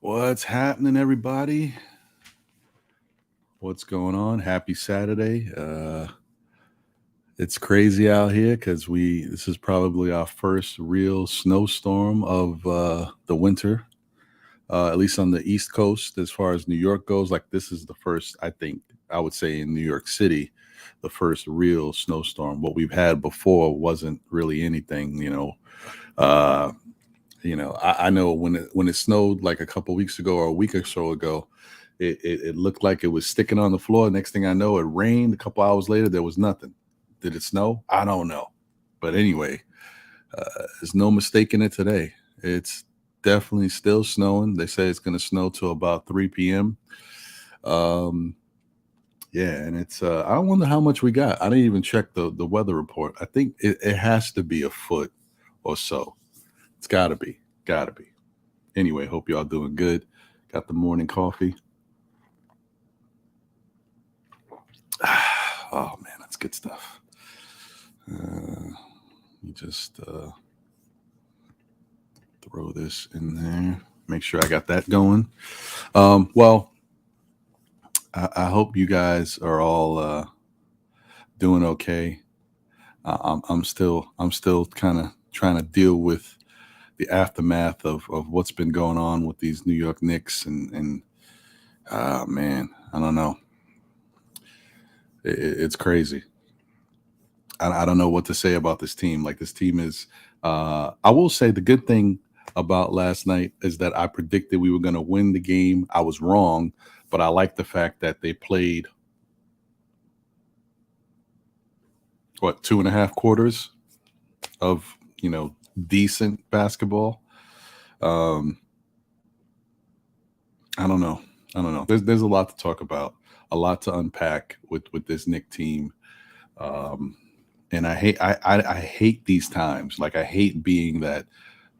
What's happening, everybody? What's going on? Happy Saturday. It's crazy out here because this is probably our first real snowstorm of the winter, at least on the East Coast. As far as New York goes, like this is the first, I think, I would say in New York City, the first real snowstorm. What we've had before wasn't really anything. Uh, I know when it snowed like a couple weeks ago or a week or so ago, it looked like it was sticking on the floor. Next thing I know, it rained. A couple hours later, there was nothing. Did it snow? I don't know. But anyway, there's no mistaking it today. It's definitely still snowing. They say it's going to snow till about 3 p.m. Yeah, and it's I wonder how much we got. I didn't even check the weather report. I think it has to be a foot or so. It's gotta be. Gotta be. Anyway, hope y'all doing good. Got the morning coffee. Oh man, that's good stuff. You just throw this in there. Make sure I got that going. Well, I hope you guys are all doing okay. I'm still kind of trying to deal with the aftermath of what's been going on with these New York Knicks and man, I don't know. It's crazy. I don't know what to say about this team. Like this team is, I will say the good thing about last night is that I predicted we were going to win the game. I was wrong, but I like the fact that they played, 2.5 quarters of, decent basketball. I don't know. There's a lot to talk about, a lot to unpack with this Knick team. And I hate these times. Like I hate being that,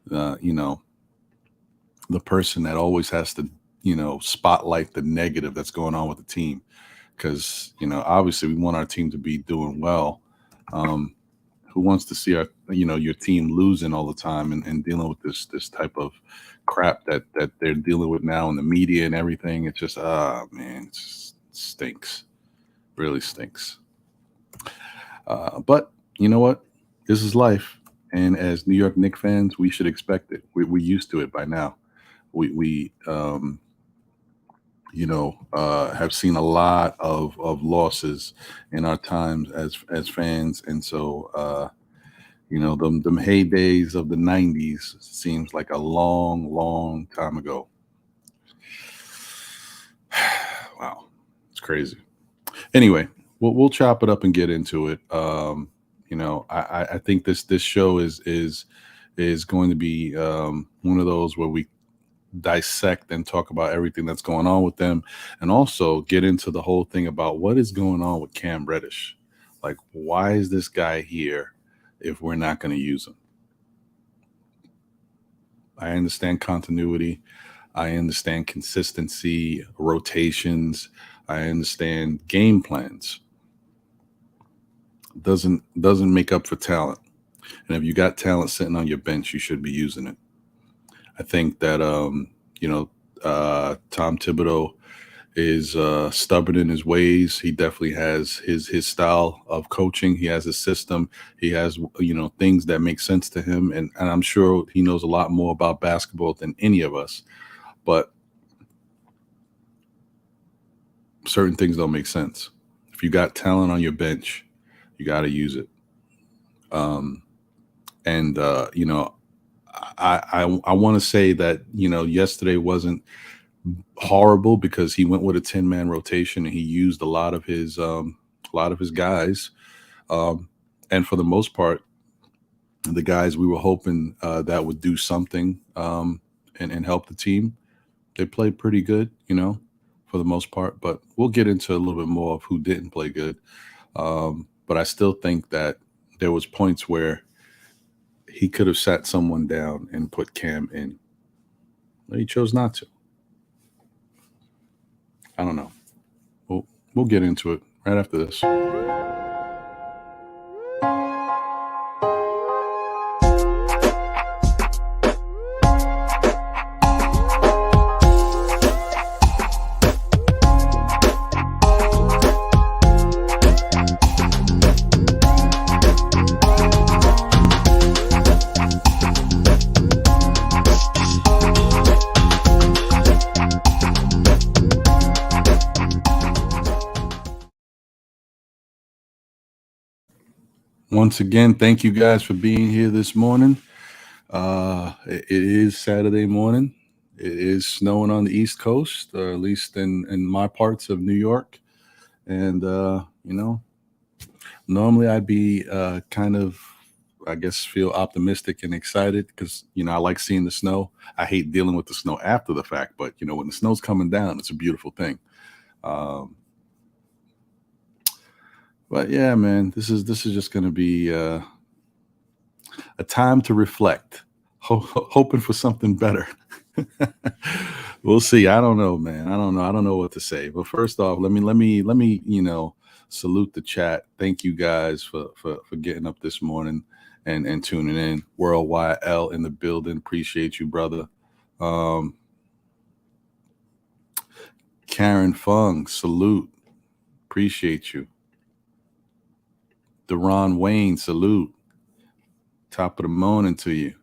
the person that always has to, spotlight the negative that's going on with the team. Because, obviously we want our team to be doing well. Who wants to see your team losing all the time and dealing with this type of crap that they're dealing with now in the media and everything? It's just, man, it just stinks. Really stinks. But you know what? This is life. And as New York Knicks fans, we should expect it. We're used to it by now. We have seen a lot of losses in our times as fans. And so, them heydays of the 90s seems like a long, long time ago. Wow. It's crazy. Anyway, we'll chop it up and get into it. I think this show is going to be one of those where we dissect and talk about everything that's going on with them, and also get into the whole thing about what is going on with Cam Reddish. Like, why is this guy here if we're not going to use him? I understand continuity. I understand consistency, rotations. I understand game plans. Doesn't make up for talent. And if you got talent sitting on your bench, you should be using it. I think that Tom Thibodeau is stubborn in his ways. He definitely has his style of coaching. He has a system. He has things that make sense to him, and I'm sure he knows a lot more about basketball than any of us. But certain things don't make sense. If you got talent on your bench, you got to use it. I want to say that yesterday wasn't horrible because he went with a 10-man rotation and he used a lot of his guys, and for the most part, the guys we were hoping that would do something and help the team, they played pretty good, for the most part. But we'll get into a little bit more of who didn't play good. But I still think that there was points where he could have sat someone down and put Cam in, but he chose not to. I don't know. We'll get into it right after this. Once again, thank you guys for being here this morning. It is Saturday morning. It is snowing on the East Coast, or at least in my parts of New York. And, normally I'd be kind of, I guess, feel optimistic and excited because, I like seeing the snow. I hate dealing with the snow after the fact, but, when the snow's coming down, it's a beautiful thing. But yeah, man, this is just going to be a time to reflect, hoping for something better. We'll see. I don't know, man. I don't know what to say. But first off, let me salute the chat. Thank you guys for getting up this morning and tuning in. Worldwide L in the building. Appreciate you, brother. Karen Fung, salute. Appreciate you. Deron Wayne, salute. Top of the morning to you.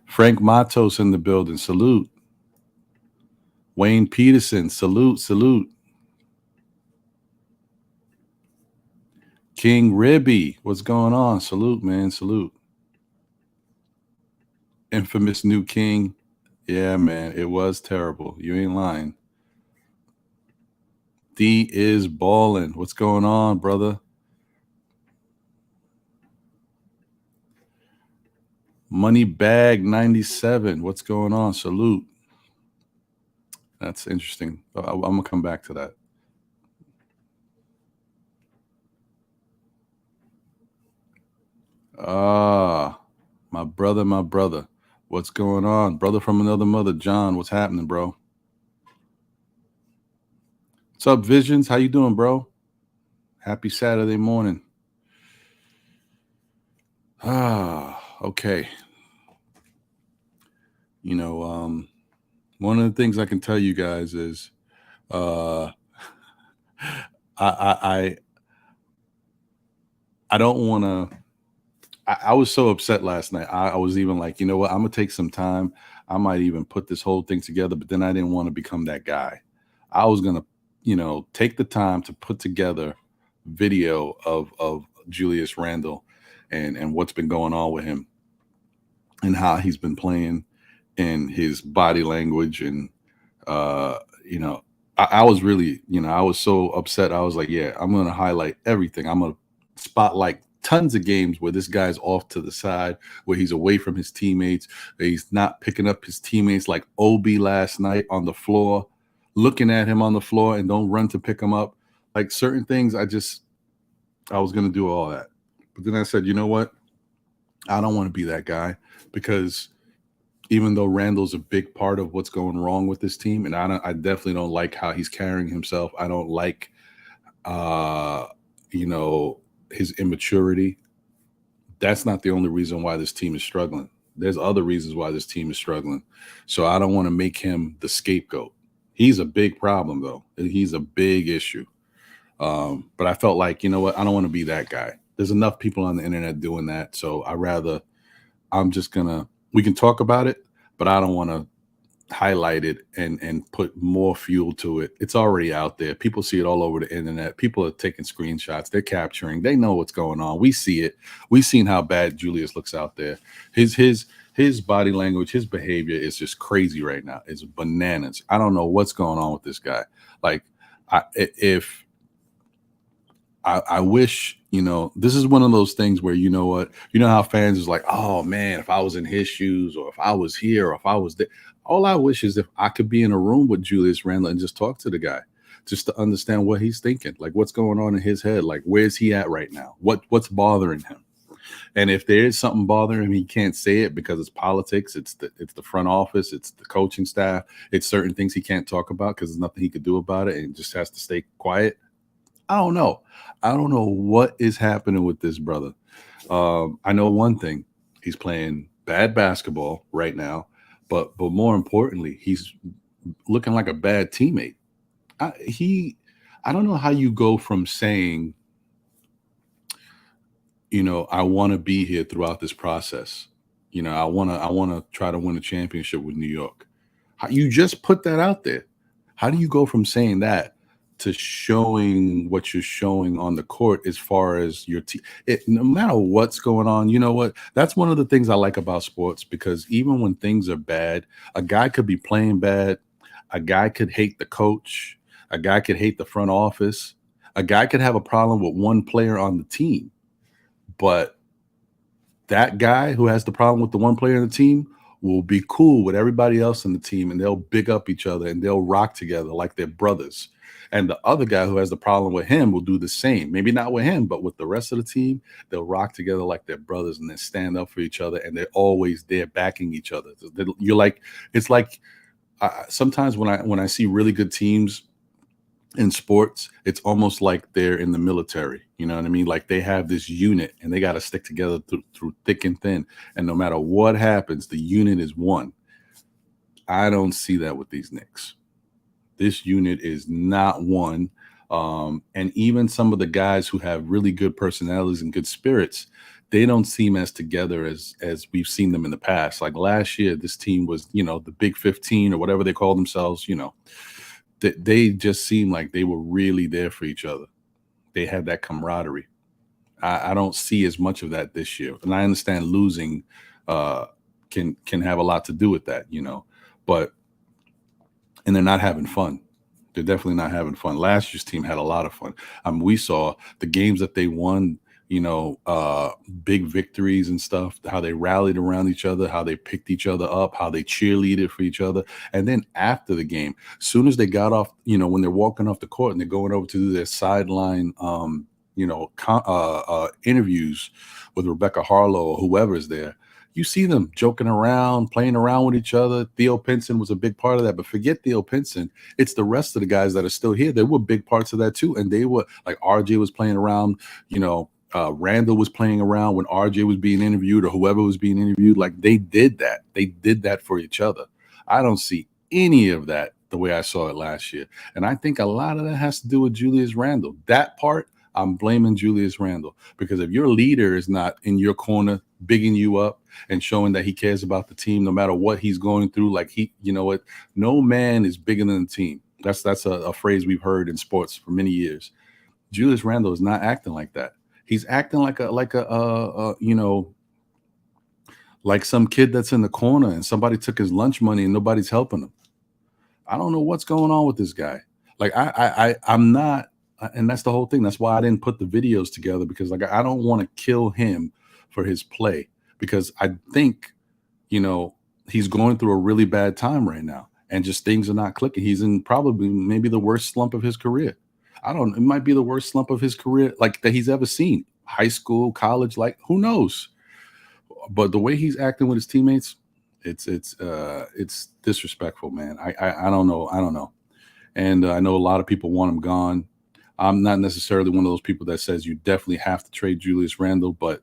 Frank Matos in the building, salute. Wayne Peterson, salute. King Ribby, what's going on? Salute, man, salute. Infamous new king. Yeah, man, it was terrible. You ain't lying. D is balling. What's going on, brother? Money Bag 97. What's going on? Salute. That's interesting. I'm going to come back to that. My brother. What's going on? Brother from another mother, John. What's happening, bro? What's up, Visions? How you doing, bro? Happy Saturday morning. Okay. One of the things I can tell you guys is I don't want to. I was so upset last night. I was even like, you know what? I'm going to take some time. I might even put this whole thing together, but then I didn't want to become that guy. I was going to, take the time to put together video of Julius Randle and what's been going on with him and how he's been playing and his body language. And, I was really, I was so upset. I was like, yeah, I'm going to highlight everything. I'm going to spotlight tons of games where this guy's off to the side, where he's away from his teammates, he's not picking up his teammates like Obi last night on the floor, looking at him on the floor and don't run to pick him up. Like certain things, I was going to do all that. But then I said, you know what? I don't want to be that guy because even though Randle's a big part of what's going wrong with this team, and I definitely don't like how he's carrying himself. I don't like, his immaturity. That's not the only reason why this team is struggling. There's other reasons why this team is struggling. So I don't want to make him the scapegoat. He's a big problem, though. He's a big issue. But I felt like, you know what? I don't want to be that guy. There's enough people on the internet doing that. So we can talk about it, but I don't want to highlight it and put more fuel to it. It's already out there. People see it all over the internet. People are taking screenshots. They're capturing. They know what's going on. We see it. We've seen how bad Julius looks out there. His body language, his behavior is just crazy right now. It's bananas. I don't know what's going on with this guy. Like, I wish, this is one of those things where, you know what, how fans is like, oh man, if I was in his shoes or if I was here or if I was there, all I wish is if I could be in a room with Julius Randle and just talk to the guy, just to understand what he's thinking, like what's going on in his head, like where's he at right now, what's bothering him. And if there is something bothering him, he can't say it because it's politics, it's the front office, it's the coaching staff, it's certain things he can't talk about because there's nothing he could do about it and just has to stay quiet. I don't know what is happening with this brother. I know one thing. He's playing bad basketball right now, but more importantly, he's looking like a bad teammate. I don't know how you go from saying, I want to be here throughout this process. I want to try to win a championship with New York. You just put that out there. How do you go from saying that to showing what you're showing on the court as far as your team. No matter what's going on, you know what? That's one of the things I like about sports, because even when things are bad, a guy could be playing bad, a guy could hate the coach, a guy could hate the front office, a guy could have a problem with one player on the team, but that guy who has the problem with the one player on the team will be cool with everybody else in the team, and they'll big up each other and they'll rock together like they're brothers. And the other guy who has the problem with him will do the same. Maybe not with him, but with the rest of the team, they'll rock together like they're brothers, and they stand up for each other, and they're always there backing each other. You're like, it's like sometimes when I see really good teams in sports, it's almost like they're in the military. You know what I mean? Like they have this unit and they got to stick together through thick and thin. And no matter what happens, the unit is one. I don't see that with these Knicks. This unit is not one. And even some of the guys who have really good personalities and good spirits, they don't seem as together as we've seen them in the past. Like last year, this team was, you know, the Big 15 or whatever they call themselves, you know. They just seemed like they were really there for each other. They had that camaraderie. I don't see as much of that this year. And I understand losing can have a lot to do with that, you know. And they're not having fun. They're definitely not having fun. Last year's team had a lot of fun. We saw the games that they won, you know, big victories and stuff, how they rallied around each other, how they picked each other up, how they cheerleaded for each other. And then after the game, as soon as they got off, you know, when they're walking off the court and they're going over to do their sideline, you know, interviews with Rebecca Harlow or whoever's there, you see them joking around, playing around with each other. Theo Pinson was a big part of that, but forget Theo Pinson. It's the rest of the guys that are still here. They were big parts of that too. And they were like, RJ was playing around, you know, Randle was playing around when RJ was being interviewed or whoever was being interviewed. Like they did that. They did that for each other. I don't see any of that the way I saw it last year. And I think a lot of that has to do with Julius Randle. That part, I'm blaming Julius Randle, because if your leader is not in your corner, bigging you up and showing that he cares about the team, no matter what he's going through, like you know what, no man is bigger than the team. That's a phrase we've heard in sports for many years. Julius Randle is not acting like that. He's acting like a you know, like some kid that's in the corner and somebody took his lunch money and nobody's helping him. I don't know what's going on with this guy. Like I'm not. And that's the whole thing. That's why I didn't put the videos together, because like I don't want to kill him for his play, because I think, you know, he's going through a really bad time right now and just things are not clicking. He's in probably maybe the worst slump of his career. It might be the worst slump of his career like that he's ever seen. High school, college, like who knows? But the way he's acting with his teammates, it's disrespectful, man. I don't know. And I know a lot of people want him gone. I'm not necessarily one of those people that says you definitely have to trade Julius Randle, but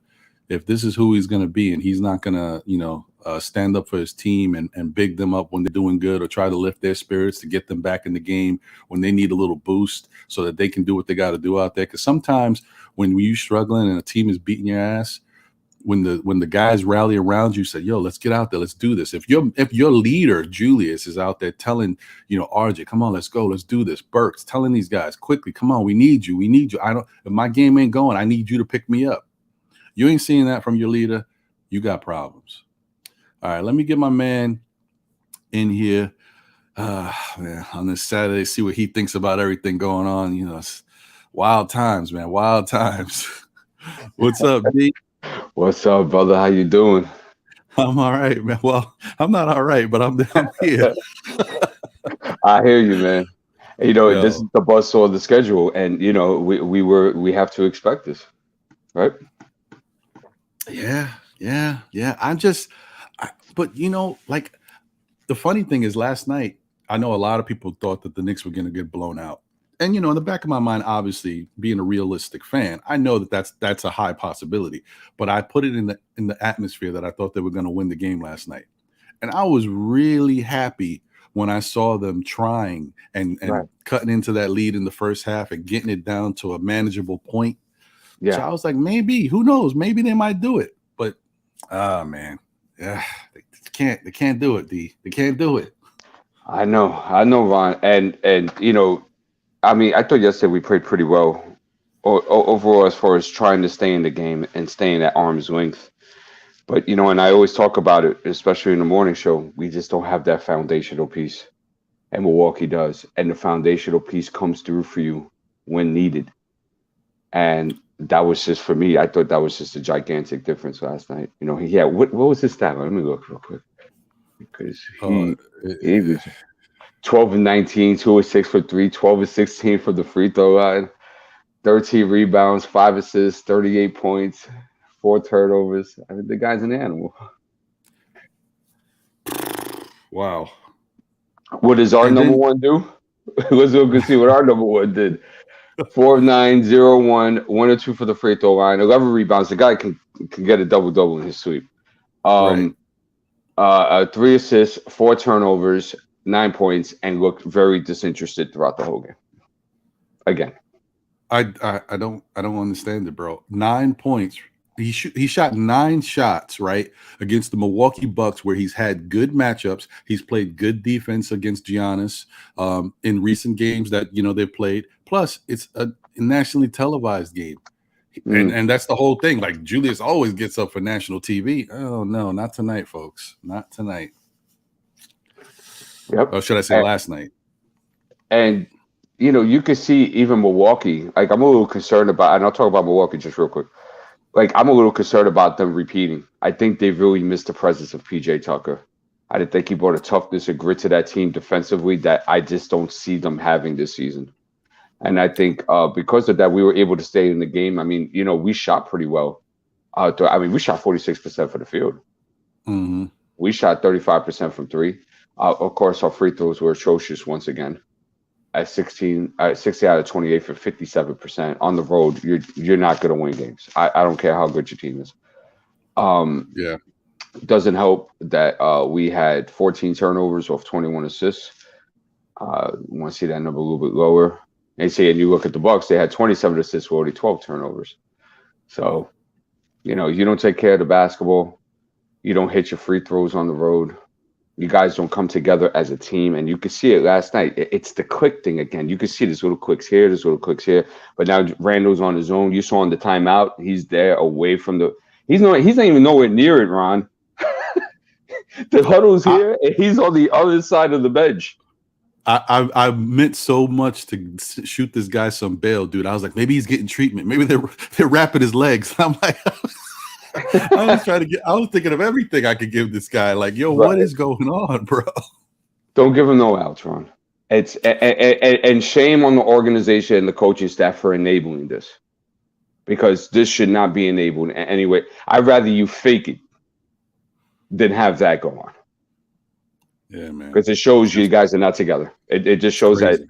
if this is who he's going to be and he's not going to, you know, stand up for his team and big them up when they're doing good, or try to lift their spirits to get them back in the game when they need a little boost so that they can do what they got to do out there. Because sometimes when you're struggling and a team is beating your ass, when the guys rally around you, say, yo, let's get out there, let's do this. If your leader Julius is out there telling, you know, RJ, come on, let's go, let's do this. Burks telling these guys quickly, come on, we need you. If my game ain't going, I need you to pick me up. You ain't seeing that from your leader, you got problems. All right, let me get my man in here man, on this Saturday, see what he thinks about everything going on. You know, it's wild times, man, wild times. What's up, D? What's up, brother? How you doing? I'm all right, man. Well, I'm not all right, but I'm here. I hear you, man. You know, Yo. this is the buzzsaw of the schedule, and you know, we have to expect this, right? Yeah. But you know, like the funny thing is, last night I know a lot of people thought that the Knicks were going to get blown out. And, you know, in the back of my mind, obviously being a realistic fan, I know that that's a high possibility, but I put it in the atmosphere that I thought they were going to win the game last night. And I was really happy when I saw them trying and Right. cutting into that lead in the first half and getting it down to a manageable point. Yeah. So I was like, maybe, who knows? Maybe they might do it. But man, yeah, they can't do it, D. They can't do it. I know, Ron, and you know, I mean, I thought yesterday we played pretty well overall as far as trying to stay in the game and staying at arm's length. But and I always talk about it, especially in the morning show. We just don't have that foundational piece, and Milwaukee does. And the foundational piece comes through for you when needed. And that was just for me. I thought that was just a gigantic difference last night. He had what was his stat? Let me look real quick because Uh, he was 12 and 19, 2 of 6 for three, 12 and 16 from the free throw line, 13 rebounds, 5 assists, 38 points, 4 turnovers. I mean, the guy's an animal. wow. What does our And number then one do? Let's look and see what our number one did. 4 of 9, 0 1, 1 or 2 for the free throw line, 11 rebounds. The guy can get a double double in his sweep. right. 3 assists, 4 turnovers, 9 points, and looked very disinterested throughout the whole game. Again, I don't understand it, bro. 9 points. He shot 9 shots, right, against the Milwaukee Bucks, where he's had good matchups. He's played good defense against Giannis in recent games that they've played. Plus, it's a nationally televised game, and that's the whole thing. Like Julius always gets up for national TV. Oh no, not tonight, folks. Not tonight. Yep. Or should I say last night? And you could see even Milwaukee. Like I'm a little concerned about, and I'll talk about Milwaukee just real quick. Like I'm a little concerned about them repeating. I think they really missed the presence of PJ Tucker. I didn't think he brought a toughness and grit to that team defensively that I just don't see them having this season. And I think because of that, we were able to stay in the game. I mean, we shot pretty well. We shot 46% for the field. Mm-hmm. We shot 35% from three. Of course, our free throws were atrocious once again. At 60 out of 28 for 57%. On the road, you're not going to win games. I don't care how good your team is. Yeah. Doesn't help that we had 14 turnovers off 21 assists. You want to see that number a little bit lower. And you look at the Bucks, they had 27 assists with only 12 turnovers. So, you don't take care of the basketball. You don't hit your free throws on the road. You guys don't come together as a team, and you could see it last night. It's the click thing again. You can see there's little clicks here, there's little clicks here. But now Randle's on his own. You saw in the timeout, he's there away from the. He's not even nowhere near it, Ron. The huddle's here, and he's on the other side of the bench. I meant so much to shoot this guy some bail, dude. I was like, maybe he's getting treatment. Maybe they're wrapping his legs. I'm like. I was thinking of everything I could give this guy. Like, yo, what is going on, bro? Don't give him no outs, Ron. It's and shame on the organization and the coaching staff for enabling this, because this should not be enabled in any way. I'd rather you fake it than have that go on. Yeah, man. Because it shows you guys are not together. It just shows that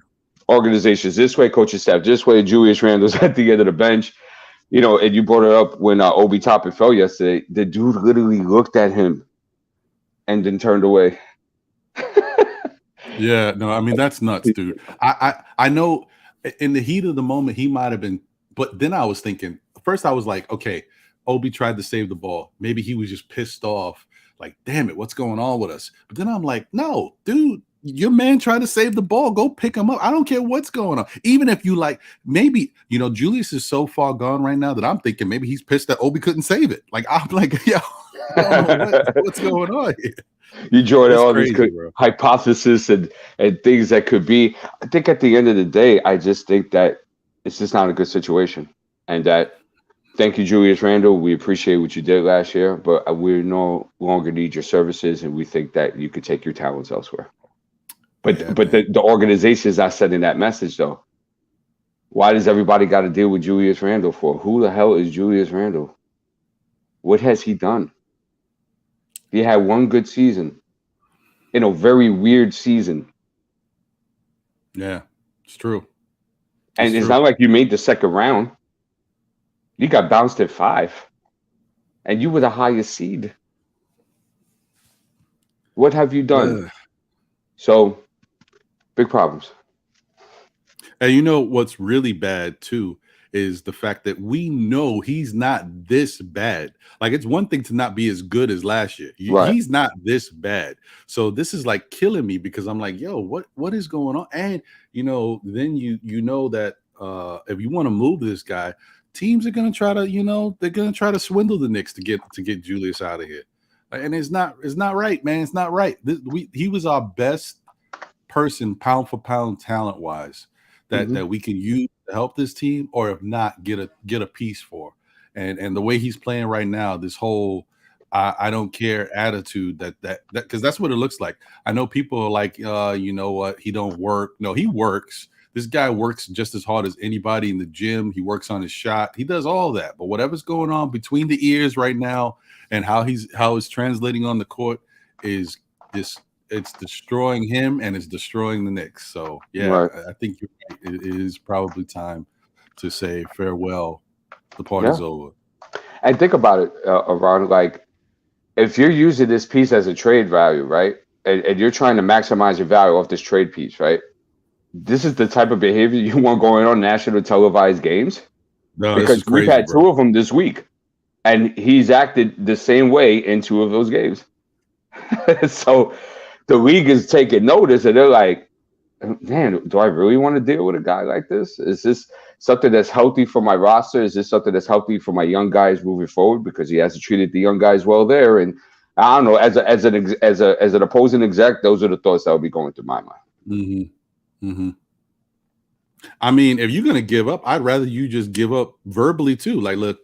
organizations this way, coaching staff this way. Julius Randle's at the end of the bench. And you brought it up when Obi Toppin fell yesterday. The dude literally looked at him and then turned away. Yeah, no, I mean, that's nuts, dude. I know in the heat of the moment, he might have been, but then I was thinking, first I was like, okay, Obi tried to save the ball. Maybe he was just pissed off. Like, damn it, what's going on with us? But then I'm like, no, dude, your man tried to save the ball. Go pick him up. I don't care what's going on. Even if you maybe, Julius is so far gone right now that I'm thinking maybe he's pissed that Obi couldn't save it. Like, I'm like, yo, what's going on here? You join all these hypotheses and things that could be. I think at the end of the day, I just think that it's just not a good situation. And that, thank you, Julius Randle. We appreciate what you did last year, but we no longer need your services, and we think that you could take your talents elsewhere. But the organization is not sending that message, though. Why does everybody got to deal with Julius Randle for? Who the hell is Julius Randle? What has he done? He had one good season in a very weird season. Yeah, it's true. And it's not like you made the second round. You got bounced at 5. And you were the highest seed. What have you done? So, big problems. And you know what's really bad too is the fact that we know he's not this bad. Like, it's one thing to not be as good as last year. Right. He's not this bad. So this is like killing me because I'm like, yo, what is going on? And then you know that if you want to move this guy, teams are gonna try to, they're gonna try to swindle the Knicks to get Julius out of here. And it's not right, man. It's not right. He was our best person pound for pound talent wise that we can use to help this team, or if not, get a piece for. And the way he's playing right now, this whole I don't care attitude that because that's what it looks like. I know people are like, you know what, he don't work. No, he works. This guy works just as hard as anybody in the gym. He works on his shot. He does all that. But whatever's going on between the ears right now and how it's translating on the court is this. It's destroying him and it's destroying the Knicks. So yeah, right. I think you're right. It is probably time to say farewell. The party's over. And think about it, Ron. Like, if you're using this piece as a trade value, right, and you're trying to maximize your value off this trade piece, right? This is the type of behavior you want going on national televised games. No, because crazy, we've had two of them this week, and he's acted the same way in two of those games. So the league is taking notice, and they're like, man, do I really want to deal with a guy like this? Is this something that's healthy for my roster? Is this something that's healthy for my young guys moving forward? Because he hasn't treated the young guys well there. And I don't know, as an opposing exec, those are the thoughts that would be going through my mind. I mean, if you're gonna give up, I'd rather you just give up verbally too. Like, look,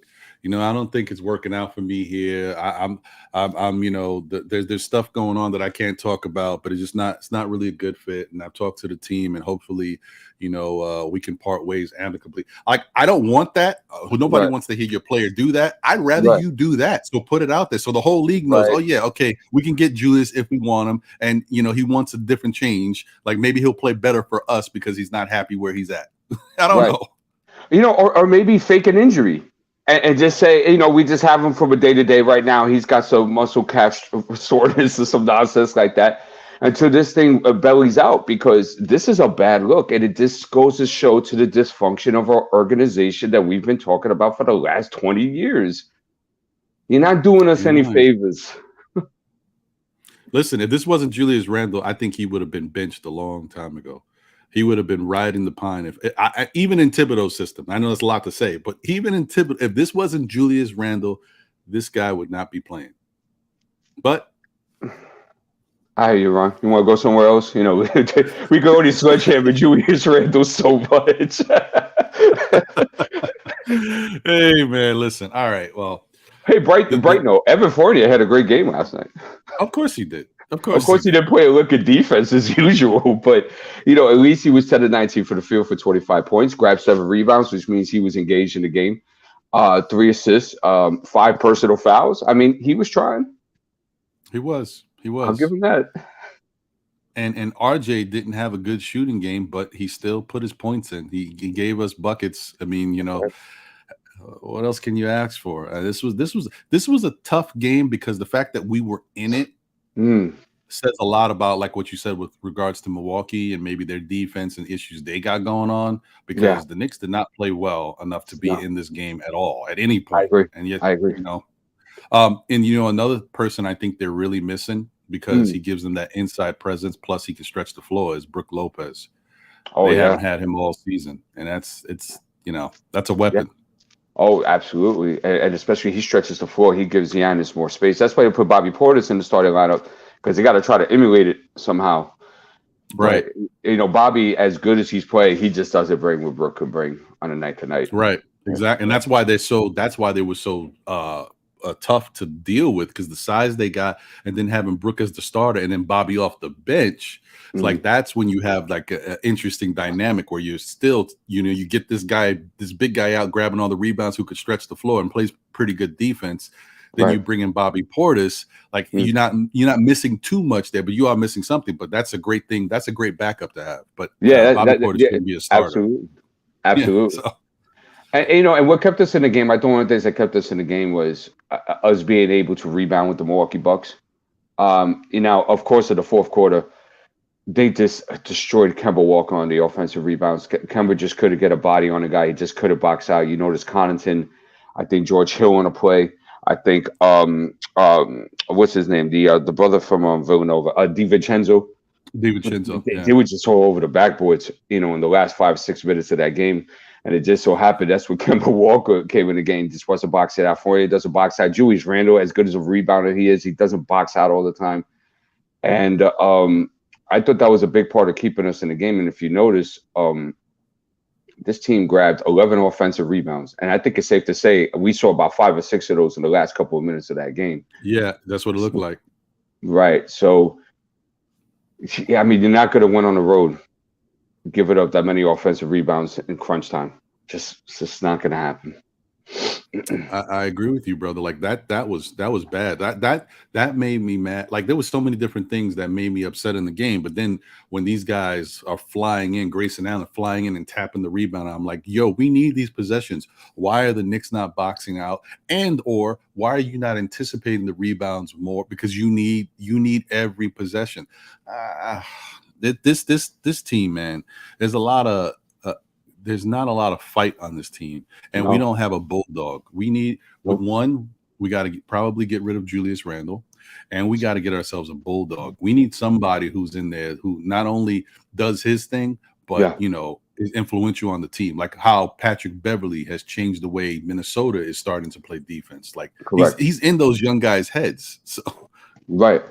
I don't think it's working out for me here. I'm there's stuff going on that I can't talk about, but it's not really a good fit. And I've talked to the team, and hopefully, we can part ways amicably. Like, I don't want that. Nobody wants to hear your player do that. I'd rather you do that. So put it out there so the whole league knows. Oh yeah, okay, we can get Julius if we want him, and he wants a different change. Like, maybe he'll play better for us because he's not happy where he's at. I don't know. Or maybe fake an injury. And just say, we just have him from a day-to-day right now. He's got some muscle calf soreness or some nonsense like that until this thing bellies out, because this is a bad look. And it just goes to show to the dysfunction of our organization that we've been talking about for the last 20 years. You're not doing us any favors. Listen, if this wasn't Julius Randle, I think he would have been benched a long time ago. He would have been riding the pine. Even in Thibodeau's system, I know that's a lot to say, but even in Thibodeau, if this wasn't Julius Randle, this guy would not be playing. But I hear you, Ron. You want to go somewhere else? We can only sledgehammer Julius Randle so much. Hey, man, listen. All right, well. Hey, bright note. Evan Fournier had a great game last night. Of course he did. Of course he didn't play a look at defense as usual, but at least he was 10 of 19 for the field for 25 points, grabbed 7 rebounds, which means he was engaged in the game. 3 assists, 5 personal fouls. I mean, he was trying. He was. I'll give him that. And RJ didn't have a good shooting game, but he still put his points in. He gave us buckets. I mean, what else can you ask for? This was a tough game because the fact that we were in it says a lot about, like what you said with regards to Milwaukee and maybe their defense and issues they got going on, because the Knicks did not play well enough to be in this game at all at any point. I agree. And yet, I agree. Another person I think they're really missing because he gives them that inside presence, plus he can stretch the floor, is Brook Lopez. They haven't had him all season, and that's a weapon. Yeah. Oh, absolutely. And especially he stretches the floor. He gives Giannis more space. That's why they put Bobby Portis in the starting lineup, because they got to try to emulate it somehow. Right. But, Bobby, as good as he's played, he just doesn't bring what Brook could bring on a night to night. Right. Exactly. And that's why they were so tough to deal with, because the size they got, and then having Brook as the starter and then Bobby off the bench. It's like, that's when you have like an interesting dynamic where you're still, you get this big guy out grabbing all the rebounds who could stretch the floor and plays pretty good defense. Then you bring in Bobby Portis. Like, you're not missing too much there, but you are missing something. But that's a great thing. That's a great backup to have. But Bobby Portis can be a starter. Absolutely. And what kept us in the game, I think one of the things that kept us in the game was us being able to rebound with the Milwaukee Bucks. Of course, in the fourth quarter, they just destroyed Kemba Walker on the offensive rebounds. Kemba just couldn't get a body on a guy. He just couldn't box out. You notice Connaughton, I think George Hill on a play. I think what's his name? The brother from Villanova, DiVincenzo. DiVincenzo, They were just all over the backboards, in the last 5-6 minutes of that game. And it just so happened that's when Kemba Walker came in the game. Just wasn't box it out for you. Doesn't box out. Julius Randle, as good as a rebounder he is, he doesn't box out all the time. And I thought that was a big part of keeping us in the game. And if you notice, this team grabbed 11 offensive rebounds. And I think it's safe to say we saw about 5 or 6 of those in the last couple of minutes of that game. Yeah, that's what it looked like. Right. So, yeah, I mean, you're not going to win on the road, give it up that many offensive rebounds in crunch time. It's just not going to happen. I agree with you, brother. Like that was bad. That made me mad. Like there was so many different things that made me upset in the game. But then when these guys are flying in, Grayson Allen flying in and tapping the rebound, I'm like, yo, we need these possessions. Why are the Knicks not boxing out? And or why are you not anticipating the rebounds more? Because you need every possession. This team, man, there's not a lot of fight on this team, and we don't have a bulldog. We need we got to probably get rid of Julius Randle, and we got to get ourselves a bulldog. We need somebody who's in there who not only does his thing, but is influential on the team, like how Patrick Beverley has changed the way Minnesota is starting to play defense. Like he's in those young guys' heads. So right,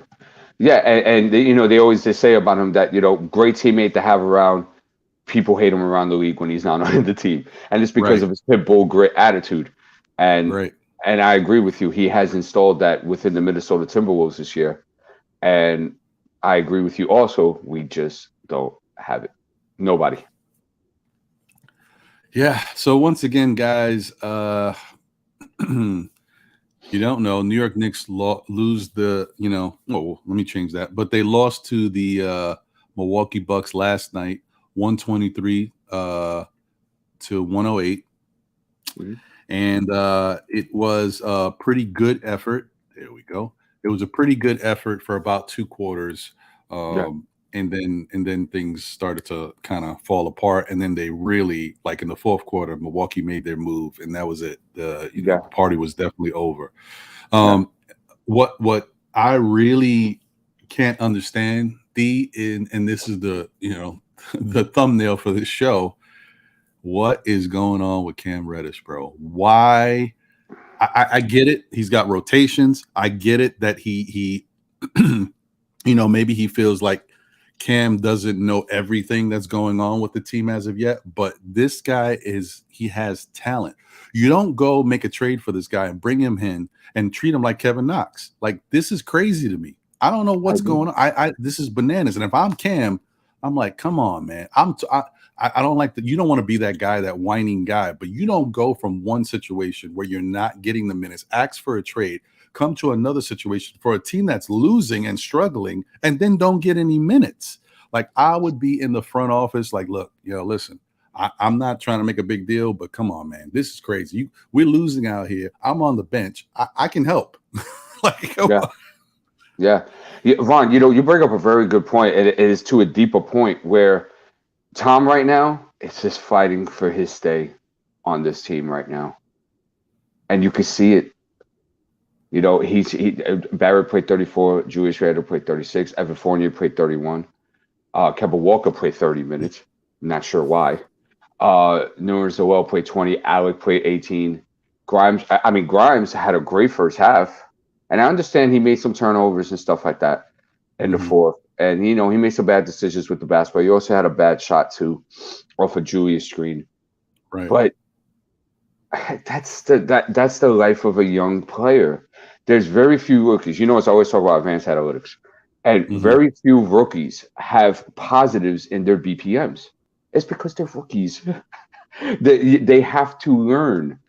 yeah, and they always just say about him that great teammate to have around. People hate him around the league when he's not on the team, and it's because of his pit bull grit attitude. And I agree with you. He has installed that within the Minnesota Timberwolves this year, and I agree with you also. We just don't have it. Nobody. Yeah. So once again, guys, you don't know. New York Knicks lose the. Let me change that. But they lost to the Milwaukee Bucks last night. 123 to 108. And it was a pretty good effort. There we go. It was a pretty good effort for about 2 quarters. And then things started to kind of fall apart. And then they really, like in the 4th quarter, Milwaukee made their move, and that was it. The party was definitely over. What I really can't understand, and this is the the thumbnail for this show, what is going on with Cam Reddish, bro? Why? I get it. He's got rotations. I get it that he maybe he feels like Cam doesn't know everything that's going on with the team as of yet, but this guy he has talent. You don't go make a trade for this guy and bring him in and treat him like Kevin Knox. Like, this is crazy to me. I don't know what's going on. This is bananas. And if I'm Cam, I'm like, come on, man. I don't like that. You don't want to be that guy, that whining guy, but you don't go from one situation where you're not getting the minutes, ask for a trade, come to another situation for a team that's losing and struggling, and then don't get any minutes. Like, I would be in the front office like, look, listen, I'm not trying to make a big deal, but come on, man. This is crazy. We're losing out here. I'm on the bench. I can help. Yeah, Ron, you bring up a very good point. It is to a deeper point where Tom right now is just fighting for his stay on this team right now. And you can see it. Barrett played 34, Julius Randle played 36, Evan Fournier played 31. Kemba Walker played 30 minutes. Not sure why. Nerlens Noel played 20, Alec played 18. Grimes had a great first half. And I understand he made some turnovers and stuff like that in the 4th. And, he made some bad decisions with the basketball. He also had a bad shot, too, off a Julius screen. Right. But that's the life of a young player. There's very few rookies. It's always talk about advanced analytics. And very few rookies have positives in their BPMs. It's because they're rookies. they have to learn.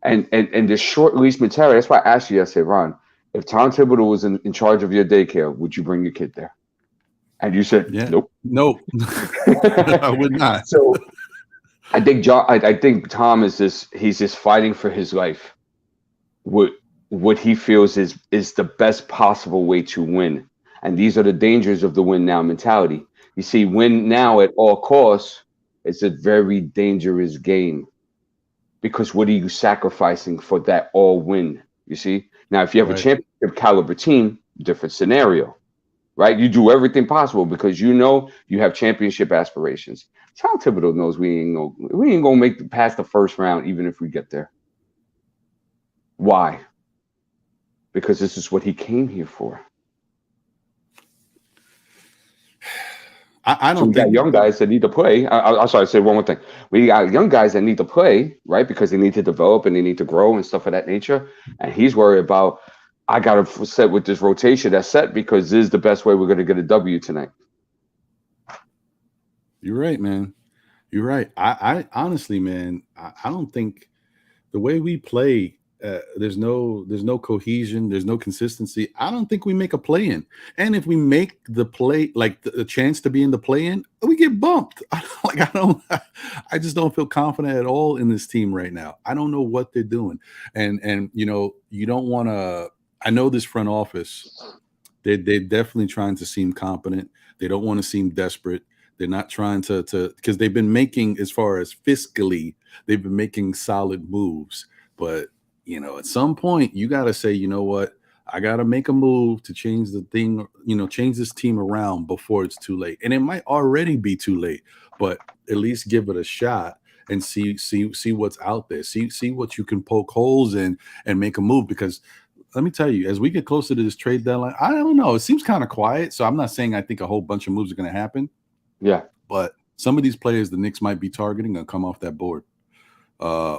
And the short leash mentality, that's why I asked you yesterday, Ron, if Tom Thibodeau was in charge of your daycare, would you bring your kid there? And you said, nope. No, I would not. So I think Tom he's just fighting for his life. What he feels is the best possible way to win. And these are the dangers of the win now mentality. You see, win now at all costs is a very dangerous game, because what are you sacrificing for that all win? You see, now if you have a Right. championship caliber team, different scenario, right? You do everything possible because you know you have championship aspirations. Tom Thibodeau knows we ain't gonna make it past the first round, even if we get there. Why? Because this is what he came here for. I So don't we got think young guys that need to play. I'm sorry, I said one more thing. We got young guys that need to play, right? Because they need to develop and they need to grow and stuff of that nature. And he's worried about, I got to set with this rotation that's set because this is the best way we're going to get a W tonight. You're right, man. You're right. I honestly, man, I don't think the way we play, there's no cohesion, there's no consistency. I don't think we make a play in. And if we make the play, like the chance to be in the play in, we get bumped. I just don't feel confident at all in this team right now. I don't know what they're doing. And you know, you don't want to. I know this front office, they're definitely trying to seem competent. They don't want to seem desperate. They're not trying to because they've been making, as far as fiscally, they've been making solid moves. But you know, at some point, you got to say, you know what, I got to make a move to change the thing, you know, change this team around before it's too late. And it might already be too late, but at least give it a shot and see what's out there. See what you can poke holes in and make a move. Because let me tell you, as we get closer to this trade deadline, I don't know. It seems kind of quiet. So I'm not saying I think a whole bunch of moves are going to happen. Yeah. But some of these players the Knicks might be targeting and come off that board.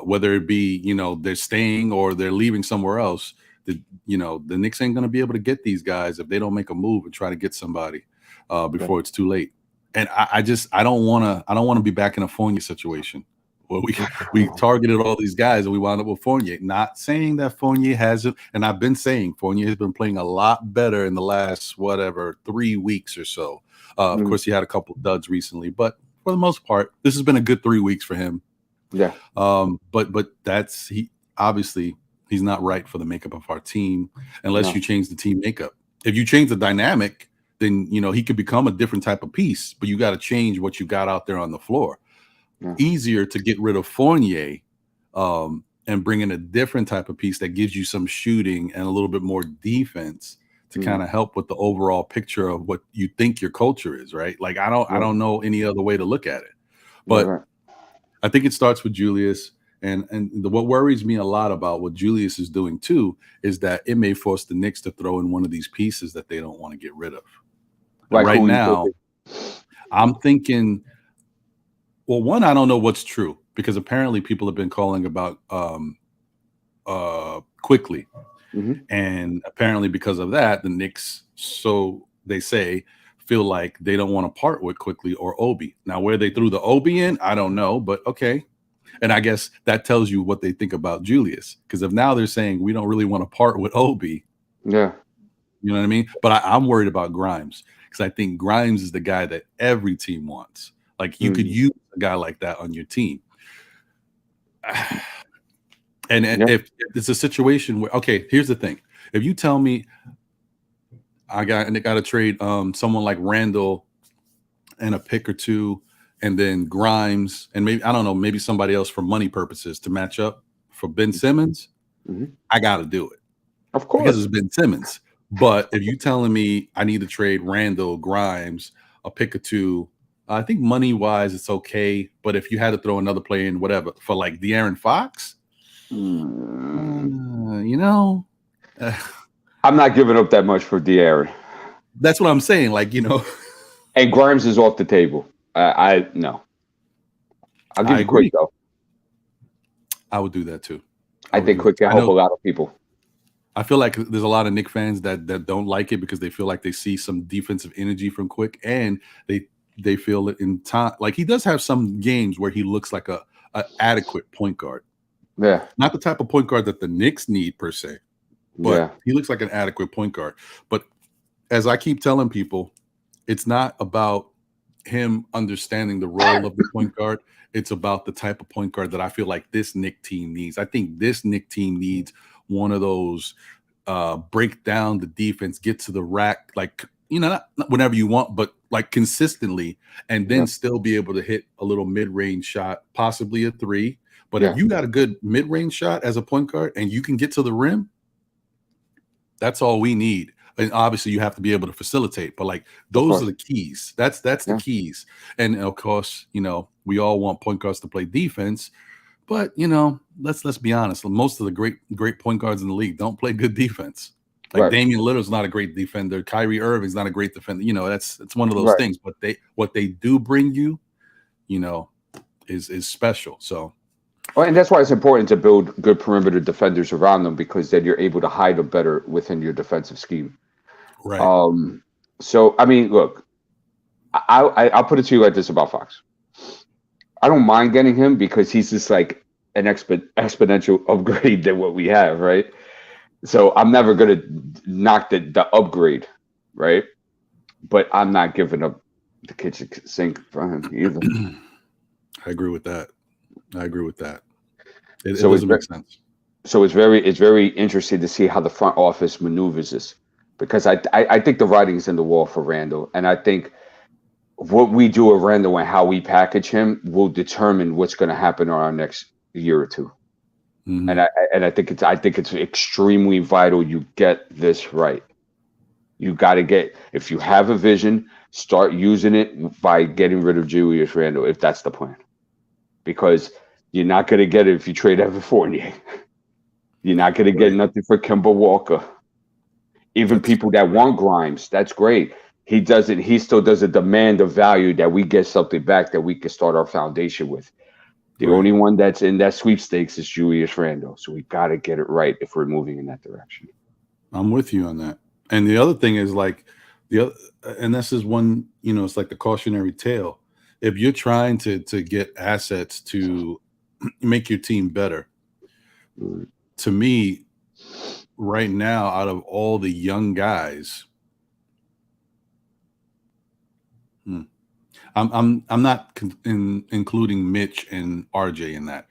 Whether it be, you know, they're staying or they're leaving somewhere else, the Knicks ain't going to be able to get these guys if they don't make a move and try to get somebody before it's too late. And I don't want to be back in a Fournier situation where we targeted all these guys and we wound up with Fournier. Not saying that Fournier hasn't, and I've been saying Fournier has been playing a lot better in the last 3 weeks or so. Of course, he had a couple of duds recently, but for the most part, this has been a good 3 weeks for him. Yeah. But obviously he's not right for the makeup of our team unless you change the team makeup. If you change the dynamic, then you know he could become a different type of piece. But you got to change what you got out there on the floor. Yeah. Easier to get rid of Fournier and bring in a different type of piece that gives you some shooting and a little bit more defense to kind of help with the overall picture of what you think your culture is, right? Like I don't know any other way to look at it. But I think it starts with Julius. And what worries me a lot about what Julius is doing too is that it may force the Knicks to throw in one of these pieces that they don't want to get rid of. Like right now, I'm thinking, well, one, I don't know what's true because apparently people have been calling about Quickly. And apparently because of that, the Knicks, so they say, feel like they don't want to part with Quickly or Obi. Now, where they threw the Obi in, I don't know, but okay. And I guess that tells you what they think about Julius. Because if now they're saying we don't really want to part with Obi. Yeah. You know what I mean? But I'm worried about Grimes because I think Grimes is the guy that every team wants. Like you could use a guy like that on your team. And if it's a situation where, okay, here's the thing. If you tell me I got to trade someone like Randle and a pick or two, and then Grimes, and maybe, I don't know, maybe somebody else for money purposes to match up for Ben Simmons, I got to do it. Of course. Because it's Ben Simmons. But if you telling me I need to trade Randle, Grimes, a pick or two, I think money-wise it's okay. But if you had to throw another player in, whatever, for like De'Aaron Fox, you know. I'm not giving up that much for De'Aaron. That's what I'm saying. Like, you know. And Grimes is off the table. No. I'll give you Quick, though. I would do that, too. I think Quick can help a lot of people. I feel like there's a lot of Knicks fans that don't like it because they feel like they see some defensive energy from Quick, and they feel it in time. Like he does have some games where he looks like a adequate point guard. Yeah. Not the type of point guard that the Knicks need per se, but he looks like an adequate point guard. But as I keep telling people, it's not about him understanding the role of the point guard. It's about the type of point guard that I feel like this Knicks team needs. I think this Knicks team needs one of those break down the defense, get to the rack, like, not whenever you want, but like consistently, and then Yeah. still be able to hit a little mid-range shot, possibly a three. But Yeah. if you got a good mid-range shot as a point guard and you can get to the rim, that's all we need. And obviously you have to be able to facilitate, but like those are the keys. That's the keys. And of course, we all want point guards to play defense, but let's be honest. Most of the great point guards in the league don't play good defense. Like Damian Lillard's not a great defender. Kyrie Irving's not a great defender. It's one of those things. But what they do bring you, is special. So. Well, and that's why it's important to build good perimeter defenders around them, because then you're able to hide them better within your defensive scheme. Right. So I mean, look, I'll put it to you like this about Fox. I don't mind getting him because he's just like an exponential upgrade than what we have, right? So I'm never gonna knock the upgrade, right? But I'm not giving up the kitchen sink for him either. I agree with that. It doesn't make sense. So it's very interesting to see how the front office maneuvers this, because I think the writing's in the wall for Randle, and I think what we do with Randle and how we package him will determine what's going to happen in our next year or two. Mm-hmm. And I think it's extremely vital you get this right. You got to get, if you have a vision, start using it by getting rid of Julius Randle, if that's the plan, because you're not going to get it if you trade Evan Fournier. You're not going to get nothing for Kemba Walker. Even people that want Grimes, that's great. He still doesn't demand the value that we get something back that we can start our foundation with. The only one that's in that sweepstakes is Julius Randle. So we got to get it right if we're moving in that direction. I'm with you on that. And the other thing is and this is one, it's like the cautionary tale. If you're trying to get assets to make your team better, to me, right now, out of all the young guys, I'm not including Mitch and RJ in that.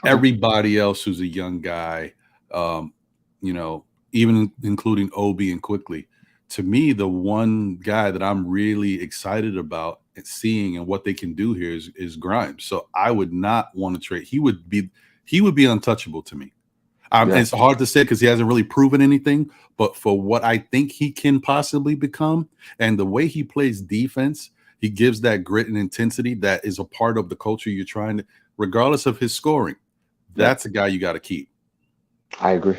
Okay. Everybody else who's a young guy, even including Obi and Quickly, to me, the one guy that I'm really excited about seeing and what they can do here is Grimes. So I would not want to trade. He would be untouchable to me. It's hard to say because he hasn't really proven anything, but for what I think he can possibly become and the way he plays defense, he gives that grit and intensity that is a part of the culture you're trying to, regardless of his scoring. That's a guy you got to keep. I agree.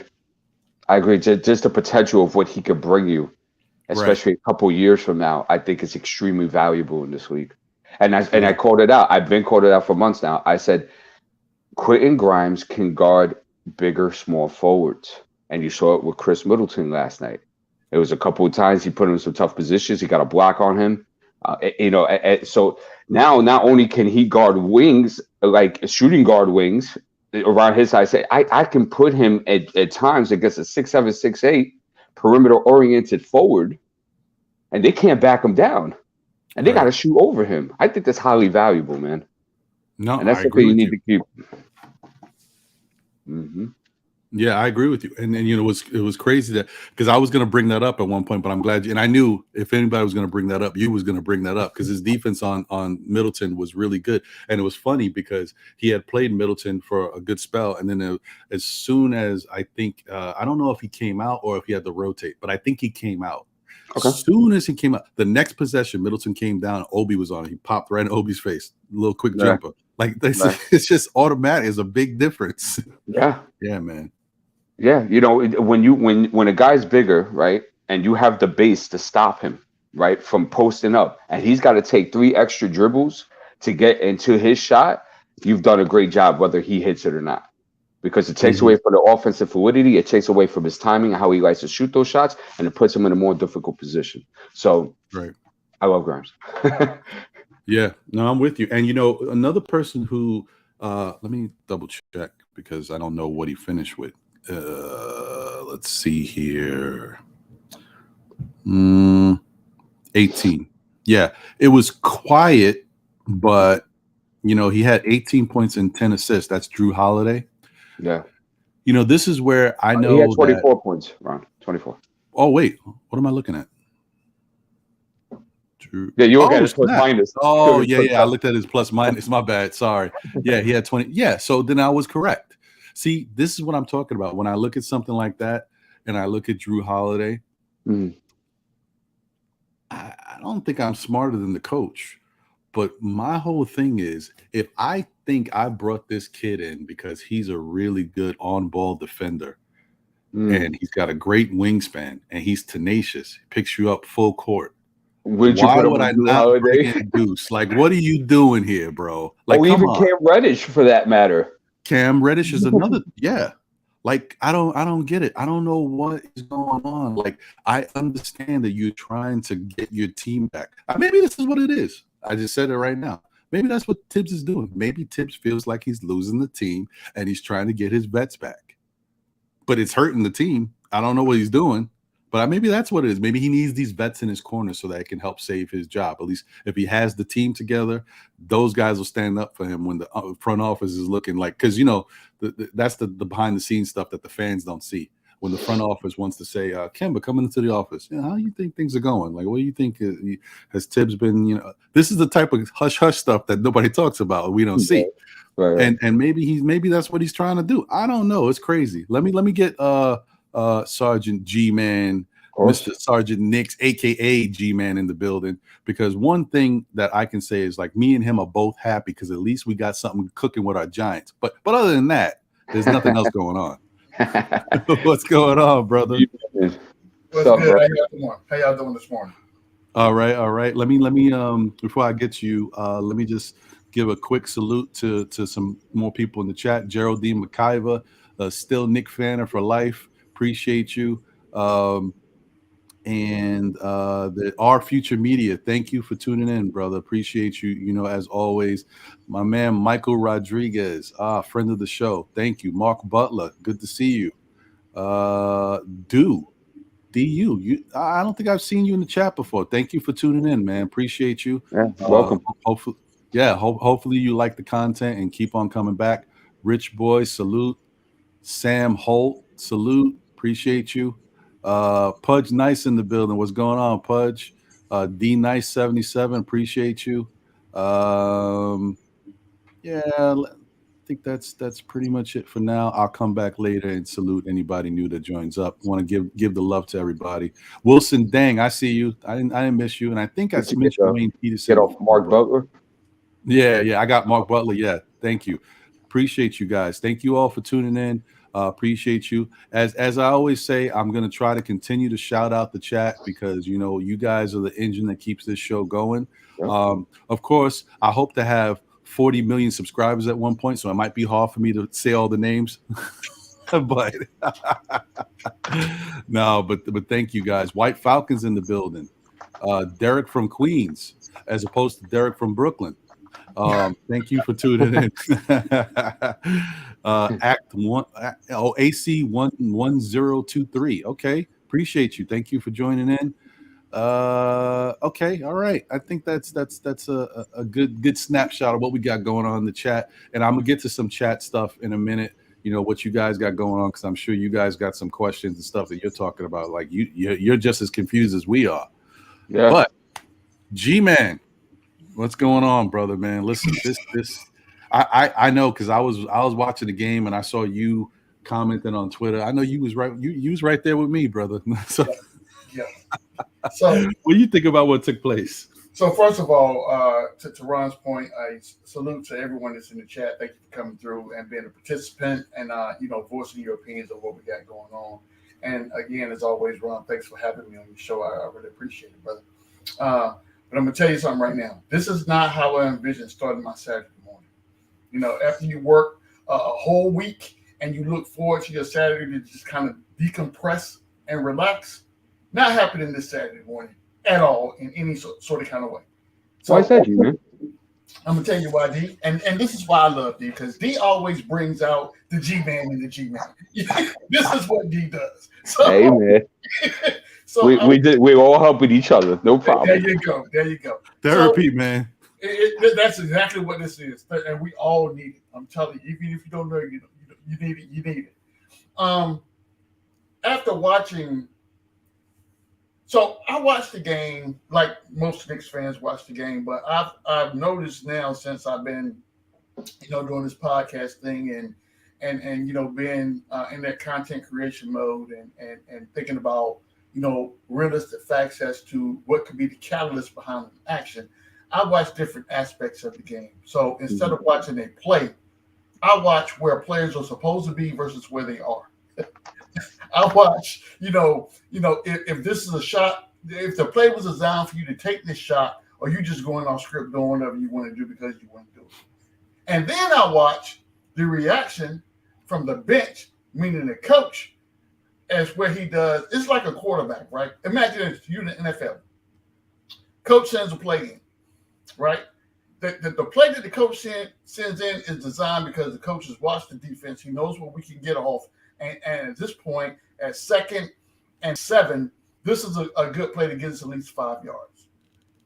Just the potential of what he could bring you, especially a couple years from now, I think is extremely valuable in this league. And I called it out. I've been called it out for months now. I said, Quentin Grimes can guard bigger, small forwards. And you saw it with Chris Middleton last night. It was a couple of times he put him in some tough positions. He got a block on him. So now not only can he guard wings, like shooting guard wings around his size, I can put him at times against a 6'7", 6'8", perimeter-oriented forward, and they can't back him down. And they got to shoot over him. I think that's highly valuable, man. No, and that's something you need to keep. Mm-hmm. Yeah, I agree with you. And it was crazy that because I was going to bring that up at one point, but I'm glad and I knew if anybody was going to bring that up, you was going to bring that up because his defense on Middleton was really good. And it was funny because he had played Middleton for a good spell. And then as soon as I think, I don't know if he came out or if he had to rotate, but I think he came out. Okay. As soon as he came out, the next possession, Middleton came down, Obi was on it. He popped right in Obi's face, a little quick jumper. Like it's just automatic. It's a big difference. Yeah. Yeah, man. Yeah, when a guy's bigger, right, and you have the base to stop him, right, from posting up, and he's got to take 3 extra dribbles to get into his shot, you've done a great job whether he hits it or not. Because it takes away from the offensive fluidity, it takes away from his timing and how he likes to shoot those shots, and it puts him in a more difficult position. So I love Grimes. Yeah, no, I'm with you. And another person who let me double check because I don't know what he finished with. Let's see here. 18. Yeah, it was quiet, but he had 18 points and 10 assists. That's Drew Holiday. Yeah. This is where I know he had 24 points, Ron. 24. Oh, wait. What am I looking at? Yeah, you look at Oh, his plus snap. minus. Oh, yeah. I looked at his plus minus. My bad. Sorry. Yeah, he had 20. Yeah, so then I was correct. See, this is what I'm talking about. When I look at something like that and I look at Drew Holiday, I don't think I'm smarter than the coach. But my whole thing is, if I think I brought this kid in because he's a really good on-ball defender and he's got a great wingspan and he's tenacious, he picks you up full court. Why would I not bring in Deuce? Like, what are you doing here, bro? Like, come even on. Cam Reddish for that matter. Cam Reddish is another, yeah. Like, I don't get it. I don't know what is going on. Like, I understand that you're trying to get your team back. Maybe this is what it is. I just said it right now. Maybe that's what Tibbs is doing. Maybe Tibbs feels like he's losing the team and he's trying to get his vets back. But it's hurting the team. I don't know what he's doing. But maybe that's what it is. Maybe he needs these vets in his corner so that it can help save his job. At least if he has the team together, those guys will stand up for him when the front office is looking like, because, you know, that's the behind the scenes stuff that the fans don't see. When the front office wants to say, Kemba, come into the office. You know, how do you think things are going? Like, what do you think? Has Tibbs been, you know, this is the type of hush-hush stuff that nobody talks about. We don't see. Right. And maybe that's what he's trying to do. I don't know. It's crazy. Let me get Sergeant G-Man, Mr. Sergeant Knicks, aka G-Man, in the building, because one thing that I can say is, like, me and him are both happy because at least we got something cooking with our Giants. But other than that, there's nothing else going on. What's going on, brother? What's good? How y'all doing this morning? All right. Let me before I get to you, let me just give a quick salute to some more people in the chat. Geraldine McIver, still Knick fan for life. Appreciate you. And our future media, thank you for tuning in, brother. Appreciate you. You know, as always, my man Michael Rodriguez, friend of the show. Thank you. Mark Butler, good to see you. DU, I don't think I've seen you in the chat before. Thank you for tuning in, man. Appreciate you. Yeah, welcome. Hopefully you like the content and keep on coming back. Rich Boy, salute. Sam Holt, salute. Appreciate you. Pudge Nice in the building. What's going on, Pudge? D Nice 77. Appreciate you. I think that's pretty much it for now. I'll come back later and salute anybody new that joins up. Want to give the love to everybody. Wilson Dang, I see you. I didn't miss you, and I think I missed Wayne Peterson. Get off Mark Butler. Yeah, I got Mark Butler. Yeah, thank you. Appreciate you guys. Thank you all for tuning in. Appreciate you. As I always say, I'm going to try to continue to shout out the chat because, you know, you guys are the engine that keeps this show going. Yep. Of course, I hope to have 40 million subscribers at one point, so it might be hard for me to say all the names. but no, but thank you guys. White Falcons in the building. Derek from Queens, as opposed to Derek from Brooklyn. Thank you for tuning in. Act one, AC 11023. Okay, appreciate you. Thank you for joining in. Okay, all right. I think that's a good snapshot of what we got going on in the chat, and I'm gonna get to some chat stuff in a minute. You know what you guys got going on, because I'm sure you guys got some questions and stuff that you're talking about. Like you're just as confused as we are. Yeah. But G-Man, what's going on, brother, man? Listen, I know, because I was watching the game and I saw you commenting on Twitter. I know you was right. You was right there with me, brother. So, yeah. So what do you think about what took place? So first of all, to Ron's point, I salute to everyone that's in the chat. Thank you for coming through and being a participant and voicing your opinions of what we got going on. And again, as always, Ron, thanks for having me on your show. I really appreciate it, brother. But I'm gonna tell you something right now. This is not how I envisioned starting my Saturday morning. You know, after you work a whole week and you look forward to your Saturday to just kind of decompress and relax, not happening this Saturday morning at all in any sort of kind of way. So why is that, man? I'm gonna tell you why, D, and this is why I love D, because D always brings out the G-Man and the G-Man. This is what D does. So, hey, man. So we all helping each other. No problem. There you go. Therapy, so, man. That's exactly what this is, and we all need it. I'm telling you, even if you don't know, you need it. You need it. After watching So I watched the game like most Knicks fans watch the game, but I've noticed now since I've been, doing this podcast thing and being in that content creation mode and thinking about realistic facts as to what could be the catalyst behind an action. I watch different aspects of the game. So instead of watching a play, I watch where players are supposed to be versus where they are. I watch, if this is a shot, if the play was designed for you to take this shot, or you just going off script doing whatever you want to do because you want to do it. And then I watch the reaction from the bench, meaning the coach, as where he does. It's like a quarterback, right? Imagine you're in the NFL. Coach sends a play in, right? The play that the coach sends in is designed because the coach has watched the defense. He knows what we can get off. And at this point, at 2nd and 7, this is a good play to get us at least 5 yards.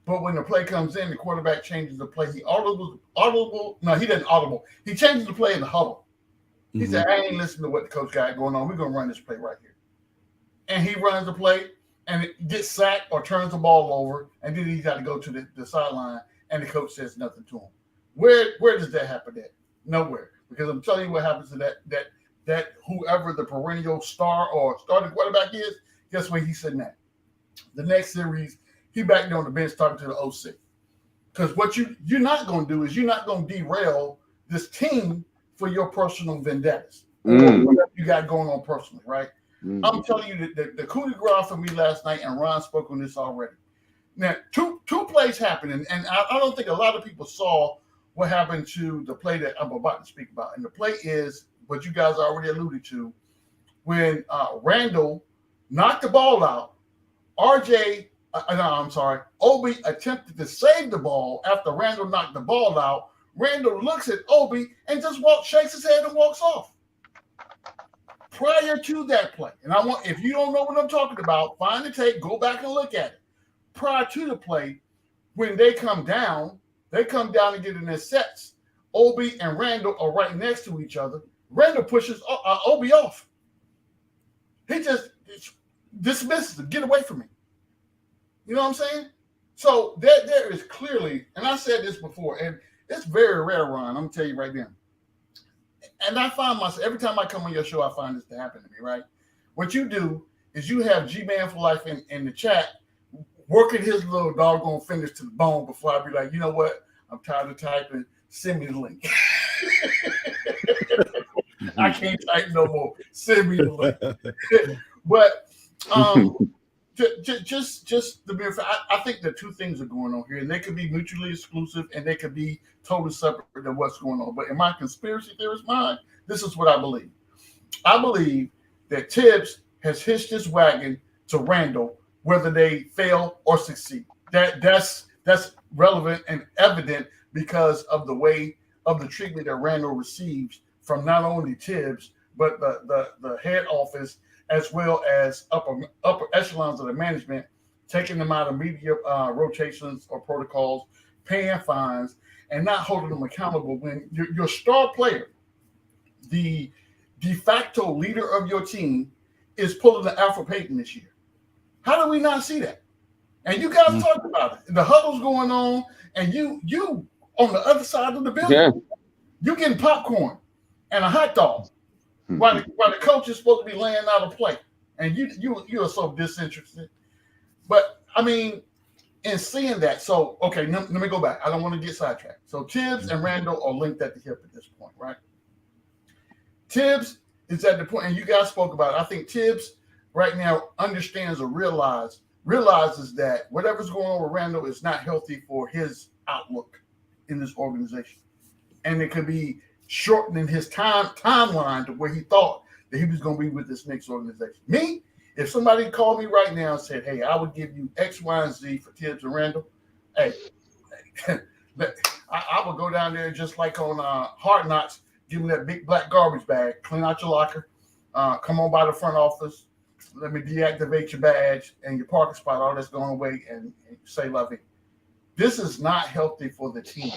But when the play comes in, the quarterback changes the play. He doesn't audible. He changes the play in the huddle. He said, I ain't listening to what the coach got going on. We're going to run this play right here. And he runs the play, and it gets sacked or turns the ball over, and then he's got to go to the sideline, and the coach says nothing to him. Where does that happen at? Nowhere. Because I'm telling you what happens to that whoever the perennial star or starting quarterback is, guess where he's sitting at? The next series, he back there on the bench talking to the OC. Because what you're not going to do is you're not going to derail this team for your personal vendettas or whatever you got going on personally, right? I'm telling you that the coup de grace for me last night, and Ron spoke on this already. Now, two plays happened, and I don't think a lot of people saw what happened to the play that I'm about to speak about. And the play is what you guys already alluded to, when Randle knocked the ball out. Obi attempted to save the ball after Randle knocked the ball out. Randle looks at Obi and just shakes his head and walks off. Prior to that play, and if you don't know what I'm talking about, find the tape, go back and look at it. Prior to the play, when they come down and get in their sets. Obi and Randle are right next to each other. Randle pushes Obi off. He just dismisses him. Get away from me. You know what I'm saying? So there is clearly, and I said this before, and it's very rare, Ron. I'm going to tell you right now. And I find myself, every time I come on your show, I find this to happen to me, right? What you do is you have G-Man for Life in the chat working his little doggone fingers to the bone before I be like, you know what? I'm tired of typing. Send me the link. I can't type no more. Send me the link. But just the mere fact, I think that two things are going on here, and they could be mutually exclusive, and they could be totally separate than what's going on. But in my conspiracy theorist mind, this is what I believe. I believe that Tibbs has hitched his wagon to Randle, whether they fail or succeed. That's relevant and evident because of the way of the treatment that Randle receives from not only Tibbs, but the head office, as well as upper echelons of the management, taking them out of media rotations or protocols, paying fines, and not holding them accountable when your star player, the de facto leader of your team, is pulling the Alpha Payton this year. How do we not see that? And you guys talked about it. The huddle's going on, and you on the other side of the building, you getting popcorn and a hot dog while the coach is supposed to be laying out a play, and you are so disinterested. But I mean, in seeing that, so okay, let me go back. I don't want to get sidetracked. So Tibbs and Randle are linked at the hip at this point, right? Tibbs is at the point, and you guys spoke about it. I think Tibbs right now understands or realizes that whatever's going on with Randle is not healthy for his outlook in this organization, and it could be shortening his timeline to where he thought that he was going to be with this Knicks organization. Me, if somebody called me right now and said, "Hey, I would give you X, Y, and Z for Tibbs and Randle," hey, I would go down there just like on Hard Knocks, give me that big black garbage bag, clean out your locker, come on by the front office, let me deactivate your badge and your parking spot, all that's going away, and say love it. This is not healthy for the team.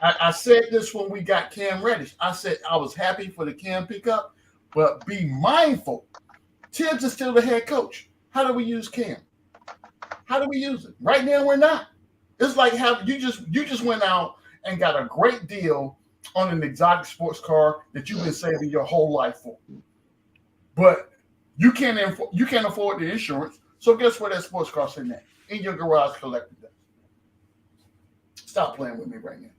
I said this when we got Cam Reddish. I said I was happy for the Cam pickup, but be mindful. Tibbs is still the head coach. How do we use Cam? How do we use it? Right now, we're not. It's like you just went out and got a great deal on an exotic sports car that you've been saving your whole life for, but you can't afford the insurance. So guess where that sports car sitting at? In your garage collecting dust. Stop playing with me right now.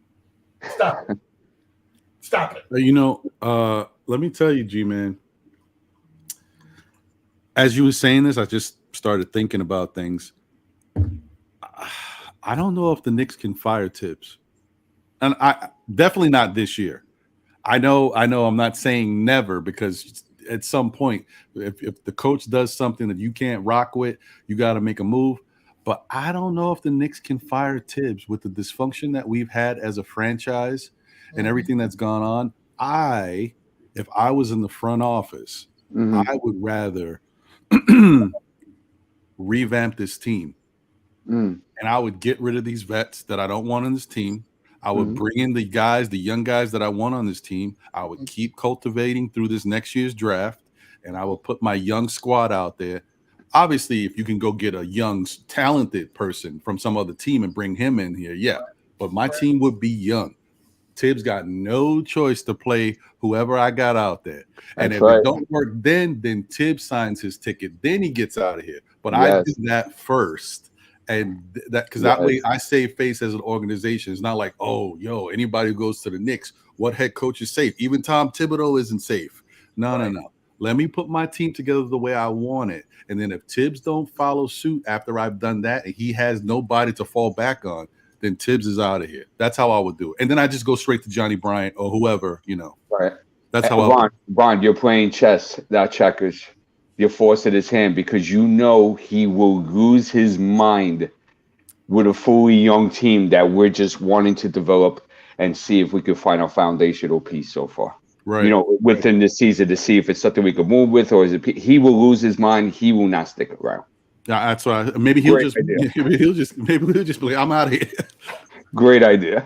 Stop it. Stop it. You know, let me tell you, G-Man. As you were saying this, I just started thinking about things. I don't know if the Knicks can fire Tibbs. And I definitely not this year. I know I'm not saying never, because at some point, if the coach does something that you can't rock with, you got to make a move. But I don't know if the Knicks can fire Tibbs with the dysfunction that we've had as a franchise and everything that's gone on. If I was in the front office, I would rather revamp this team. And I would get rid of these vets that I don't want on this team. I would bring in the young guys that I want on this team. I would keep cultivating through this next year's draft, and I will put my young squad out there. Obviously, if you can go get a young, talented person from some other team and bring him in here, yeah. But my team would be young. Tibbs got no choice to play whoever I got out there. And if it don't work, then Tibbs signs his ticket. Then he gets out of here. But I do that first. And that because that way I save face as an organization. It's not like, oh, anybody who goes to the Knicks, what head coach is safe? Even Tom Thibodeau isn't safe. No. Let me put my team together the way I want it. And then if Tibbs don't follow suit after I've done that and he has nobody to fall back on, then Tibbs is out of here. That's how I would do it. And then I just go straight to Johnny Bryant or whoever, Right. That's how Bond, you're playing chess, not checkers. You're forcing his hand because he will lose his mind with a fully young team that we're just wanting to develop and see if we can find a foundational piece so far. Right. Within the season to see if it's something we can move with, or is it he will lose his mind. He will not stick around. Yeah, that's why maybe he'll just be like, I'm out of here. Great idea.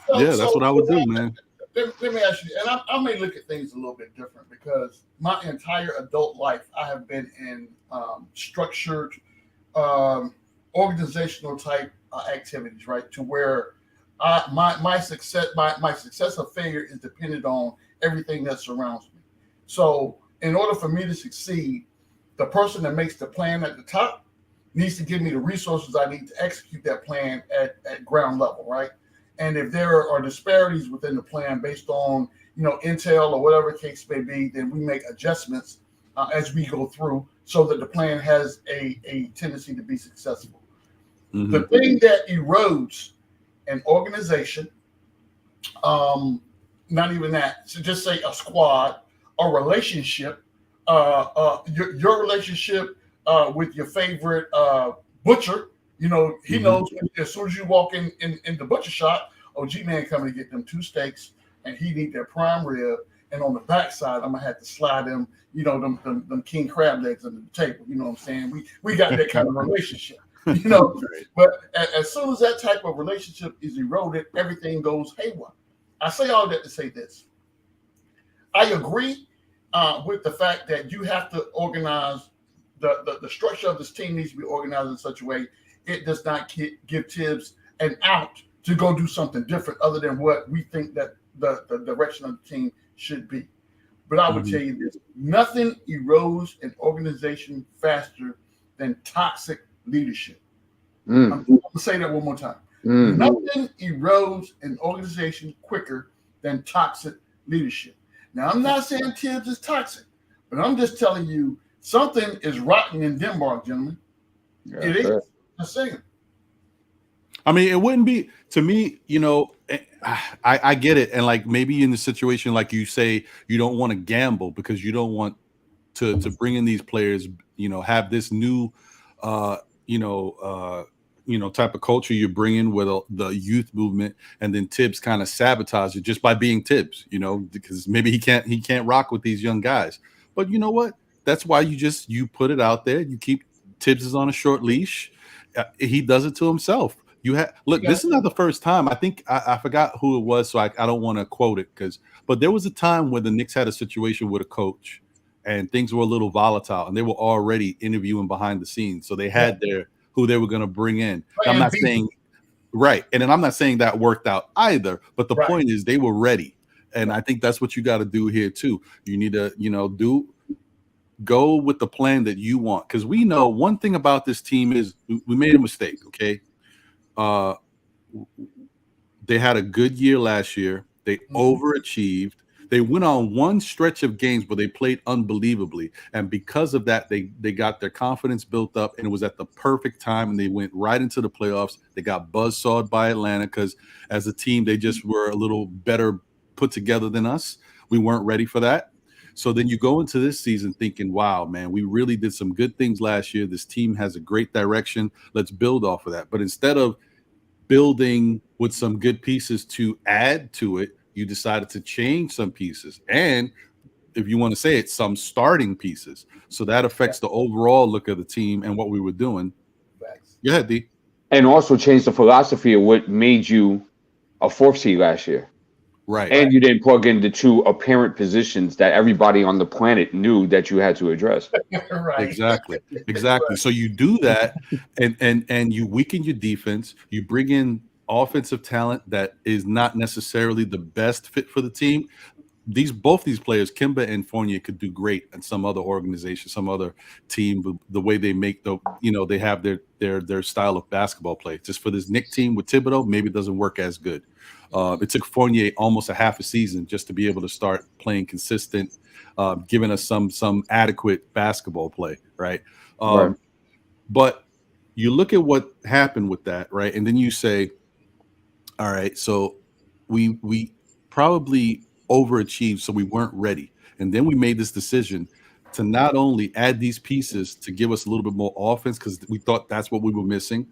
That's what I would do, man. Let me ask you, and I may look at things a little bit different because my entire adult life I have been in structured, organizational type activities, right? To where my success or failure is dependent on everything that surrounds me. So in order for me to succeed, the person that makes the plan at the top needs to give me the resources I need to execute that plan at ground level, right? And if there are disparities within the plan based on, intel or whatever case may be, then we make adjustments as we go through so that the plan has a tendency to be successful. The thing that erodes an organization, not even that, so just say a squad, a relationship, your relationship with your favorite butcher. He knows as soon as you walk in the butcher shop, G-Man coming to get them 2 steaks, and he need their prime rib. And on the backside, I'm gonna have to slide them, them king crab legs under the table. You know what I'm saying? We got that kind of relationship. But as soon as that type of relationship is eroded, everything goes haywire. I say all that to say this. I agree with the fact that you have to organize the structure of this team needs to be organized in such a way it does not give Tibbs an out to go do something different other than what we think that the direction of the team should be. But I would tell you this: nothing erodes an organization faster than toxic leadership. I'm going to say that one more time. Nothing erodes an organization quicker than toxic leadership. Now, I'm not saying Tibbs is toxic, but I'm just telling you something is rotten in Denmark, gentlemen. It is. I'm saying. I mean, it wouldn't be, to me, I get it. And like maybe in the situation, like you say, you don't want to gamble because you don't want to bring in these players, have this new, type of culture you're bringing with the youth movement, and then Tibbs kind of sabotage it just by being Tibbs, because maybe he can't rock with these young guys. But you know what? That's why you put it out there. You keep Tibbs is on a short leash. He does it to himself. This is not the first time. I think I forgot who it was, so I don't want to quote it but there was a time when the Knicks had a situation with a coach and things were a little volatile, and they were already interviewing behind the scenes. So they had their who they were going to bring in. Plan I'm not B. saying right, and then I'm not saying that worked out either. But the Right. point is, they were ready, and I think that's what you got to do here too. You need to, go with the plan that you want, because we know one thing about this team is we made a mistake. Okay, they had a good year last year. They overachieved. They went on one stretch of games where they played unbelievably, and because of that, they got their confidence built up, and it was at the perfect time, and they went right into the playoffs. They got buzzsawed by Atlanta because as a team, they just were a little better put together than us. We weren't ready for that. So then you go into this season thinking, wow, man, we really did some good things last year. This team has a great direction. Let's build off of that. But instead of building with some good pieces to add to it, you decided to change some pieces. And if you want to say it, some starting pieces. So that affects the overall look of the team and what we were doing. Go ahead, D. And also change the philosophy of what made you a 4th seed last year. Right. And you didn't plug in the 2 apparent positions that everybody on the planet knew that you had to address. Right. Exactly. Right. So you do that, and you weaken your defense. You bring in offensive talent that is not necessarily the best fit for the team. Both these players, Kemba and Fournier, could do great in some other organization, some other team. The way they make they have their style of basketball play. Just for this Knicks team with Thibodeau, maybe it doesn't work as good. It took Fournier almost a half a season just to be able to start playing consistent, giving us some adequate basketball play, right? Right. But you look at what happened with that, right? And then you say, all right, so we probably overachieved, so we weren't ready. And then we made this decision to not only add these pieces to give us a little bit more offense because we thought that's what we were missing,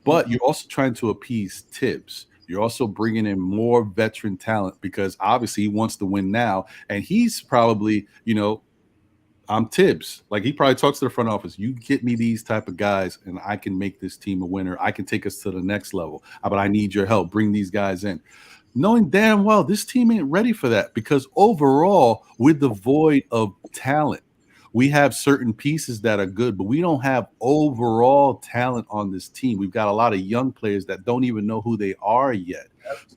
but you're also trying to appease Tibbs. You're also bringing in more veteran talent because obviously he wants to win now. And he's probably, I'm Tibbs. Like he probably talks to the front office. You get me these type of guys and I can make this team a winner. I can take us to the next level. But I need your help. Bring these guys in. Knowing damn well this team ain't ready for that because overall we're devoid of talent. We have certain pieces that are good, but we don't have overall talent on this team. We've got a lot of young players that don't even know who they are yet.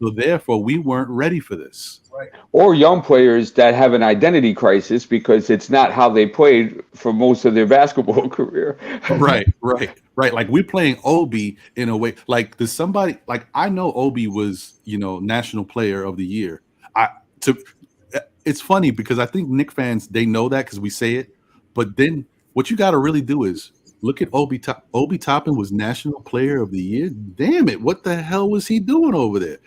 So therefore, we weren't ready for this. Right. Or young players that have an identity crisis because it's not how they played for most of their basketball career. Right. Like we're playing Obi in a way. Like does somebody like I know Obi was, National Player of the Year. It's funny because I think Knicks fans, they know that because we say it. But then what you got to really do is look at Obi Toppin was National Player of the Year. Damn it. What the hell was he doing over there?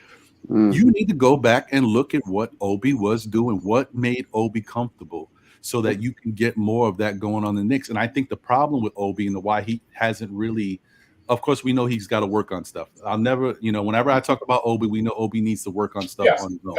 You need to go back and look at what Obi was doing, what made Obi comfortable so that you can get more of that going on the Knicks. And I think the problem with Obi and why he hasn't really, of course, we know he's got to work on stuff. I'll never, whenever I talk about Obi, we know Obi needs to work on stuff on his own.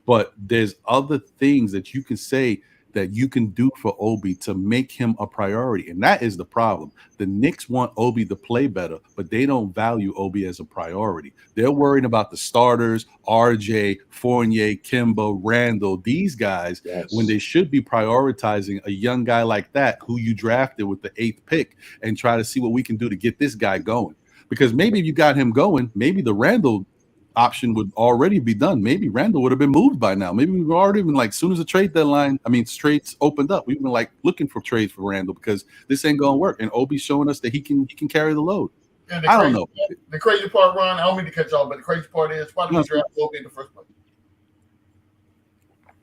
But there's other things that you can say that you can do for Obi to make him a priority. And that is the problem. The Knicks want Obi to play better, but they don't value Obi as a priority. They're worried about the starters, RJ, Fournier, Kemba, Randle, these guys, when they should be prioritizing a young guy like that who you drafted with the 8th pick and try to see what we can do to get this guy going. Because maybe if you got him going, maybe the Randle option would already be done. Maybe Randle would have been moved by now. Maybe we were already been like, as soon as the trade deadline, trades opened up, we've been like looking for trades for Randle because this ain't gonna work. And Obi's showing us that he can carry the load. I don't know. The crazy part, Ron, I don't mean to cut y'all, but the crazy part is why did we draft Obi in the first place?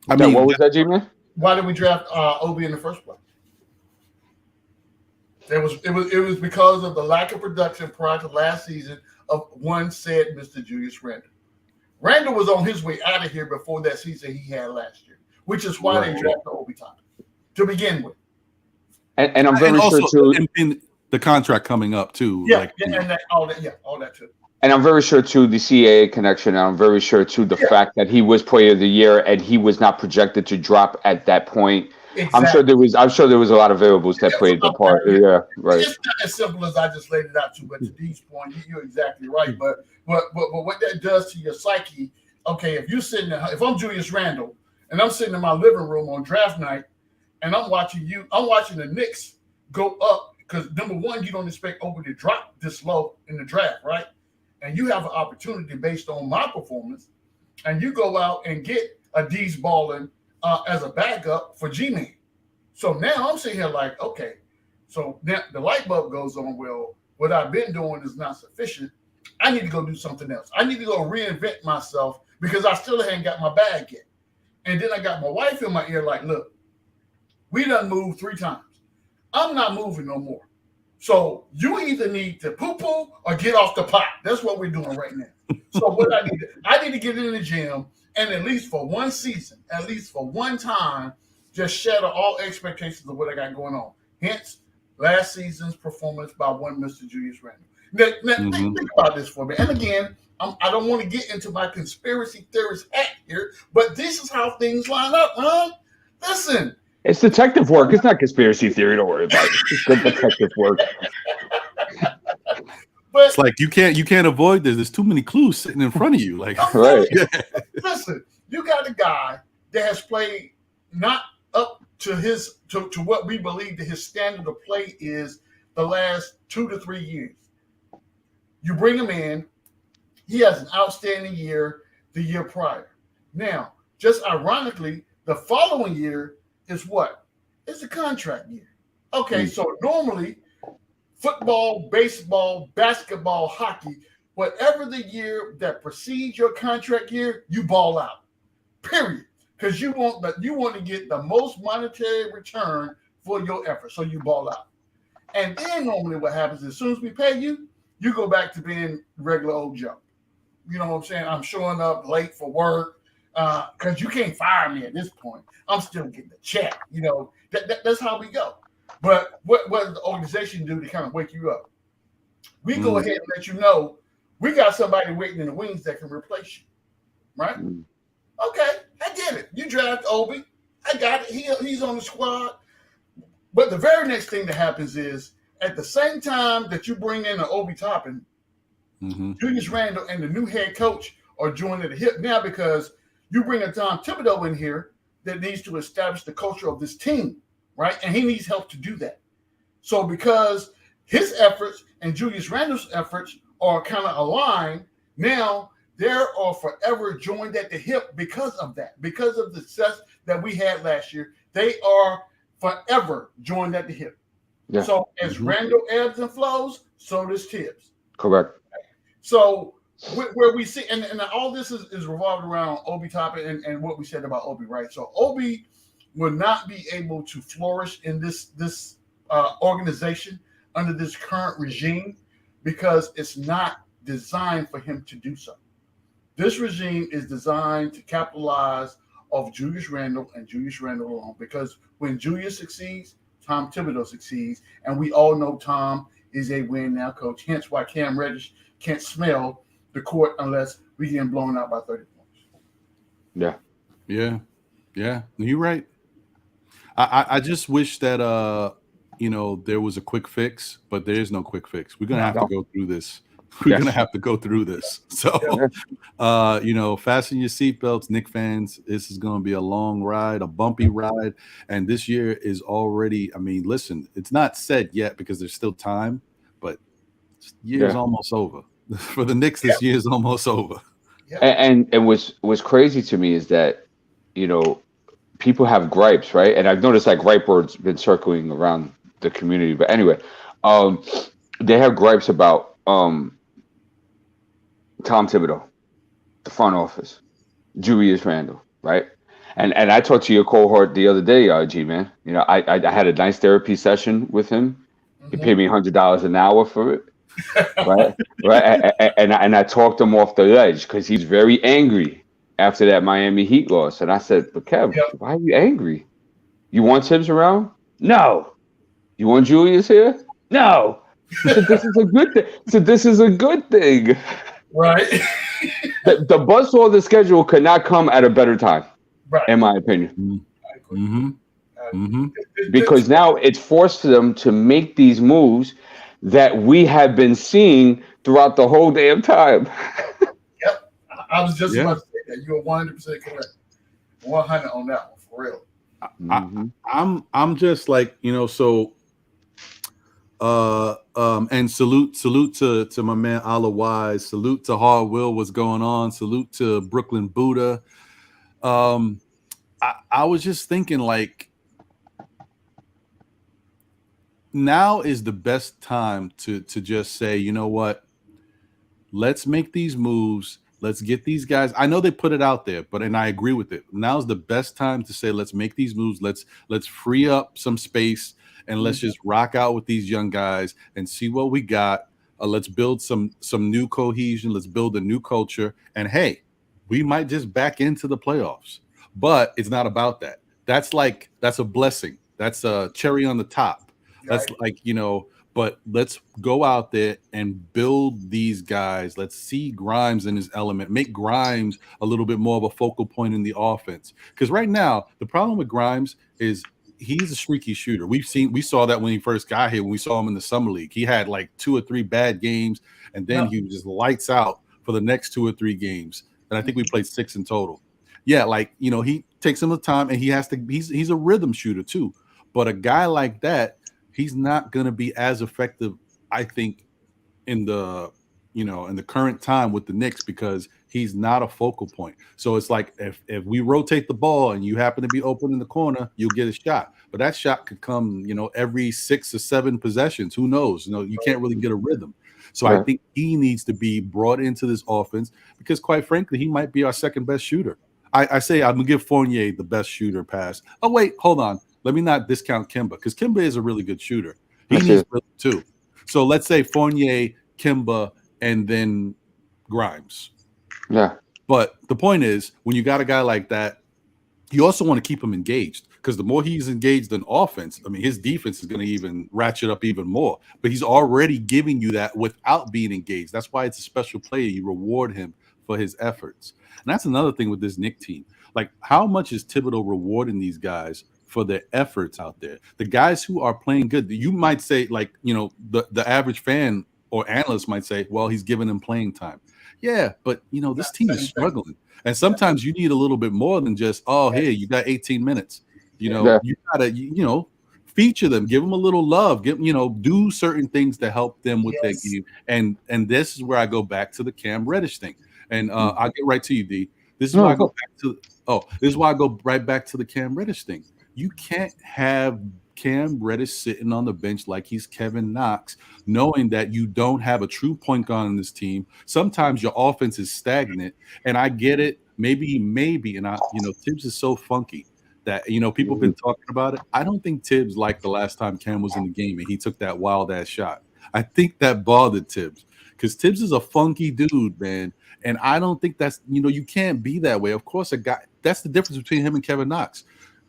What was that, G-Man? Why did we draft Obi in the first place? It was because of the lack of production prior to last season of one said Mr. Julius Randle. Randle was on his way out of here before that season he had last year, which is why they drafted Obi Toppin to begin with. And I'm very sure too. In the contract coming up too. All that too. And I'm very sure too the CAA connection. And I'm very sure too the fact that he was Player of the Year and he was not projected to drop at that point. Exactly. I'm sure there was a lot of variables that played the part. Yeah, right. It's not as simple as I just laid it out to you, but to Dee's point, you're exactly right. But what that does to your psyche, okay, if I'm Julius Randle and I'm sitting in my living room on draft night and I'm watching the Knicks go up because number one, you don't expect Obi to drop this low in the draft, right? And you have an opportunity based on my performance, and you go out and get a D's balling as a backup for G-Man. So now I'm sitting here like, okay, so now the light bulb goes on. Well, what I've been doing is not sufficient. I need to go do something else. I need to go reinvent myself because I still haven't got my bag yet. And then I got my wife in my ear like, look, we done moved 3 times. I'm not moving no more. So you either need to poo-poo or get off the pot. That's what we're doing right now. So what I need to get in the gym and at least for one season, at least for one time, just shatter all expectations of what I got going on. Hence, last season's performance by one Mr. Julius Randle. Now think about this for me. And again, I don't want to get into my conspiracy theorist hat here, but this is how things line up, huh? Listen. It's detective work. It's not conspiracy theory. Don't worry about it. It's good detective work. But it's like you can't avoid this. There's too many clues sitting in front of you. Like, right. Listen, you got a guy that has played not up to to what we believe that his standard of play is the last 2 to 3 years. You bring him in, he has an outstanding year the year prior. Now, just ironically, the following year is what? It's a contract year. Okay, so normally football, baseball, basketball, hockey, whatever the year that precedes your contract year, you ball out. Period. Because you want to get the most monetary return for your effort, so you ball out. And then normally what happens is as soon as we pay you, you go back to being regular old Joe. You know what I'm saying? I'm showing up late for work because you can't fire me at this point. I'm still getting the check. You know, that's how we go. But what does the organization do to kind of wake you up? We go ahead and let you know we got somebody waiting in the wings that can replace you, right? Okay, I get it. You draft Obi. I got it. He's on the squad. But the very next thing that happens is at the same time that you bring in an Obi Toppin, Julius Randle and the new head coach are joined at the hip now because you bring a Tom Thibodeau in here that needs to establish the culture of this team, right? And he needs help to do that. So because his efforts and Julius Randle's efforts are kind of aligned, now they are forever joined at the hip because of that, because of the success that we had last year. They are forever joined at the hip. Yeah. So as Randle ebbs and flows, so does Tibbs. Correct. So where we see, and all this is revolved around Obi Toppin and what we said about Obi, right? So Obi will not be able to flourish in this organization under this current regime because it's not designed for him to do so. This regime is designed to capitalize off Julius Randle and Julius Randle alone because when Julius succeeds, Tom Thibodeau succeeds, and we all know Tom is a win-now coach, hence why Cam Reddish can't smell the court unless we get blown out by 30 points. Yeah. You're right. I just wish that there was a quick fix, but there is no quick fix. We're gonna have to go through this. We're gonna have to go through this. So, fasten your seatbelts, Knicks fans. This is gonna be a long ride, a bumpy ride, and this year is already. I mean, listen, it's not said yet because there's still time, but year's almost over. For the Knicks, this year is almost over. And what's crazy to me is that, people have gripes, right? And I've noticed that gripe word's been circling around the community. But anyway, they have gripes about Tom Thibodeau, the front office, Julius Randle, right? And I talked to your cohort the other day, G-Man. I had a nice therapy session with him. He paid me $100 an hour for it. right. And I talked him off the ledge because he's very angry after that Miami Heat loss. And I said, but Kev, why are you angry? You want Tibbs around? No. You want Julius here? No. He said, this is a good thing. This is a good thing. Right. The buzzsaw of the schedule could not come at a better time, in my opinion. Because now it's forced them to make these moves that we have been seeing throughout the whole damn time. Yep. I was just about to say that. You're 100% correct. 100 on that one, for real. I'm just like, so And salute to my man Allah Wise. Salute to Hard Will. What's going on? Salute to Brooklyn Buddha. I was just thinking, like, now is the best time to just say, you know what? Let's make these moves. Let's get these guys. I know they put it out there, and I agree with it. Now's the best time to say, let's make these moves. Let's free up some space and let's just rock out with these young guys and see what we got. Let's build some new cohesion. Let's build a new culture. And hey, we might just back into the playoffs, but it's not about that. That's a blessing. That's a cherry on the top. That's like, but let's go out there and build these guys. Let's see Grimes in his element. Make Grimes a little bit more of a focal point in the offense. Because right now, the problem with Grimes is he's a streaky shooter. We saw that when he first got here, when we saw him in the summer league. He had like 2 or 3 bad games, and then he was just lights out for the next 2 or 3 games. And I think we played 6 in total. Yeah, he takes some of the time, and he's a rhythm shooter too. But a guy like that, he's not going to be as effective, I think, in the current time with the Knicks, because he's not a focal point. So it's like if we rotate the ball and you happen to be open in the corner, you'll get a shot. But that shot could come, every 6 or 7 possessions. Who knows? You can't really get a rhythm. So I think he needs to be brought into this offense because, quite frankly, he might be our second best shooter. I say I'm going to give Fournier the best shooter pass. Oh, wait, hold on. Let me not discount Kemba, because Kemba is a really good shooter. He needs rhythm too. So let's say Fournier, Kemba, and then Grimes. Yeah. But the point is, when you got a guy like that, you also want to keep him engaged, because the more he's engaged in offense, I mean, his defense is going to even ratchet up even more. But he's already giving you that without being engaged. That's why it's a special player. You reward him for his efforts. And that's another thing with this Knicks team. Like, how much is Thibodeau rewarding these guys for their efforts out there? The guys who are playing good, you might say, like, the average fan or analyst might say, well, he's giving them playing time. Yeah, but this team is struggling, and sometimes you need a little bit more than just, oh, here, you got 18 minutes. You gotta feature them, give them a little love, do certain things to help them with their game. And this is where I go back to the Cam Reddish thing, and I'll get right to you, D. This is why I go right back to the Cam Reddish thing. You can't have Cam Reddish sitting on the bench like he's Kevin Knox, knowing that you don't have a true point guard on this team. Sometimes your offense is stagnant, and I get it. Maybe, and Tibbs is so funky that people have been talking about it. I don't think Tibbs liked the last time Cam was in the game and he took that wild ass shot. I think that bothered Tibbs, because Tibbs is a funky dude, man. And I don't think that's you can't be that way. Of course, a guy, that's the difference between him and Kevin Knox.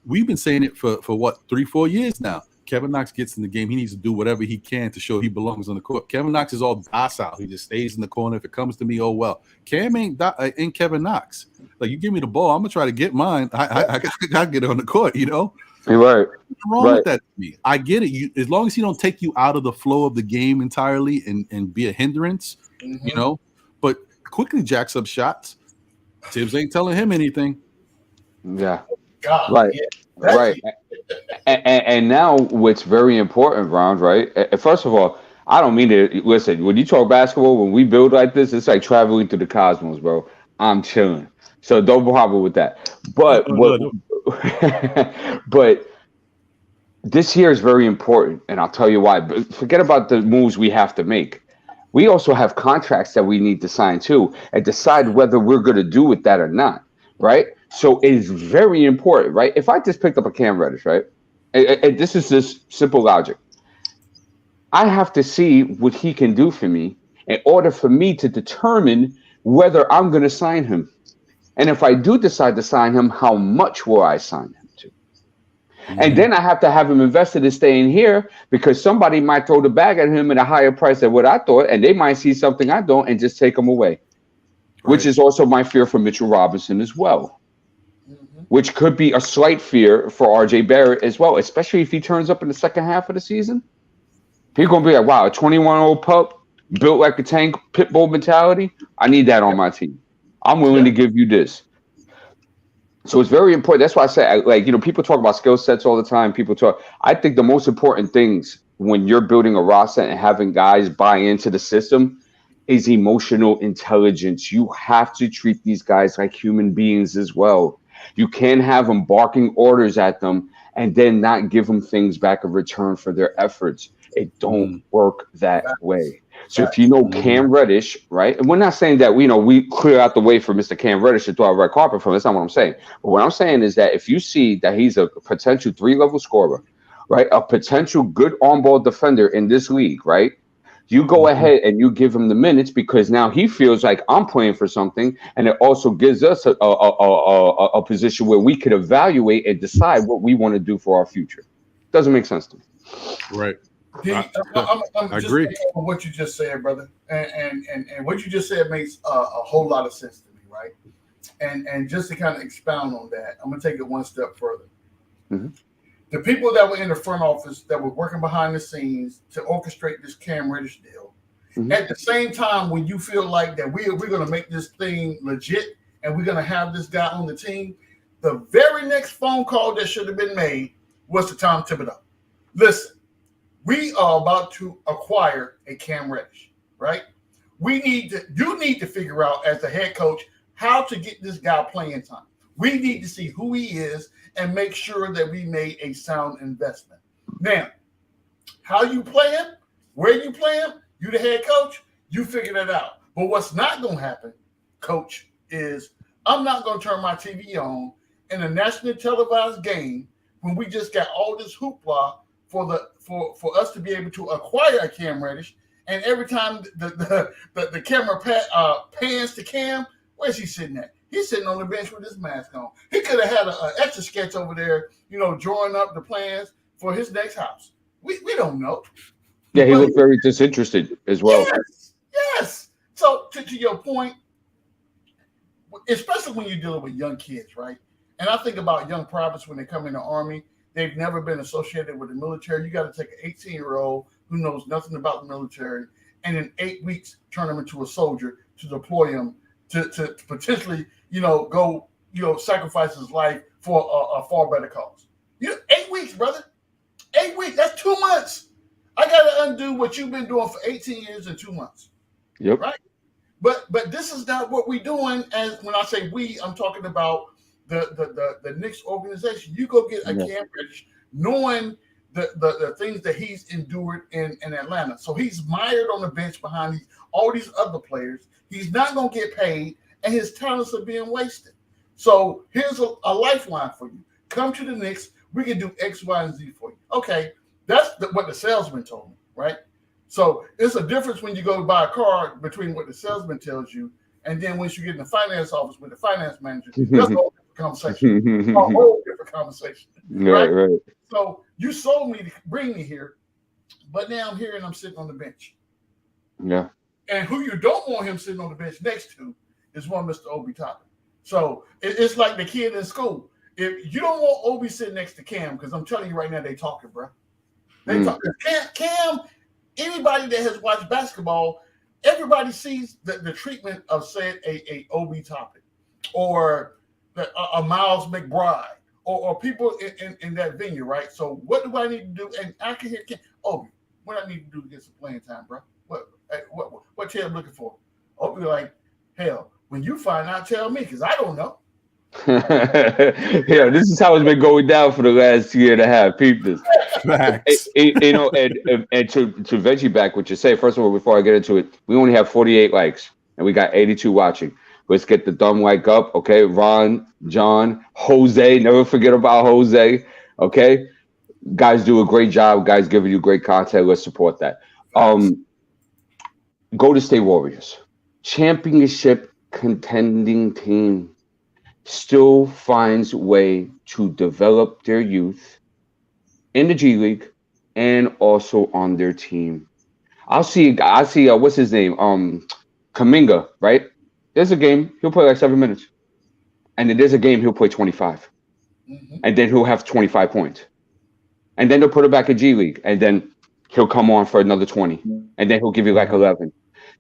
We've been saying it for what, 3-4 years now. Kevin Knox gets in the game. He needs to do whatever he can to show he belongs on the court. Kevin Knox is all docile. He just stays in the corner. If it comes to me, oh well. Cam ain't Kevin Knox. Like, you give me the ball, I'm gonna try to get mine. I gotta get on the court. You're right. What's wrong with that to me? I get it. As long as he don't take you out of the flow of the game entirely and be a hindrance, But quickly jacks up shots. Tibbs ain't telling him anything. Yeah. God, right. Yeah. Right. And now what's very important, Brown, right? First of all, I don't mean to listen. When you talk basketball, when we build like this, it's like traveling through the cosmos, bro. I'm chilling. So don't bother with that. But but this year is very important, and I'll tell you why. But forget about the moves we have to make. We also have contracts that we need to sign too, and decide whether we're going to do with that or not, right? So it is very important, right? If I just picked up a Cam Reddish, right? And this is just simple logic. I have to see what he can do for me in order for me to determine whether I'm going to sign him. And if I do decide to sign him, how much will I sign him to? And then I have to have him invested in staying here, because somebody might throw the bag at him at a higher price than what I thought, and they might see something I don't and just take him away, which is also my fear for Mitchell Robinson as well. Which could be a slight fear for RJ Barrett as well, especially if he turns up in the second half of the season. He's going to be like, wow, a 21-year-old pup, built like a tank, pit bull mentality. I need that on my team. I'm willing to give you this. So it's very important. That's why I say, people talk about skill sets all the time. I think the most important things when you're building a roster and having guys buy into the system is emotional intelligence. You have to treat these guys like human beings as well. You can't have them barking orders at them and then not give them things back in return for their efforts. It don't work that way. So if you know Cam Reddish, right? And we're not saying that we clear out the way for Mr. Cam Reddish to throw a red carpet for him. That's not what I'm saying. But what I'm saying is that if you see that he's a potential 3-level scorer, right? A potential good on-ball defender in this league, right? You go ahead and you give him the minutes because now he feels like I'm playing for something, and it also gives us a position where we could evaluate and decide what we want to do for our future. Doesn't make sense to me. Right. I'm I just agree thinking of what you just said, brother, and what you just said makes a whole lot of sense to me, right? And just to kind of expound on that, I'm gonna take it one step further. Mm-hmm. The people that were in the front office that were working behind the scenes to orchestrate this Cam Reddish deal, at the same time, when you feel like that we're going to make this thing legit and we're going to have this guy on the team, the very next phone call that should have been made was to Tom Thibodeau. Listen, we are about to acquire a Cam Reddish, right? You need to figure out as the head coach how to get this guy playing time. We need to see who he is and make sure that we made a sound investment. Now, how you play him, where you play him, you the head coach, you figure that out. But what's not going to happen, coach, is I'm not going to turn my TV on in a nationally televised game when we just got all this hoopla for us to be able to acquire a Cam Reddish. And every time the camera pans to Cam, where's he sitting at? He's sitting on the bench with his mask on. He could have had an extra sketch over there, drawing up the plans for his next house. We don't know. Yeah, he looked very disinterested as well. Yes. So to your point, especially when you're dealing with young kids, right? And I think about young privates when they come in the Army. They've never been associated with the military. You got to take an 18-year-old who knows nothing about the military and in 8 weeks turn him into a soldier to deploy him to potentially, go, sacrifice his life for a far better cause. 8 weeks, brother. 8 weeks. That's 2 months. I got to undo what you've been doing for 18 years and 2 months. Yep. Right. But this is not what we're doing. And when I say we, I'm talking about the Knicks organization. You go get a Cam Reddish, knowing the things that he's endured in Atlanta. So he's mired on the bench behind all these other players. He's not going to get paid, and his talents are being wasted. So here's a lifeline for you. Come to the Knicks. We can do X, Y, and Z for you. Okay, that's what the salesman told me, right? So it's a difference when you go to buy a car between what the salesman tells you and then once you get in the finance office with the finance manager. That's a whole different conversation. A whole different conversation. Right. So you sold me to bring me here, but now I'm here and I'm sitting on the bench. Yeah. And who you don't want him sitting on the bench next to is one Mr. Obi Toppin. So it's like the kid in school. If you don't want Obi sitting next to Cam, because I'm telling you right now, they talking, bro. They talking. Cam, anybody that has watched basketball, everybody sees the treatment of, say, a Obi Toppin or a Miles McBride or people in that venue, right? So what do I need to do? And I can hear Cam, Obi, what I need to do to get some playing time, bro? What Ted looking for? Obi like, hell, when you find out, tell me, because I don't know. Yeah, this is how it's been going down for the last year and a half. Peep this. Facts. And to veggie back what you say, first of all, before I get into it, we only have 48 likes and we got 82 watching. Let's get the thumb like up, okay? Ron, John, Jose, never forget about Jose, okay? Guys do a great job. Guys giving you great content. Let's support that. Golden State Warriors, championship contending team, still finds way to develop their youth in the G League and also on their team. I see what's his name? Kuminga, right? There's a game, he'll play like 7 minutes. And then there's a game he'll play 25. And then he'll have 25 points. And then they'll put it back in G League. And then he'll come on for another 20. And then he'll give you like 11.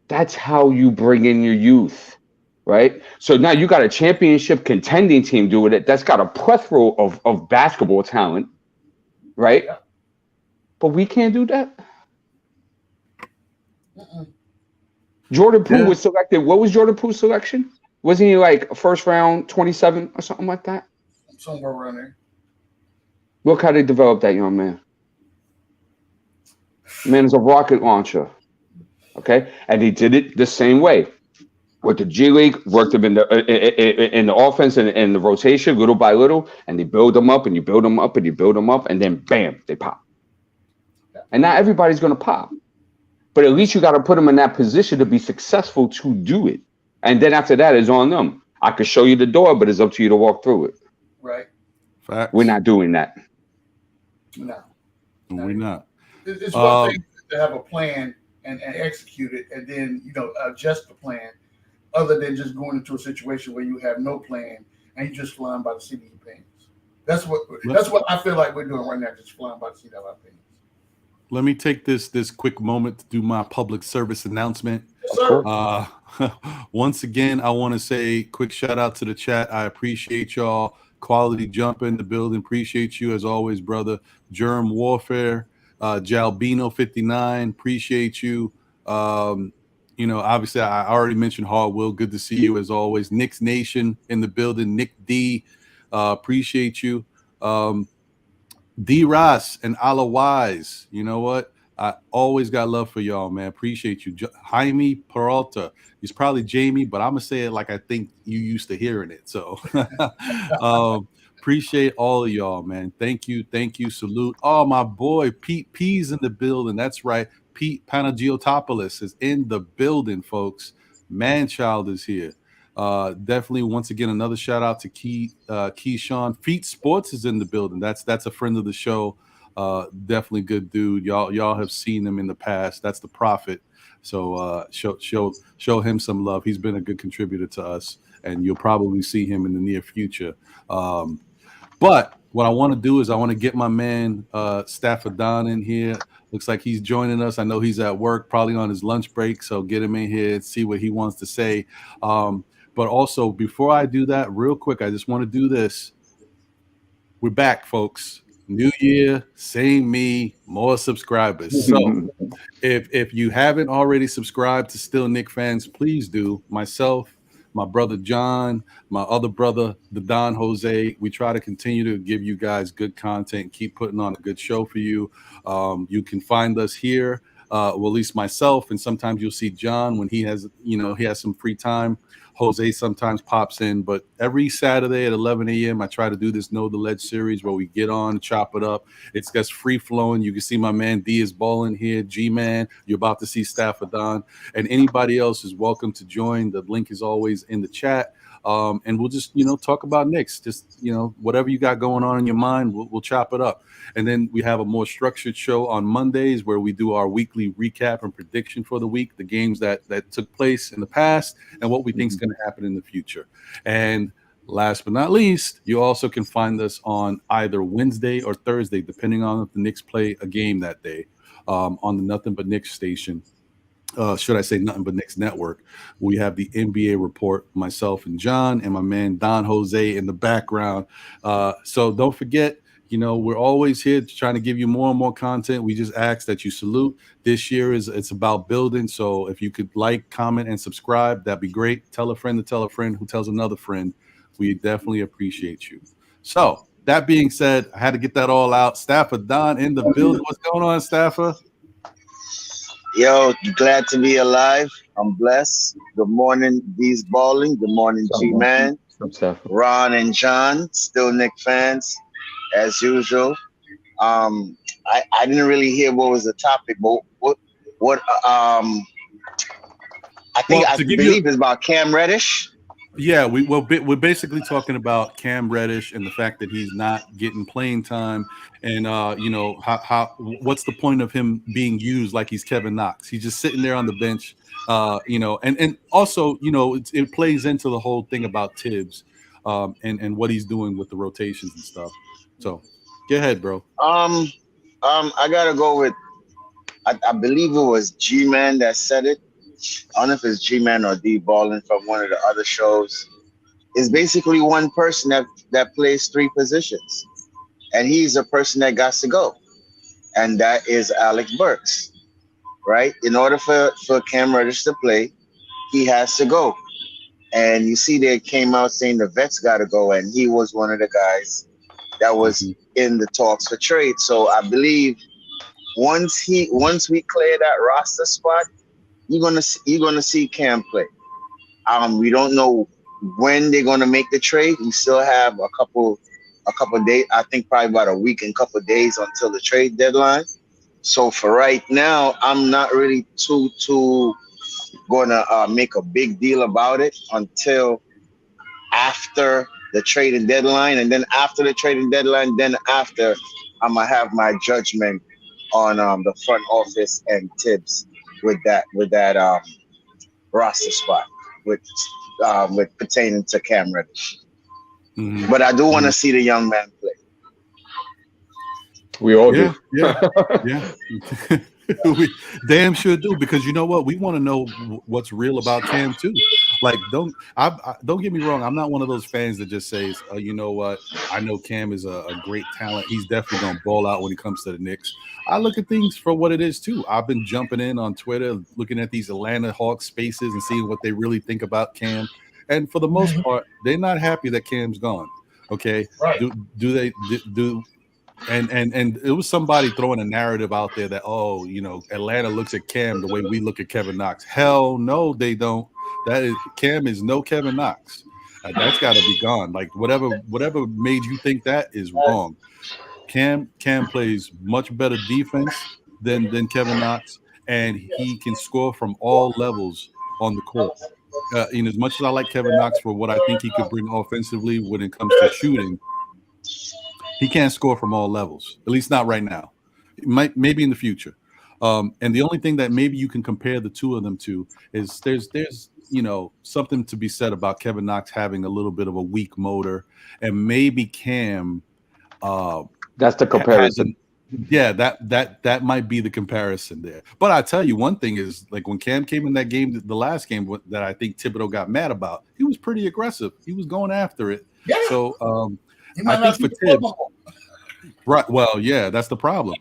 That's how you bring in your youth, right? So now you got a championship contending team doing it that's got a plethora of basketball talent, right? But we can't do that. Jordan Poole was selected. What was Jordan Poole's selection? Wasn't he like first round 27 or something like that? Somewhere around there. Look how they developed that young man. Man is a rocket launcher. Okay, and he did it the same way. With the G League, worked them in the offense and in the rotation, little by little, and they build them up, and you build them up, and you build them up, and then bam, they pop. And not everybody's gonna pop, but at least you got to put them in that position to be successful to do it. And then after that, it's on them. I could show you the door, but it's up to you to walk through it. Right. Facts. We're not doing that. No. We're not. It's one thing to have a plan and execute it, and then adjust the plan. Other than just going into a situation where you have no plan and you just flying by the seat of your pants. That's what I feel like we're doing right now, just flying by the seat of our pants. Let me take this quick moment to do my public service announcement. Yes, sir. Once again, I want to say quick shout out to the chat. I appreciate y'all. Quality jump in the building. Appreciate you as always, brother. Germ Warfare, Jalbino 59. Appreciate you. Obviously, I already mentioned Hard Will. Good to see you as always. Knicks Nation in the building. Nick D, appreciate you. D Ross and Ala Wise. You know what? I always got love for y'all, man. Appreciate you. Jaime Peralta. He's probably Jamie, but I'm gonna say it like I think you used to hearing it. So appreciate all of y'all, man. Thank you. Salute. Oh, my boy Pete P's in the building. That's right. Pete Panagiotopoulos is in the building, folks. Manchild is here. Definitely, once again, another shout out to Keyshawn. Feet Sports is in the building. That's a friend of the show. Definitely good dude. Y'all have seen him in the past. That's the Prophet. So show him some love. He's been a good contributor to us, and you'll probably see him in the near future. But what I want to do is I want to get my man Stafford Don in here. Looks like he's joining us. I know he's at work, probably on his lunch break. So get him in here and see what he wants to say. But also, before I do that, real quick, I just want to do this. We're back, folks. New year, same me, more subscribers. So if you haven't already subscribed to Still Knick Fans, please do. Myself, my brother John, my other brother, the Don Jose. We try to continue to give you guys good content, keep putting on a good show for you. You can find us here, well, at least myself, and sometimes you'll see John when he has some free time. Jose sometimes pops in, but every Saturday at 11 a.m. I try to do this Know the Ledge series where we get on, chop it up. It's just free flowing. You can see my man D is balling here. G-Man, you're about to see Stafford Don, and anybody else is welcome to join. The link is always in the chat. And we'll just, talk about Knicks. Just, whatever you got going on in your mind, we'll chop it up. And then we have a more structured show on Mondays where we do our weekly recap and prediction for the week, the games that took place in the past and what we think is going to happen in the future. And last but not least, you also can find us on either Wednesday or Thursday, depending on if the Knicks play a game that day, on the Nothing But Knicks station. Should I say Nothing But Knicks Network. We have the NBA report, myself and John, and my man Don Jose in the background. So don't forget, we're always here trying to give you more and more content. We just ask that you salute. This year it's about building. So if you could like, comment, and subscribe, that'd be great. Tell a friend to tell a friend who tells another friend. We definitely appreciate you. So that being said, I had to get that all out. Stafford Don in the building. What's going on, Stafford? Yo, glad to be alive. I'm blessed. Good morning, D's Balling. Good morning, G-Man. Ron and John, Still Knick Fans, as usual. I didn't really hear what was the topic, but what I believe it's about Cam Reddish. Yeah, we're basically talking about Cam Reddish and the fact that he's not getting playing time, and how what's the point of him being used like he's Kevin Knox? He's just sitting there on the bench, and also it plays into the whole thing about Tibbs, and what he's doing with the rotations and stuff. So, go ahead, bro. I gotta go with I believe it was G-Man that said it. I don't know if it's G-Man or D Ballin from one of the other shows. It's basically one person that plays three positions, and he's a person that got to go. and that is Alec Burks, right? In order for Cam Reddish to play, he has to go. And you see they came out saying the vets got to go, and he was one of the guys that was in the talks for trade. So I believe once we clear that roster spot, you're gonna see Cam play. We don't know when they're gonna make the trade. We still have a couple days. I think probably about a week and couple days until the trade deadline. So for right now, I'm not really too gonna make a big deal about it until after the trading deadline, and then after the trading deadline, I'm gonna have my judgment on the front office and Tibbs with that roster spot with pertaining to Cam Reddish. But I do want to see the young man play. We all do. Yeah. We damn sure do, because you know what? We want to know what's real about Cam too. Like, don't get me wrong. I'm not one of those fans that just says, you know what? I know Cam is a great talent. He's definitely going to ball out when it comes to the Knicks. I look at things for what it is too. I've been jumping in on Twitter, looking at these Atlanta Hawks spaces and seeing what they really think about Cam. And for the most part, they're not happy that Cam's gone. Okay. Right. And it was somebody throwing a narrative out there that, oh, you know, Atlanta looks at Cam the way we look at Kevin Knox. Hell no, they don't. Cam is no Kevin Knox. That's got to be gone. Like whatever made you think that is wrong. Cam plays much better defense than Kevin Knox, and he can score from all levels on the court. And as much as I like Kevin Knox for what I think he could bring offensively when it comes to shooting, he can't score from all levels, at least not right now. Maybe in the future. And the only thing that maybe you can compare the two of them to is there's you know, something to be said about Kevin Knox having a little bit of a weak motor, and maybe Cam. That's the comparison. That might be the comparison there. But I tell you, one thing is, like when Cam came in that game, the last game that I think Thibodeau got mad about, he was pretty aggressive. He was going after it. Yeah. So I think for Tibbs, right? Well, yeah, that's the problem.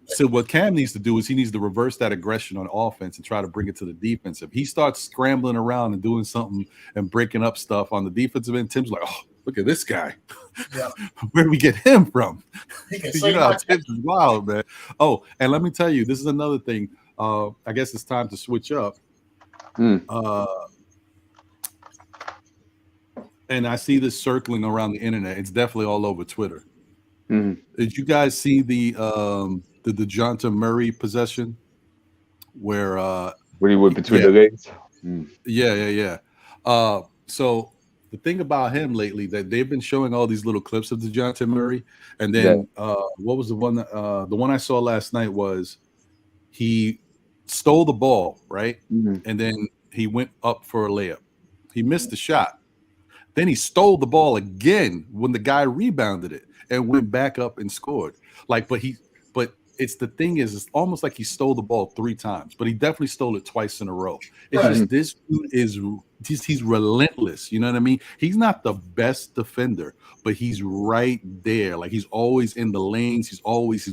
So what Cam needs to do is he needs to reverse that aggression on offense and try to bring it to the defense. If he starts scrambling around and doing something and breaking up stuff on the defensive end, Tim's like, oh, look at this guy. Yeah. Where do we get him from? You know how Tibbs is wild, man. Oh, and let me tell you, this is another thing. I guess it's time to switch up. And I see this circling around the internet. It's definitely all over Twitter. Did you guys see the DeJounte Murray possession where he went between the legs? Yeah. So the thing about him lately that they've been showing all these little clips of DeJounte Murray, and then what was the one? The one I saw last night was he stole the ball, right, and then he went up for a layup. He missed the shot. Then he stole the ball again when the guy rebounded it and went back up and scored. But it's the thing is, it's almost like he stole the ball 3 times, but he definitely stole it twice in a row. It's just this dude he's relentless. You know what I mean? He's not the best defender, but he's right there. Like he's always in the lanes. He's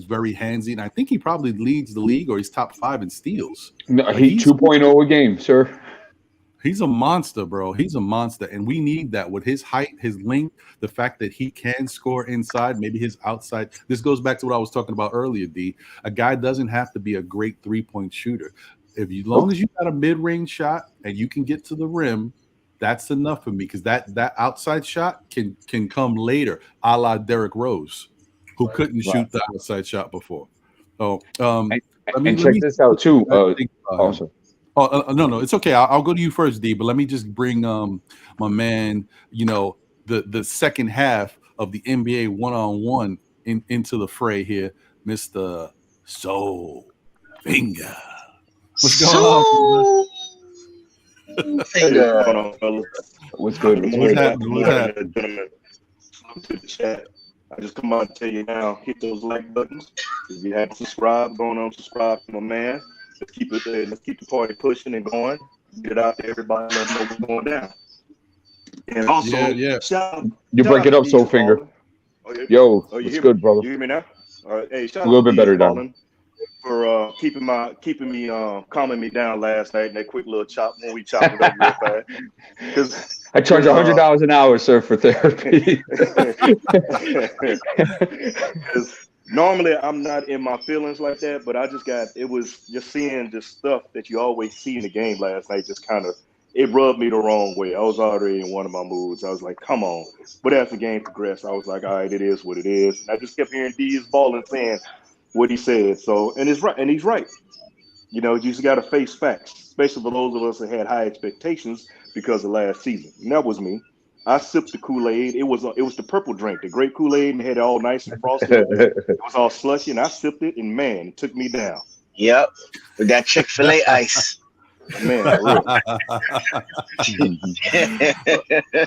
very handsy. And I think he probably leads the league, or he's top 5 in steals. No, he's 2.0 a game, sir. He's a monster, bro. He's a monster. And we need that with his height, his length, the fact that he can score inside, maybe his outside. This goes back to what I was talking about earlier, D. A guy doesn't have to be a great 3-point shooter. As long as you got a mid-range shot and you can get to the rim, that's enough for me, because that outside shot can come later, a la Derrick Rose, who couldn't shoot the outside shot before. So check this out too. No, it's okay. I'll go to you first, D. But let me just bring my man, the second half of the NBA one-on-one into the fray here, Mr. Soul Finger. What's going on? What's good? What's happening? To the chat. I just come out and tell you now, hit those like buttons. If you haven't subscribed, go on subscribe to my man. Let's keep it there. Let's keep the party pushing and going. Get it out to everybody. Let them know what's going down. And also, you break it up, Soul Finger. Yo, what's good, brother? You hear me now? Hey, shout A little out to bit better, Ballin for keeping me calming me down last night in that quick little chop when we chopped it up real fast. Because I charge $100 an hour, sir, for therapy. Normally I'm not in my feelings like that, but it was just seeing the stuff that you always see in the game last night. Just kind of it rubbed me the wrong way. I was already in one of my moods. I was like, come on. But as the game progressed, I was like, all right, it is what it is. And I just kept hearing D is balling saying what he said. So, and it's right, and he's right. You know, you just got to face facts, especially for those of us that had high expectations because of last season. And that was me. I sipped the Kool-Aid. It was the purple drink, the grape Kool-Aid, and had it all nice and frosty. It was all slushy, and I sipped it, and man, it took me down. Yep, with that Chick-fil-A ice. Man,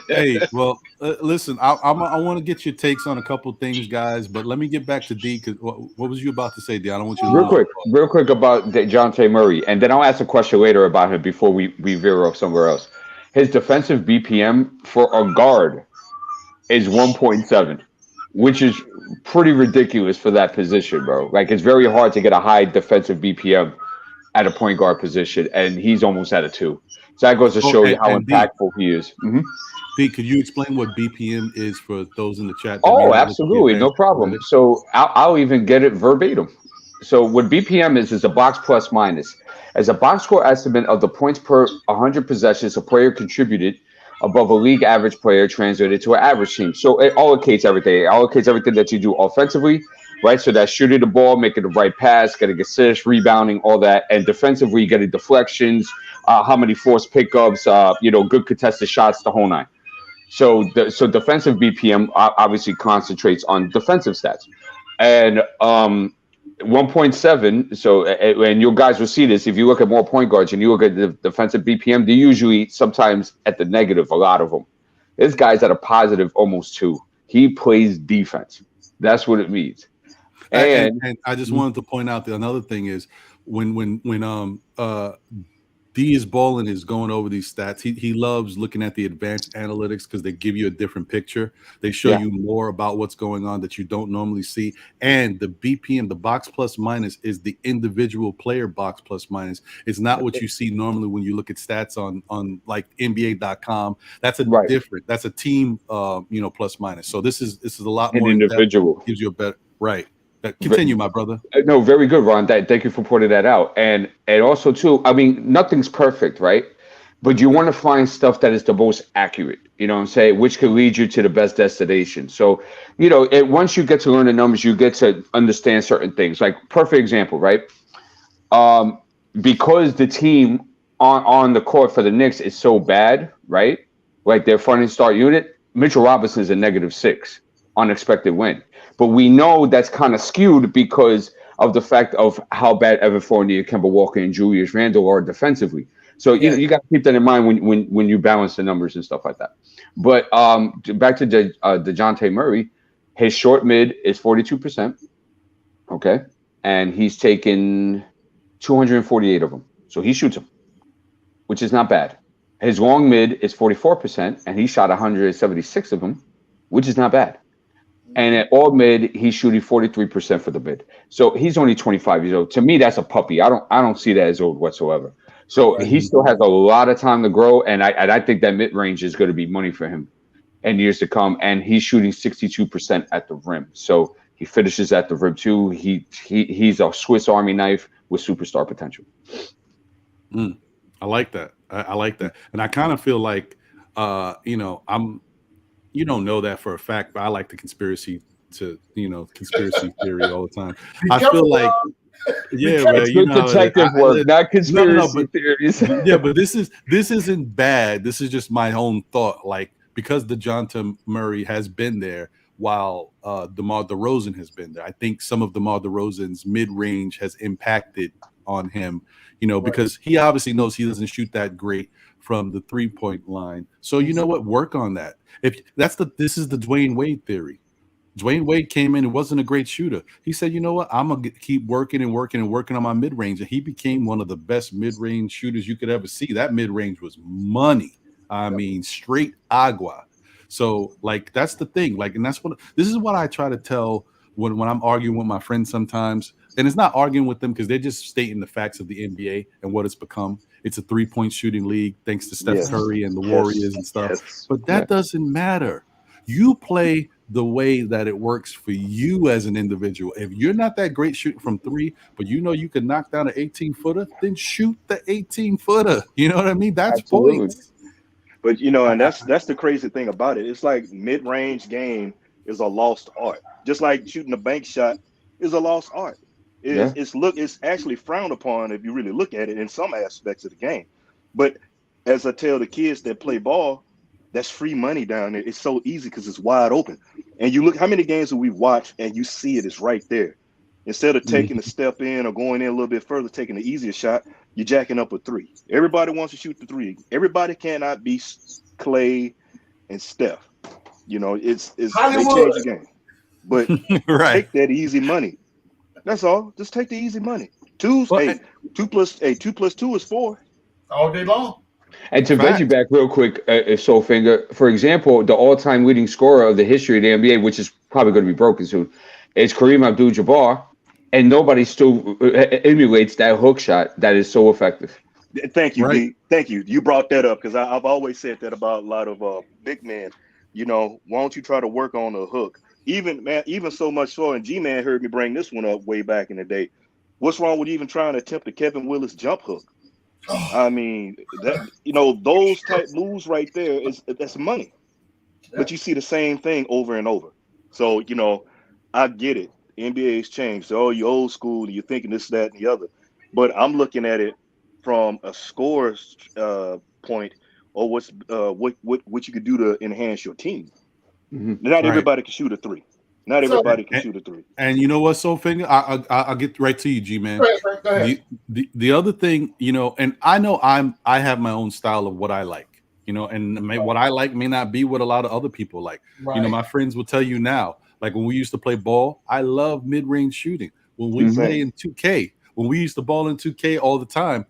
Hey, well, listen, I want to get your takes on a couple things, guys, but let me get back to D. Because what was you about to say, D? I don't want you to real quick about DeJounte Murray, and then I'll ask a question later about him before we veer off somewhere else. His defensive BPM for a guard is 1.7, which is pretty ridiculous for that position, bro. Like, it's very hard to get a high defensive BPM at a point guard position, and he's almost at a 2. So that goes to show you how impactful he is. Mm-hmm. D, could you explain what BPM is for those in the chat? Oh, absolutely, no problem. So I'll even get it verbatim. So what BPM is a box plus minus. As a box score estimate of the points per 100 possessions a player contributed above a league average player translated to an average team. So it allocates everything. It allocates everything that you do offensively, right? So that's shooting the ball, making the right pass, getting assists, rebounding, all that. And defensively, getting deflections, how many forced pickups, good contested shots, the whole 9. So defensive BPM obviously concentrates on defensive stats. And 1.7, so, and you guys will see this, if you look at more point guards and you look at the defensive BPM, they're usually sometimes at the negative, a lot of them. This guy's at a positive almost 2. He plays defense. That's what it means. And I just wanted to point out that another thing is when D is balling is going over these stats. He loves looking at the advanced analytics because they give you a different picture. They show you more about what's going on that you don't normally see. And the BPM, the box plus minus, is the individual player box plus minus. It's not what you see normally when you look at stats on like NBA.com. That's different. That's a team plus minus. So this is a lot more individual. Gives you a better Continue, my brother. No, very good, Ron. Thank you for pointing that out. And also, too, I mean, nothing's perfect, right? But you want to find stuff that is the most accurate, you know what I'm saying, which could lead you to the best destination. So, once you get to learn the numbers, you get to understand certain things. Like, perfect example, right? Because the team on the court for the Knicks is so bad, right? Like, their front and start unit, Mitchell Robinson is a -6, unexpected win. But we know that's kind of skewed because of the fact of how bad Evan Fournier, Kemba Walker, and Julius Randle are defensively. So you got to keep that in mind when you balance the numbers and stuff like that. But back to DeJounte Murray, his short mid is 42%. Okay, and he's taken 248 of them, so he shoots them, which is not bad. His long mid is 44%, and he shot 176 of them, which is not bad. And at all mid, he's shooting 43% for the mid. So he's only 25 years old. To me, that's a puppy. I don't see that as old whatsoever. So he still has a lot of time to grow, and I think that mid range is going to be money for him in years to come. And he's shooting 62% at the rim. So he finishes at the rim too. He's a Swiss Army knife with superstar potential. I like that. I like that, and I kind of feel like you don't know that for a fact, but I like the conspiracy theory all the time. I feel like, it's good detective work, not conspiracy theories. But this isn't bad. This is just my own thought. Like, because DeJounte Murray has been there while DeMar DeRozan has been there. I think some of DeMar DeRozan's mid-range has impacted on him, because he obviously knows he doesn't shoot that great from the 3-point line. So you know what? Work on that. This is the Dwayne Wade theory. Dwayne Wade came in and wasn't a great shooter. He said, you know what? I'm going to keep working on my mid-range. And he became one of the best mid-range shooters you could ever see. That mid-range was money. I mean, straight agua. So, like, that's the thing. Like, and this is what I try to tell when I'm arguing with my friends sometimes, and it's not arguing with them because they're just stating the facts of the NBA and what it's become. It's a 3-point shooting league thanks to Steph Curry and the Warriors and stuff. But that doesn't matter. You play the way that it works for you as an individual. If you're not that great shooting from 3, but you know you can knock down an 18-footer, then shoot the 18-footer. You know what I mean? That's points. But you know, and that's the crazy thing about it. It's like mid-range game is a lost art. Just like shooting a bank shot is a lost art. It's actually frowned upon if you really look at it in some aspects of the game. But as I tell the kids that play ball, that's free money down there. It's so easy because it's wide open. And you look how many games that we've watched and you see it's right there. Instead of taking a step in or going in a little bit further, taking the easier shot, you're jacking up a 3. Everybody wants to shoot the 3. Everybody cannot be Clay and Steph. You know, it's they change the game. But take that easy money. That's all. Just take the easy money. 2 plus 2 is 4. All day long. And to veg you back real quick, Soulfinger, for example, the all-time leading scorer of the history of the NBA, which is probably going to be broken soon, is Kareem Abdul-Jabbar, and nobody still emulates that hook shot that is so effective. Thank you, D. Thank you. You brought that up because I've always said that about a lot of big men. You know, why don't you try to work on the hook? Even so much so, and G-Man heard me bring this one up way back in the day. What's wrong with even trying to attempt the Kevin Willis jump hook? I mean, that those type moves right there that's money. But you see the same thing over and over. So, I get it. NBA's changed. Oh, you old school, you're thinking this, that, and the other. But I'm looking at it from a scorer's point, or what you could do to enhance your team. Not everybody can shoot a 3. Not everybody can shoot a 3. And you know what, Soulfinger? I'll get right to you, G-Man. Go ahead. The other thing, and I know I have my own style of what I like, and what I like may not be what a lot of other people like. Right. My friends will tell you now, like when we used to play ball, I love mid-range shooting. When we play in 2K, when we used to ball in 2K all the time,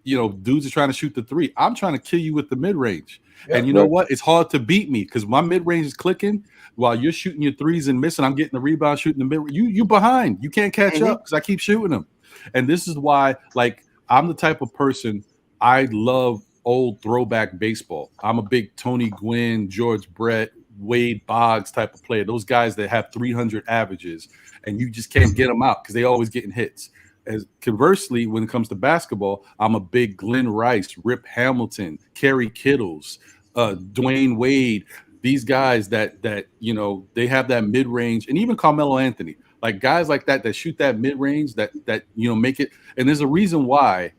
dudes are trying to shoot the 3. I'm trying to kill you with the mid-range. Yep, and you know what? It's hard to beat me because my mid-range is clicking while you're shooting your 3s and missing. I'm getting the rebound, shooting the mid. You behind. You can't catch up because I keep shooting them. And this is why, like, I'm the type of person, I love old throwback baseball. I'm a big Tony Gwynn, George Brett, Wade Boggs type of player. Those guys that have 300 averages and you just can't get them out because they always getting hits. As conversely, when it comes to basketball, I'm a big Glenn Rice, Rip Hamilton, Kerry Kittles, Dwayne Wade. These guys that they have that mid range, and even Carmelo Anthony, like guys like that shoot that mid range that make it. And there's a reason why,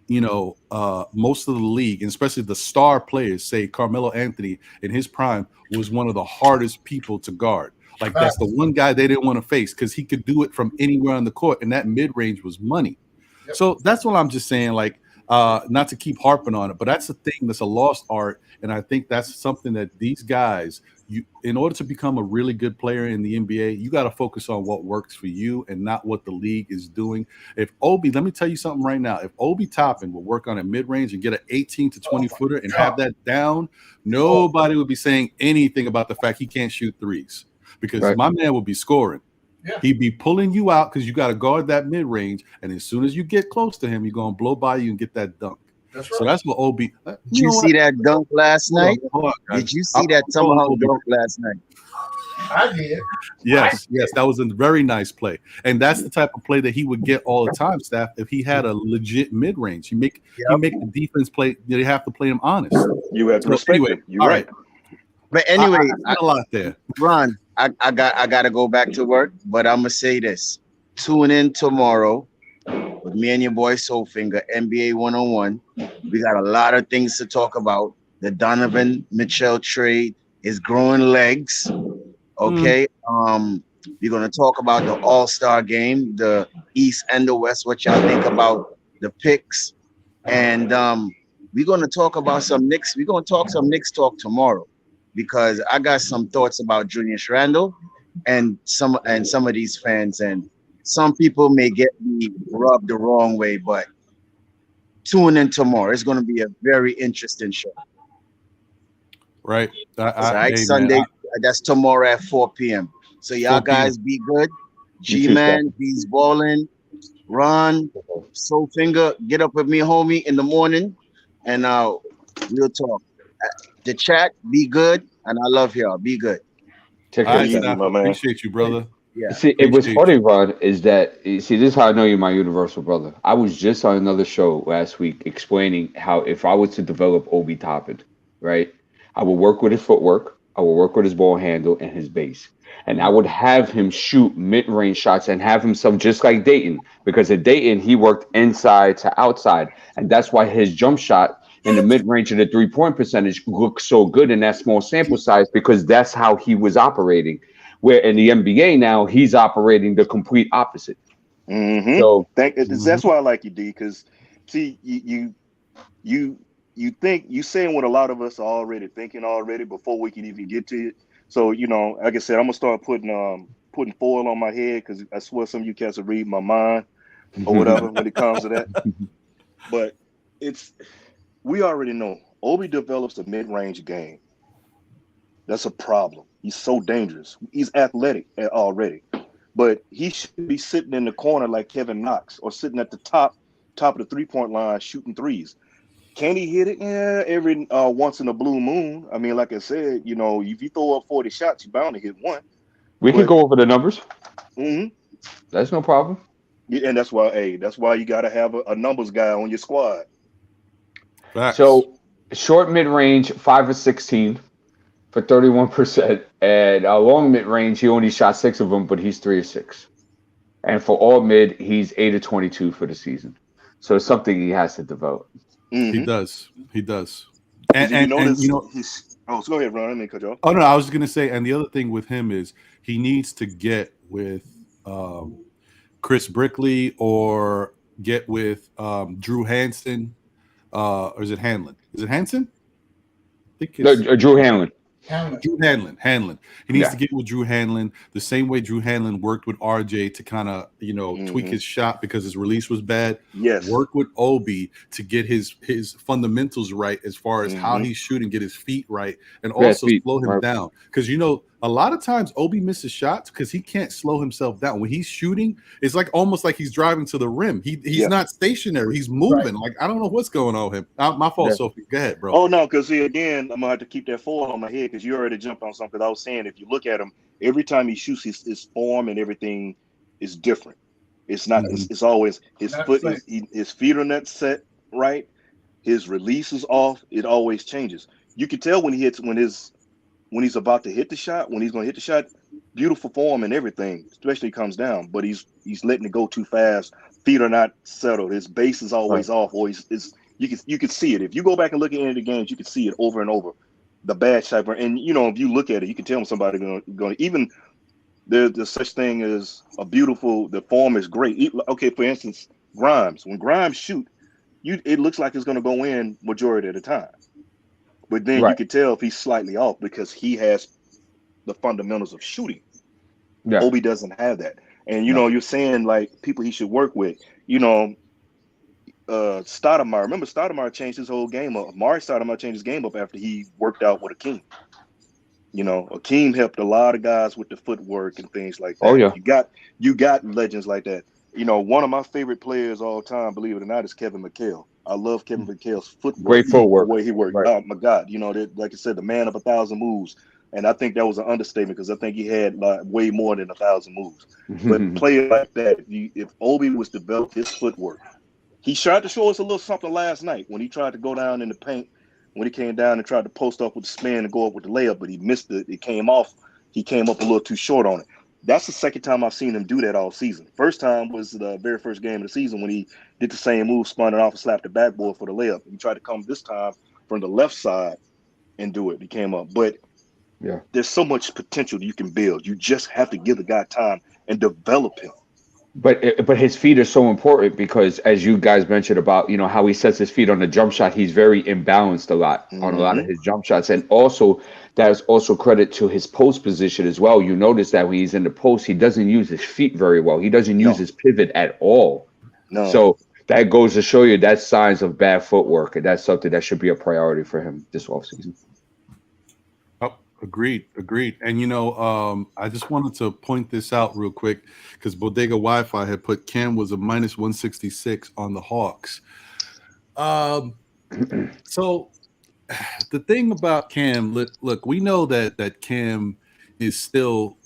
most of the league, and especially the star players, say Carmelo Anthony in his prime was one of the hardest people to guard. Like that's the one guy they didn't want to face because he could do it from anywhere on the court, and that mid-range was money. Yep. So that's what I'm just saying, like, not to keep harping on it, but that's the thing that's a lost art, and I think that's something that these guys, in order to become a really good player in the NBA, you got to focus on what works for you and not what the league is doing. If Obi, let me tell you something right now, if Obi Toppin will work on a mid-range and get an 18 to 20 footer and have that down, nobody would be saying anything about the fact he can't shoot 3s. Because my man will be scoring. Yeah. He'd be pulling you out because you got to guard that mid-range. And as soon as you get close to him, you're going to blow by you and get that dunk. That's right. So that's what OB. Did you see that dunk last night? Did you see that tomahawk dunk last night? I did. Yes, that was a very nice play. And that's the type of play that he would get all the time, Staff, if he had a legit mid-range. He make the defense play. They have to play him honest. You have to respect him. You're right. But anyway, I a lot there. Ron, I got to go back to work, but I'm gonna say this: tune in tomorrow with me and your boy Soulfinger, NBA 101. We got a lot of things to talk about. The Donovan Mitchell trade is growing legs. Okay, we're gonna talk about the All-Star game, the East and the West. What y'all think about the picks? And we're gonna talk about some Knicks. We're gonna talk some Knicks talk tomorrow, because I got some thoughts about Julius Randle and some of these fans, and some people may get me rubbed the wrong way, but tune in tomorrow. It's going to be a very interesting show. Right. Sunday, that's tomorrow at 4 p.m. So y'all guys be good. G-Man, B's balling. Ron, Soul Finger, get up with me, homie, in the morning, and we'll talk. The chat, be good, and I love y'all. Be good. Take All care, right, my man. appreciate you, brother. Yeah. See, it was funny, Ron, is that, this is how I know you're my universal brother. I was just on another show last week explaining how if I was to develop Obi Toppin, right, I would work with his footwork, I would work with his ball handle and his base. And I would have him shoot mid-range shots and have himself just like Dayton, because at Dayton, he worked inside to outside. And that's why his jump shot in the mid-range of the three-point percentage looks so good in that small sample size, because that's how he was operating. Where in the NBA now, he's operating the complete opposite. So that's why I like you, D, because see, you think you saying what a lot of us are already thinking already before we can even get to it. So, like I said, I'm gonna start putting foil on my head, because I swear some of you cats will read my mind or whatever when it comes to that. But we already know Obi develops a mid-range game. That's a problem. He's so dangerous. He's athletic already, but he should be sitting in the corner like Kevin Knox, or sitting at the top of the three-point line shooting threes. Can he hit it? Yeah, every once in a blue moon. I mean, like I said, if you throw up 40 shots, you're bound to hit one. We can go over the numbers. That's no problem. Yeah, and that's why you got to have a numbers guy on your squad. Facts. So short mid-range, 5 of 16 for 31%, and long mid-range, he only shot 6 of them, but he's 3 of 6. And for all mid, he's 8 of 22 for the season. So it's something he has to develop. He does. And so go ahead, Ron. Let me cut you off. Oh no, I was just gonna say, and the other thing with him is he needs to get with Chris Brickley, or get with Drew Hansen, or is it Hanlon? Is it Hansen? I think it's Drew Hanlon. Drew Hanlon. He needs to get with Drew Hanlon the same way Drew Hanlon worked with RJ to kind of, tweak his shot because his release was bad. Yes. Work with Obi to get his fundamentals right as far as how he's shooting, get his feet right, and also slow him down. Because a lot of times Obi misses shots because he can't slow himself down. When he's shooting, it's like almost like he's driving to the rim. He's not stationary. He's moving. Like, I don't know what's going on with him. My fault, Sophie. Go ahead, bro. Oh no, because again, I'm gonna have to keep that foil on my head, because you already jumped on something. I was saying, if you look at him, every time he shoots, his form and everything is different. It's not. It's always his foot. His feet are not set right. His release is off. It always changes. You can tell when he's about to hit the shot, when he's going to hit the shot, beautiful form and everything, especially comes down, but he's letting it go too fast. Feet are not settled. His base is always off. Or you can see it. If you go back and look at any of the games, you can see it over and over. The bad shot, and if you look at it, you can tell when somebody going to even there's such thing as the form is great. Okay, for instance, Grimes. When Grimes shoot, it looks like it's going to go in majority of the time. But then you can tell if he's slightly off, because he has the fundamentals of shooting. Yeah. Obi doesn't have that. And, you're saying, like, people he should work with. Stoudemire. Remember, Stoudemire changed his whole game up. Amari Stoudemire changed his game up after he worked out with Akeem. Akeem helped a lot of guys with the footwork and things like that. Oh, yeah. You got legends like that. One of my favorite players all time, believe it or not, is Kevin McHale. I love Kevin McHale's footwork. Great footwork. The way he worked. Right. Oh my God. Like I said, the man of 1,000 moves. And I think that was an understatement, because I think he had way more than 1,000 moves. But players like that, if Obi was developed his footwork, he tried to show us a little something last night when he tried to go down in the paint, when he came down and tried to post up with the spin and go up with the layup, but he missed it. It came off. He came up a little too short on it. That's the second time I've seen him do that all season. First time was the very first game of the season when he did the same move, spun it off and slapped the backboard for the layup. He tried to come this time from the left side and do it. He came up. But there's so much potential that you can build. You just have to give the guy time and develop him. But his feet are so important, because as you guys mentioned about, how he sets his feet on the jump shot, he's very imbalanced a lot on a lot of his jump shots. And also that is also credit to his post position as well. You notice that when he's in the post, he doesn't use his feet very well. He doesn't use his pivot at all. No. So that goes to show you that's signs of bad footwork. And that's something that should be a priority for him this offseason. Agreed. And I just wanted to point this out real quick because Bodega Wi-Fi had put Cam was a minus 166 on the Hawks. So the thing about Cam, look, we know that Cam is still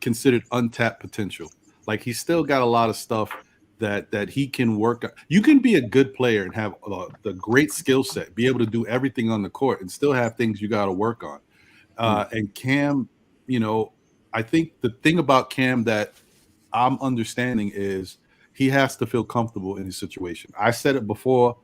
considered untapped potential. Like he's still got a lot of stuff that he can work on. You can be a good player and have the great skill set, be able to do everything on the court, and still have things you got to work on. And Cam, I think the thing about Cam that I'm understanding is he has to feel comfortable in his situation. I said it before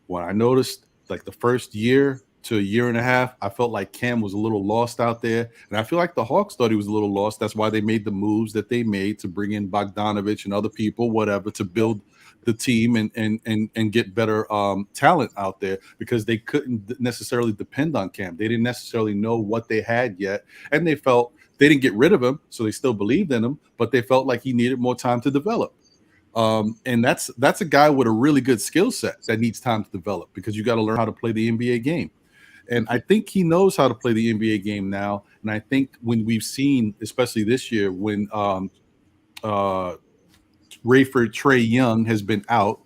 when I noticed like the first year to a year and a half, I felt like Cam was a little lost out there. And I feel like the Hawks thought he was a little lost. That's why they made the moves that they made to bring in Bogdanovich and other people, whatever, to build the team and get better talent out there, because they couldn't necessarily depend on Cam. They didn't necessarily know what they had yet. And they felt they didn't get rid of him, so they still believed in him, but they felt like he needed more time to develop. And that's a guy with a really good skill set that needs time to develop, because you got to learn how to play the NBA game. And I think he knows how to play the NBA game now. And I think when we've seen, especially this year, when Rayford Trae Young has been out,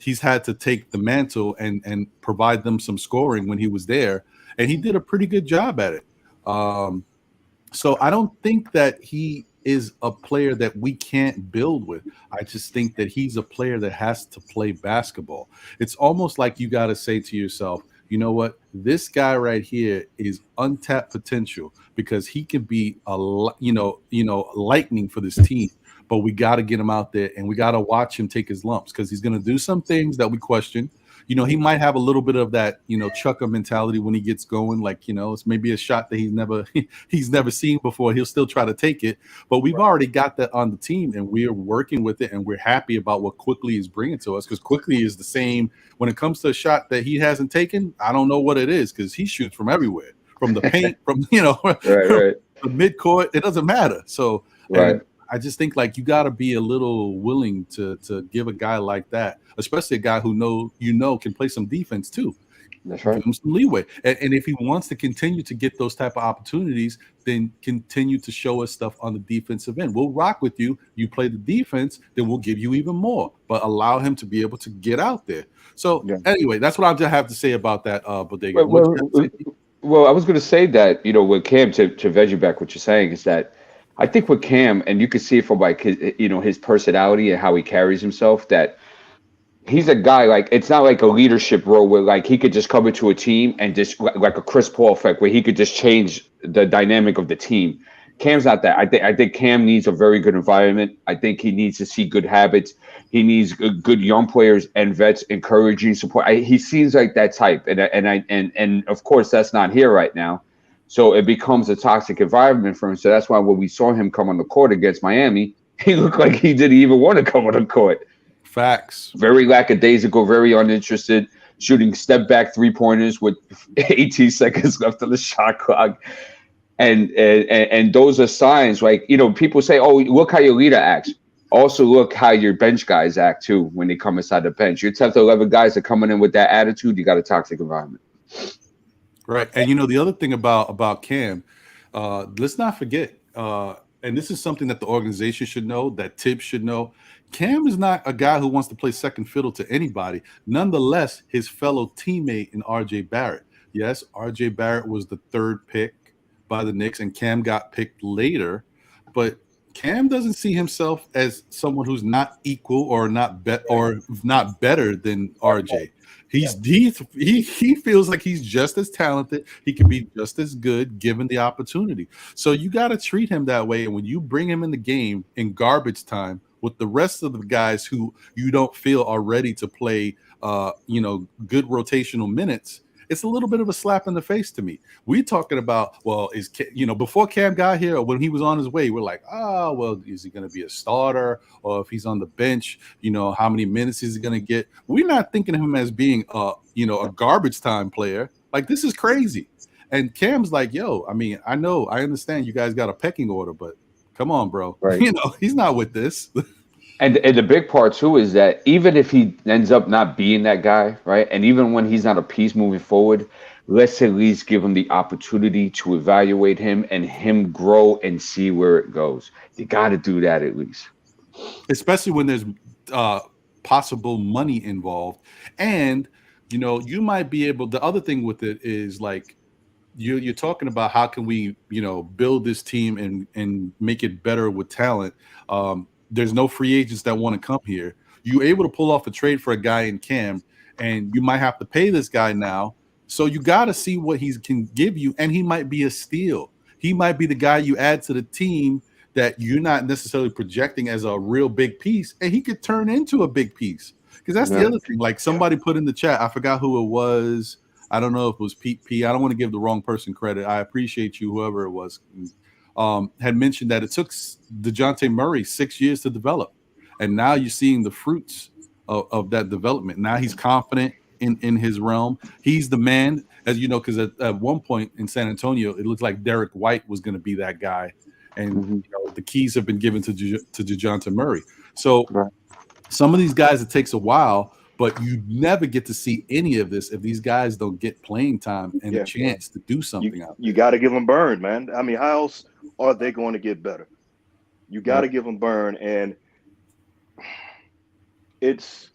he's had to take the mantle and provide them some scoring when he was there. And he did a pretty good job at it. So I don't think that he is a player that we can't build with. I just think that he's a player that has to play basketball. It's almost like you got to say to yourself, you know what? This guy right here is untapped potential, because he can be lightning for this team. But we got to get him out there, and we got to watch him take his lumps, because he's going to do some things that we question. He might have a little bit of that, chucker mentality when he gets going. Like, it's maybe a shot that he's never seen before. He'll still try to take it, but we've already got that on the team, and we're working with it, and we're happy about what Quickly is bringing to us, because Quickly is the same when it comes to a shot that he hasn't taken. I don't know what it is, because he shoots from everywhere, from the paint, from right. the midcourt. It doesn't matter. So right. I just think like you got to be a little willing to give a guy like that, especially a guy who can play some defense too. That's right. Give him some leeway. And if he wants to continue to get those type of opportunities, then continue to show us stuff on the defensive end. We'll rock with you. You play the defense, then we'll give you even more. But allow him to be able to get out there. So anyway, that's what I just have to say about that, Bodega. Well, I was going to say that, with Cam, to veg you back, what you're saying is that I think with Cam, and you can see it from like his personality and how he carries himself, that he's a guy, like, it's not like a leadership role where like he could just come into a team and just like a Chris Paul effect where he could just change the dynamic of the team. Cam's not that. I think Cam needs a very good environment. I think he needs to see good habits. He needs good young players and vets encouraging support. He seems like that type, and of course that's not here right now. So it becomes a toxic environment for him. So that's why when we saw him come on the court against Miami, he looked like he didn't even want to come on the court. Facts. Very lackadaisical, very uninterested, shooting step back 3-pointers with 18 seconds left on the shot clock. And those are signs, like, people say, oh, look how your leader acts. Also look how your bench guys act too when they come inside the bench. Your 10th to 11 guys are coming in with that attitude, you got a toxic environment. Right. And the other thing about Cam, let's not forget, and this is something that the organization should know, that Tibbs should know. Cam is not a guy who wants to play second fiddle to anybody. Nonetheless, his fellow teammate in RJ Barrett. Yes, RJ Barrett was the 3rd pick by the Knicks, and Cam got picked later. But Cam doesn't see himself as someone who's not equal or not better than RJ. He feels like he's just as talented. He can be just as good given the opportunity. So you got to treat him that way. And when you bring him in the game in garbage time with the rest of the guys who you don't feel are ready to play, good rotational minutes, it's a little bit of a slap in the face to me. We're talking about, well, before Cam got here or when he was on his way, we're like, is he going to be a starter? Or if he's on the bench, how many minutes is he going to get? We're not thinking of him as being, a garbage time player. Like, this is crazy. And Cam's like, I understand you guys got a pecking order, but come on, bro. Right. He's not with this. And the big part too is that even if he ends up not being that guy, right, and even when he's not a piece moving forward, let's at least give him the opportunity to evaluate him and him grow and see where it goes. You got to do that at least. Especially when there's possible money involved. And, you know, you might be able, the other thing with it is like, you're talking about how can we, you know, build this team and make it better with talent. There's no free agents that want to come here. You're able to pull off a trade for a guy in Cam, and you might have to pay this guy now. So you got to see what he can give you, and he might be a steal. He might be the guy you add to the team that you're not necessarily projecting as a real big piece, and he could turn into a big piece. Because that's the other thing. Like somebody put in the chat, I forgot who it was. I don't know if it was Pete P. I don't want to give the wrong person credit. I appreciate you, whoever it was. Had mentioned that it took DeJounte Murray 6 years to develop. And now you're seeing the fruits of that development. Now he's confident in his realm. He's the man, as you know, because at one point in San Antonio, it looked like Derek White was going to be that guy. And you know, the keys have been given to DeJounte Murray. So some of these guys, it takes a while, but you never get to see any of this if these guys don't get playing time and a chance to do something out there. You got to give them burn, man. I mean, how else are they going to get better? You got to give them burn. And it's,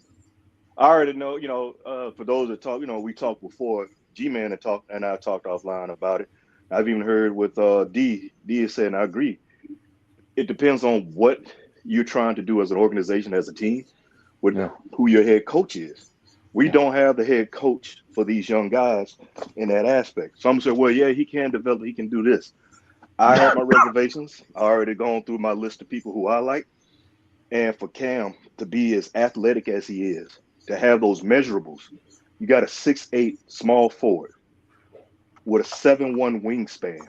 I already know, you know, for those that talk, you know, we talked before, G-Man and I talked offline about it. I've even heard with D is saying, I agree. It depends on what you're trying to do as an organization, as a team, with who your head coach is. We don't have the head coach for these young guys in that aspect. Some say, well, yeah, he can develop, he can do this. I have my reservations. I already gone through my list of people who I like. And for Cam to be as athletic as he is, to have those measurables, you got a 6'8" small forward with a 7'1" wingspan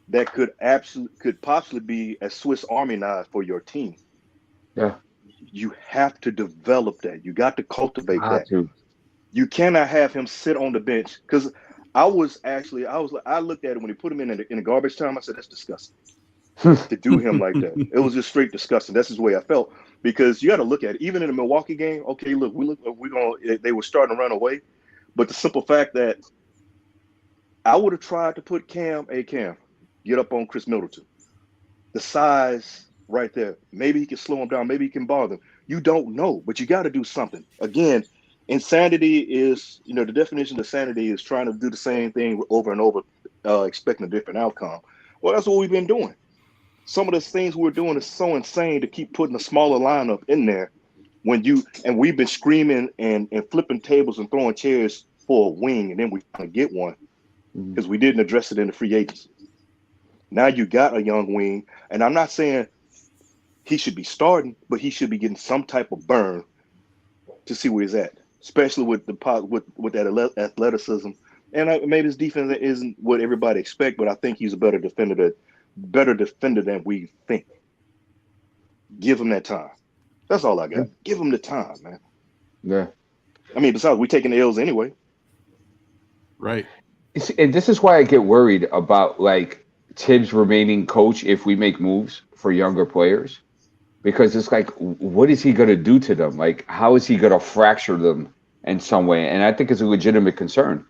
that could possibly be a Swiss Army knife for your team. Yeah. You have to develop that. You got to cultivate that. You cannot have him sit on the bench, because I looked at it when he put him in the garbage time. I said, that's disgusting to do him like that. It was just straight disgusting. That's just the way I felt, because you got to look at it. Even in the Milwaukee game, okay, look, they were starting to run away, but the simple fact that I would have tried to put Cam, get up on Chris Middleton. The size right there. Maybe he can slow him down. Maybe he can bother him. You don't know, but you got to do something. Again, insanity is, you know, the definition of sanity is trying to do the same thing over and over, expecting a different outcome. Well, that's what we've been doing. Some of the things we're doing is so insane to keep putting a smaller lineup in there and we've been screaming and flipping tables and throwing chairs for a wing, and then we finally get one because we didn't address it in the free agency. Now you got a young wing, and I'm not saying he should be starting, but he should be getting some type of burn to see where he's at, especially with that athleticism. And maybe his defense isn't what everybody expects, but I think he's a better defender than we think. Give him that time. That's all I got. Give him the time, man. Yeah. I mean, besides, we're taking the L's anyway. Right. And this is why I get worried about like Tibbs remaining coach if we make moves for younger players, because it's like, what is he going to do to them? Like, how is he going to fracture them in some way? And I think it's a legitimate concern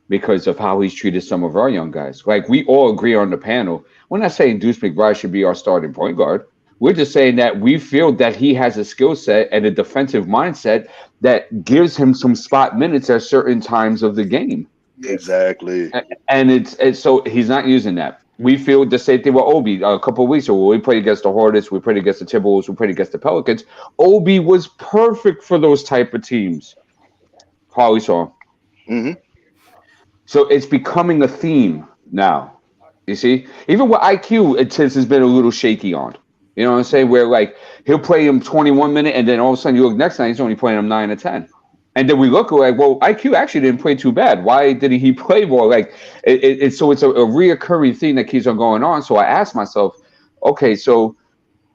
because of how he's treated some of our young guys. Like, we all agree on the panel. We're not saying Deuce McBride should be our starting point guard. We're just saying that we feel that he has a skill set and a defensive mindset that gives him some spot minutes at certain times of the game. Exactly. And it's so he's not using that. We feel the same thing with Obi a couple of weeks ago. We played against the Hornets, we played against the Timberwolves, we played against the Pelicans. Obi was perfect for those type of teams. Harley saw him. So it's becoming a theme now. You see? Even with IQ, it has been a little shaky on. You know what I'm saying? Where like he'll play him 21 minutes and then all of a sudden you look next night, he's only playing him 9 or 10. And then we look like, well, IQ actually didn't play too bad. Why didn't he play more? Like, so it's a reoccurring thing that keeps on going on. So I asked myself, okay, so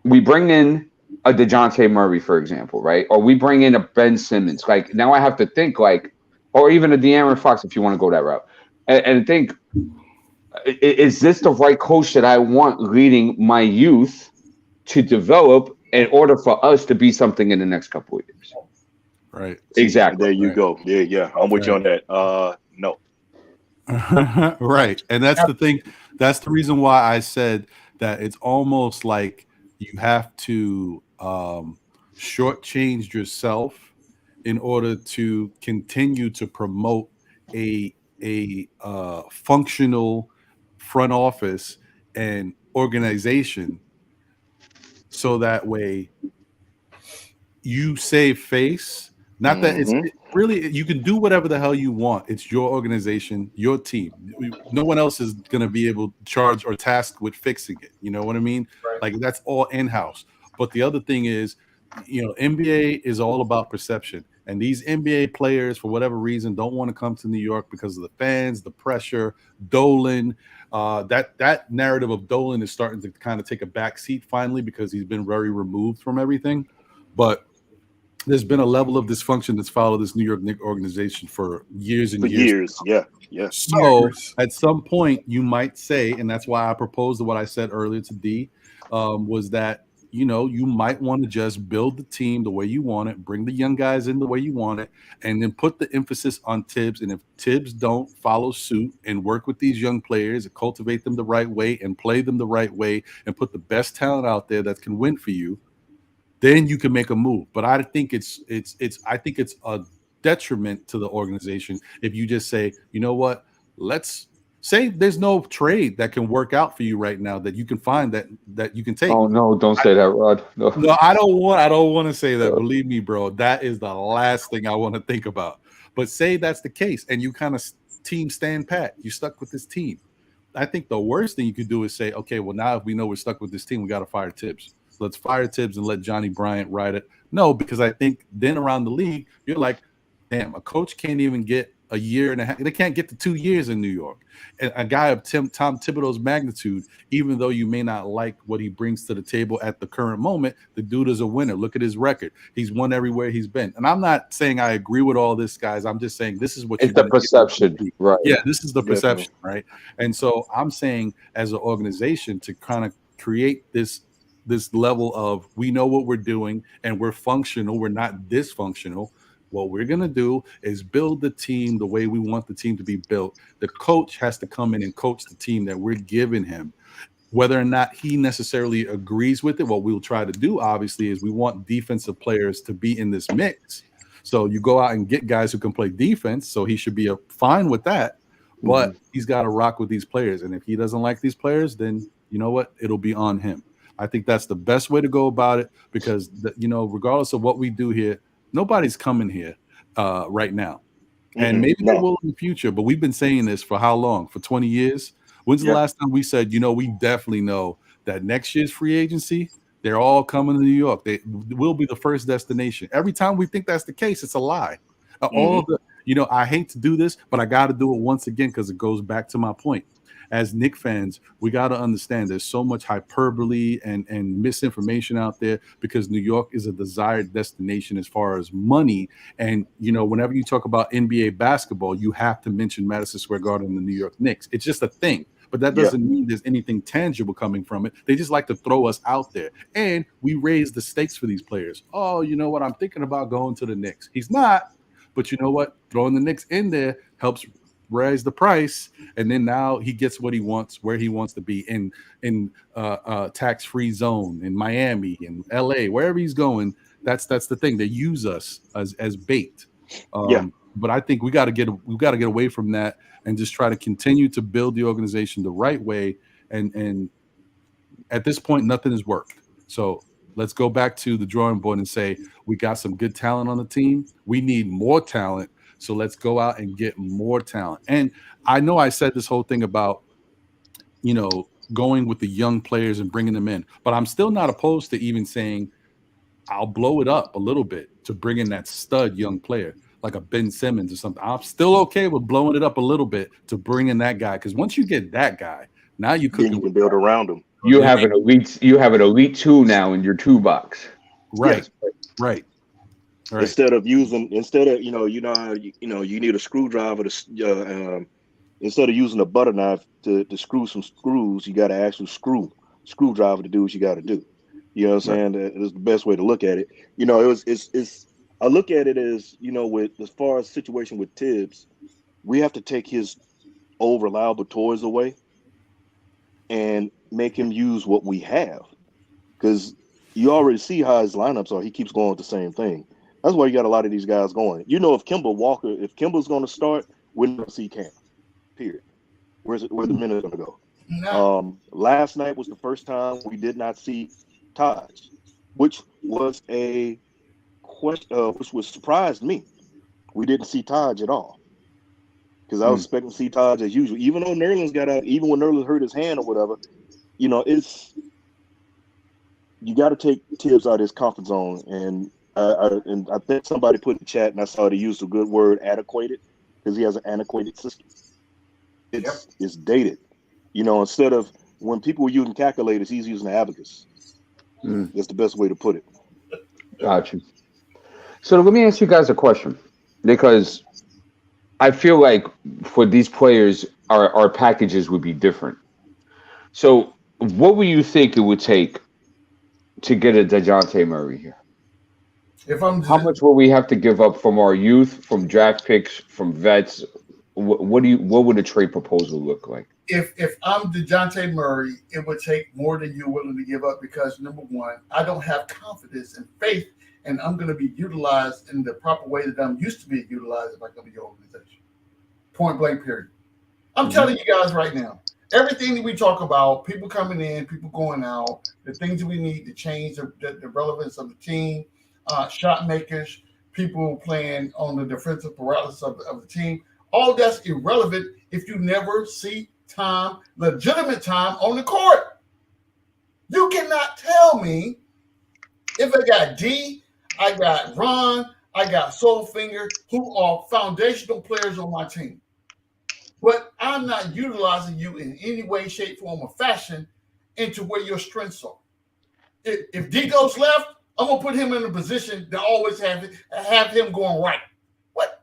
we bring in a DeJounte Murray, for example, right? Or we bring in a Ben Simmons. Like, now I have to think like, or even a De'Aaron Fox if you want to go that route. And think, is this the right coach that I want leading my youth to develop in order for us to be something in the next couple of years? Right. Exactly. There you go. Yeah. I'm with you on that. No. Right. And that's the thing. That's the reason why I said that it's almost like you have to shortchange yourself in order to continue to promote a functional front office and organization, so that way you save face. Not that it's really, you can do whatever the hell you want. It's your organization, your team. No one else is going to be able to charge or task with fixing it. You know what I mean? Right. Like, that's all in-house. But the other thing is, NBA is all about perception. And these NBA players, for whatever reason, don't want to come to New York because of the fans, the pressure, Dolan. That narrative of Dolan is starting to kind of take a back seat finally, because he's been very removed from everything. But there's been a level of dysfunction that's followed this New York Knicks organization for years and years. Yeah. So at some point you might say, and that's why I proposed what I said earlier to D, was that, you might want to just build the team the way you want it, bring the young guys in the way you want it, and then put the emphasis on Tibbs. And if Tibbs don't follow suit and work with these young players and cultivate them the right way and play them the right way and put the best talent out there that can win for you, then you can make a move. But I think it's a detriment to the organization if you just say, you know what, let's say there's no trade that can work out for you right now that you can find that you can take. Oh no, don't say that, Rod. No, I don't want to say that. No. Believe me, bro, that is the last thing I want to think about. But say that's the case and you kind of team stand pat, you stuck with this team. I think the worst thing you could do is say, okay, well, now if we know we're stuck with this team, we got to fire Tibbs. Let's fire Tibbs and let Johnny Bryant ride it. No, because I think then around the league, you're like, damn, a coach can't even get a year and a half. They can't get to 2 years in New York. And a guy of Tom Thibodeau's magnitude, even though you may not like what he brings to the table at the current moment, the dude is a winner. Look at his record. He's won everywhere he's been. And I'm not saying I agree with all this, guys. I'm just saying this is what it's the perception, right? Yeah, this is the perception, right? And so I'm saying as an organization to kind of create this level of, we know what we're doing and we're functional, we're not dysfunctional. What we're going to do is build the team the way we want the team to be built. The coach has to come in and coach the team that we're giving him. Whether or not he necessarily agrees with it, what we'll try to do, obviously, is we want defensive players to be in this mix. So you go out and get guys who can play defense, so he should be fine with that. But he's got to rock with these players. And if he doesn't like these players, then you know what? It'll be on him. I think that's the best way to go about it, because regardless of what we do here, nobody's coming here right now. And maybe they will in the future, but we've been saying this for how long? For 20 years? When's the last time we said, we definitely know that next year's free agency, they're all coming to New York. They will be the first destination. Every time we think that's the case, it's a lie. All of the, I hate to do this, but I got to do it once again because it goes back to my point. As Knicks fans, we got to understand there's so much hyperbole and misinformation out there, because New York is a desired destination as far as money. And, whenever you talk about NBA basketball, you have to mention Madison Square Garden and the New York Knicks. It's just a thing. But that doesn't mean there's anything tangible coming from it. They just like to throw us out there. And we raise the stakes for these players. Oh, you know what? I'm thinking about going to the Knicks. He's not. But you know what? Throwing the Knicks in there helps raise the price, and then now he gets what he wants, where he wants to be, in tax-free zone in Miami, in LA, wherever he's going. That's the thing. They use us as bait. But I think we got to get away from that and just try to continue to build the organization the right way. And at this point, nothing has worked. So let's go back to the drawing board and say, we got some good talent on the team. We need more talent. So let's go out and get more talent. And I know I said this whole thing about, going with the young players and bringing them in, but I'm still not opposed to even saying I'll blow it up a little bit to bring in that stud young player like a Ben Simmons or something. I'm still okay with blowing it up a little bit to bring in that guy, because once you get that guy, now you can build around him. You have an elite two now in your toolbox. Right. Yes. Right. Right. Instead of you need a screwdriver to instead of using a butter knife to screw some screws, you got to actually screwdriver to do what you got to do. You know what I'm saying? That is the best way to look at it. I look at it as, with as far as situation with Tibbs, we have to take his old reliable toys away and make him use what we have. Because you already see how his lineups are. He keeps going with the same thing. That's why you got a lot of these guys going. You know, if Kimba's going to start, we're not going to see Cam. Period. Where's the minute going to go? No. Last night was the first time we did not see Taj, which was a question, which surprised me. We didn't see Taj at all. Because I was expecting to see Taj as usual. Even though Nerlens got out, even when Nerlens hurt his hand or whatever, you know, you got to take Tibbs out of his comfort zone. And I think somebody put in the chat, and I saw they used a good word, antiquated, because he has an antiquated system. It's dated. You know, instead of when people were using calculators, he's using an abacus. That's the best way to put it. Gotcha. So let me ask you guys a question, because I feel like for these players, our packages would be different. So what would you think it would take to get a DeJounte Murray here? How much will we have to give up from our youth, from draft picks, from vets? What would a trade proposal look like? If I'm DeJounte Murray, it would take more than you're willing to give up, because number one, I don't have confidence and faith, and I'm going to be utilized in the proper way that I'm used to being utilized if I come to your organization. Point blank, period. I'm telling you guys right now, everything that we talk about, people coming in, people going out, the things that we need to change the relevance of the team, shot makers, people playing on the defensive paralysis of the team, all that's irrelevant if you never see time, legitimate time on the court. You cannot tell me if I got D, I got Ron, I got Soulfinger, who are foundational players on my team, but I'm not utilizing you in any way, shape, form, or fashion into where your strengths are. If D goes left, I'm gonna put him in a position to always have him going right.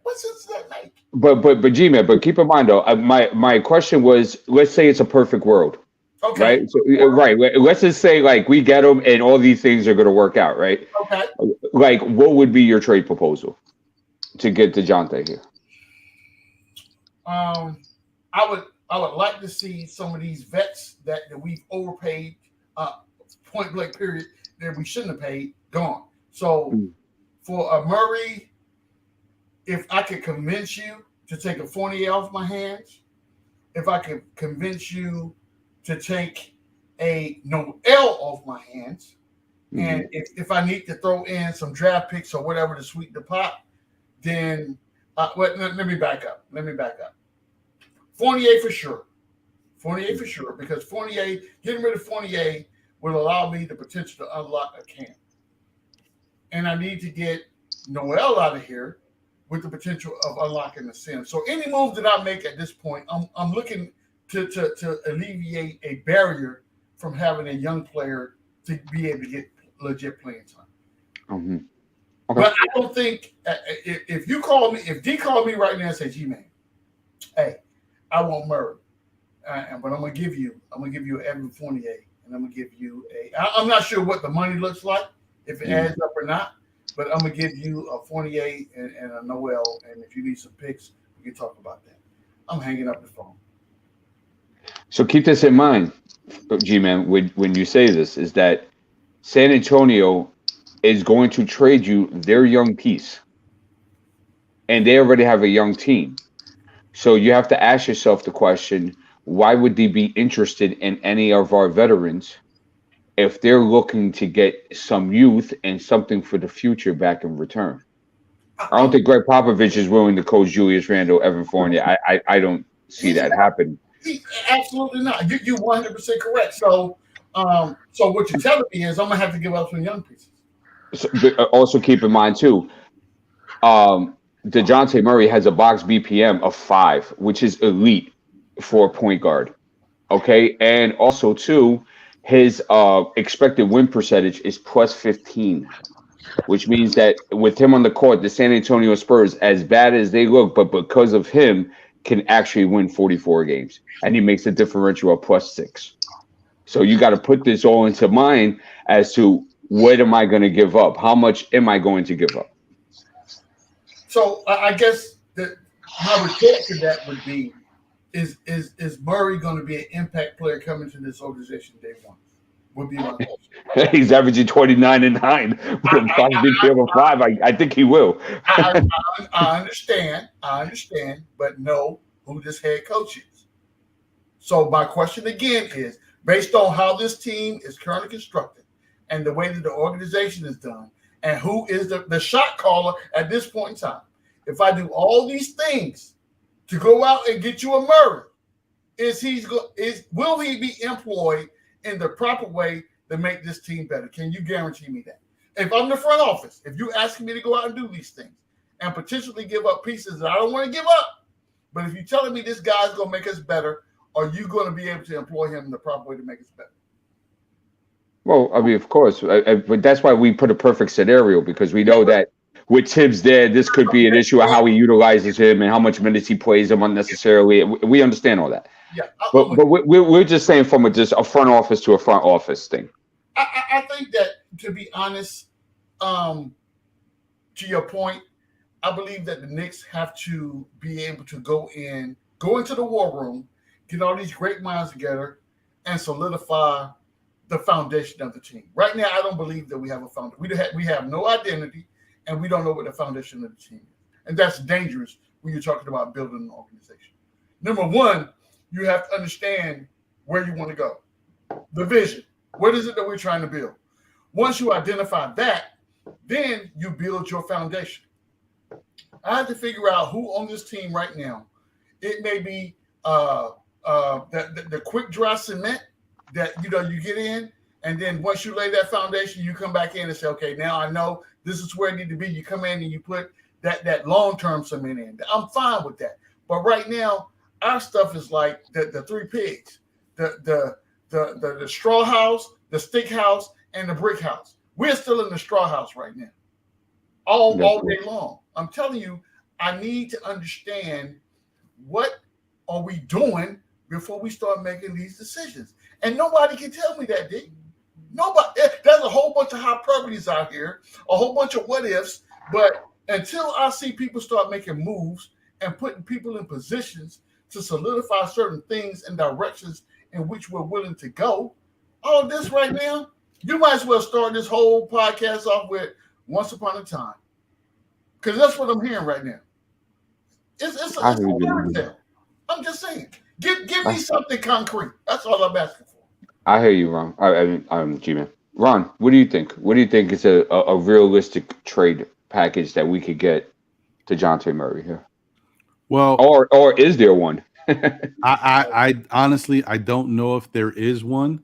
What sense does that make? But G-Man, but keep in mind though, my question was, let's say it's a perfect world. Okay. Right. So, right. Let's just say like we get them and all these things are going to work out. Right. Okay. Like, what would be your trade proposal to get DeJounte here? I would like to see some of these vets that we've overpaid, point blank period, that we shouldn't have paid, gone. So for a Murray, if I could convince you to take a Fournier off my hands, if I could convince you to take a Noel off my hands, and if I need to throw in some draft picks or whatever to sweeten the pot, then let me back up. Fournier for sure, because Fournier, getting rid of Fournier will allow me the potential to unlock a Cam, and I need to get Noel out of here with the potential of unlocking the Sim. So any move that I make at this point, I'm looking to alleviate a barrier from having a young player to be able to get legit playing time. Okay. But I don't think if D called me right now and say, G-Man, hey, I want Murray, but I'm gonna give you an Evan Fournier, and I'm gonna give you I'm not sure what the money looks like, if it adds up or not, but I'm gonna give you a Fournier and a Noel, and if you need some picks, we can talk about that. I'm hanging up the phone. So keep this in mind, G-Man, when you say this, is that San Antonio is going to trade you their young piece, and they already have a young team. So you have to ask yourself the question, why would they be interested in any of our veterans if they're looking to get some youth and something for the future back in return? I don't think Greg Popovich is willing to coach Julius Randle, Evan Fournier. I don't see that happen. Absolutely not. You're 100% correct. So what you're telling me is I'm gonna have to give up some young pieces. So, also keep in mind too, DeJounte Murray has a box BPM of 5, which is elite for a point guard. Okay, and also too, his expected win percentage is plus 15, which means that with him on the court, the San Antonio Spurs, as bad as they look, but because of him, can actually win 44 games, and he makes a differential of plus 6. So you got to put this all into mind as to what am I going to give up? How much am I going to give up? So I guess that my retort to that would be, is Murray going to be an impact player coming to this organization day one? Would be my question. He's averaging 29 and 9 with a positive field of 5. I think he will. I understand, but know who this head coach is. So my question again is, based on how this team is currently constructed and the way that the organization is done, and who is the shot caller at this point in time, if I do all these things to go out and get you a Murray, will he be employed in the proper way to make this team better? Can you guarantee me that? If I'm the front office, if you're asking me to go out and do these things and potentially give up pieces that I don't want to give up, but if you're telling me this guy's going to make us better, are you going to be able to employ him in the proper way to make us better? Well, I mean, of course, but that's why we put a perfect scenario, because we know that with Tibbs there, this could be an issue of how he utilizes him and how much minutes he plays him unnecessarily. We understand all that. Yeah, but we're just saying from just a front office to a front office thing. I think that, to be honest, to your point, I believe that the Knicks have to be able to go into the war room, get all these great minds together, and solidify the foundation of the team. Right now, I don't believe that we have a foundation. We have no identity, and we don't know what the foundation of the team is. And that's dangerous when you're talking about building an organization. Number one, you have to understand where you want to go. The vision. What is it that we're trying to build? Once you identify that, then you build your foundation. I have to figure out who on this team right now. It may be the quick dry cement that you get in, and then once you lay that foundation, you come back in and say, okay, now I know this is where I need to be. You come in and you put that long-term cement in. I'm fine with that. But right now, our stuff is like the three pigs, the straw house, the stick house, and the brick house. We're still in the straw house right now, all day long. I'm telling you, I need to understand what are we doing before we start making these decisions. And nobody can tell me that, D. Nobody. There's a whole bunch of hyperboles out here, a whole bunch of what ifs. But until I see people start making moves and putting people in positions to solidify certain things and directions in which we're willing to go, all this right now, you might as well start this whole podcast off with "Once Upon a Time," because that's what I'm hearing right now. It's a fairy tale. I'm just saying. Give me something concrete. That's all I'm asking for. I hear you, Ron. I'm G-Man. Ron, what do you think? What do you think is a realistic trade package that we could get to DeJounte Murray here? Well, or is there one? I honestly, I don't know if there is one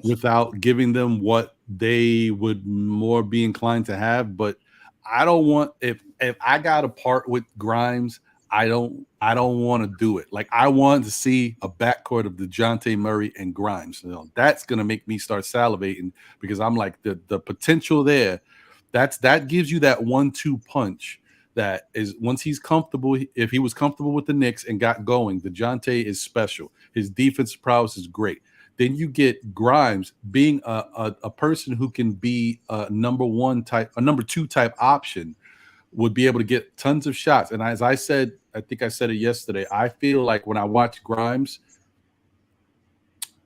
without giving them what they would more be inclined to have. But I don't want, if I got to part with Grimes, I don't want to do it. Like, I want to see a backcourt of DeJounte Murray and Grimes. That's gonna make me start salivating, because I'm like, the potential there. That gives you that 1-2 punch. That is, once he's comfortable, if he was comfortable with the Knicks and got going, DeJounte is special. His defensive prowess is great. Then you get Grimes being a person who can be a number 2 type option, would be able to get tons of shots. And as I said, I think I said it yesterday, I feel like when I watch Grimes,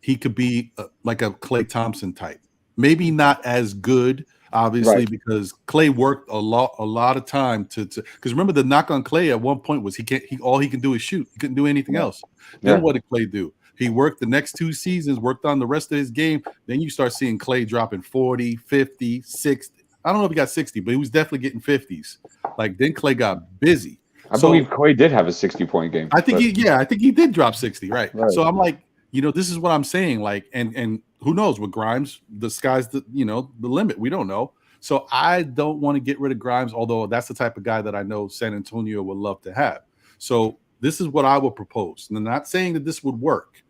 he could be like a Klay Thompson type. Maybe not as good, obviously, right, because Klay worked a lot of time to because remember, the knock on Klay at one point was all he can do is shoot. He couldn't do anything else. Then what did Klay do? He worked the next 2 seasons, worked on the rest of his game. Then you start seeing Klay dropping 40, 50, 60. I don't know if he got 60, but he was definitely getting 50s. Like, then Klay got busy. I believe Klay did have a 60-point game. I think he did drop 60, right? So I'm like, this is what I'm saying. Like, and who knows with Grimes, the sky's the limit. We don't know. So I don't want to get rid of Grimes, although that's the type of guy that I know San Antonio would love to have. So this is what I would propose. And I'm not saying that this would work,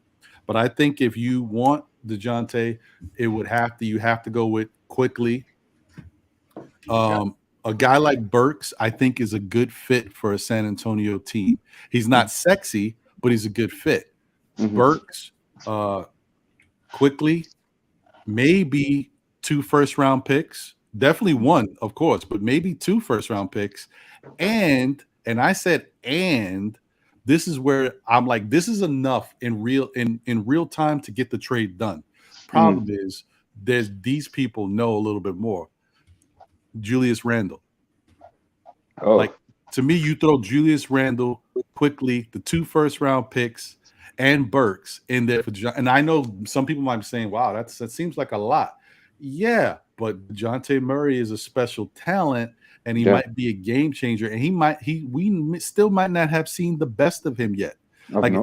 but I think if you want DeJounte, you have to go with quickly. A guy like Burks, I think, is a good fit for a San Antonio team. He's not sexy, but he's a good fit. Burks, quickly, maybe 2 first-round picks. Definitely 1, of course, but maybe 2 first-round picks. And I said this is where I'm like, this is enough in real time to get the trade done. Problem is, these people know a little bit more. Julius Randle. Oh, like to me, you throw Julius Randle quickly, the 2 first-round picks, and Burks in there for John. And I know some people might be saying, "Wow, that seems like a lot." Yeah, but DeJounte Murray is a special talent, and he might be a game changer. And we still might not have seen the best of him yet.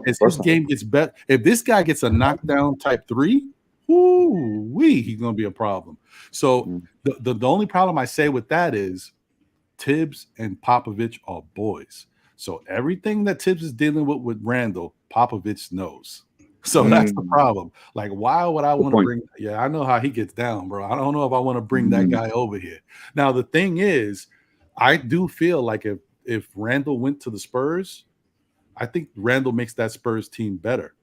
As his game gets better, if this guy gets a knockdown type 3, he's gonna be a problem. So the only problem I say with that is Tibbs and Popovich are boys. So everything that Tibbs is dealing with Randle, Popovich knows. So that's the problem. Like, why would I want to bring? Yeah, I know how he gets down, bro. I don't know if I want to bring that guy over here. Now, the thing is, I do feel like if Randle went to the Spurs, I think Randle makes that Spurs team better.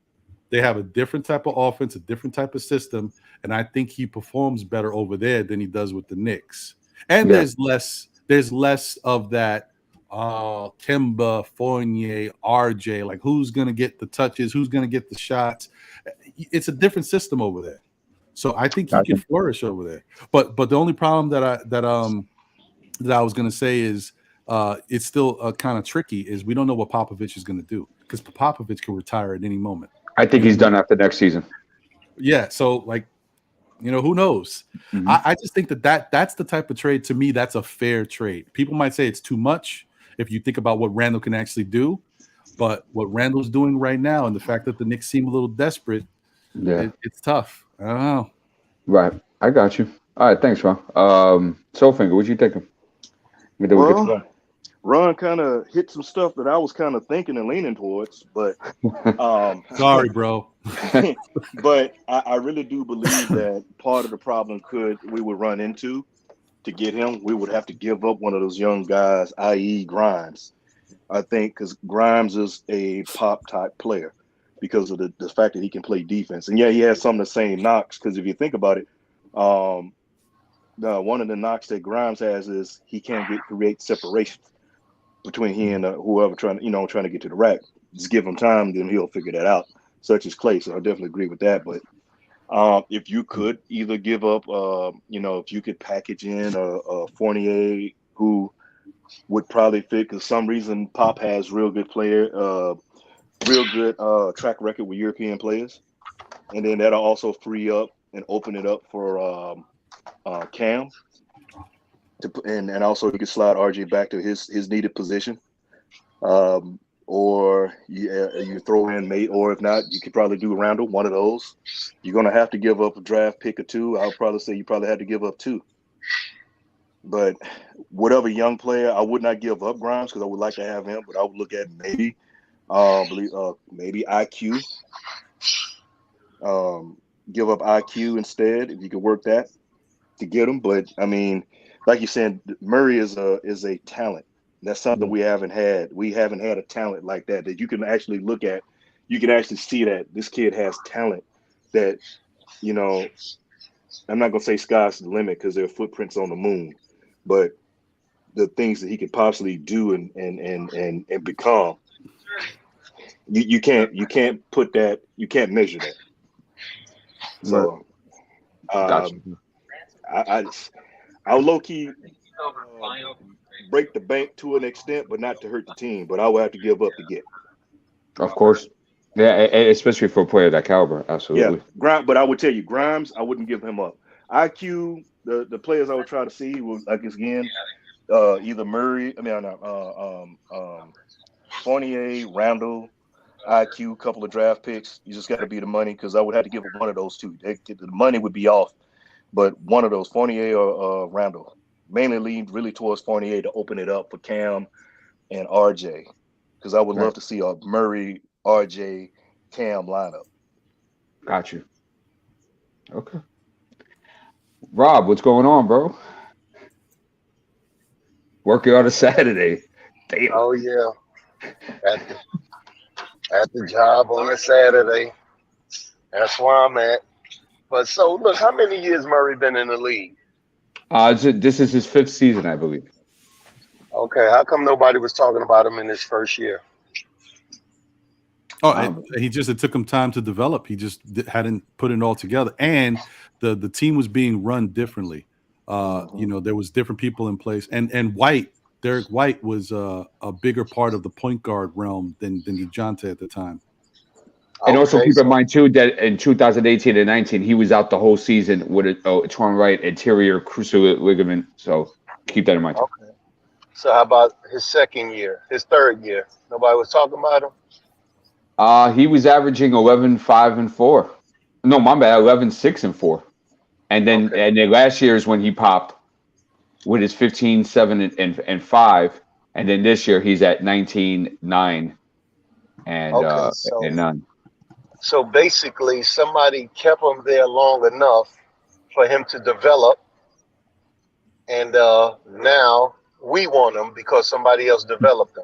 They have a different type of offense, a different type of system, and I think he performs better over there than he does with the Knicks. And there's less of that Kemba, Fournier, RJ, like who's gonna get the touches, who's gonna get the shots. It's a different system over there. So I think he can flourish over there. But the only problem that I was gonna say is it's still kind of tricky is we don't know what Popovich is gonna do, because Popovich can retire at any moment. I think he's done after next season. Yeah, so like, who knows? I just think that's the type of trade, to me, that's a fair trade. People might say it's too much if you think about what Randle can actually do, but what Randle's doing right now and the fact that the Knicks seem a little desperate, it's tough. I don't know. Right. I got you. All right, thanks, Ron. Soulfinger, what you thinking? Well, Ron kind of hit some stuff that I was kind of thinking and leaning towards, but sorry, bro. But I really do believe that part of the problem we would run into to get him, we would have to give up one of those young guys, i.e. Grimes. I think because Grimes is a pop type player because of the fact that he can play defense. And yeah, he has some of the same knocks, because if you think about it, one of the knocks that Grimes has is he can't create separation between he and whoever trying to get to the rack. Just give him time, then he'll figure that out, such as Clay. So I definitely agree with that. But if you could either give up, if you could package in a Fournier who would probably fit, because some reason Pop has real good track record with European players, and then that'll also free up and open it up for Cam. And also you can slide RJ back to his needed position, or you throw in Mate, or if not, you could probably do Randle, one of those. You're gonna have to give up a draft pick or 2. I'll probably say you probably have to give up 2. But whatever young player, I would not give up Grimes because I would like to have him, but I would look at maybe IQ. Give up IQ instead if you could work that to get him. But I mean, like you said, Murray is a talent. That's something we haven't had. We haven't had a talent like that you can actually look at. You can actually see that this kid has talent that, I'm not going to say sky's the limit because there are footprints on the moon, but the things that he could possibly do and become, you can't put that, you can't measure that. So I low key break the bank to an extent, but not to hurt the team. But I will have to give up to get. Of course, yeah, especially for a player that caliber, absolutely. Yeah, but I would tell you, Grimes, I wouldn't give him up. IQ, the players I would try to see was, I guess, again, either Murray, Fournier, Randle, IQ, couple of draft picks. You just got to be the money, because I would have to give up one of those 2. The money would be off. But one of those, Fournier or Randle, mainly leaned really towards Fournier to open it up for Cam and RJ, because I would love to see a Murray, RJ, Cam lineup. Got you. Okay. Rob, what's going on, bro? Working on a Saturday. Damn. Oh yeah, at the job on a Saturday. That's where I'm at. But so look, how many years Murray been in the league? This is his 5th season, I believe. Okay, how come nobody was talking about him in his first year? Oh, it took him time to develop. He just hadn't put it all together, and the team was being run differently. You know, there was different people in place, and Derek White was a bigger part of the point guard realm than DeJounte at the time. And also keep in mind too that in 2018 and 19, he was out the whole season with a torn right anterior cruciate ligament. So keep that in mind. Okay. So how about his second year, his third year? Nobody was talking about him. He was averaging 11-5-4. No, my bad, 11-6-4. And then last year is when he popped with his 15-7-5. And then this year he's at 19-9 and none. So basically, somebody kept him there long enough for him to develop, and now we want him because somebody else developed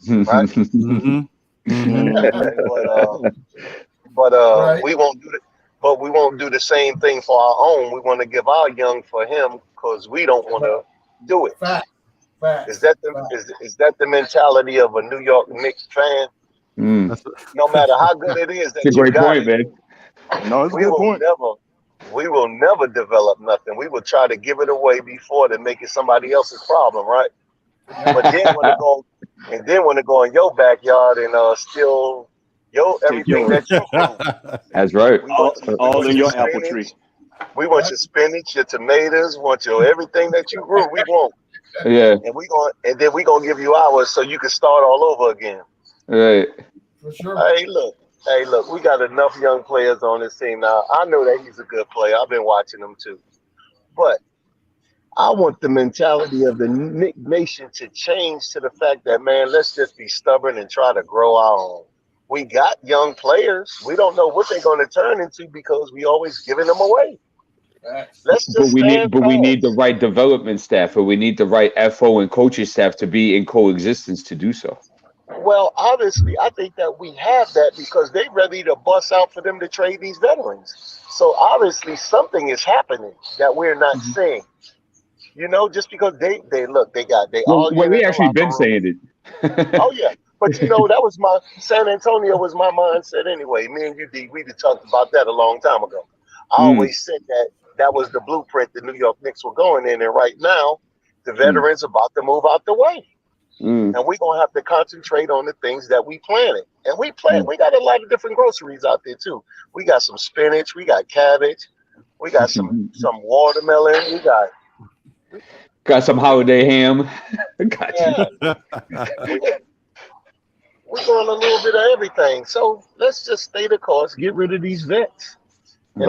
him, right? But right. we won't do it. But we won't do the same thing for our own. We want to give our young for him because we don't want to do it. Fact. Is that the mentality of a New York Knicks fan? No matter how good it is, that's a great point, man. No, it's a good point. We will never develop nothing. We will try to give it away before to make it somebody else's problem, right? But then when to go in your backyard and steal everything that you grew. That's right. All in your apple tree. We want your spinach, your tomatoes, want your everything that you grew. We want. Yeah. And then we gonna give you ours so you can start all over again. Right. For sure. Hey, look, we got enough young players on this team now. I know that he's a good player. I've been watching him too. But I want the mentality of the Knicks nation to change to the fact that, man, let's just be stubborn and try to grow our own. We got young players. We don't know what they're going to turn into because we always giving them away. We need the right development staff, or we need the right FO and coaching staff to be in coexistence to do so. Well, obviously, I think that we have that because they're ready to bust out for them to trade these veterans. So obviously, something is happening that we're not seeing. You know, just because they we actually been saying it. Oh yeah, but you know that was San Antonio was my mindset anyway. Me and you, D, we talked about that a long time ago. I always said that was the blueprint the New York Knicks were going in, and right now the veterans about to move out the way. And we're gonna have to concentrate on the things that we planted. And we got a lot of different groceries out there too. We got some spinach, we got cabbage, we got some watermelon, we got some holiday ham. Gotcha. We're doing a little bit of everything. So let's just stay the course, get rid of these vets. And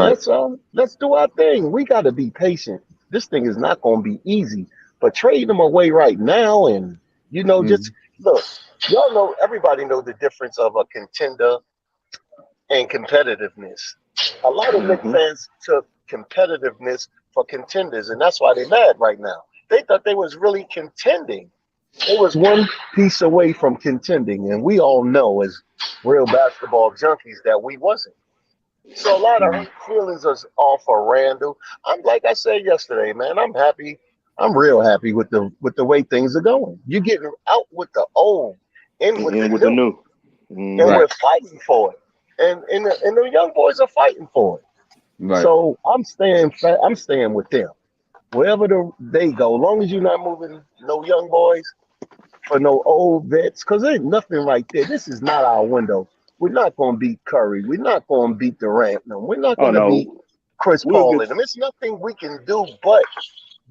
let's do our thing. We gotta be patient. This thing is not gonna be easy, but trade them away right now and just look, y'all know, everybody knows the difference of a contender and competitiveness. A lot of Knicks fans took competitiveness for contenders, and that's why they're mad right now. They thought they was really contending. It was one piece away from contending, and we all know as real basketball junkies that we wasn't. So a lot of feelings are off for Randle. Like I said yesterday, man, I'm happy. I'm real happy with the way things are going. You're getting out with the old and with the new. And we're fighting for it. And the young boys are fighting for it. Right. So I'm staying with them. Wherever they go, long as you're not moving no young boys for no old vets, because there ain't nothing right there. This is not our window. We're not going to beat Curry. We're not going to beat Durant. No, we're not going to beat Chris Paul in them. It's nothing we can do but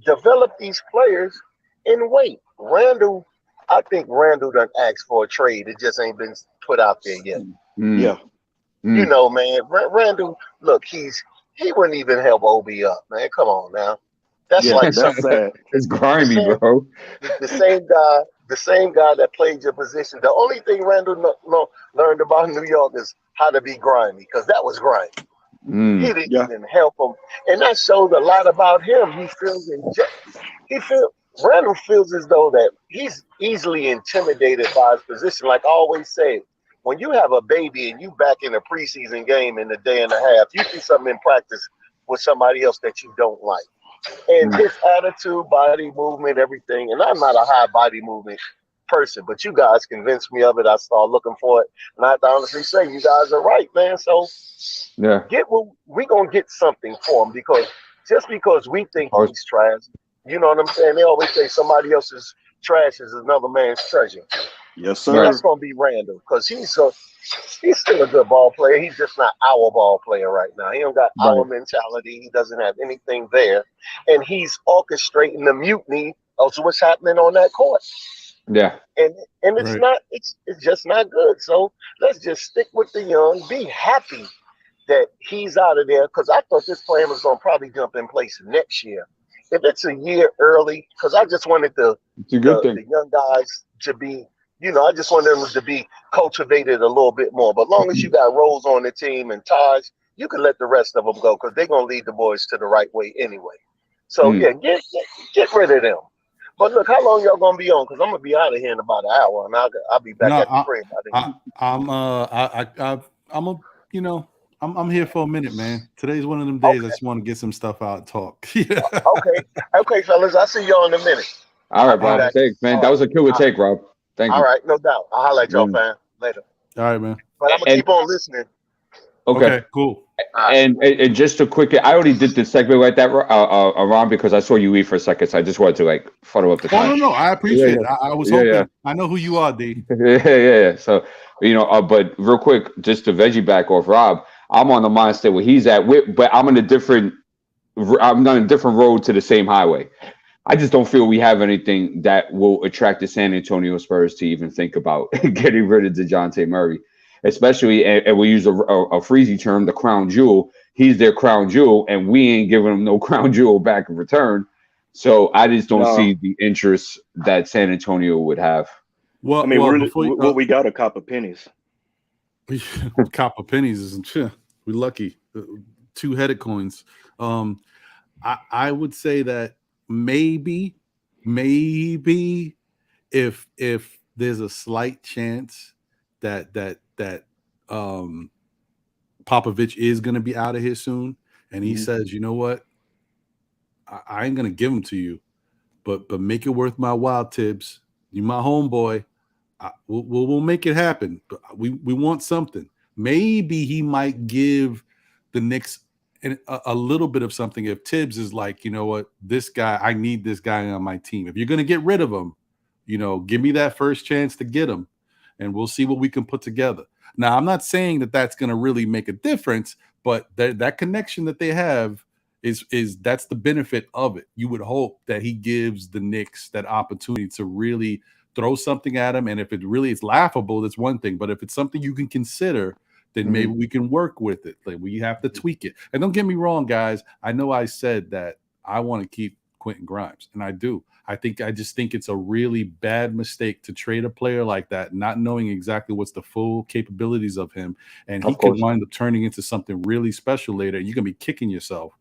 develop these players and wait. Randle, I think Randle done asked for a trade. It just ain't been put out there yet. Yeah. You know, man, Randle, look, he wouldn't even help Obi up, man. Come on now. That's sad. It's grimy, bro. The same guy that played your position. The only thing Randle learned about New York is how to be grimy, because that was grimy. He didn't even help him. And that showed a lot about him. Randle feels as though that he's easily intimidated by his position. Like I always say, when you have a baby and you back in a preseason game in a day and a half, you see something in practice with somebody else that you don't like. And his attitude, body movement, everything, and I'm not a high body movement person, but you guys convinced me of it. I started looking for it, and I have to honestly say you guys are right, man. So Yeah. We gonna get something for him, because just because we think he's trash, you know what I'm saying? They always say somebody else's trash is another man's treasure. Yes, sir. That's gonna be Randle, because he's still a good ball player. He's just not our ball player right now. He don't got our mentality. He doesn't have anything there, and he's orchestrating the mutiny of what's happening on that court. Yeah, and it's not. It's just not good. So let's just stick with the young. Be happy that he's out of there, because I thought this plan was gonna probably jump in place next year. If it's a year early, because I just wanted the young guys to be. You know, I just want them to be cultivated a little bit more. But long as you got Rose on the team and Taj, you can let the rest of them go, because they're going to lead the boys to the right way anyway. So, yeah, get rid of them. But look, how long y'all going to be on? Because I'm going to be out of here in about an hour, and I'll be back at the crib. I'm here for a minute, man. Today's one of them days I just want to get some stuff out and talk. Okay, fellas. I'll see y'all in a minute. All right, Rob. Thanks, man. That was a killer take, Rob. Thank you. All right, no doubt. I'll holler at y'all, fam. Later. All right, man. But I'm going to keep on listening. Okay, cool. And just to quickly, I already did the segment like that, Ron, because I saw you leave for a second, so I just wanted to funnel up the time. No, I appreciate it. I was hoping. Yeah. I know who you are, D. Yeah. So, but real quick, just to veggie back off Rob, I'm on the mindset where he's at, but I'm on a different road to the same highway. I just don't feel we have anything that will attract the San Antonio Spurs to even think about getting rid of DeJounte Murray, especially, and we use a freezy term, the crown jewel. He's their crown jewel, and we ain't giving him no crown jewel back in return. So I just don't see the interest that San Antonio would have. Well, I mean, what we got a copper pennies. Copper pennies isn't. We're lucky. Two-headed coins. I would say that. Maybe if there's a slight chance that Popovich is going to be out of here soon, and he says, you know what, I ain't going to give him to you, but make it worth my while, Tibbs. You my homeboy. We'll make it happen. But we want something. Maybe he might give the Knicks and a little bit of something if Tibbs is like, you know what, this guy, I need this guy on my team. If you're going to get rid of him, give me that first chance to get him, and we'll see what we can put together. Now, I'm not saying that that's going to really make a difference, but that connection that they have is that's the benefit of it. You would hope that he gives the Knicks that opportunity to really throw something at him, and if it really is laughable, that's one thing. But if it's something you can consider, then maybe we can work with it. Like, we have to tweak it. And don't get me wrong, guys. I know I said that I want to keep Quentin Grimes, and I do. I just think it's a really bad mistake to trade a player like that, not knowing exactly what's the full capabilities of him, and he could wind up turning into something really special later. You're gonna be kicking yourself.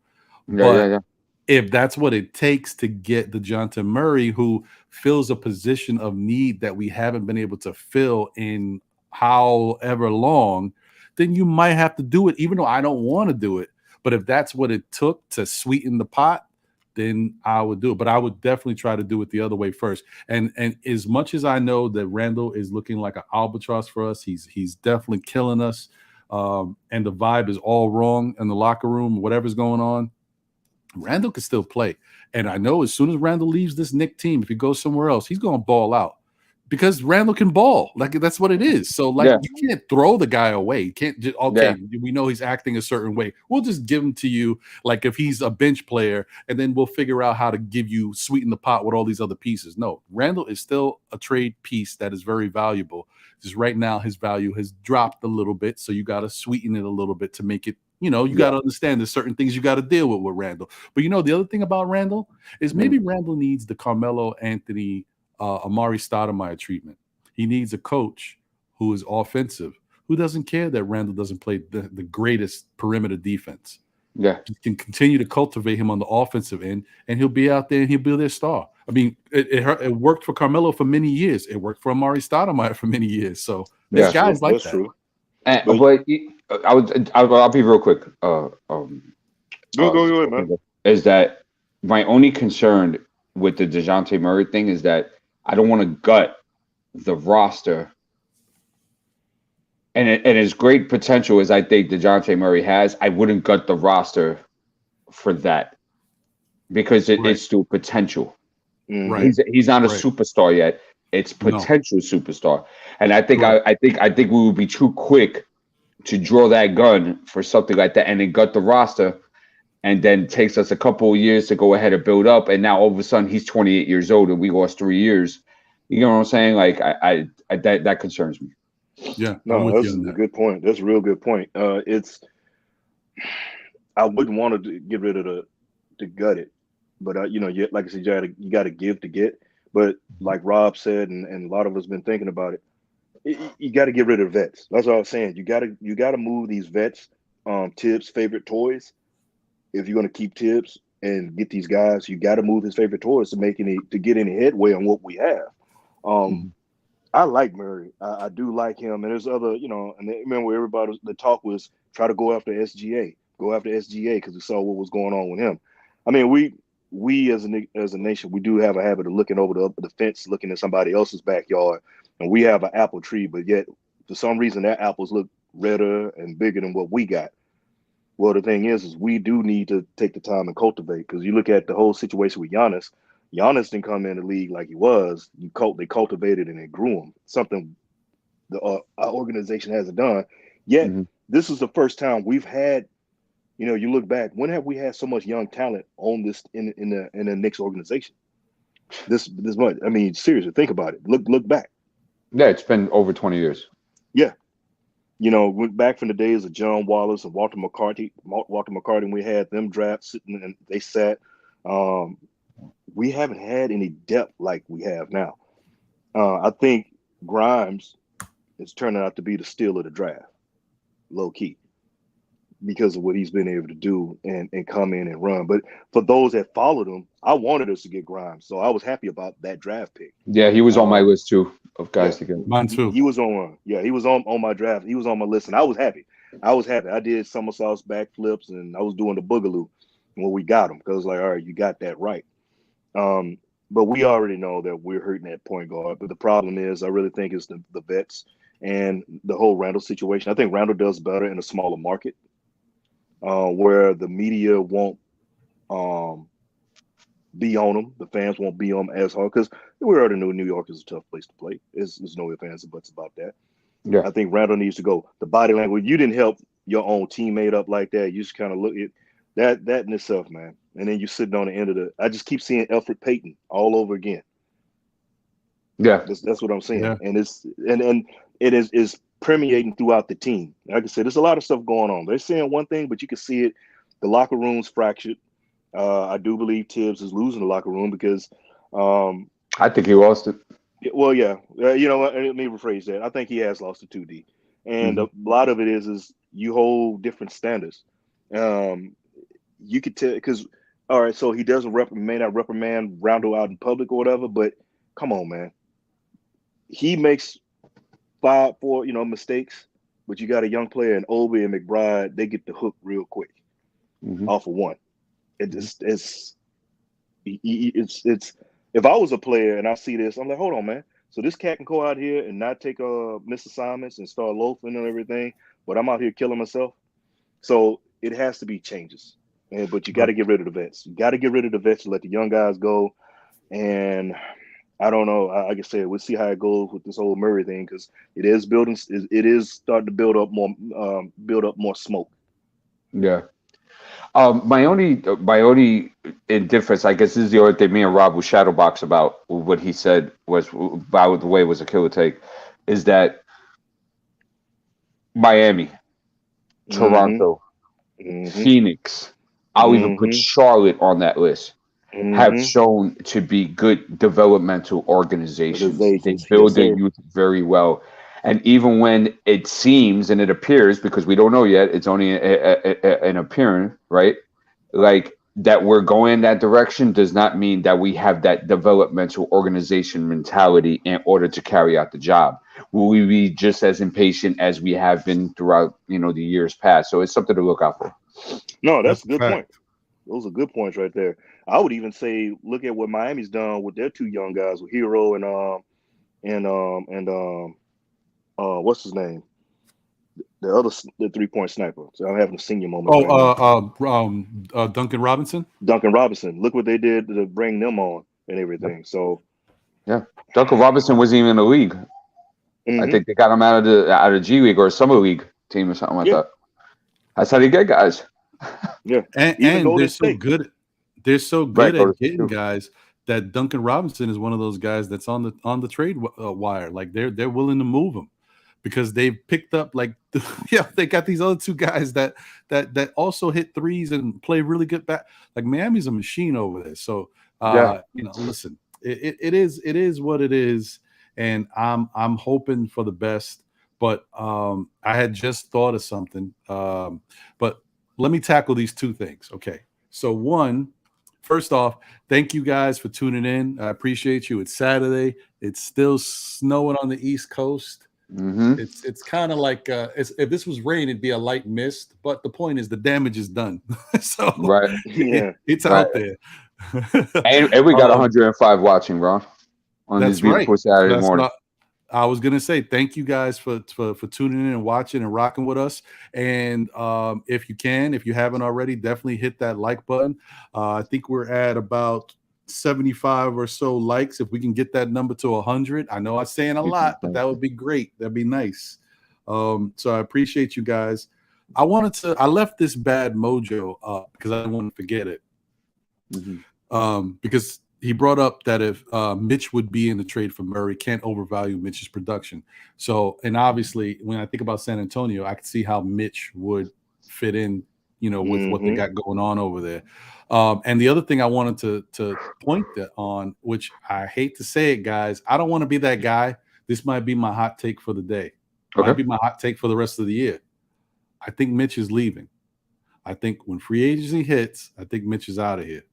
But if that's what it takes to get DeJounte Murray, who fills a position of need that we haven't been able to fill in however long, then you might have to do it, even though I don't want to do it. But if that's what it took to sweeten the pot, then I would do it. But I would definitely try to do it the other way first. And as much as I know that Randle is looking like an albatross for us, he's definitely killing us. And the vibe is all wrong in the locker room, whatever's going on. Randle can still play. And I know as soon as Randle leaves this Knicks team, if he goes somewhere else, he's going to ball out. Because Randle can ball. Like, that's what it is. So, you can't throw the guy away. You can't just, we know he's acting a certain way. We'll just give him to you, like, if he's a bench player, and then we'll figure out how to sweeten the pot with all these other pieces. No, Randle is still a trade piece that is very valuable. Just right now, his value has dropped a little bit. So you got to sweeten it a little bit to make it, you got to understand there's certain things you got to deal with Randle. But, the other thing about Randle is maybe Randle needs the Carmelo Anthony Amari Stoudemire treatment. He needs a coach who is offensive, who doesn't care that Randle doesn't play the greatest perimeter defense. Yeah, he can continue to cultivate him on the offensive end, and he'll be out there and he'll be their star. I mean, it worked for Carmelo for many years. It worked for Amari Stoudemire for many years. So there's guys like that. True. I'll be real quick. Go ahead, man. Is that my only concern with the DeJounte Murray thing is that I don't want to gut the roster, and as great potential as I think DeJounte Murray has, I wouldn't gut the roster for that because it's still potential. Right. He's not a superstar yet. It's potential superstar, and I think I think we would be too quick to draw that gun for something like that, and then gut the roster, and then takes us a couple of years to go ahead and build up, and now all of a sudden he's 28 years old and we lost 3 years. You know what I'm saying? Like I that concerns me. Yeah, no, that's a good point. That's a real good point. I wouldn't want to get rid of the gut it, but you know, like I said, you got to give to get. But like Rob said, and a lot of us been thinking about it, you got to get rid of vets. That's all I'm saying. You got to move these vets, Tibbs' favorite toys. If you're going to keep Tibbs and get these guys, you got to move his favorite toys to get any headway on what we have. I like Murray. I do like him. And there's other, you know, and remember everybody, the talk was try to go after SGA because we saw what was going on with him. I mean, we as a nation, we do have a habit of looking over the fence, looking at somebody else's backyard, and we have an apple tree, but yet for some reason that apples look redder and bigger than what we got. Well, the thing is we do need to take the time and cultivate, because you look at the whole situation with Giannis. Giannis didn't come in the league like he was. They cultivated and they grew him, something our organization hasn't done. Yet this is the first time we've had, you know, you look back, when have we had so much young talent on this in the Knicks organization? This much. I mean, seriously, think about it. Look back. Yeah, it's been over 20 years. Yeah. You know, went back from the days of John Wallace and Walter McCarty. We had them draft sitting and they sat. We haven't had any depth like we have now. I think Grimes is turning out to be the steal of the draft, low key, because of what he's been able to do and come in and run. But for those that followed him, I wanted us to get Grimes, so I was happy about that draft pick. Yeah, he was on my list too of guys to get. Mine too. He was on one. Yeah, he was on my draft. He was on my list, and I was happy. I did somersaults, backflips, and I was doing the boogaloo when we got him, because like, all right, you got that right. But we already know that we're hurting at point guard. But the problem is, I really think it's the vets and the whole Randle situation. I think Randle does better in a smaller market, where the media won't be on him. The fans won't be on him as hard, because we already know New York is a tough place to play. There's no ifs, ands, and buts about that. Yeah, I think Randle needs to go. The body language, you didn't help your own teammate up like that. You just kind of look at that in itself, man. And then you're sitting on the end of I just keep seeing Elfrid Payton all over again. Yeah, that's what I'm saying. Yeah. And it is permeating throughout the team. Like I said, there's a lot of stuff going on. They're saying one thing, but you can see it. The locker room's fractured. I do believe Tibbs is losing the locker room because I think he lost it. Well, yeah. You know what? Let me rephrase that. I think he has lost to 2D. And a lot of it is you hold different standards. You could tell, because, all right, so he may not reprimand Randle out in public or whatever, but come on, man. He makes 4 mistakes, but you got a young player in Obi and McBride, they get the hook real quick off of one. It's if I was a player and I see this, I'm like, hold on, man. So this cat can go out here and not take miss assignments and start loafing and everything, but I'm out here killing myself. So it has to be changes. But you got to get rid of the vets. You got to get rid of the vets and let the young guys go. And I don't know. Like I said, we'll see how it goes with this whole Murray thing, because it is starting to build up more smoke. Yeah. My only indifference, I guess, this is the only thing me and Rob was shadowbox about what he said was about the way it was a killer take, is that Miami, Toronto, Phoenix, I'll even put Charlotte on that list, have shown to be good developmental organizations. They build their youth very well. And even when it seems and it appears, because we don't know yet, it's only an appearance, right? Like that we're going in that direction does not mean that we have that developmental organization mentality in order to carry out the job. Will we be just as impatient as we have been throughout, the years past? So it's something to look out for. No, that's a good point. Those are good points right there. I would even say, look at what Miami's done with their 2 young guys, with Hero and and what's his name? The 3-point sniper. So I'm having a senior moment. Duncan Robinson. Duncan Robinson. Look what they did to bring them on and everything. So yeah, Duncan Robinson wasn't even in the league. I think they got him out of G League or a summer league team or something like that. That's how they get guys. Yeah, and they're so good. They're so good at getting guys that Duncan Robinson is one of those guys that's on the trade wire. Like they're willing to move him because they've picked up they got these other two guys that also hit threes and play really good back. Like Miami's a machine over there. So listen, it is what it is, and I'm hoping for the best. But I had just thought of something. But let me tackle these two things. Okay. So first off, thank you guys for tuning in. I appreciate you. It's Saturday. It's still snowing on the East Coast. It's kind of like if this was rain, it'd be a light mist. But the point is, the damage is done. So it's out there. and we got 105 watching, Ron, on this beautiful Saturday morning. I was gonna say thank you guys for tuning in and watching and rocking with us. And if you haven't already, definitely hit that like button. I think we're at about 75 or so likes. If we can get that number to 100, I know I'm saying a lot, but that would be great. That'd be nice. So I appreciate you guys. I left this bad mojo up because I didn't want to forget it. Because he brought up that if Mitch would be in the trade for Murray, can't overvalue Mitch's production. So, and obviously, when I think about San Antonio, I can see how Mitch would fit in, with what they got going on over there. And the other thing I wanted to point on, which I hate to say it, guys, I don't want to be that guy. This might be my hot take for the day. Might be my hot take for the rest of the year. I think Mitch is leaving. I think when free agency hits, I think Mitch is out of here.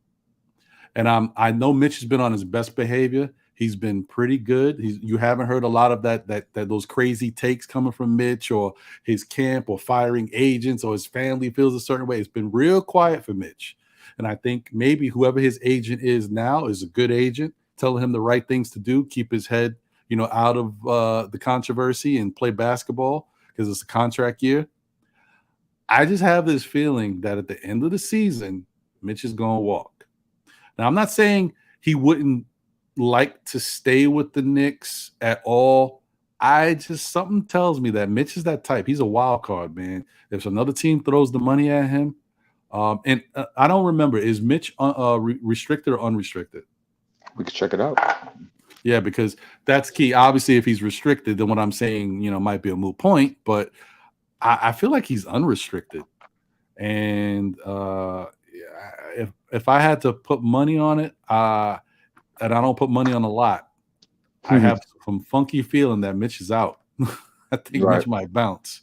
And I know Mitch has been on his best behavior. He's been pretty good. You haven't heard a lot of that those crazy takes coming from Mitch or his camp or firing agents or his family feels a certain way. It's been real quiet for Mitch. And I think maybe whoever his agent is now is a good agent, telling him the right things to do, keep his head, out of the controversy and play basketball because it's a contract year. I just have this feeling that at the end of the season, Mitch is going to walk. Now, I'm not saying he wouldn't like to stay with the Knicks at all. Something tells me that Mitch is that type. He's a wild card, man. If another team throws the money at him, and I don't remember, is Mitch restricted or unrestricted? We could check it out. Yeah, because that's key. Obviously, if he's restricted, then what I'm saying, might be a moot point. But I feel like he's unrestricted, and if I had to put money on it, and I don't put money on a lot, I have some funky feeling that Mitch is out. I think Mitch might bounce.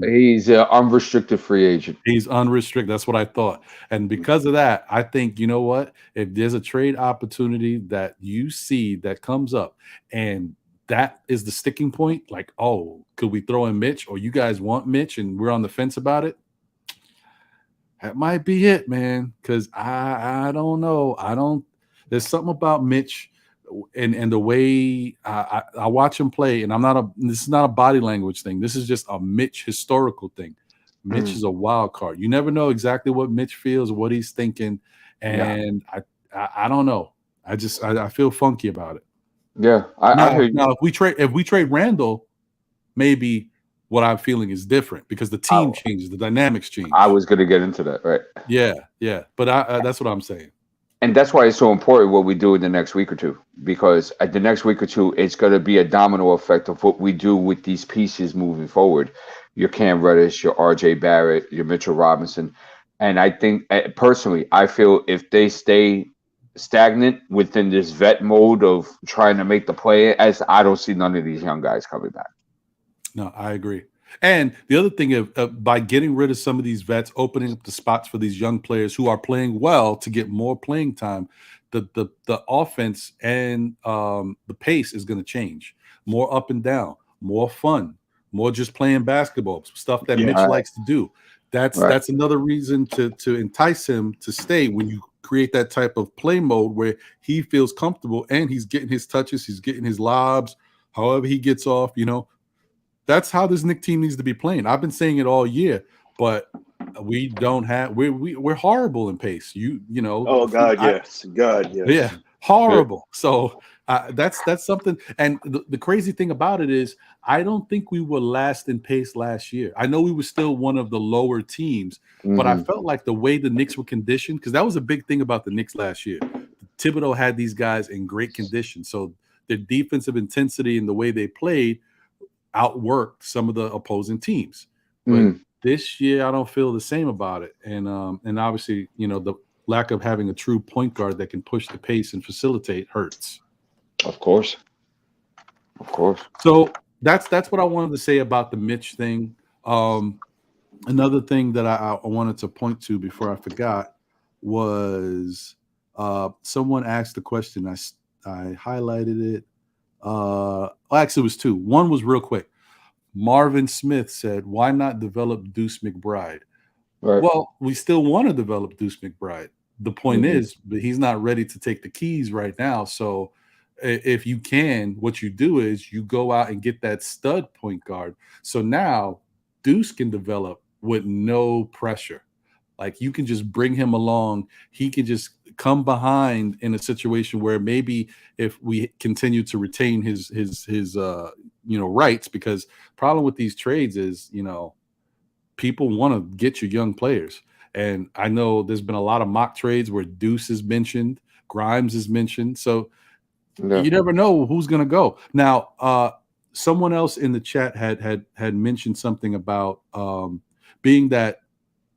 He's an unrestricted free agent. He's unrestricted. That's what I thought. And because of that, I think, you know what? If there's a trade opportunity that you see that comes up and that is the sticking point, like, oh, could we throw in Mitch or you guys want Mitch and we're on the fence about it? That might be it, man, because I don't know. There's something about Mitch and the way I watch him play, and this is not a body language thing. This is just a Mitch historical thing. Mitch is a wild card. You never know exactly what Mitch feels, what he's thinking, and I don't know. I feel funky about it. Yeah. Now if we trade Randle, maybe what I'm feeling is different because the team changes, the dynamics change. I was going to get into that, right? Yeah. But that's what I'm saying. And that's why it's so important what we do in the next week or two, because at the next week or two, it's going to be a domino effect of what we do with these pieces moving forward. Your Cam Reddish, your RJ Barrett, your Mitchell Robinson. And I think personally, I feel if they stay stagnant within this vet mode of trying to make the play, as I don't see none of these young guys coming back. No, I agree. And the other thing by getting rid of some of these vets, opening up the spots for these young players who are playing well to get more playing time, the offense and the pace is going to change. More up and down, more fun, more just playing basketball, stuff that Mitch likes to do. That's another reason to entice him to stay when you create that type of play mode where he feels comfortable and he's getting his touches, he's getting his lobs, however he gets off, that's how this Knicks team needs to be playing. I've been saying it all year, but we don't have we're horrible in pace. Oh God, yes. Yeah, horrible. So that's something. And the crazy thing about it is, I don't think we were last in pace last year. I know we were still one of the lower teams, but I felt like the way the Knicks were conditioned, because that was a big thing about the Knicks last year. Thibodeau had these guys in great condition, so their defensive intensity and the way they played outworked some of the opposing teams. But this year, I don't feel the same about it. And obviously, the lack of having a true point guard that can push the pace and facilitate hurts. Of course. So that's what I wanted to say about the Mitch thing. Another thing that I wanted to point to before I forgot was someone asked the question. I highlighted it. Actually, it was two. One was real quick. Marvin Smith said, "Why not develop Deuce McBride?" Right. Well, we still want to develop Deuce McBride. The point is, but he's not ready to take the keys right now. So if you can, what you do is you go out and get that stud point guard. So now Deuce can develop with no pressure. Like, you can just bring him along. He can just come behind in a situation where maybe if we continue to retain his rights, because problem with these trades is, people want to get you young players. And I know there's been a lot of mock trades where Deuce is mentioned, Grimes is mentioned. So you never know who's going to go. Now, someone else in the chat had mentioned something about being that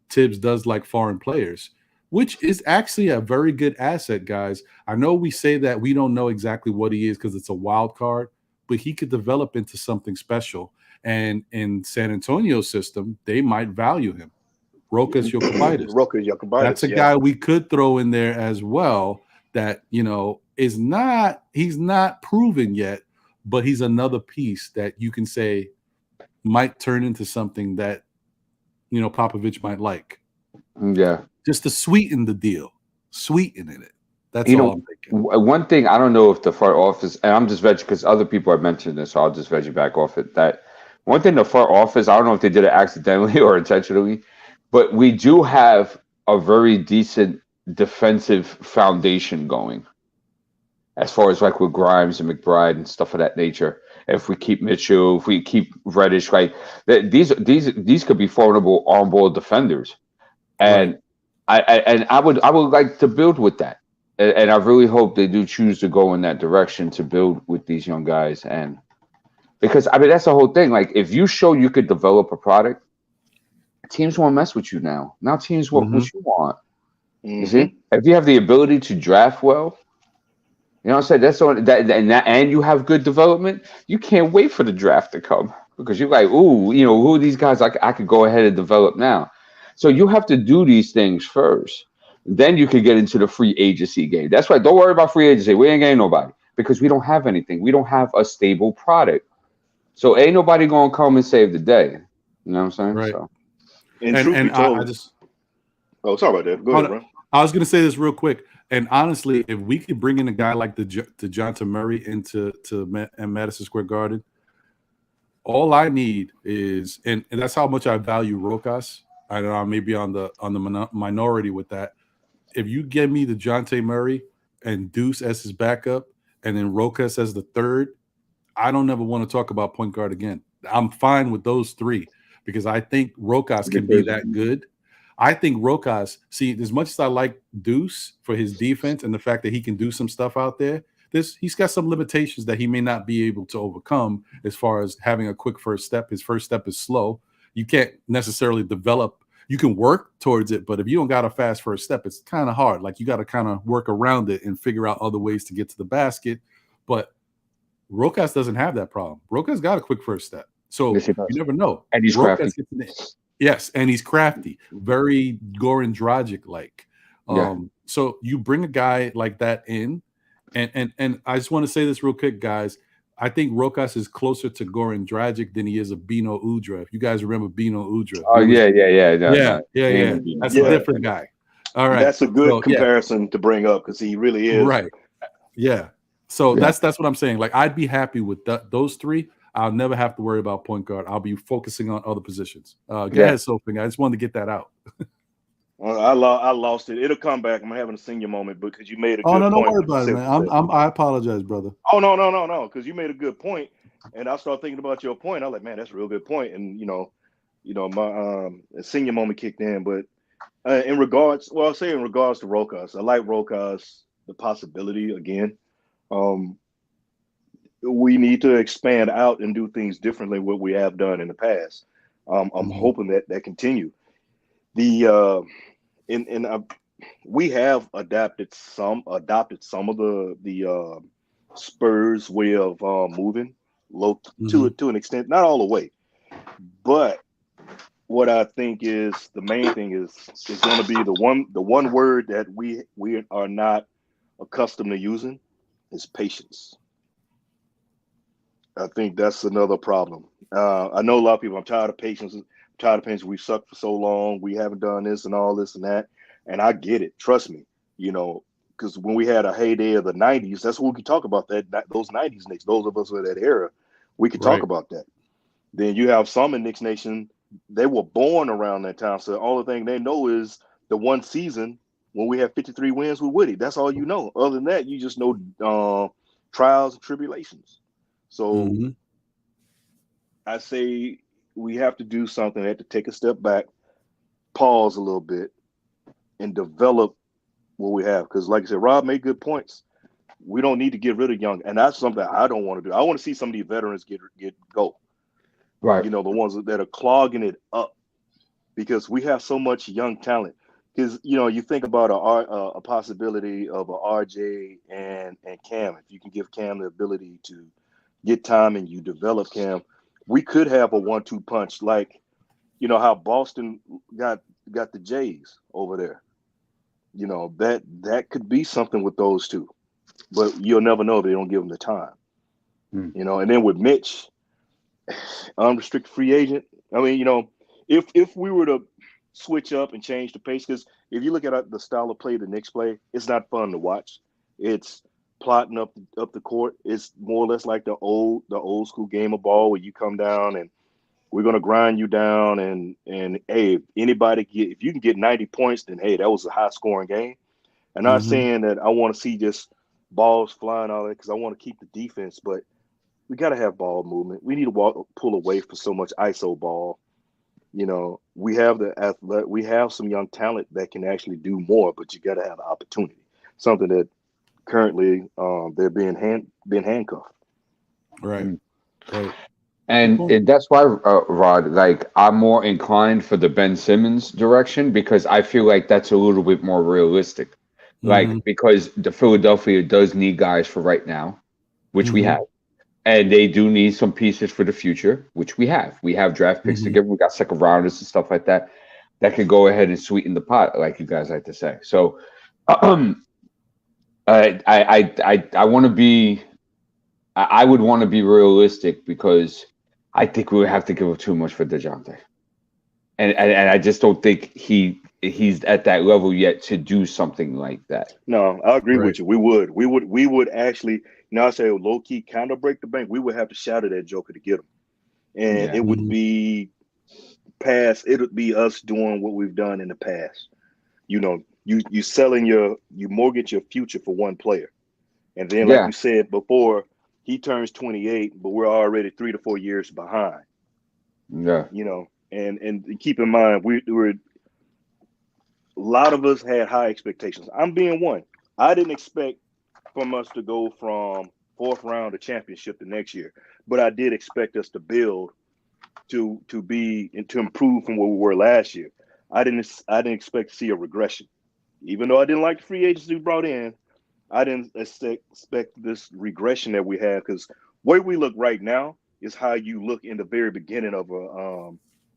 Tibbs does like foreign players, which is actually a very good asset, guys. I know we say that we don't know exactly what he is because it's a wild card, but he could develop into something special. And in San Antonio's system, they might value him. Rokas Jokubaitis. That's a guy we could throw in there as well that, he's not proven yet, but he's another piece that you can say might turn into something that, Popovich might like. Yeah. Just to sweeten the deal. Sweetening it. That's all I'm thinking. One thing, I don't know if the front office, and I'm just vegging because other people have mentioned this, so I'll just veg you back off it. That one thing, the front office, I don't know if they did it accidentally or intentionally, but we do have a very decent defensive foundation going. As far as like with Grimes and McBride and stuff of that nature. If we keep Mitchell, if we keep Reddish, right, these could be formidable on-ball defenders, and I would like to build with that, and I really hope they do choose to go in that direction to build with these young guys, and because that's the whole thing. Like, if you show you could develop a product, teams won't mess with you now. Now teams want what you want. You see, if you have the ability to draft well. You know what I'm saying? That's on that, and you have good development. You can't wait for the draft to come because you're like, ooh, who are these guys I could go ahead and develop now. So you have to do these things first. Then you can get into the free agency game. That's right. Don't worry about free agency. We ain't getting nobody because we don't have anything. We don't have a stable product. So ain't nobody gonna come and save the day. You know what I'm saying? Right. So. And truth be told, sorry about that. Go ahead, bro. I was gonna say this real quick. And honestly, if we could bring in a guy like the DeJounte Murray into Madison Square Garden, all I need is, and that's how much I value Rokas. I know I may be on the minority with that. If you give me the DeJounte Murray and Deuce as his backup, and then Rokas as the third, I don't ever want to talk about point guard again. I'm fine with those three because I think Rokas can be that good. I think Rokas, see, as much as I like Deuce for his defense and the fact that he can do some stuff out there, he's got some limitations that he may not be able to overcome as far as having a quick first step. His first step is slow. You can't necessarily develop. You can work towards it, but if you don't got a fast first step, it's kind of hard. Like, you got to kind of work around it and figure out other ways to get to the basket. But Rokas doesn't have that problem. Rokas got a quick first step. So you never know. And he's crafty. Yes, and he's crafty, very Goran Dragic-like. So you bring a guy like that in, and I just want to say this real quick, guys. I think Rokas is closer to Goran Dragic than he is a Bino Udrih. If you guys remember Bino Udrih. Oh, yeah. That's a different guy. All right. That's a good So, comparison to bring up because he really is. Right. Yeah. So that's what I'm saying. Like, I'd be happy with those three. I'll never have to worry about point guard. I'll be focusing on other positions. Go ahead, Sophie. I just wanted to get that out. I lost it. It'll come back. I'm having a senior moment because you made a good no, point. don't worry about it, man. I apologize, brother. Oh, no. Because you made a good point. And I started thinking about your point. I was like, man, that's a real good point. And, my senior moment kicked in. But in regards to Rokas, I like Rokas, the possibility again. We need to expand out and do things differently what we have done in the past. I'm hoping that continue. We have adopted some of the Spurs way of moving low to an extent, not all the way, but what I think is the main thing is going to be the one word that we are not accustomed to using is patience. I think that's another problem. I know a lot of people. I'm tired of patience. We sucked for so long. We haven't done this and all this and that. And I get it. Trust me. Because when we had a heyday of the '90s, that's what we could talk about. Those '90s Knicks. Those of us in that era, we could talk about that. Then you have some in Knicks Nation. They were born around that time, so the only thing they know is the one season when we had 53 wins with Woody. That's all you know. Other than that, you just know trials and tribulations. So I say we have to do something. We have to take a step back, pause a little bit, and develop what we have. Because like I said, Rob made good points. We don't need to get rid of young. And that's something I don't want to do. I want to see some of these veterans go. Right. The ones that are clogging it up. Because we have so much young talent. Because, you think about a possibility of a RJ and Cam. If you can give Cam the ability to get time and you develop Cam, we could have a 1-2 punch like, how Boston got the Jays over there. That could be something with those two, but you'll never know if they don't give them the time. And then with Mitch, unrestricted free agent. I mean, if we were to switch up and change the pace, because if you look at the style of play the Knicks play, it's not fun to watch. It's plotting up the court. It's more or less like the old school game of ball where you come down and we're gonna grind you down and hey, if you can get 90 points, then hey, that was a high scoring game. I'm not saying that I want to see just balls flying all that because I want to keep the defense, but we got to have ball movement. We need to pull away from so much ISO ball. We have we have some young talent that can actually do more, but you got to have the opportunity. Something that currently they're being handcuffed. Right. And that's why, Rod, like I'm more inclined for the Ben Simmons direction because I feel like that's a little bit more realistic. Like because the Philadelphia does need guys for right now, which we have. And they do need some pieces for the future, which we have. We have draft picks to give. We got second rounders and stuff like that that could go ahead and sweeten the pot, like you guys like to say. So I want to be I would want to be realistic because I think we would have to give up too much for DeJounte. And I just don't think he's at that level yet to do something like that. No, I agree with you. We would actually, I say low key kind of break the bank. We would have to shatter that joker to get him. And it would be it would be us doing what we've done in the past. You selling you mortgage your future for one player. And then like you said before, he turns 28, but we're already 3 to 4 years behind. Yeah. And keep in mind, we were a lot of us had high expectations. I'm being one. I didn't expect from us to go from 4th round to championship the next year, but I did expect us to build to be and to improve from where we were last year. I didn't expect to see a regression, even though I didn't like the free agents we brought in. I didn't expect this regression that we have because the way we look right now is how you look in the very beginning of a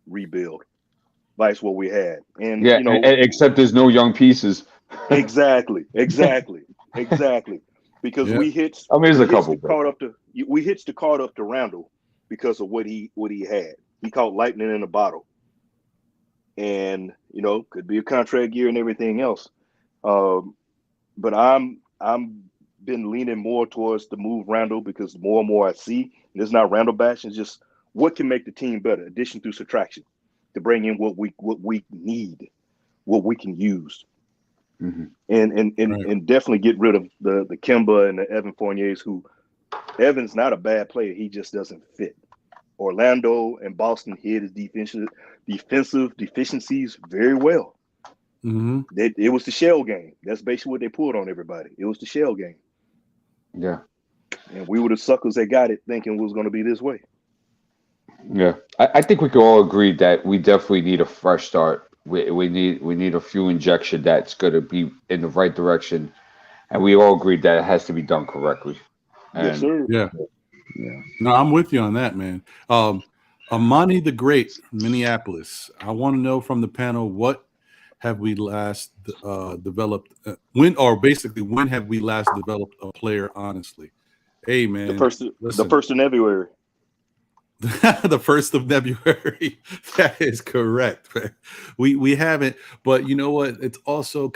rebuild. That's what we had. And except there's no young pieces. Exactly. Because we hitched the card up to Randle because of what he had. He caught lightning in a bottle. and could be a contract year and everything else. But I'm been leaning more towards the move Randle, because more and more I see, and it's not Randle bashing, it's just what can make the team better, addition through subtraction, to bring in what we need, what we can use, and definitely get rid of the Kemba and the Evan Fourniers, who Evan's not a bad player, he just doesn't fit. Orlando and Boston hid his defensive deficiencies very well. It was the shell game. That's basically what they pulled on everybody. It was the shell game. Yeah. And we were the suckers that got it thinking it was going to be this way. Yeah. I think we can all agree that we definitely need a fresh start. We need a few injection that's going to be in the right direction. And we all agreed that it has to be done correctly. Yes, sir. Yeah. No, I'm with you on that, man. Amani the Great, Minneapolis. I want to know from the panel, what have we last developed? When have we last developed a player? Honestly, hey man, the first of February. The 1st of February. That is correct, man. We haven't, but you know what? It's also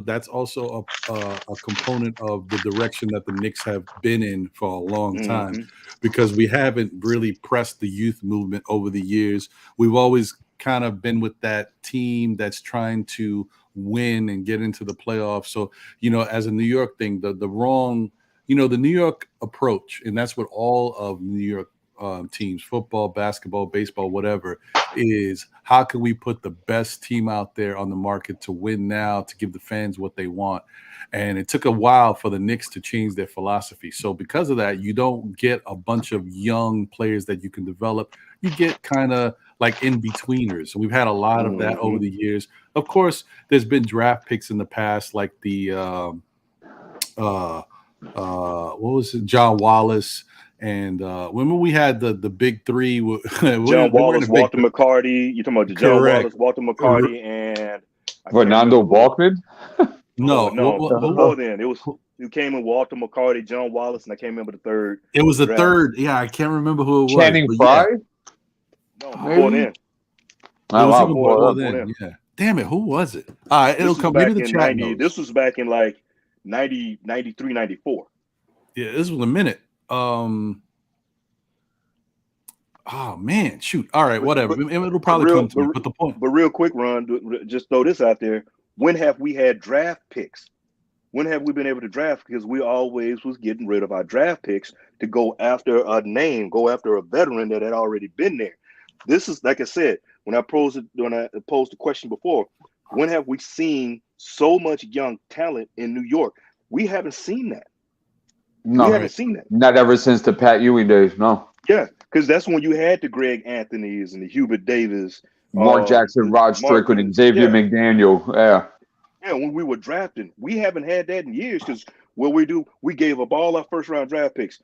that's also a component of the direction that the Knicks have been in for a long time, because we haven't really pressed the youth movement over the years. We've always kind of been with that team that's trying to win and get into the playoffs. So, as a New York thing, the wrong, the New York approach, and that's what all of New York teams, football, basketball, baseball, whatever, is how can we put the best team out there on the market to win now, to give the fans what they want. And it took a while for the Knicks to change their philosophy. So because of that, you don't get a bunch of young players that you can develop. You get kind of like in-betweeners. We've had a lot of that over the years. Of course, there's been draft picks in the past, like the what was it, John Wallace. And remember we had the big three. John Wallace, Walter McCarty. You're talking about the John Wallace, Walter McCarty, and Fernando Balkman? No, before then, it came in Walter McCarty, John Wallace, and I can't remember the third. It was the third. Yeah, I can't remember who it was. Channing Frye? No, before then. Before then. Yeah. Damn it, who was it? All right, it'll come into the chat. This was back in like 90, 93, 94. Yeah, this was a minute. Oh man, shoot. All right, whatever. It'll probably come to me. But the point. But real quick, Ron, just throw this out there. When have we had draft picks? When have we been able to draft? Because we always was getting rid of our draft picks to go after a name, go after a veteran that had already been there. This is, like I said, when I posed the question before, when have we seen so much young talent in New York? We haven't seen that. No, we haven't seen that. Not ever since the Pat Ewing days, no. Yeah, because that's when you had the Greg Anthonys and the Hubert Davis, Mark Jackson, Rod Strickland, and Xavier McDaniel. Yeah. Yeah, when we were drafting, we haven't had that in years, because what we gave up all our first round draft picks.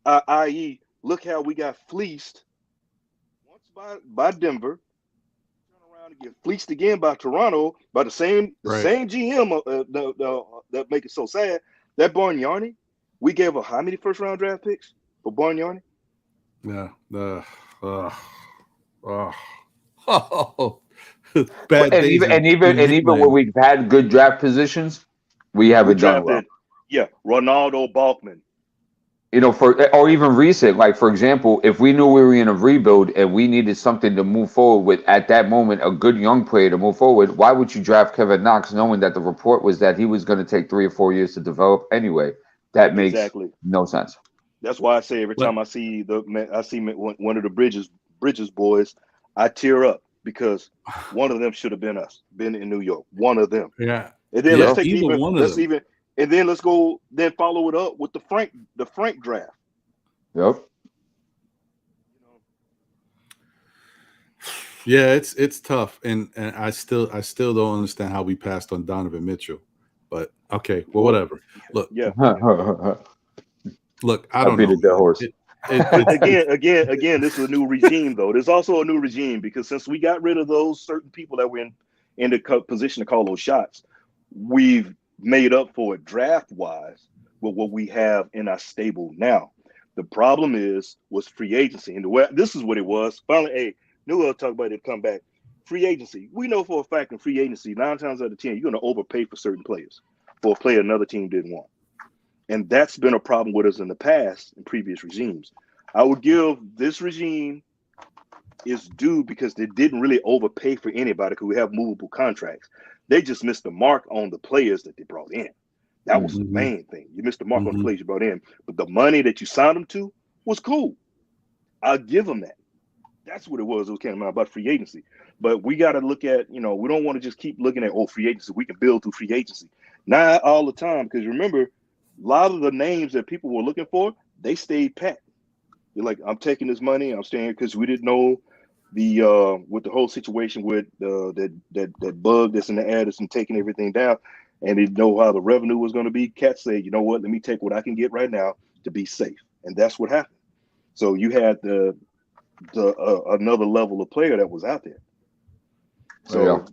I.e., look how we got fleeced once by Denver, turn around and get fleeced again by Toronto by the same GM that make it so sad. That Bargnani, we gave up how many first round draft picks for Bargnani? Yeah. Bad and even when we've had good draft positions, we haven't done well. Yeah, Ronaldo Balkman. Or even recent, like for example, if we knew we were in a rebuild and we needed something to move forward with at that moment, a good young player to move forward, why would you draft Kevin Knox knowing that the report was that he was going to take 3 or 4 years to develop anyway? That makes no sense. That's why I say every time I see one of the Bridges boys, I tear up, because one of them should have been in New York. One of them. Yeah. And then let's go follow it up with the Frank draft. Yep. Yeah, it's tough, and I still don't understand how we passed on Donovan Mitchell. But okay, well, whatever. Look, look, I don't know. The horse. Again, this is a new regime, though. There's also a new regime, because since we got rid of those certain people that were in the position to call those shots, we've made up for it draft-wise with what we have in our stable now. The problem was free agency. And this is what it was. Finally, knew I'll talk about it, come back. free agency. We know for a fact in free agency, 9 times out of 10, you're going to overpay for certain players for a player another team didn't want. And that's been a problem with us in the past in previous regimes. I would give this regime is due because they didn't really overpay for anybody because we have movable contracts. They just missed the mark on the players that they brought in. That was the main thing. You missed the mark on the players you brought in, but the money that you signed them to was cool. I'll give them that. That's what it was. It was kind of about free agency. But we got to look at, we don't want to just keep looking at, free agency. We can build through free agency. Not all the time, because remember, a lot of the names that people were looking for, they stayed pat. They're like, I'm taking this money, I'm staying, because we didn't know with the whole situation with that bug that's in the air that's taking everything down, and they know how the revenue was going to be. Cats say, you know what, let me take what I can get right now to be safe. And that's what happened. So you had another level of player that was out there. So, yeah.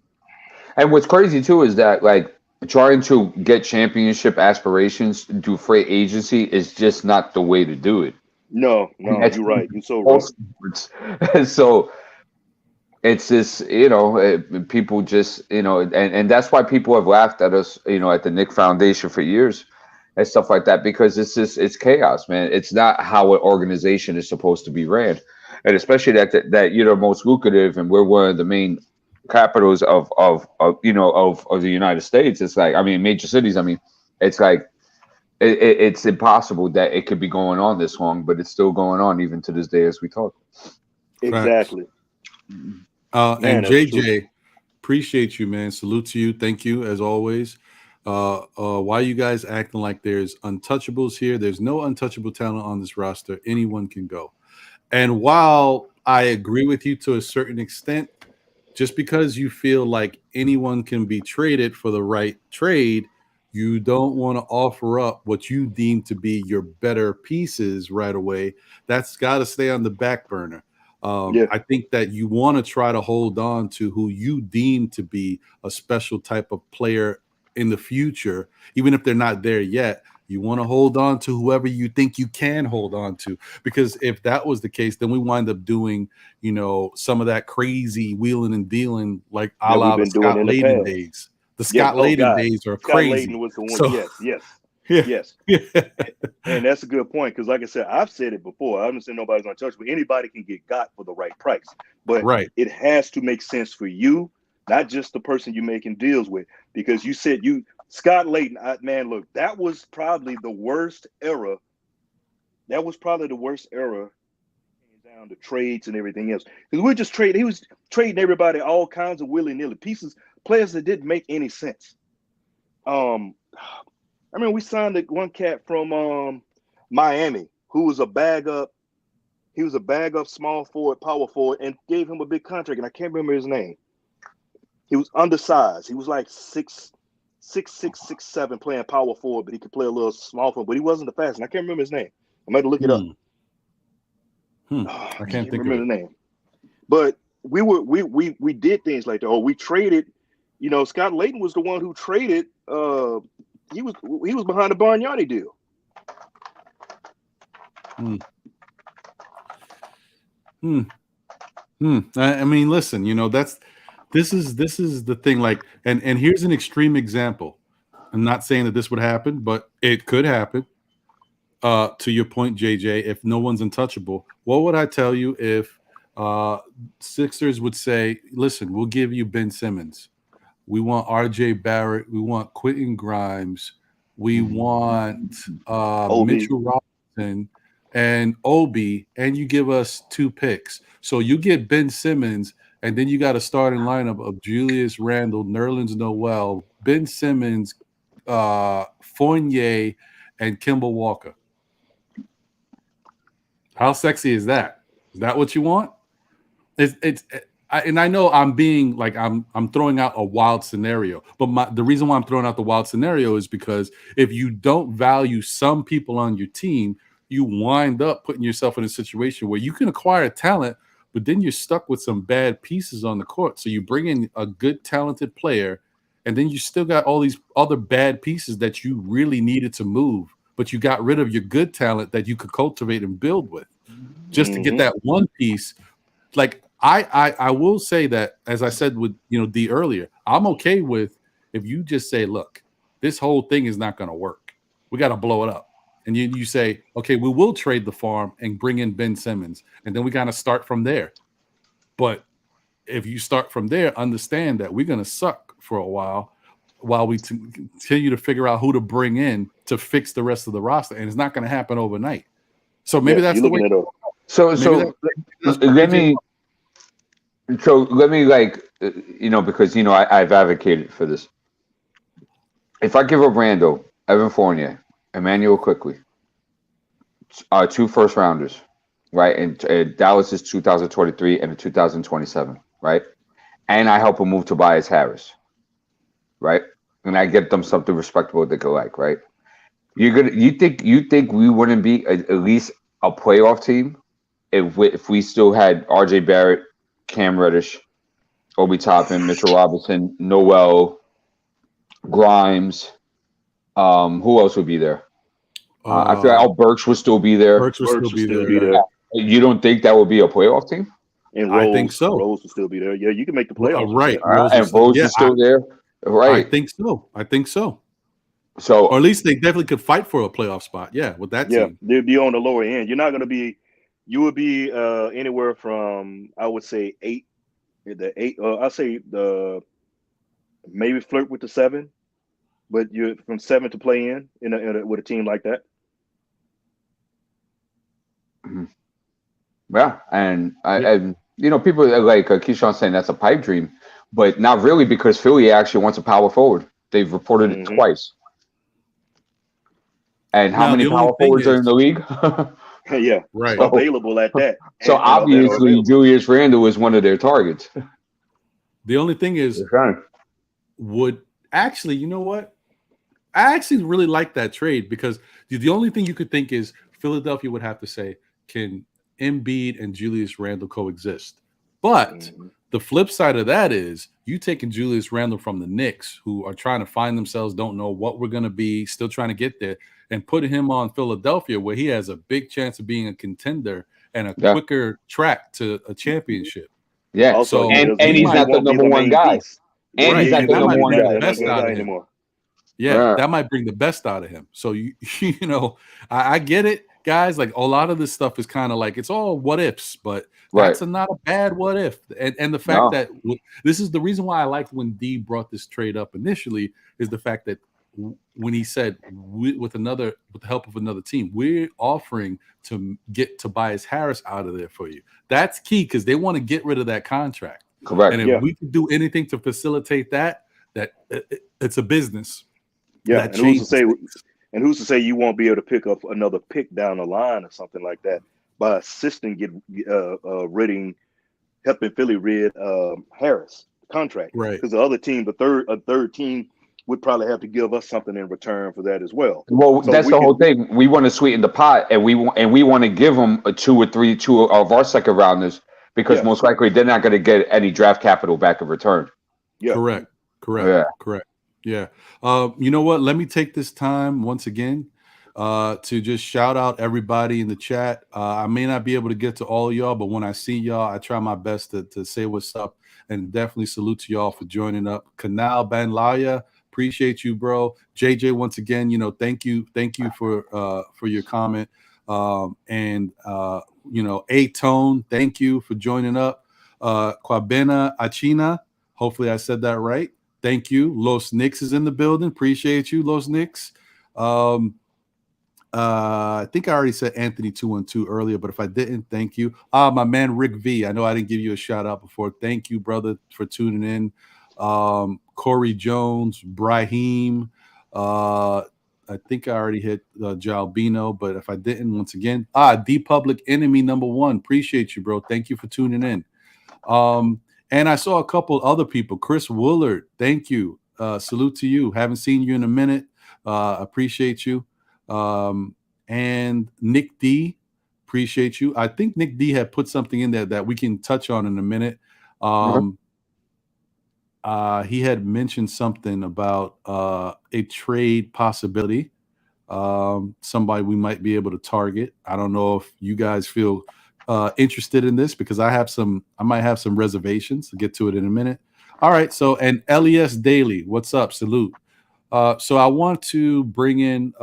And what's crazy too is that like trying to get championship aspirations through free agency is just not the way to do it. No, you're right. You're so right. So it's just, people just, and that's why people have laughed at us, at the Knicks Foundation for years and stuff like that, because it's chaos, man. It's not how an organization is supposed to be ran. And especially that you're the most lucrative and we're one of the main capitals of the United States. It's like, major cities. It's like, it's impossible that it could be going on this long, but it's still going on even to this day as we talk. Exactly. And JJ, appreciate you, man. Salute to you. Thank you as always. Why you guys acting like there's untouchables here? There's no untouchable talent on this roster. Anyone can go. And while I agree with you to a certain extent, just because you feel like anyone can be traded for the right trade, you don't want to offer up what you deem to be your better pieces right away. That's got to stay on the back burner. I think that you want to try to hold on to who you deem to be a special type of player in the future, even if they're not there yet. You want to hold on to whoever you think you can hold on to, because if that was the case, then we wind up doing, some of that crazy wheeling and dealing like a la the Scott Layden days. The Scott Layden days are crazy. Scott Layden was the one. So, yes. And that's a good point, because like I said, I've said it before. I haven't said nobody's going to touch, but anybody can get got for the right price. But it has to make sense for you, not just the person you're making deals with, because you said Scott Layden, man, look, that was probably the worst era. That was probably the worst era down to trades and everything else. Because we just he was trading everybody all kinds of willy-nilly pieces, players that didn't make any sense. We signed one cat from Miami who was a bag up. He was a bag up small forward, power forward, and gave him a big contract, and I can't remember his name. He was undersized. He was like 6'6", 6'7", playing power forward, but he could play a little small forward, but he wasn't the fastest. I can't remember his name. I might look it up. I can't think remember the name. But we did things like that. We traded. Scott Layden was the one who traded. He was behind the Bargnani deal. Listen, this is the thing. Like, and here's an extreme example. I'm not saying that this would happen, but it could happen. To your point, JJ, if no one's untouchable, what would I tell you if Sixers would say, listen, we'll give you Ben Simmons. We want RJ Barrett. We want Quentin Grimes. We want Mitchell Robinson and Obi, and you give us 2 picks. So you get Ben Simmons, and then you got a starting lineup of Julius, Randle, Nerlens Noel, Ben Simmons, Fournier, and Kemba Walker. How sexy is that? Is that what you want? And I know I'm being like I'm throwing out a wild scenario, but the reason why I'm throwing out the wild scenario is because if you don't value some people on your team, you wind up putting yourself in a situation where you can acquire talent, but then you're stuck with some bad pieces on the court. So you bring in a good, talented player, and then you still got all these other bad pieces that you really needed to move, but you got rid of your good talent that you could cultivate and build with just to get that one piece. Like, I will say that, as I said with D earlier, I'm okay with if you just say, look, this whole thing is not going to work. We got to blow it up. And you say, okay, we will trade the farm and bring in Ben Simmons, and then we got to start from there. But if you start from there, understand that we're going to suck for a while we continue to figure out who to bring in to fix the rest of the roster, and it's not going to happen overnight. So maybe that's the way. So let me because I've advocated for this. If I give up Randle, Evan Fournier, Emmanuel Quickly, 2 first rounders, right? And Dallas is 2023 and 2027, right? And I help him move Tobias Harris, right? And I get them something respectable they could like, right? You think we wouldn't be at least a playoff team if we still had RJ Barrett, Cam Reddish, Obi Toppin, Mitchell Robinson, Noel, Grimes, who else would be there? I feel like Al Burks would still be there. Burks would still be there. You don't think that would be a playoff team? And Rose, I think so. Rose would still be there. Yeah, you can make the playoffs. Right. And Rose is still there. Right. I think so. So, or at least they definitely could fight for a playoff spot. Yeah, with that team. Yeah, they'd be on the lower end. You're not going to be. You would be anywhere from, I would say, 8. I'll say maybe flirt with the 7, but you're from 7 to play in with a team like that. Yeah, and people are like Keyshawn saying that's a pipe dream, but not really, because Philly actually wants a power forward. They've reported it twice. And how many power forwards are in the league? Yeah, right. Available at that. So obviously, Julius Randle is one of their targets. The only thing is, would actually, you know what? I actually really like that trade, because the only thing you could think is Philadelphia would have to say, can Embiid and Julius Randle coexist? But the flip side of that is you taking Julius Randle from the Knicks, who are trying to find themselves, don't know what we're going to be, still trying to get there, and putting him on Philadelphia, where he has a big chance of being a contender and a quicker track to a championship. Yeah. Also, and he's not the number one guy. And he's not the number one guy anymore. Yeah, that might bring the best out of him. So I get it, guys. Like, a lot of this stuff is kind of like, it's all what ifs, but that's not a bad what if. And the fact that this is the reason why I liked when D brought this trade up initially, is the fact that when he said with the help of another team, we're offering to get Tobias Harris out of there for you. That's key, because they want to get rid of that contract. Correct. And if we can do anything to facilitate that it's a business. Yeah, and who's to say you won't be able to pick up another pick down the line or something like that by assisting helping Philly rid Harris contract, right? Because the other team, a third team, would probably have to give us something in return for that as well. Well, so that's the whole thing. We want to sweeten the pot, and we want to give them a 2 or 3 of our second rounders, because most likely they're not going to get any draft capital back in return. Yeah, correct. Yeah. You know what? Let me take this time once again to just shout out everybody in the chat. I may not be able to get to all of y'all, but when I see y'all, I try my best to say what's up, and definitely salute to y'all for joining up. Kanal Banlaya, appreciate you, bro. JJ, once again, thank you for your comment. And A-Tone, thank you for joining up. Quabena Achina, hopefully I said that right. Thank you. Los Knicks is in the building. Appreciate you, Los Knicks. I think I already said Anthony 212 earlier, but if I didn't, thank you. My man Rick V. I know I didn't give you a shout out before. Thank you, brother, for tuning in. Corey Jones, Brahim. I think I already hit Jalbino, but if I didn't, once again, D Public Enemy #1. Appreciate you, bro. Thank you for tuning in. And I saw a couple other people. Chris Woolard, thank you. Salute to you. Haven't seen you in a minute. Appreciate you. And Nick D, appreciate you. I think Nick D had put something in there that we can touch on in a minute. He had mentioned something about a trade possibility. Somebody we might be able to target. I don't know if you guys feel interested in this because I might have some reservations. To get to it in a minute. All right. So, and LES Daily, what's up? Salute. So I want to bring in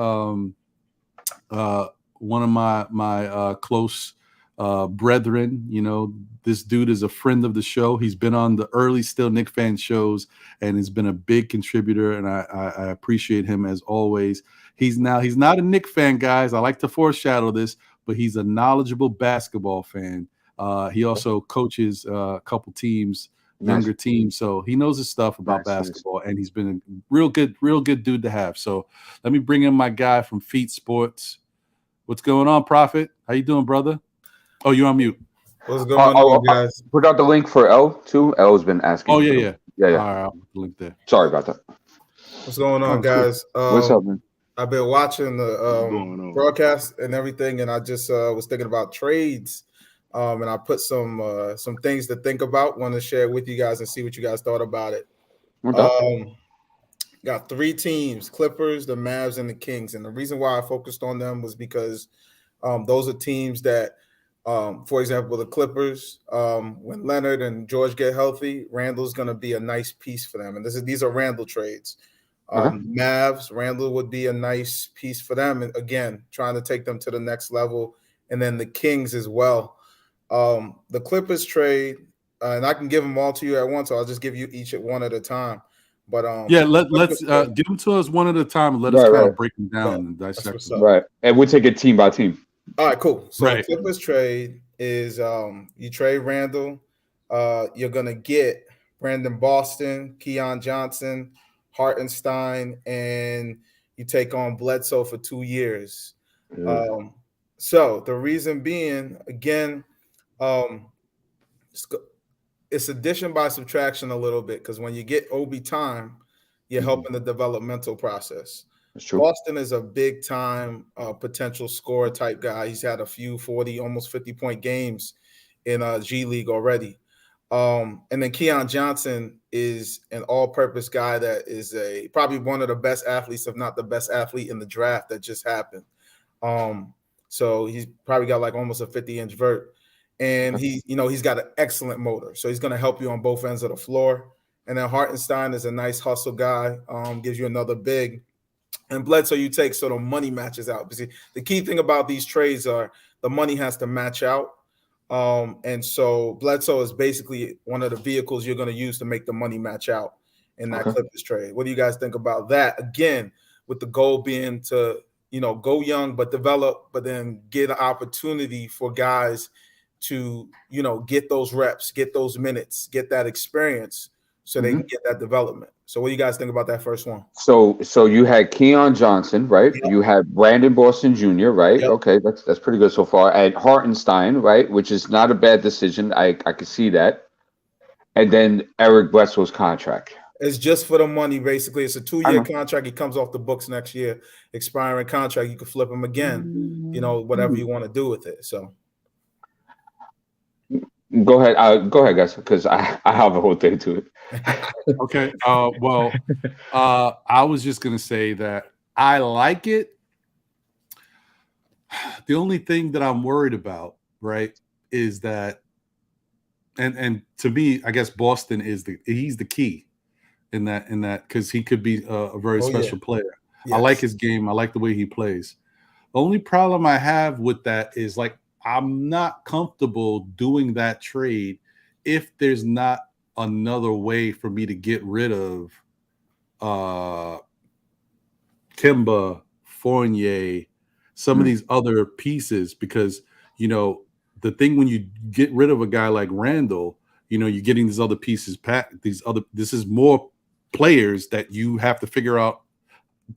one of my close brethren. You know, this dude is a friend of the show. He's been on the early Still Knicks Fan shows and has been a big contributor, and I appreciate him as always. He's not a Knicks fan, guys. I like to foreshadow this, but he's a knowledgeable basketball fan. He also coaches a couple teams, younger teams, so he knows his stuff about basketball, and he's been a real good dude to have. So let me bring in my guy from Feet Sports. What's going on, Prophet? How you doing, brother? Oh, you're on mute. What's going on, guys? Put out the link for L too. L's been asking. Oh yeah. All right, I'll put the link there. Sorry about that. What's going on, guys? What's up, man? I've been watching the broadcast and everything, and I just was thinking about trades, and I put some things to think about. Want to share with you guys and see what you guys thought about it. Got 3 teams: Clippers, the Mavs, and the Kings. And the reason why I focused on them was because those are teams that, for example, the Clippers, when Leonard and George get healthy, Randle's going to be a nice piece for them. And these are Randle trades. Mavs, Randle would be a nice piece for them. And again, trying to take them to the next level. And then the Kings as well. The Clippers trade, and I can give them all to you at once, so I'll just give you each at one at a time. But let's give them to us one at a time and let us kind of break them down and dissect them. Right. And we'll take it team by team. All right, cool. So the Clippers trade is you trade Randle. You're gonna get Brandon Boston, Keon Johnson, Hartenstein, and you take on Bledsoe for 2 years. So the reason being, again, it's addition by subtraction a little bit, because when you get Obi time, you're helping the developmental process. That's true. Boston is a big time potential scorer type guy. He's had a few 40, almost 50-point games in G League already. And then Keon Johnson is an all-purpose guy that is probably one of the best athletes, if not the best athlete in the draft that just happened. So he's probably got like almost a 50-inch vert. And he's got an excellent motor. So he's going to help you on both ends of the floor. And then Hartenstein is a nice hustle guy, gives you another big. And Bledsoe you take so the money matches out. Because the key thing about these trades are the money has to match out. And so Bledsoe is basically one of the vehicles you're going to use to make the money match out in that Clippers trade. What do you guys think about that? Again, with the goal being to, go young but develop, but then get an opportunity for guys to, get those reps, get those minutes, get that experience so they can get that development. So what do you guys think about that first one? So you had Keon Johnson, right? Yep. You had Brandon Boston Jr., right? Yep. Okay, that's pretty good so far. And Hartenstein, right? Which is not a bad decision. I could see that. And then Eric Bledsoe's contract. It's just for the money, basically. It's a 2-year contract. He comes off the books next year. Expiring contract. You can flip him again. Whatever you want to do with it. So go ahead, guys, because I have a whole thing to it. Okay. I was just gonna say that I like it. The only thing that I'm worried about, right, is that, and to me, I guess Boston he's the key in that because he could be a very special player. Yes. I like his game. I like the way he plays. The only problem I have with that is I'm not comfortable doing that trade if there's not another way for me to get rid of Kemba, Fournier, some of these other pieces, because the thing when you get rid of a guy like Randle, you're getting these other pieces this is more players that you have to figure out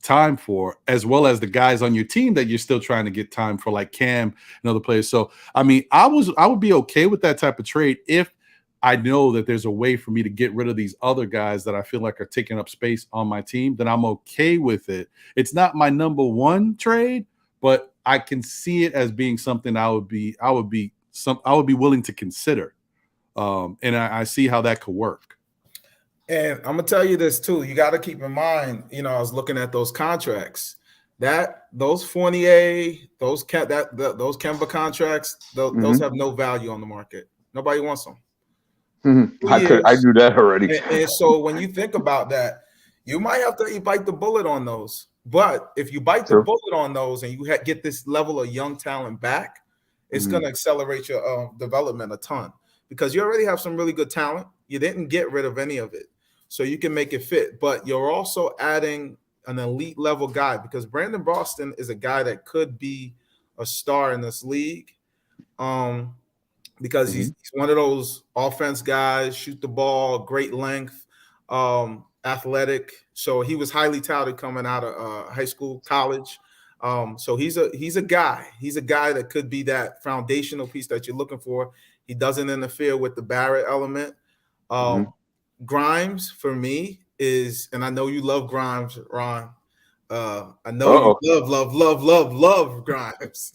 time for, as well as the guys on your team that you're still trying to get time for, like Cam and other players. So I mean, I would be okay with that type of trade if I know that there's a way for me to get rid of these other guys that I feel like are taking up space on my team. Then I'm okay with it. It's not my number one trade, but I can see it as being something I would be willing to consider. And I see how that could work. And I'm gonna tell you this too. You got to keep in mind, I was looking at those contracts. those Fournier, those Kemba contracts, those have no value on the market. Nobody wants them. I do that already. And so when you think about that, you might have to bite the bullet on those. But if you bite the bullet on those and you get this level of young talent back, it's going to accelerate your development a ton, because you already have some really good talent. You didn't get rid of any of it, so you can make it fit. But you're also adding an elite level guy, because Brandon Boston is a guy that could be a star in this league. Because he's one of those offense guys, shoot the ball, great length, athletic. So he was highly touted coming out of high school, college. So he's a guy. He's a guy that could be that foundational piece that you're looking for. He doesn't interfere with the Barrett element. Grimes, for me, is, and I know you love Grimes, Ron. I know you love Grimes.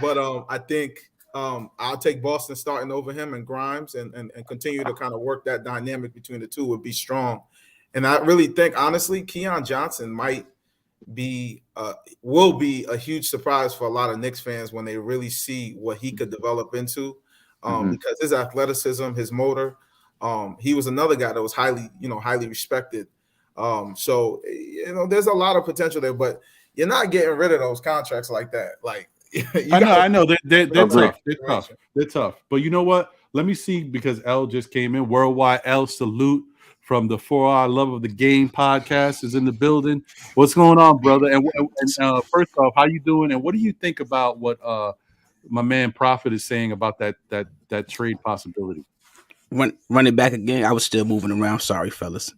But I think I'll take Boston starting over him and Grimes, and continue to kind of work that dynamic between the two would be strong. And I really think, honestly, Keon Johnson will be a huge surprise for a lot of Knicks fans when they really see what he could develop into, because his athleticism, his motor, he was another guy that was highly respected. So there's a lot of potential there, but you're not getting rid of those contracts like that. Like, I know they're tough. They're tough. But you know what? Let me see, because L just came in. Worldwide L salute from the 4 Hour Love of the Game podcast is in the building. What's going on, brother? And first off, how you doing? And what do you think about what my man Prophet is saying about that trade possibility? Run it back again. I was still moving around. Sorry, fellas.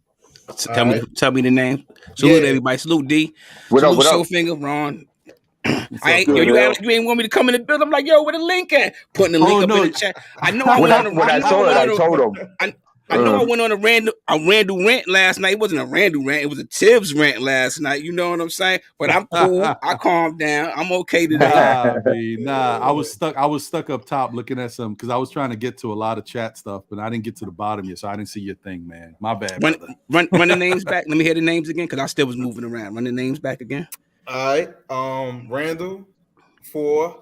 Tell me the name. Salute everybody. Salute D. What up? Soulfinger, Ron. You ain't want me to come in the building. I'm like, yo, where the link at? Putting the link up in the chat. I know I told him. I know I went on a Randle rant last night. It wasn't a Randle rant. It was a Tibbs rant last night. You know what I'm saying? But I'm cool. I calmed down. I'm okay today. Nah. I was stuck up top looking at some, because I was trying to get to a lot of chat stuff, but I didn't get to the bottom yet, so I didn't see your thing, man. My bad. Run the names back. Let me hear the names again, because I still was moving around. Run the names back again. All right. Randle, 4.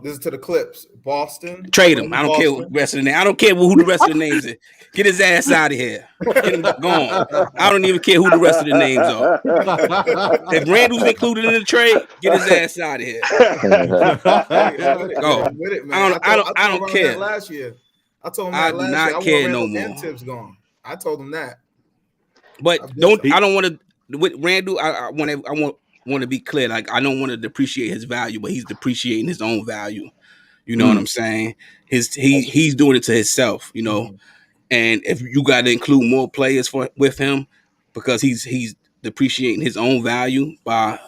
This is to the Clips. Boston. Trade him. I don't care what the rest of the name. I don't care who the rest of the names is. Get his ass out of here. Get him gone. I don't even care who the rest of the names are. If Randle's included in the trade, get his ass out of here. Go. I don't care. Last year, I told him I do not care no more. Tips gone. I told him that. But I don't want to with Randle. I want to be clear. Like, I don't want to depreciate his value, but he's depreciating his own value. You know what I'm saying? He's doing it to himself, you know. And if you got to include more players with him, because he's depreciating his own value by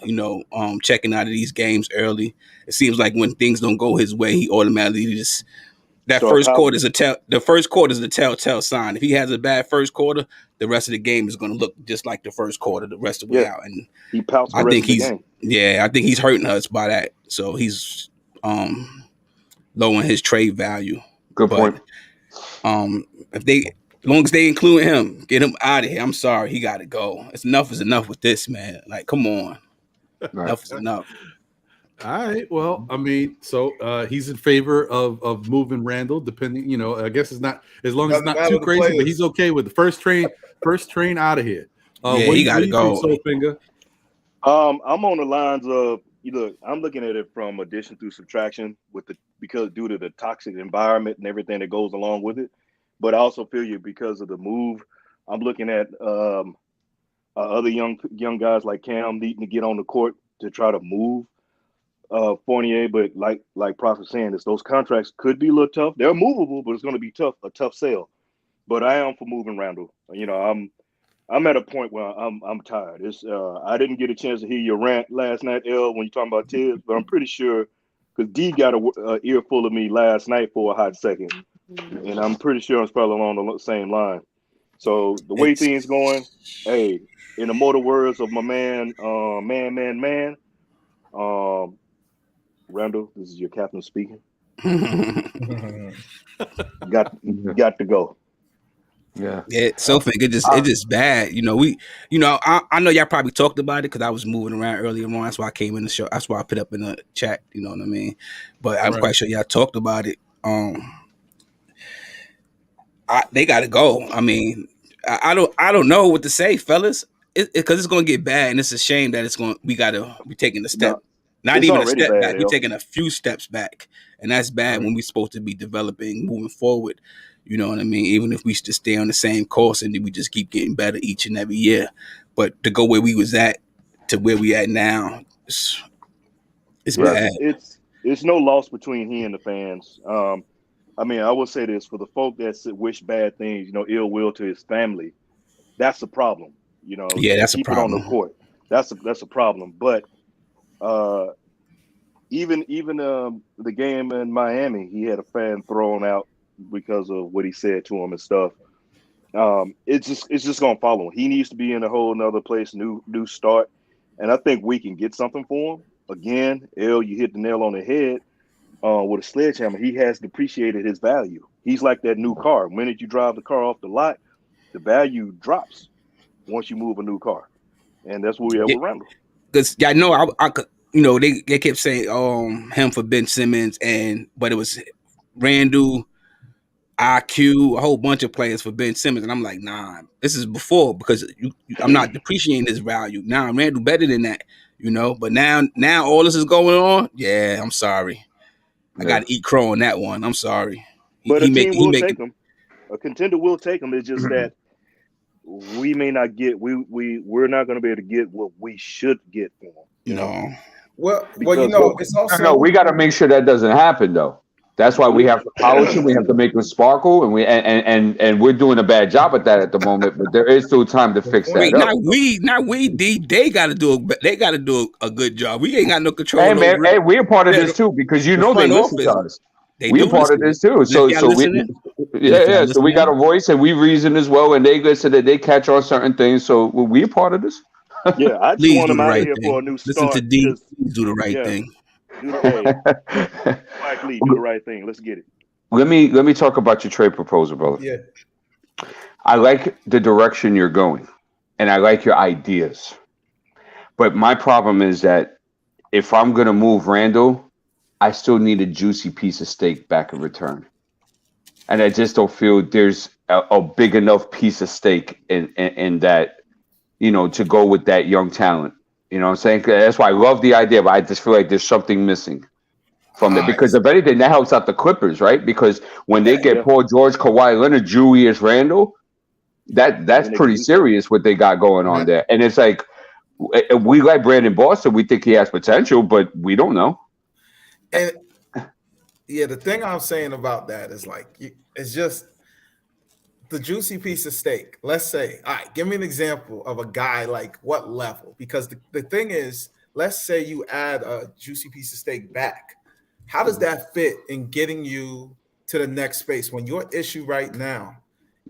checking out of these games early. It seems like when things don't go his way, he automatically just the first quarter is a telltale sign. If he has a bad first quarter, the rest of the game is going to look just like the first quarter the rest of the way out. And I think he's hurting us by that. So he's lowering his trade value. Good point. As long as they include him, get him out of here. I'm sorry, he got to go. Enough is enough with this, man. Like, come on, enough is enough. All right. Well, I mean, so he's in favor of moving Randle, depending, I guess it's not, as long as it's not too crazy, but he's okay with the first train out of here. He got to go. Soulfinger? I'm on the lines of, I'm looking at it from addition through subtraction because due to the toxic environment and everything that goes along with it. But I also feel you because of the move. I'm looking at other young guys like Cam needing to get on the court to try to move Fournier, but like Prophet saying, those contracts could be a little tough. They're movable, but it's going to be a tough sale. But I am for moving Randle. I'm at a point where I'm tired. I didn't get a chance to hear your rant last night, L, when you talking about Tibbs, but I'm pretty sure because D got a earful of me last night for a hot second, and I'm pretty sure it's probably along the same line. So the way things going, hey, in the mortal words of my man, Randle, this is your captain speaking. Got to go. Yeah, Sofink, it just bad. You know, I know y'all probably talked about it because I was moving around earlier on. That's why I came in the show. That's why I put up in the chat. You know what I mean? But I'm quite sure y'all talked about it. They got to go. I mean, I don't know what to say, fellas. Because it's going to get bad, and it's a shame that we got to be taking a step. Not even a step back. We're taking a few steps back, and that's bad when we're supposed to be developing, moving forward. You know what I mean? Even if we just stay on the same course and then we just keep getting better each and every year. But to go where we was at to where we at now, it's bad. It's no loss between he and the fans. I mean, I will say this for the folk that wish bad things, ill will to his family. That's a problem. Yeah, that's a keep problem. It on the court. That's a problem. But even the game in Miami, he had a fan thrown out because of what he said to him and stuff. It's just gonna follow him. He needs to be in a whole nother place, new start. And I think we can get something for him. Again, you hit the nail on the head with a sledgehammer. He has depreciated his value. He's like that new car. The minute you drive the car off the lot, the value drops once you move a new car. And that's what we have with Randle. Because I know I could, they kept saying him for Ben Simmons, but it was Randle, IQ, a whole bunch of players for Ben Simmons, and I'm like, nah, this is before because I'm not depreciating his value. Now Randle better than that, But now all this is going on. Yeah, I'm sorry, I got to eat crow on that one. I'm sorry, but a team will take him. A contender will take him. It's just that we may not get. We're not going to be able to get what we should get for him. No. Well, it's also no. We got to make sure that doesn't happen though. That's why we have to polish him. We have to make him sparkle, and we're doing a bad job at that at the moment. But there is still time to fix that. Not we. They got to do a good job. We ain't got no control. Hey man, we're a part of this too because they listen to us. We're part of this too. So we got a voice and we reason as well, and they listen and they catch on certain things. So we're part of this. Yeah, I just want him out here for a new start. Listen to D. Do the right thing. Do the right thing. Let's get it. Let me talk about your trade proposal, brother. Yeah. I like the direction you're going, and I like your ideas. But my problem is that if I'm going to move Randle, I still need a juicy piece of steak back in return. And I just don't feel there's a big enough piece of steak in that, to go with that young talent. You know what I'm saying? That's why I love the idea, but I just feel like there's something missing from there. Because if anything, that helps out the Clippers, right? Because when they get Paul George, Kawhi Leonard, Julius Randle, that's pretty serious what they got going on there. And it's like, we like Brandon Boston. We think he has potential, but we don't know. And the thing I'm saying about that is it's just the juicy piece of steak. Let's say, all right, give me an example of a guy like what level? Because the thing is, let's say you add a juicy piece of steak back. How does that fit in getting you to the next space when your issue right now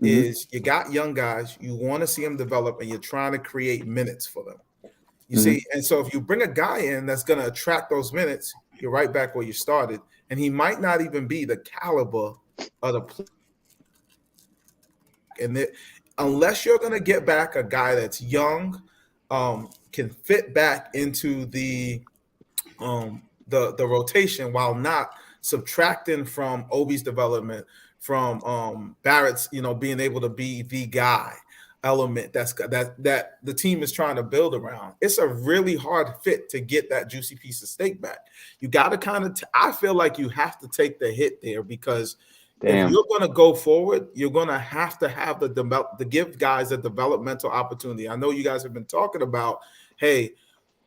is you got young guys, you want to see them develop, and you're trying to create minutes for them. You see, and so if you bring a guy in that's going to attract those minutes, you're right back where you started, and he might not even be the caliber of the player. And unless you're going to get back a guy that's young, can fit back into the rotation while not subtracting from Obi's development, from Barrett's, being able to be the guy element that the team is trying to build around. It's a really hard fit to get that juicy piece of steak back. You got to I feel like you have to take the hit there because if you're going to go forward, you're going to have to give guys a developmental opportunity. I know you guys have been talking about, hey,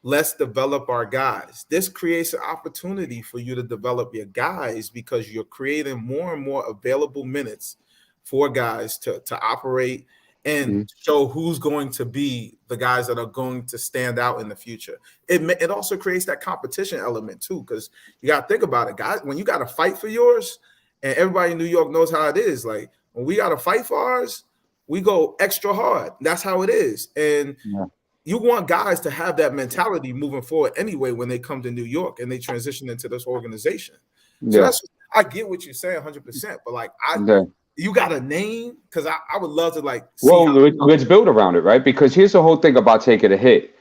let's develop our guys. This creates an opportunity for you to develop your guys because you're creating more and more available minutes for guys to operate and show who's going to be the guys that are going to stand out in the future. It also creates that competition element too, because you got to think about it, guys. When you got to fight for yours, and everybody in New York knows how it is. Like when we got to fight for ours, we go extra hard. That's how it is. And you want guys to have that mentality moving forward anyway when they come to New York and they transition into this organization. So I get what you're saying 100%, but you got a name? Because I would love to like. See Well, let's build around it, right? Because here's the whole thing about taking a hit.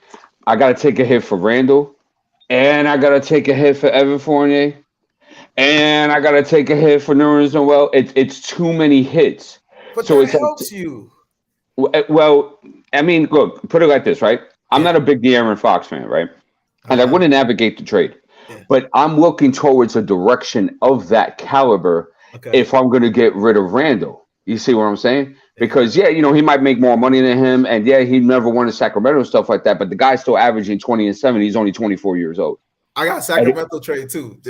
I got to take a hit for Randle, and I got to take a hit for Nerlens Noel. It's two many hits. So it's like, okay, well, hey, I got a power forward. Because here's the whole thing about taking a hit. I got to take a hit for Randle, and I got to take a hit for Evan Fournier, and I got to take a hit for Nerlens Noel. It's too many hits. But so that helps you. Well, I mean, look, put it like this, right? I'm not a big De'Aaron Fox fan, right? And I wouldn't navigate the trade. Yeah. But I'm looking towards a direction of that caliber if I'm going to get rid of Randle. You see what I'm saying? Because, yeah, you know, he might make more money than him. And, yeah, he never won in Sacramento and stuff like that. But the guy's still averaging 20 and 7. He's only 24 years old. I got Sacramento trade, too.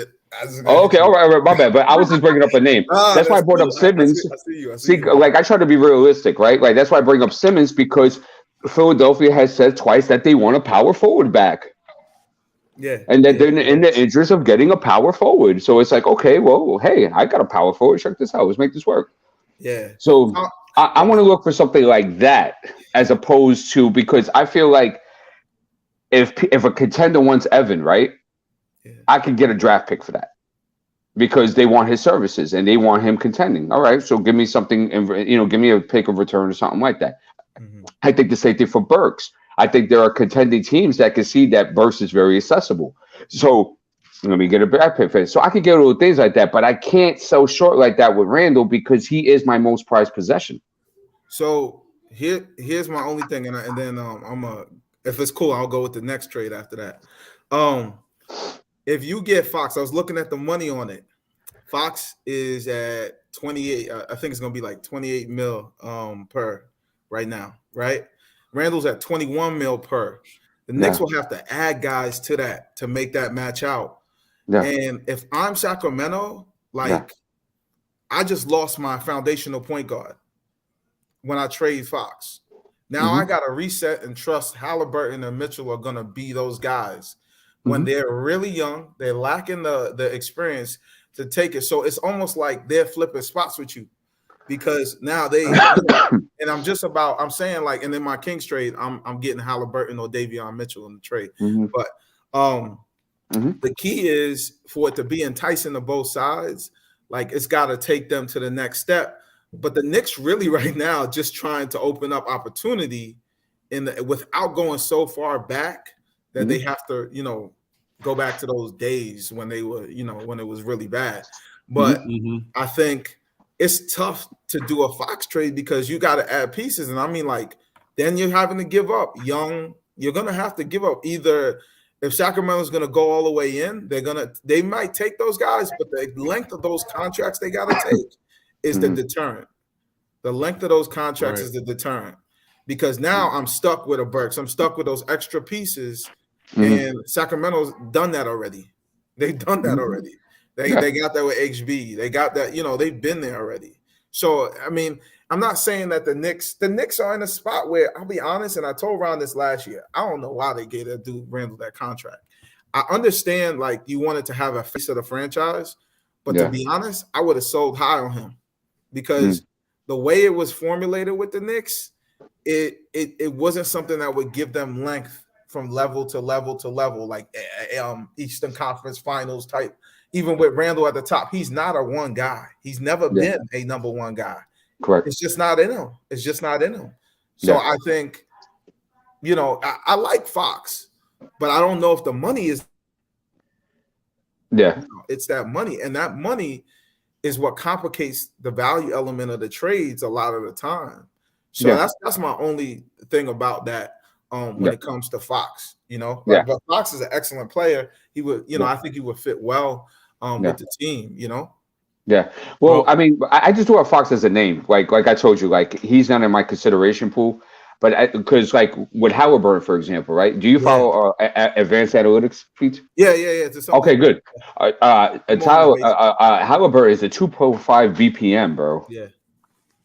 Okay, all right, my bad. But I was just bringing up a name. That's why I brought up Simmons. I see you. Like, I try to be realistic, right? Like, that's why I bring up Simmons because Philadelphia has said twice that they want a power forward back. Yeah. And that they're in the interest of getting a power forward. So it's like, okay, well, hey, I got a power forward. Check this out. Let's make this work. Yeah. So I want to look for something like that as opposed to, because I feel like if a contender wants Evan, right, I could get a draft pick for that because they want his services and they want him contending. All right, so give me something, you know, give me a pick of return or something like that. Mm-hmm. I think the same thing for Burks. I think there are contending teams that can see that Burks is very accessible. So let me get a draft pick for it. So I could get little things like that, but I can't sell short like that with Randle because he is my most prized possession. So here's my only thing, and then if it's cool, I'll go with the next trade after that. If you get Fox, I was looking at the money on it. Fox is at 28. I think it's gonna be like 28 mil per right now, right? Randle's at 21 mil per. The Knicks will have to add guys to that to make that match out. Yeah. And if I'm Sacramento, I just lost my foundational point guard when I trade Fox. Now I got to reset and trust Halliburton and Mitchell are going to be those guys. When they're really young, they're lacking the experience to take it. So it's almost like they're flipping spots with you because now they and I'm saying like, and in my Kings trade, I'm getting Halliburton or Davion Mitchell in the trade. But the key is for it to be enticing to both sides. Like it's got to take them to the next step. But the Knicks really right now just trying to open up opportunity without going so far back that they have to, you know, go back to those days when they were, you know, when it was really bad. But I think it's tough to do a Fox trade because you got to add pieces. And I mean, like, then you're having to give up you're going to have to give up either. If Sacramento's going to go all the way in, they might take those guys, but the length of those contracts they got to take is the deterrent. The length of those contracts is the deterrent because now I'm stuck with a Burks. I'm stuck with those extra pieces, and Sacramento's done that already. They've done that already. They got that with HB. They got that. You know, they've been there already. So I mean, I'm not saying that the Knicks are in a spot where I'll be honest, and I told Ron this last year. I don't know why they gave that dude Randle that contract. I understand like you wanted to have a face of the franchise, but to be honest, I would have sold high on him because the way it was formulated with the Knicks, it wasn't something that would give them length from level to level to level, like Eastern Conference Finals type. Even with Randle at the top, he's not a one guy. He's never been a number one guy. Correct. It's just not in him. It's just not in him. So I think, you know, I like Fox, but I don't know if the money is. Yeah. It's that money. And that money is what complicates the value element of the trades a lot of the time. So that's my only thing about that when it comes to Fox, you know. But Fox is an excellent player. He would, you know, I think he would fit well with the team, you know. Yeah. Well, I mean, I just threw out Fox as a name. Like I told you, like he's not in my consideration pool. But because like with Halliburton, for example, right? Do you follow advanced analytics, Pete? Yeah. Okay, good. Halliburton is a 2.5 BPM, bro. Yeah.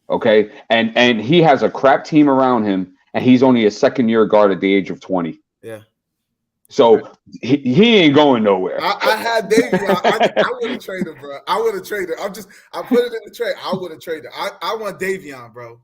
Okay, and he has a crap team around him, and he's only a second-year guard at the age of 20. Yeah. So he ain't going nowhere. I had Davion. I would have traded, bro. I would have traded. I put it in the trade. I would have traded. I want Davion, bro.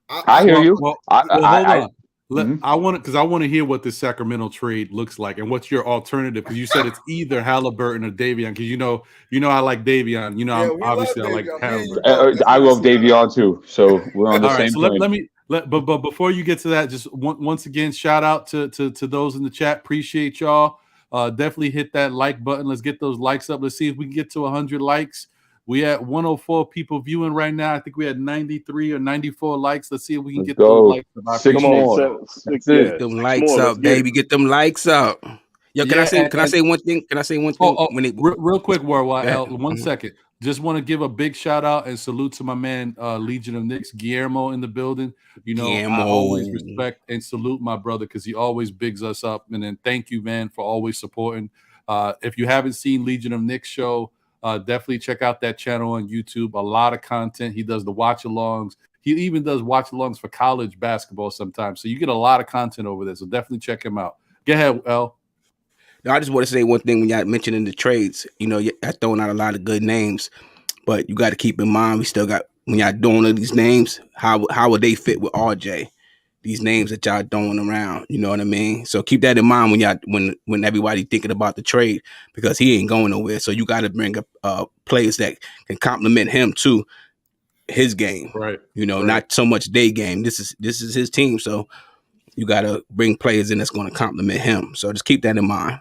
I hear you. Hold on. I want to hear what this Sacramento trade looks like and what's your alternative, because you said it's either Halliburton or Davion, because you know I like Davion. You know, obviously I like Halliburton. I love Davion too, so we're on the same so plane. But before you get to that, just once again, shout out to those in the chat. Appreciate y'all. Definitely hit that like button. Let's get those likes up. Let's see if we can get to 100 likes. We at 104 people viewing right now. I think we had 93 or 94 likes. Let's see if we can get those likes up. Six more. Get them likes up, baby. Get them likes up. Yo, can I say one thing? Can I say one thing? Real quick, Worldwide, 1 second. Just want to give a big shout out and salute to my man, Legion of Knicks, Guillermo in the building. You know, I always respect and salute my brother because he always bigs us up. And then thank you, man, for always supporting. If you haven't seen Legion of Knicks show, definitely check out that channel on YouTube. A lot of content. He does the watch-alongs. He even does watch-alongs for college basketball sometimes. So you get a lot of content over there. So definitely check him out. Go ahead, El. No, I just want to say one thing when y'all mentioning the trades. You know, y'all throwing out a lot of good names, but you got to keep in mind we still got, when y'all doing these names, how would they fit with RJ? These names that y'all throwing around, you know what I mean? So keep that in mind when y'all when everybody thinking about the trade, because he ain't going nowhere. So you got to bring up players that can complement him to his game, right? You know, not so much their game. This is his team, so you got to bring players in that's going to complement him. So just keep that in mind.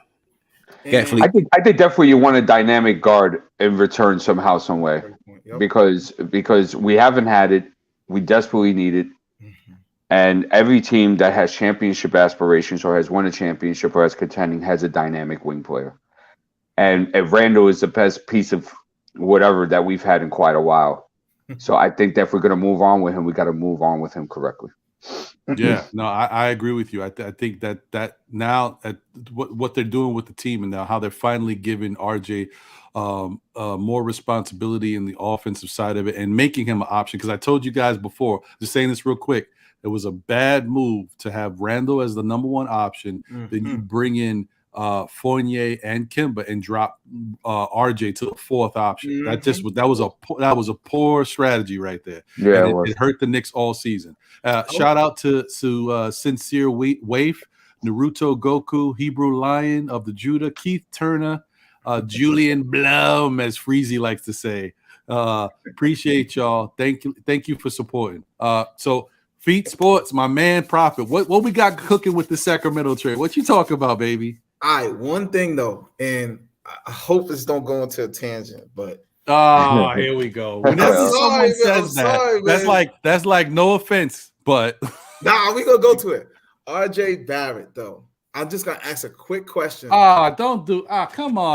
Definitely. I think definitely you want a dynamic guard in return somehow, some way, because we haven't had it. We desperately need it. And every team that has championship aspirations or has won a championship or is contending has a dynamic wing player. And Randle is the best piece of whatever that we've had in quite a while. So I think that if we're going to move on with him, we got to move on with him correctly. Yeah, no, I agree with you. I think that now what they're doing with the team and now how they're finally giving RJ more responsibility in the offensive side of it and making him an option. Because I told you guys before, just saying this real quick, it was a bad move to have Randle as the number one option. Then you bring in Fournier and Kemba and drop RJ to the fourth option. That was a poor strategy right there. Yeah, and it hurt the Knicks all season. Shout out to Sincere Waif, Naruto Goku, Hebrew Lion of the Judah, Keith Turner, Julian Blum, as Freezy likes to say. Appreciate y'all. Thank you for supporting. So Feet Sports, my man Prophet. What we got cooking with the Sacramento trade? What you talking about, baby? All right, one thing though, and I hope this don't go into a tangent, but here we go. Whenever someone says that, that's like no offense, but nah, we gonna go to it. RJ Barrett, though. I'm just gonna ask a quick question. Come on,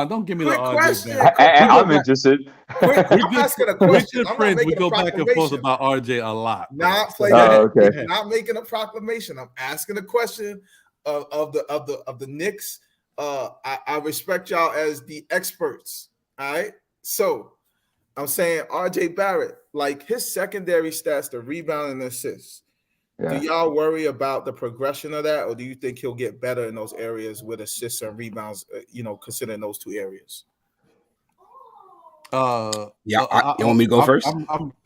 don't give me quick the RJ question. Barrett. I'm interested. I'm asking a question. We're friends. We go back and forth about RJ a lot. Not making a proclamation. I'm asking a question of the Knicks. I respect y'all as the experts. All right. So I'm saying RJ Barrett, like his secondary stats, the rebound and assists. Yeah. Do y'all worry about the progression of that, or do you think he'll get better in those areas with assists and rebounds? Considering those two areas. You want me to go first?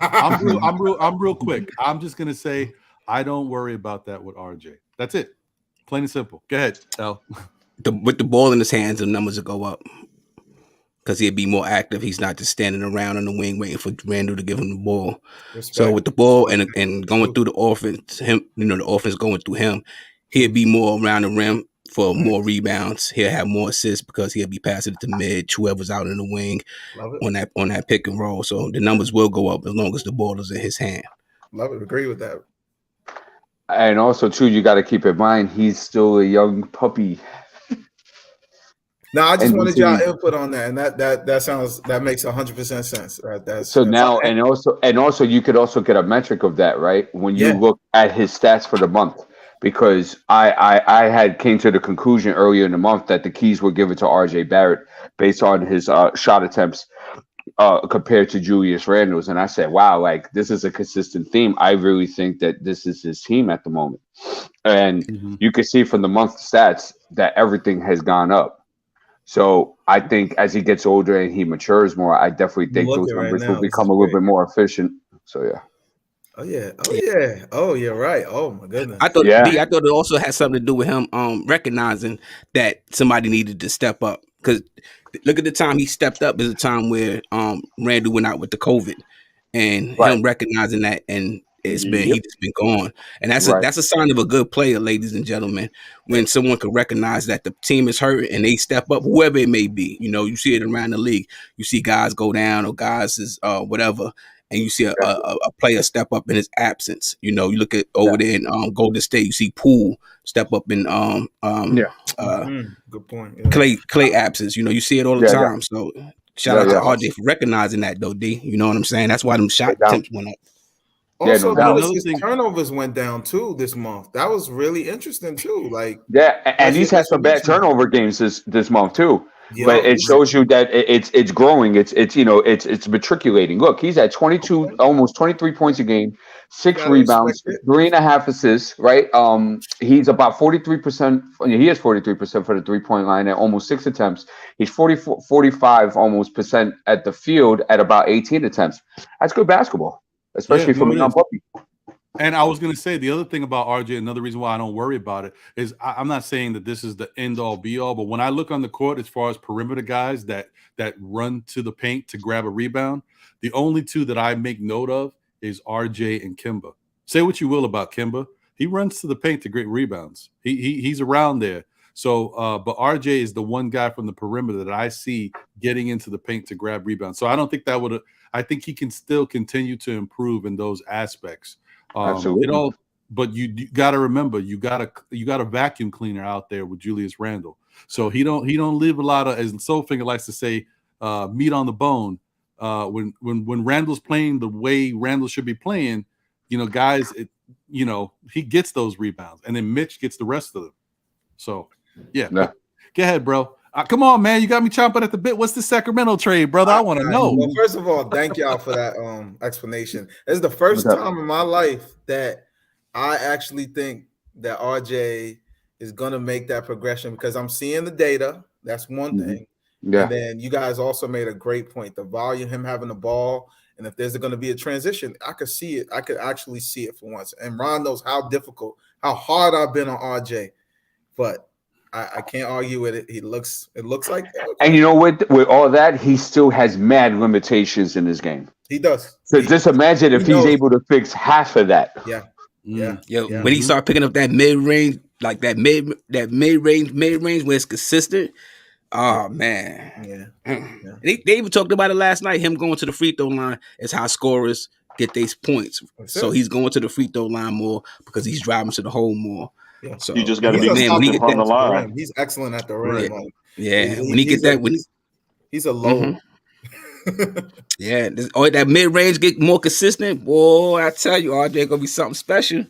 I'm real quick. I'm just gonna say I don't worry about that with RJ. That's it. Plain and simple. Go ahead, Al. With the ball in his hands, the numbers will go up because he'd be more active. He's not just standing around on the wing waiting for Randle to give him the ball. Respect. So with the ball and going through the offense, the offense going through him, he'd be more around the rim for more rebounds. He'll have more assists because he'll be passing it to Midge, whoever's out in the wing on that pick and roll. So the numbers will go up as long as the ball is in his hand. Love it. Agree with that. And also, too, you got to keep in mind he's still a young puppy. No, I just wanted y'all input on that, and that makes 100% sense. Right? And also, you could also get a metric of that, right? When you look at his stats for the month, because I came to the conclusion earlier in the month that the keys were given to RJ Barrett based on his shot attempts compared to Julius Randle's, and I said, wow, like this is a consistent theme. I really think that this is his team at the moment, and you can see from the month stats that everything has gone up. So I think as he gets older and he matures more, I definitely think those numbers will become a little bit more efficient. So yeah. Oh yeah, right. Oh my goodness. I thought it also had something to do with him recognizing that somebody needed to step up. Because look at the time he stepped up is a time where Randle went out with the COVID, and him recognizing that, and he's just been gone. And that's a sign of a good player, ladies and gentlemen, when someone can recognize that the team is hurt and they step up, whoever it may be. You know, you see it around the league. You see guys go down or guys is whatever. And you see a player step up in his absence. You know, you look at over there in Golden State, you see Poole step up in good point. Yeah. Clay absence. You know, you see it all the time. So shout out to RJ for recognizing that, though, D. You know what I'm saying? That's why them shot attempts went up. Also, notice his turnovers went down too this month. That was really interesting too. Like, and he's had some bad turnover games this month too. Yeah, but it shows you that it's growing. It's matriculating. Look, he's at 22, almost 23 points a game, 6 rebounds, 3.5 assists. Right. He's about 43%. He is 43% for the 3-point line at almost 6 attempts. He's 45 almost percent at the field at about 18 attempts. That's good basketball, especially from a young puppy. And I was going to say the other thing about RJ, another reason why I don't worry about it is I'm not saying that this is the end all be all, but when I look on the court as far as perimeter guys that run to the paint to grab a rebound, the only two that I make note of is RJ and Kimba. Say what you will about Kimba, he runs to the paint to get rebounds. He's around there. So, but RJ is the one guy from the perimeter that I see getting into the paint to grab rebounds. So I don't think that would. I think he can still continue to improve in those aspects. Absolutely. But you got to remember, you got a vacuum cleaner out there with Julius Randle. So he don't leave a lot of, as Soulfinger likes to say, meat on the bone. When Randle's playing the way Randle should be playing, guys, he gets those rebounds, and then Mitch gets the rest of them. So go ahead, bro. Come on, man. You got me chomping at the bit. What's the Sacramento trade, brother? I want to know. Well, first of all, thank y'all for that explanation. This is the first time in my life that I actually think that RJ is going to make that progression because I'm seeing the data. That's one thing. Yeah. And then you guys also made a great point. The volume, him having the ball, and if there's going to be a transition, I could see it. I could actually see it for once. And Ron knows how hard I've been on RJ. But I can't argue with it. It looks like that. And you know what? With all that, he still has mad limitations in his game. He does. So just imagine if he's able to fix half of that. Yeah. When he started picking up that mid range, like that mid range where it's consistent. Oh man. Yeah. They even talked about it last night. Him going to the free throw line is how scorers get these points. So he's going to the free throw line more because he's driving to the hole more. Yeah. So you just got to be consistent from the line. He's excellent at the rim. When he get that, he's a low. That mid range get more consistent. Boy, I tell you, RJ gonna be something special.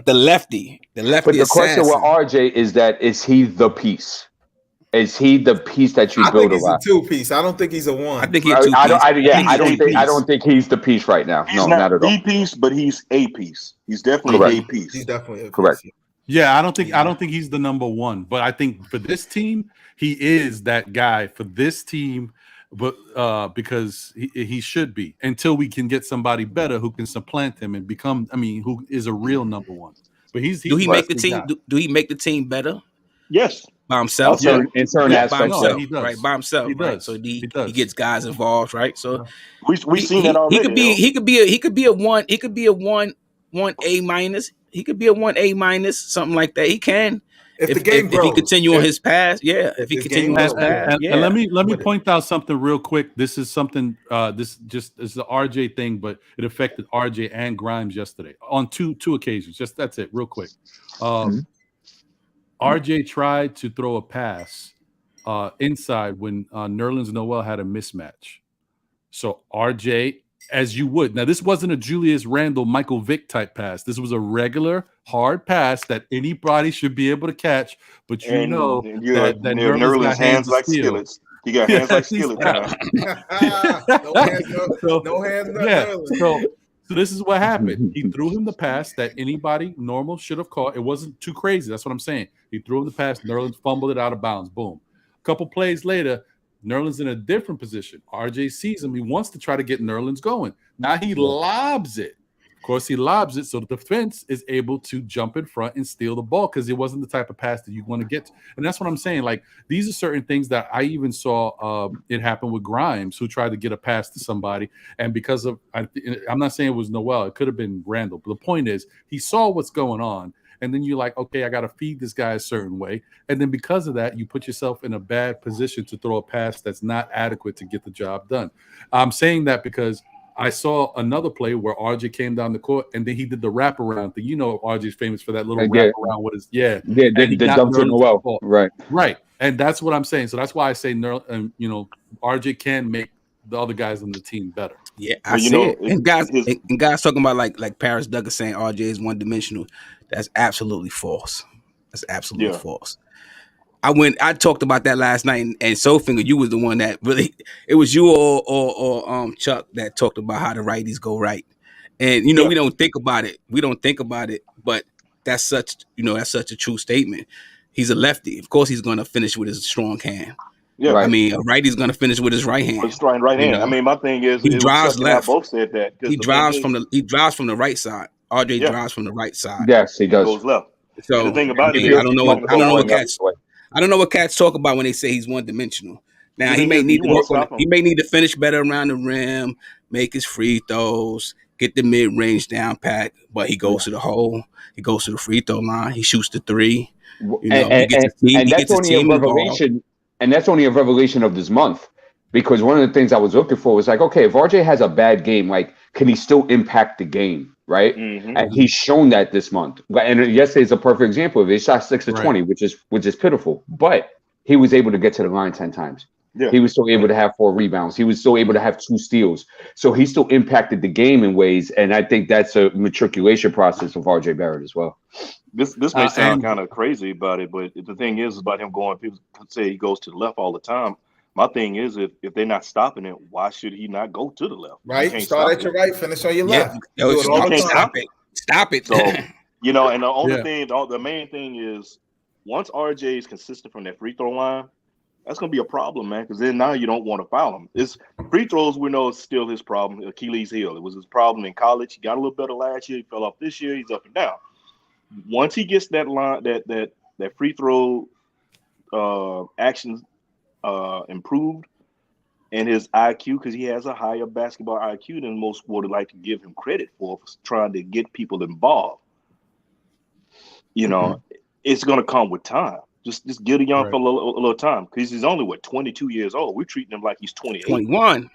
the lefty. But the question with RJ is he the piece? Is he the piece that you build around? I think he's a 2-piece. I don't think he's a 1. I think he's a 2-piece. I don't think he's the piece right now. He's not at all. The piece, but he's a piece. He's definitely a piece. He's definitely a piece. Correct. Yeah, I don't think he's the number 1, but I think for this team, he is that guy for this team. But because he should be until we can get somebody better who can supplant him and become. Who is a real number 1? But he's do he make the team? Do he make the team better? Yes. By himself, in certain aspects, right? By himself, he right? So he gets guys involved, right? So we've seen that already. He could be a 1. He could be a 1 A-. He could be a 1 A-, something like that. He can if he continue on his path. Yeah, if he continue on his path. And let me point out something real quick. This is something. This is the RJ thing, but it affected RJ and Grimes yesterday on two occasions. Just that's it, real quick. RJ tried to throw a pass inside when Nerlens Noel had a mismatch. So RJ, as you would. Now, this wasn't a Julius Randle, Michael Vick type pass. This was a regular hard pass that anybody should be able to catch. But that Nerlens hands like skillets. He got hands like skillets. No hands. So this is what happened. He threw him the pass that anybody normal should have caught. It wasn't too crazy. That's what I'm saying. He threw him the pass. Nerlens fumbled it out of bounds. Boom. A couple plays later, Nerlens in a different position. RJ sees him. He wants to try to get Nerlens going. Now he lobs it Of course, he lobs it, so the defense is able to jump in front and steal the ball because it wasn't the type of pass that you want to get to. And that's what I'm saying. Like, these are certain things that I even saw it happen with Grimes, who tried to get a pass to somebody. And because of, I'm not saying it was Noel, it could have been Randle. But the point is, he saw what's going on. And then you're like, okay, I got to feed this guy a certain way. And then because of that, you put yourself in a bad position to throw a pass that's not adequate to get the job done. I'm saying that because I saw another play where RJ came down the court and then he did the wraparound thing. You know, RJ's famous for that little wraparound with his the dump to Noel. Right. And that's what I'm saying. So that's why I say, RJ can make the other guys on the team better. Yeah, I see it. And guys talking about like Paris Douglas saying RJ is one dimensional. That's absolutely false. That's absolutely false. I talked about that last night, and Soulfinger, you was the one that really, it was you or Chuck that talked about how the righties go right. And we don't think about it. But that's such a true statement. He's a lefty. Of course he's gonna finish with his strong hand. Yeah, right. I mean, a righty's gonna finish with his right hand. His right hand. I mean, my thing is he drives left. Both said that. He drives from the right side. RJ drives from the right side. Yes, he does. He goes left. So the thing about it is, I don't know what cats talk about when they say he's one dimensional. Now he may need to work on. He may need to finish better around the rim, make his free throws, get the mid range down pat. But he goes to the hole. He goes to the free throw line. He shoots the three. And that's only a revelation. And that's only a revelation of this month, because one of the things I was looking for was like, okay, if RJ has a bad game, like, can he still impact the game, right? Mm-hmm. And he's shown that this month. And yesterday's a perfect example of it. He shot 6 of 20, which is pitiful, but he was able to get to the line 10 times. Yeah. He was still able to have 4 rebounds. He was still able to have 2 steals. So he still impacted the game in ways, and I think that's a matriculation process of RJ Barrett as well. This may sound kind of crazy about it, but the thing is about him going, people say he goes to the left all the time. My thing is, if they're not stopping it, why should he not go to the left? Right, start at your right, finish on your left. Stop it. So, and the only thing, the main thing is, once RJ is consistent from that free throw line, that's going to be a problem, man, because then now you don't want to foul him. It's free throws, we know, is still his problem. Achilles heel. It was his problem in college. He got a little better last year. He fell off this year. He's up and down. Once he gets that line, that free throw actions improved, and his IQ, because he has a higher basketball IQ than most would like to give him credit for trying to get people involved. It's going to come with time. Just give a young fella a little time, because he's only 22 years old. We're treating him like he's 28. 21.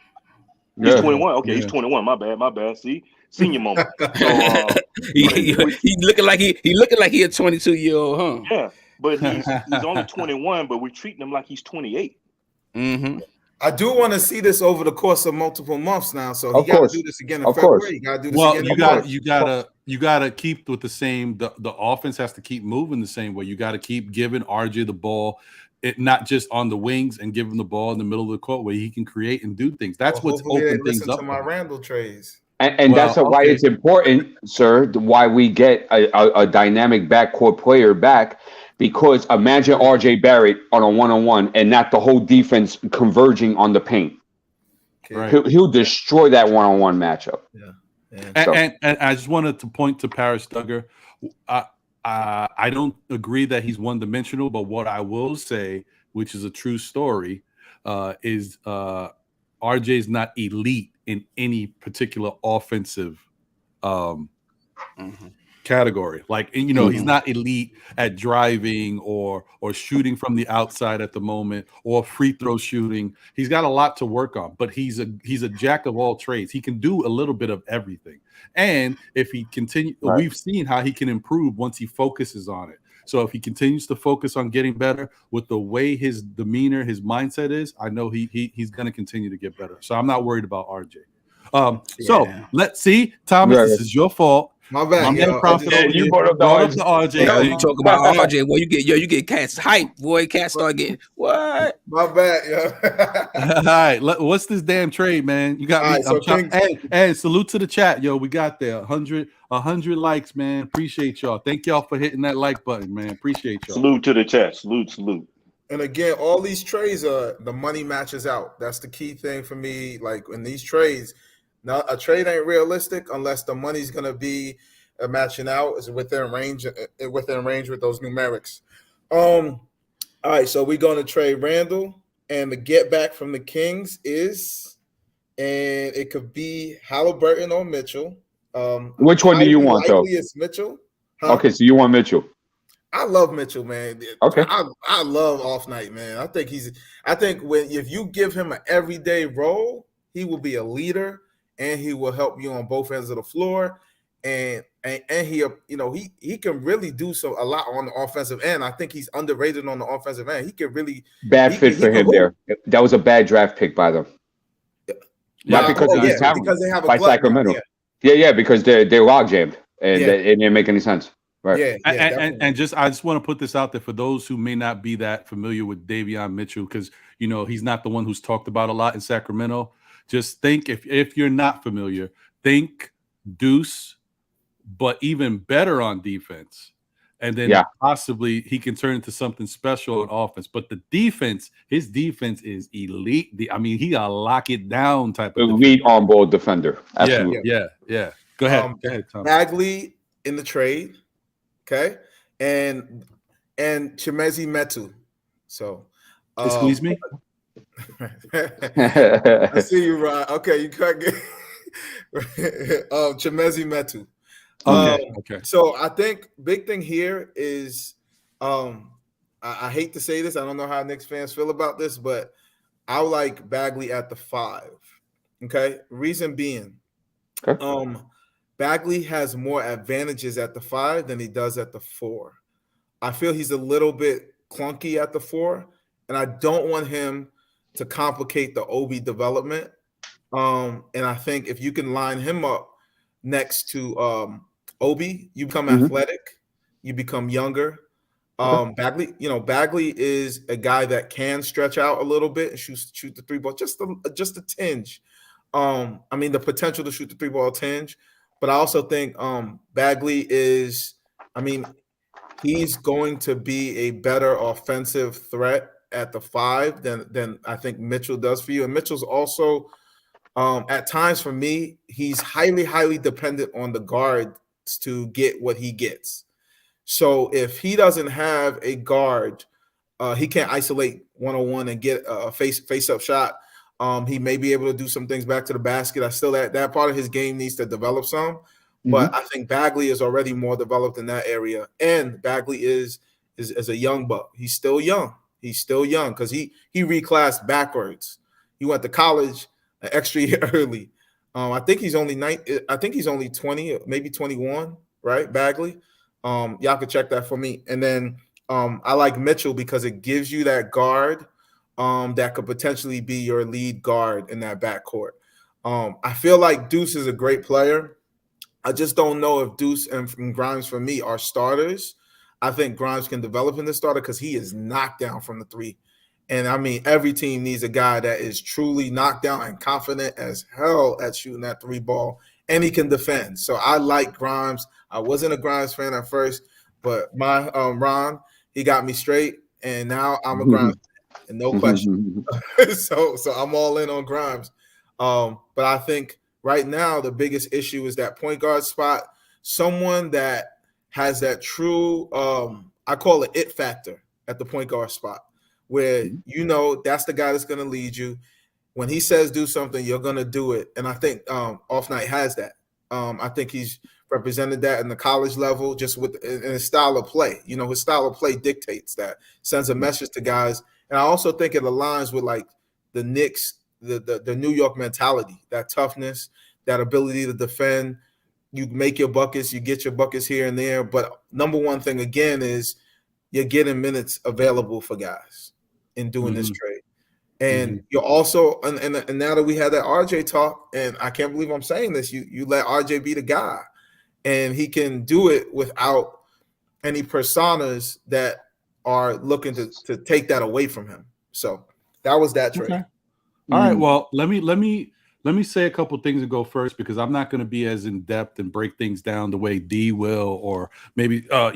He's 21. Okay, he's 21. My bad. See, senior moment. So, he looking like he a 22-year-old, huh? Yeah, but he's only 21, but we're treating him like he's 28. Mm-hmm. I do want to see this over the course of multiple months now. So he got to do this again in February. You got to do this again. You gotta keep with the same. The offense has to keep moving the same way. You got to keep giving RJ the ball, not just on the wings, and give him the ball in the middle of the court where he can create and do things. That's what's opening things up. To my Randle trades. And that's why it's important, sir. Why we get a dynamic backcourt player back. Because imagine RJ Barrett on a one-on-one and not the whole defense converging on the paint. Okay. He'll destroy that one-on-one matchup. Yeah. And I just wanted to point to Paris Duggar. I don't agree that he's one-dimensional, but what I will say, which is a true story, is RJ's not elite in any particular offensive category. Like, he's not elite at driving or shooting from the outside at the moment, or free throw shooting. He's got a lot to work on, but he's a jack of all trades. He can do a little bit of everything. And if he continues, we've seen how he can improve once he focuses on it. So if he continues to focus on getting better with the way his demeanor, his mindset is, I know he's going to continue to get better. So I'm not worried about RJ. So let's see, Thomas, this is your fault. My bad. You brought up the RJ. You talk about RJ. Well, you get cats hype, boy. Cats start getting what? My bad, All right, what's this damn trade, man? You got me. Hey, salute to the chat, yo. We got there 100 likes, man. Appreciate y'all. Thank y'all for hitting that like button, man. Appreciate y'all. Salute to the chat. Salute. And again, all these trades the money matches out. That's the key thing for me. Like in these trades, Now, a trade ain't realistic unless the money's gonna be matching out, is within range with those numerics. All right, so we're gonna trade Randle, and the get back from the Kings is, and it could be Halliburton or Mitchell. Which one do you want, though? It's Mitchell. Huh? Okay, so you want Mitchell. I love Mitchell, man. Okay. I love Off Night, man. I think if you give him an everyday role, he will be a leader, and he will help you on both ends of the floor. And he, he can really do a lot on the offensive end. I think he's underrated on the offensive end. He can really fit for him there. That was a bad draft pick by them. Not because of his talent, because they have a by Sacramento. Yeah, because they're log jammed, and it didn't make any sense. Right. And I just want to put this out there for those who may not be that familiar with Davion Mitchell, because he's not the one who's talked about a lot in Sacramento. Just think, if you're not familiar, think Deuce, but even better on defense, and then possibly he can turn into something special on offense. But his defense is elite. He'll lock it down type of elite on-ball defender. Absolutely. Yeah. Go ahead, Tom. Bagley in the trade. Okay, and Chimezie Metu. So, excuse me. I see you, Rod. Okay, you can't get Chimezie Metu. Okay. So I think big thing here is, I hate to say this. I don't know how Knicks fans feel about this, but I like Bagley at the 5. Okay, reason being, Bagley has more advantages at the 5 than he does at the 4. I feel he's a little bit clunky at the 4, and I don't want him to complicate the Obi development. And I think if you can line him up next to Obi, you become athletic, you become younger. Bagley is a guy that can stretch out a little bit and shoot the 3 ball just a tinge. The potential to shoot the 3 ball tinge. But I also think Bagley is, he's going to be a better offensive threat at the 5 than I think Mitchell does for you. And Mitchell's also, at times for me, he's highly, highly dependent on the guards to get what he gets. So if he doesn't have a guard, he can't isolate one-on-one and get a face-up shot. He may be able to do some things back to the basket. I still that part of his game needs to develop some, but I think Bagley is already more developed in that area. And Bagley is a young buck. He's still young because he reclassed backwards. He went to college an extra year early. I think he's only 20, maybe 21, right? Bagley. Y'all can check that for me. And then I like Mitchell because it gives you that guard that could potentially be your lead guard in that backcourt. I feel like Deuce is a great player. I just don't know if Deuce and Grimes for me are starters. I think Grimes can develop in the starter because he is knocked down from the 3. And every team needs a guy that is truly knocked down and confident as hell at shooting that 3 ball, and he can defend. So I like Grimes. I wasn't a Grimes fan at first, but my Ron, he got me straight, and now I'm a Grimes fan, and no question. So I'm all in on Grimes. But I think right now the biggest issue is that point guard spot. Someone that has that true, I call it it factor at the point guard spot, where that's the guy that's going to lead you. When he says do something, you're going to do it. And I think Off Night has that. I think he's represented that in the college level, just in his style of play. His style of play dictates that, sends a message to guys. And I also think it aligns with like the Knicks, the New York mentality, that toughness, that ability to defend. You make your buckets, you get your buckets here and there. But number one thing, again, is you're getting minutes available for guys in doing this trade. And you're also, and now that we had that RJ talk, and I can't believe I'm saying this, you let RJ be the guy, and he can do it without any personas that are looking to take that away from him. So that was that trade. Okay. All right. Well, let me say a couple things and go first, because I'm not going to be as in depth and break things down the way D will, or maybe L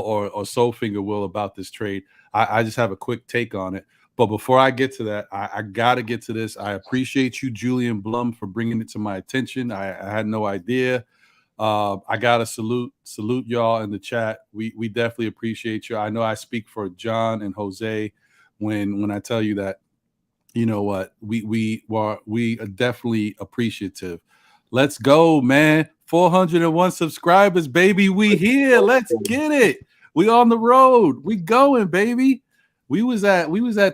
or Soulfinger will about this trade. I just have a quick take on it. But before I get to that, I got to get to this. I appreciate you, Julian Blum, for bringing it to my attention. I had no idea. I got to salute y'all in the chat. We definitely appreciate you. I know I speak for John and Jose when I tell you that, you know what, we are definitely appreciative. Let's go, man. 401 subscribers, baby. We here. Let's get it. We on the road. We going, baby. We was at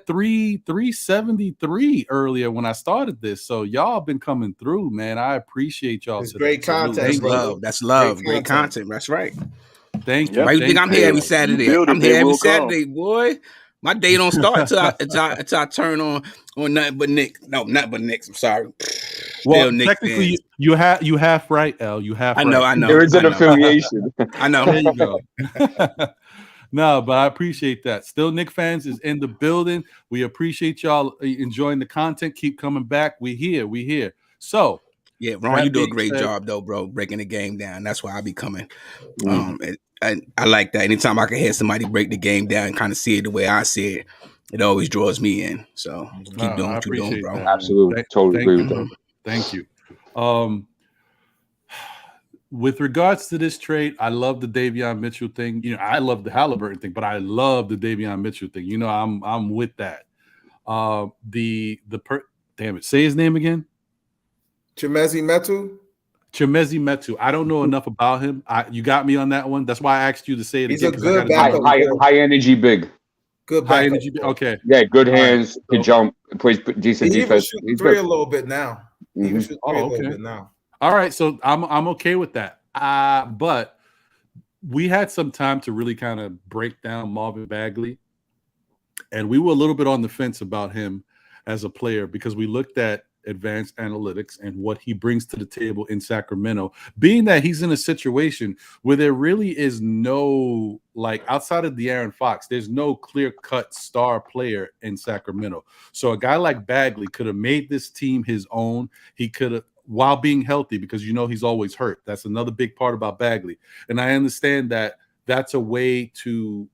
373 earlier when I started this. So y'all been coming through, man. I appreciate y'all. It's great content. That's love. That's love. Great content. That's right. Thank you. Why you think I'm here every Saturday? I'm here every Saturday, boy. My day don't start until I turn on Nothing But Knicks. No, Nothing But Knicks. I'm sorry. Well, technically, you half right, L. You half right. I know. There is an affiliation. I know. There you go. No, but I appreciate that. Still Knicks fans is in the building. We appreciate y'all enjoying the content. Keep coming back. We here. So yeah, Ron, you do a great job though, bro, breaking the game down. That's why I be coming. And I like that. Anytime I can hear somebody break the game down and kind of see it the way I see it, it always draws me in. So keep doing what you're doing, bro. That. Absolutely. Totally agree with that. Thank you. With regards to this trade, I love the Davion Mitchell thing. You know, I love the Halliburton thing, but I love the Davion Mitchell thing. You know, I'm with that. Damn it, say his name again. Chimezie Metu. I don't know enough about him. You got me on that one. That's why I asked you to say it He's again. A good high energy big. Good high energy big. Okay. Yeah, good hands, can jump, plays decent defense. He's three a little bit now. Mm-hmm. A little bit now. All right, so I'm okay with that. But we had some time to really kind of break down Marvin Bagley, and we were a little bit on the fence about him as a player because we looked at advanced analytics and what he brings to the table in Sacramento, being that he's in a situation where there really is no, like, outside of De'Aaron Fox, there's no clear-cut star player in Sacramento. So a guy like Bagley could have made this team his own. He could have, while being healthy, because you know he's always hurt. That's another big part about Bagley. And I understand that that's a way to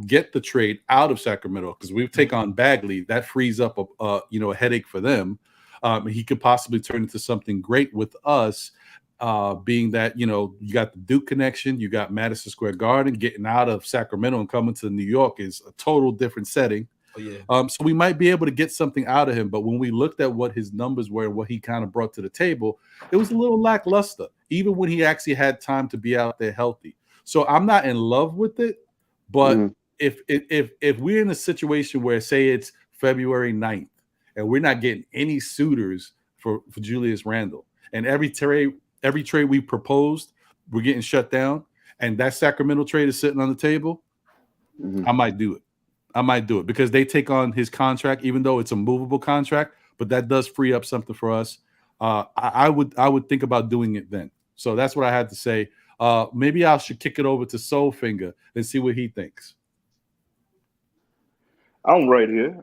get the trade out of Sacramento, because we take on Bagley, that frees up a headache for them. He could possibly turn into something great with us, being that, you got the Duke connection, you got Madison Square Garden. Getting out of Sacramento and coming to New York is a total different setting. Oh, yeah. So we might be able to get something out of him, but when we looked at what his numbers were and what he kind of brought to the table, it was a little lackluster, even when he actually had time to be out there healthy. So I'm not in love with it. But if we're in a situation where, say, it's February 9th and we're not getting any suitors for Julius Randle, and every trade we proposed, we're getting shut down, and that Sacramento trade is sitting on the table, I might do it. Because they take on his contract, even though it's a movable contract, but that does free up something for us. I would think about doing it then. So that's what I had to say. Maybe I should kick it over to Soulfinger and see what he thinks. I'm right here.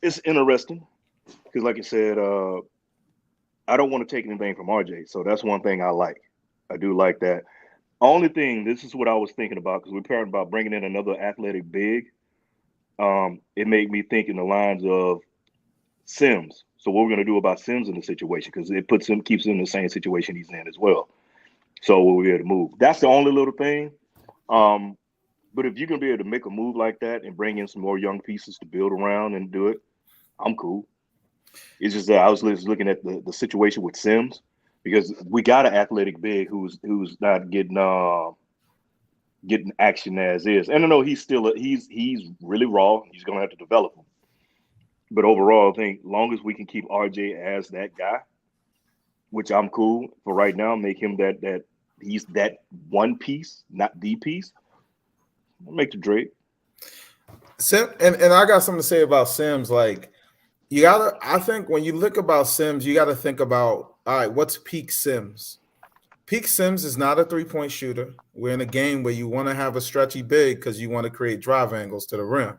It's interesting because, like I said, I don't want to take anything from RJ. So that's one thing I like. I do like that. Only thing, this is what I was thinking about, because we're talking about bringing in another athletic big. It made me think in the lines of Sims. So what we're going to do about Sims in the situation, because it keeps him in the same situation he's in as well. So we'll be able to move. That's the only little thing. But if you're going to be able to make a move like that and bring in some more young pieces to build around and do it, I'm cool. It's just that I was looking at the situation with Sims, because we got an athletic big who's not getting action as is. And I know he's really raw. He's going to have to develop him. But overall, I think long as we can keep RJ as that guy, which I'm cool for right now, make him that he's that one piece, not the piece, I'll make the trade. And I got something to say about Sims. Like, I think when you look about Sims, you got to think about, all right, what's peak Sims? Peak Sims is not a three-point shooter. We're in a game where you want to have a stretchy big because you want to create drive angles to the rim,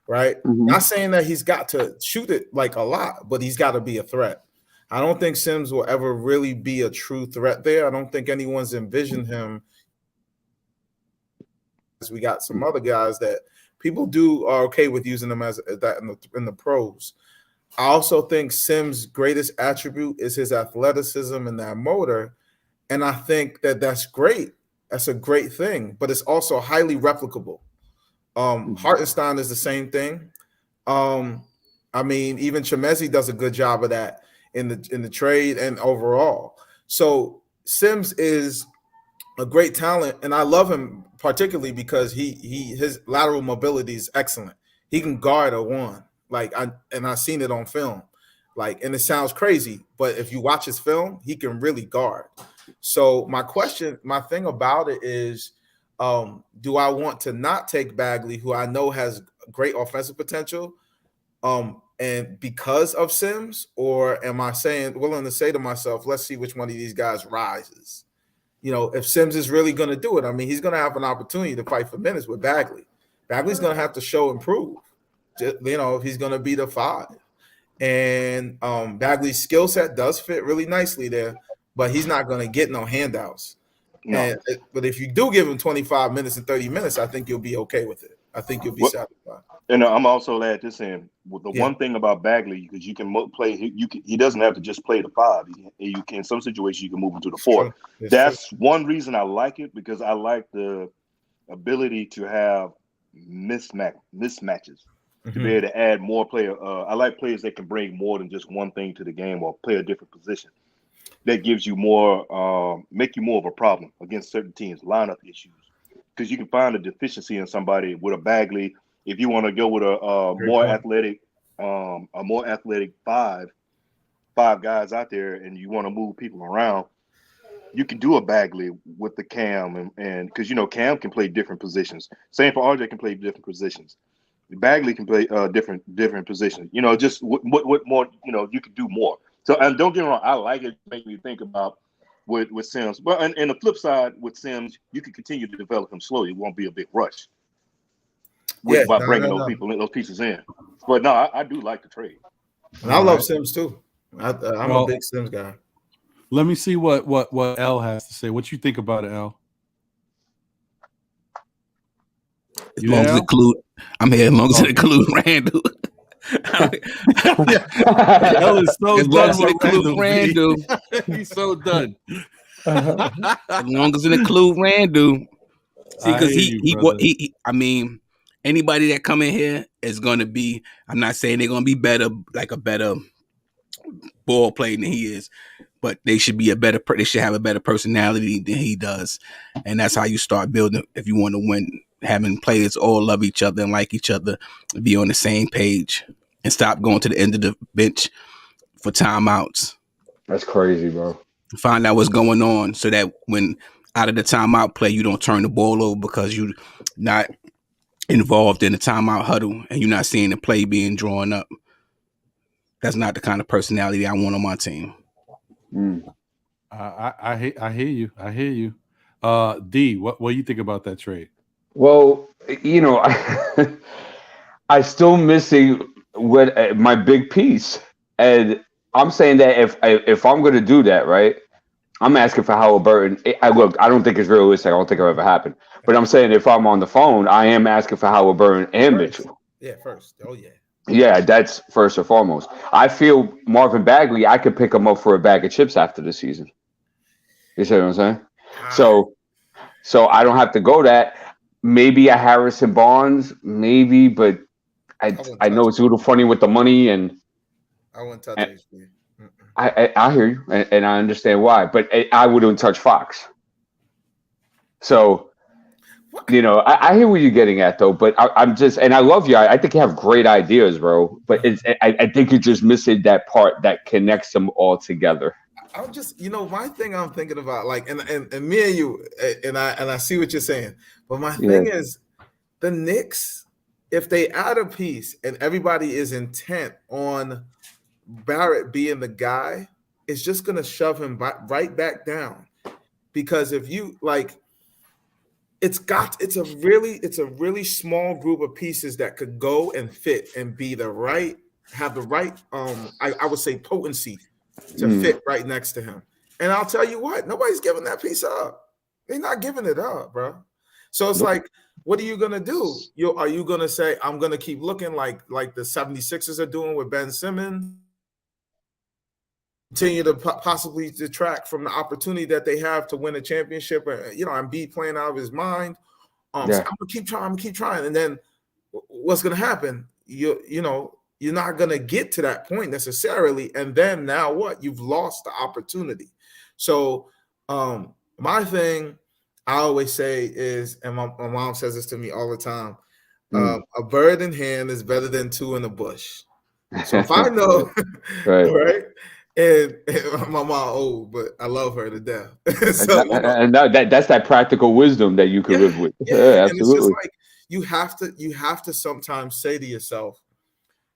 right? Not saying that he's got to shoot it like a lot, but he's got to be a threat. I don't think Sims will ever really be a true threat there. I don't think anyone's envisioned him We got some other guys that people are okay with using them as that in the pros. I also think Sims' greatest attribute is his athleticism and that motor, and I think that's great. That's a great thing, but it's also highly replicable. Hartenstein is the same thing. I mean, even Chimezie does a good job of that in the trade and overall. So Sims is a great talent, and I love him particularly because his lateral mobility is excellent. He can guard a one, I've seen it on film, and it sounds crazy, but if you watch his film, he can really guard. So my thing about it is, do I want to not take Bagley, who I know has great offensive potential, and because of Sims, or am I willing to say to myself, let's see which one of these guys rises? If Sims is really going to do it, I mean, he's going to have an opportunity to fight for minutes with Bagley. Bagley's going to have to show improve, if he's going to be the 5. And Bagley's skill set does fit really nicely there, but he's not going to get no handouts. No. But if you do give him 25 minutes and 30 minutes, I think you'll be okay with it. I think you'll be satisfied. And I'm also add this in. One thing about Bagley, because you can play, he doesn't have to just play the 5. You can, in some situations, you can move him to the 4. That's one reason I like it, because I like the ability to have mismatches, to be able to add more player. I like players that can bring more than just one thing to the game or play a different position. That gives you more, make you more of a problem against certain teams, lineup issues. Because you can find a deficiency in somebody with a Bagley. If you want to go with a more athletic 5 guys out there, and you want to move people around, you can do a Bagley with the Cam, and because Cam can play different positions. Same for RJ, can play different positions. Bagley can play different positions. Just what more? You can do more. So, and don't get me wrong, I like it. Make me think about with Sims. But and the flip side with Sims, you can continue to develop him slowly. It won't be a big rush by bringing those pieces in. But no, I do like the trade. And I love Sims too. I'm a big Sims guy. Let me see what L has to say. What you think about it, L? As long as it include, I'm here. As long as it include Randle. L is so as long as it include Randle. He's so done. As long as it include Randle. See, because he I mean, anybody that come in here is going to be, I'm not saying they're going to be better, like a better ball player than he is, but they should be they should have a better personality than he does. And that's how you start building if you want to win, having players all love each other and like each other, be on the same page, and stop going to the end of the bench for timeouts. That's crazy, bro. Find out what's going on so that when out of the timeout play, you don't turn the ball over because you're not involved in the timeout huddle and you're not seeing the play being drawn up. That's not the kind of personality I want on my team. I hear you. I hear you. D, what do you think about that trade? Well, I still missing what my big piece, and I'm saying that if I'm going to do that, right, I'm asking for Halliburton. I don't think it's realistic. I don't think it'll ever happen. But I'm saying if I'm on the phone, I am asking for Halliburton and Mitchell. Yeah, first. Oh, yeah. Yeah, that's first and foremost. I feel Marvin Bagley, I could pick him up for a bag of chips after the season. You see what I'm saying? So I don't have to go that. Maybe a Harrison Barnes, maybe, but I know it's a little funny with the money, and I wouldn't touch it. I hear you, and I understand why, but I wouldn't touch Fox. So, I hear what you're getting at, though, but I'm just, and I love you. I think you have great ideas, bro, but I think you're just missing that part that connects them all together. I'm just, my thing I'm thinking about, and me and you, and I see what you're saying, but my thing is, the Knicks, if they add a piece and everybody is intent on Barrett being the guy, it's just going to shove him right back down. Because if you it's a really small group of pieces that could go and fit and be have the right I would say potency to fit right next to him. And I'll tell you what, nobody's giving that piece up. They're not giving it up, bro. So it's like, what are you gonna do? Are you gonna say, I'm gonna keep looking like the 76ers are doing with Ben Simmons? Continue to possibly detract from the opportunity that they have to win a championship, and be playing out of his mind. So I'm gonna keep trying, and then what's gonna happen? You're not gonna get to that point necessarily, and then now what? You've lost the opportunity. So my thing I always say is, and my mom says this to me all the time, a bird in hand is better than two in the bush. So if I know, right? And my mom old, but I love her to death. So, and that's that practical wisdom that you can live with. Yeah, absolutely. And it's just like you have to sometimes say to yourself,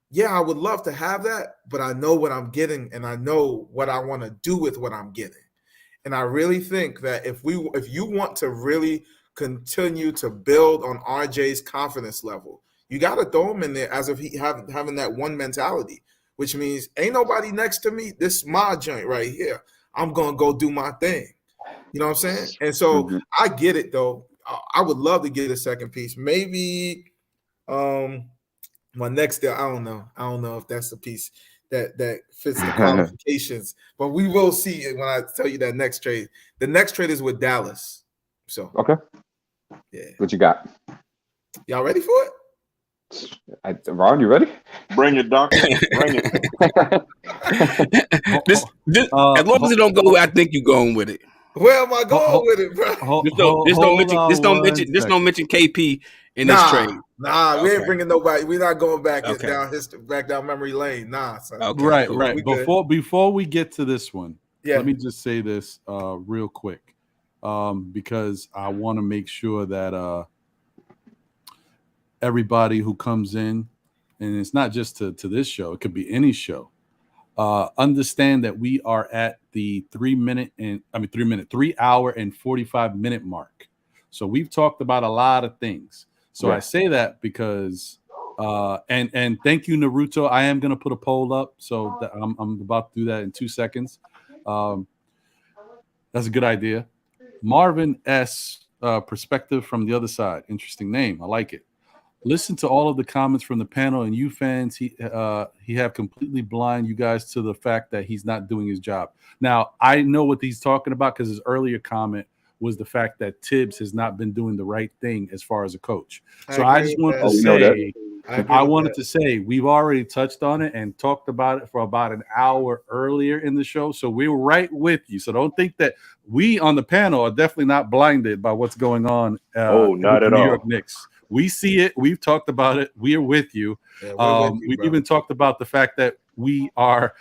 yeah, I would love to have that, but I know what I'm getting, and I know what I want to do with what I'm getting. And I really think that if you want to really continue to build on RJ's confidence level, you got to throw him in there as if he having that one mentality, which means ain't nobody next to me. This is my joint right here. I'm going to go do my thing. You know what I'm saying? And so I get it, though. I would love to get a second piece. Maybe my next deal, I don't know. I don't know if that's the piece that fits the qualifications. But we will see it when I tell you that next trade. The next trade is with Dallas. So okay. Yeah. What you got? Y'all ready for it? Ron, you ready? Bring it, doctor. Bring it. As long as it don't go where I think you're going with it. Where am I going with it, bro? Just don't mention KP in this trade. Nah, we ain't bringing nobody. We're not going back down memory lane. Nah. So. Okay, right. Before we get to this one, let me just say this real quick, because I want to make sure that everybody who comes in, and it's not just to this show, it could be any show, understand that we are at the 3 hour and 45 minute mark. So we've talked about a lot of things. So I say that because and thank you, Naruto. I am going to put a poll up, so that I'm about to do that in 2 seconds. That's a good idea. Marvin S. Perspective from the other side. Interesting name. I like it. Listen to all of the comments from the panel, and you fans, he have completely blind you guys to the fact that he's not doing his job. Now, I know what he's talking about because his earlier comment was the fact that Tibbs has not been doing the right thing as far as a coach. So I just wanted to say, we've already touched on it and talked about it for about an hour earlier in the show. So we were right with you. So don't think that we on the panel are definitely not blinded by what's going on. Not at all. New York Knicks. We see it. We've talked about it. We are with you. Yeah, we've even talked about the fact that we are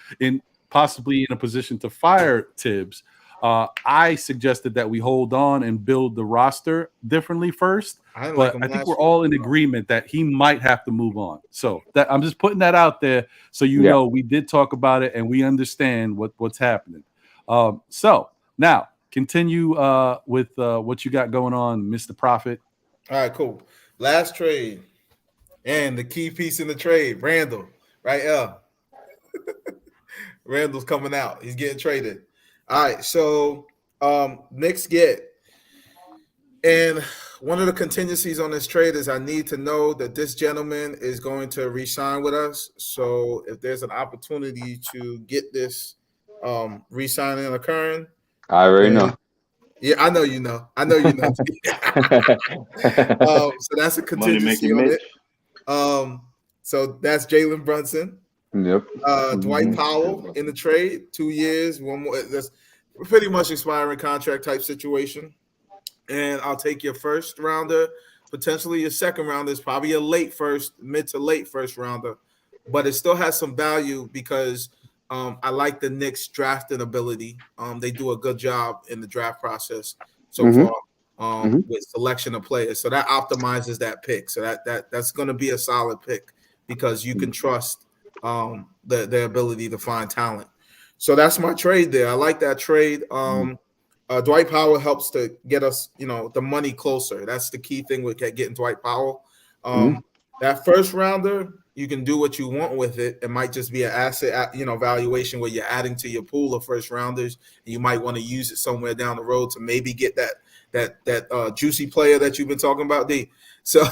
possibly in a position to fire Tibbs. I suggested that we hold on and build the roster differently first. I think we're all in agreement that he might have to move on. So I'm just putting that out there so you know we did talk about it and we understand what's happening. So now continue with what you got going on, Mr. Prophet. All right, cool. Last trade, and the key piece in the trade, Randle, right? Randle's coming out. He's getting traded. All right, so Knicks get, and one of the contingencies on this trade is I need to know that this gentleman is going to re-sign with us. So if there's an opportunity to get this re-signing occurring, I already know. Yeah, I know you know. So that's a contingency on it. So that's Jalen Brunson. Yep. Dwight Powell in the trade, 2 years, one more. That's pretty much expiring contract type situation. And I'll take your first rounder, potentially your second rounder. Is probably a mid to late first rounder, but it still has some value because I like the Knicks drafting ability. They do a good job in the draft process so far with selection of players. So that optimizes that pick. So that's going to be a solid pick because you can trust their ability to find talent. So that's my trade there. I like that trade. Dwight Powell helps to get us, the money closer. That's the key thing with getting Dwight Powell. That first rounder, you can do what you want with it. It might just be an asset, valuation where you're adding to your pool of first rounders, and you might want to use it somewhere down the road to maybe get that juicy player that you've been talking about, D. So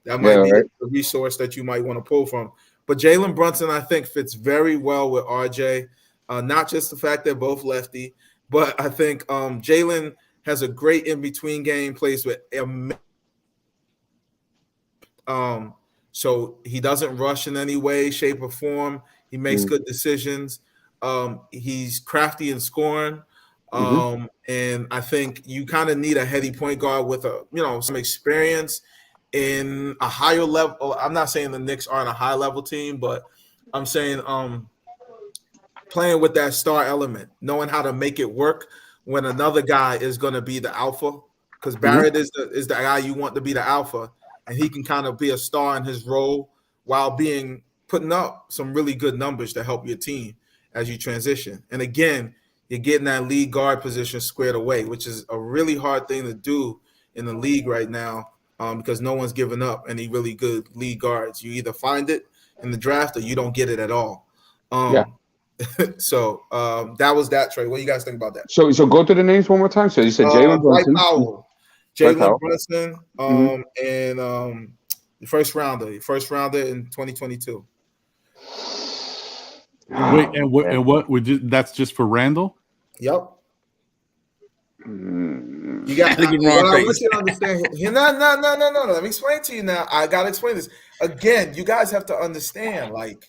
that might be the resource that you might want to pull from. But Jalen Brunson, I think, fits very well with RJ. Not just the fact they're both lefty, but I think Jalen has a great in-between game, plays with so he doesn't rush in any way, shape, or form. He makes good decisions. He's crafty in scoring. And I think you kind of need a heady point guard with some experience in a higher level. I'm not saying the Knicks aren't a high level team, but I'm saying playing with that star element, knowing how to make it work when another guy is going to be the alpha, because Barrett is the guy you want to be the alpha, and he can kind of be a star in his role while putting up some really good numbers to help your team as you transition. And again, you're getting that lead guard position squared away, which is a really hard thing to do in the league right now, because no one's giving up any really good lead guards. You either find it in the draft or you don't get it at all. So that was that trade. What do you guys think about that? So go through the names one more time. So you said Jalen Brunson, Jalen Brunson, and the first rounder in 2022. Wait, and what would you? That's just for Randle? Yep. You got to get wrong. I want you to understand. No. Let me explain to you now. I got to explain this again. You guys have to understand. Like,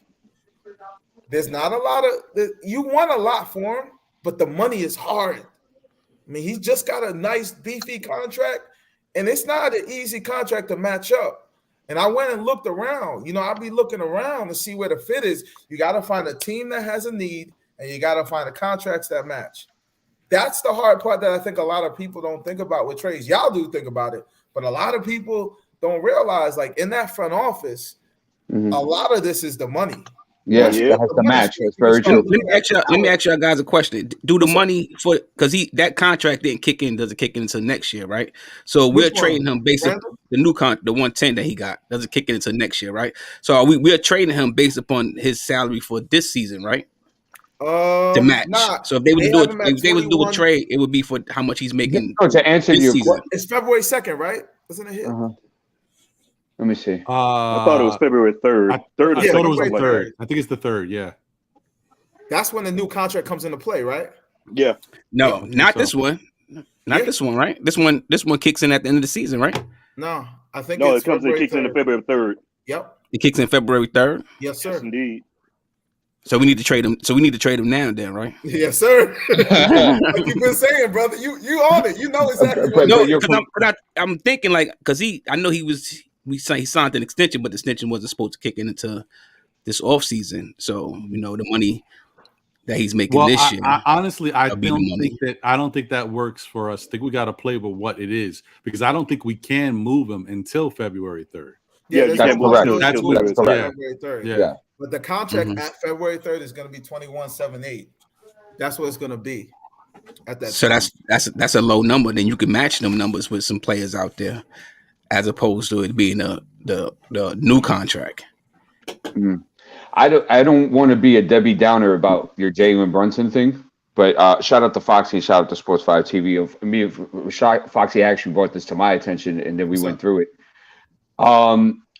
there's not a lot of. You want a lot for him, but the money is hard. I mean, he's just got a nice beefy contract, and it's not an easy contract to match up. And I went and looked around. I'll be looking around to see where the fit is. You got to find a team that has a need, and you got to find the contracts that match. That's the hard part that I think a lot of people don't think about with trades. Y'all do think about it, but a lot of people don't realize, like, in that front office, a lot of this is the money. Yes, that has to match. That's very true. Let me ask you guys a question. Do the money because that contract didn't kick in, doesn't kick in until next year, right? So we're trading him based on the new the 110 that he got doesn't kick in until next year, right? So we're trading him based upon his salary for this season, right? To match. So if they would do a trade, it would be for how much he's making. To answer your question, it's February 2nd, right? Isn't it here? Let me see. I thought it was February 3rd. I thought it was the 3rd. I think it's the 3rd. Yeah. That's when the new contract comes into play, right? Yeah. No, not this one. Not this one, right? This one kicks in at the end of the season, right? No, I think it kicks in February 3rd. Yep. It kicks in February 3rd. Yes, sir. Yes, indeed. So we need to trade him. So we need to trade him now, then, right? Yes, sir. Like you've been saying, brother, you on it. You know exactly. I'm thinking because I know he signed an extension, but the extension wasn't supposed to kick in into this offseason. So the money that he's making this year. Honestly, I don't think that works for us. I think we got to play with what it is, because I don't think we can move him until February 3rd. Yeah, that's correct. That's correct. February 3rd. Yeah. But the contract at February 3rd is going to be 21.78. That's what it's going to be at that. So time. that's a low number. Then you can match them numbers with some players out there, as opposed to it being the new contract. I don't want to be a Debbie Downer about your Jalen Brunson thing, but shout out to Foxy and shout out to Sports 5 TV. Foxy actually brought this to my attention, and then we went through it.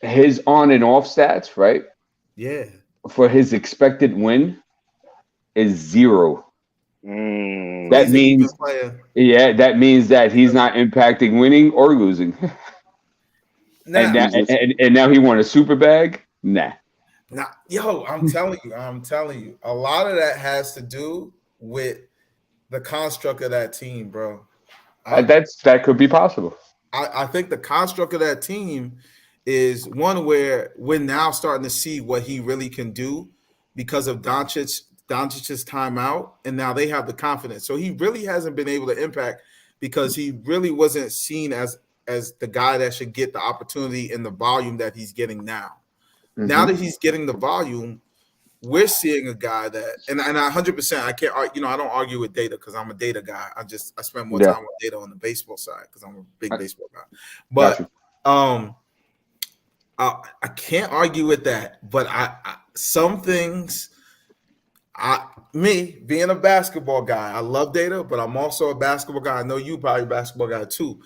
His on and off stats, right? Yeah. For his expected win is 0. That means that he's not impacting winning or losing. And now he won a super bag. Nah, I'm telling you, a lot of that has to do with the construct of that team, bro. That could be possible. I think the construct of that team is one where we're now starting to see what he really can do because of Doncic's timeout, and now they have the confidence. So he really hasn't been able to impact because he really wasn't seen as the guy that should get the opportunity and the volume that he's getting now. Now that he's getting the volume, we're seeing a guy that, and I 100%, I can't, I don't argue with data because I'm a data guy. I spend more time with data on the baseball side because I'm a big baseball guy. But I can't argue with that, but some things. Me being a basketball guy, I love data, but I'm also a basketball guy. I know you probably a basketball guy too.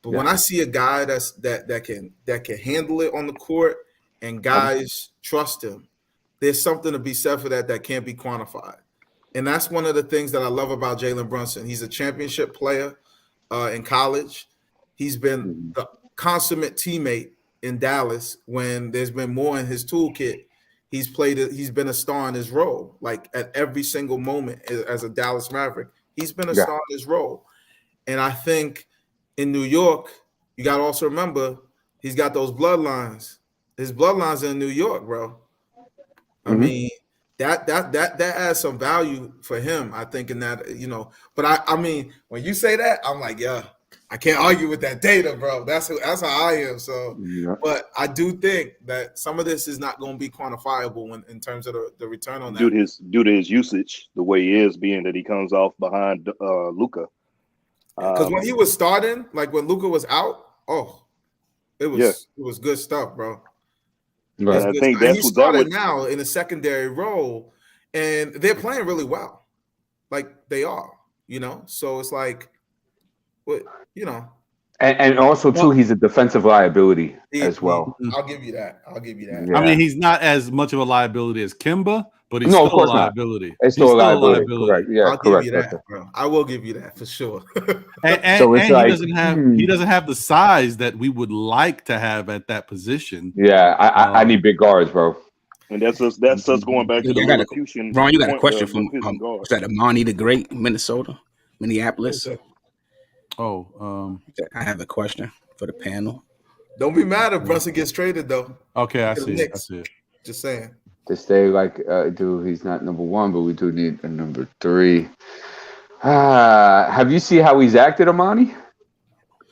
But when I see a guy that can handle it on the court and guys trust him, there's something to be said for that can't be quantified. And that's one of the things that I love about Jalen Brunson. He's a championship player in college. He's been the consummate teammate in Dallas when there's been more in his toolkit. He's been a star in his role, like at every single moment as a Dallas Maverick. He's been a star in his role. And I think in New York, you got to also remember he's got those bloodlines. His bloodlines are in New York, bro. I mean, that adds some value for him, I think, in that, But I mean, when you say that, I'm like, yeah, I can't argue with that data, bro. That's how I am. So, but I do think that some of this is not going to be quantifiable in terms of the return on that. Due to his usage, the way he is, being that he comes off behind Luka. Because when he was starting, like when Luka was out, it was good stuff, bro. Right. I think he's started now in a secondary role, and they're playing really well, like they are, So it's like, and also too, he's a defensive liability as well. I'll give you that. Yeah. I mean, he's not as much of a liability as Kimba, but he's still a liability. It's still a liability. Correct. Yeah, I'll give you that, bro. I will give you that for sure. and so it's like, he doesn't have the size that we would like to have at that position. Yeah, I need big guards, bro. And that's us going back to the Lilliputian. Ron, you got a question from was that Amani the Great, Minneapolis? I have a question for the panel. Don't be mad if Brunson gets traded, though. Okay, I see it. Just saying. To stay dude, he's not number one, but we do need a number 3. Have you seen how he's acted, Amani?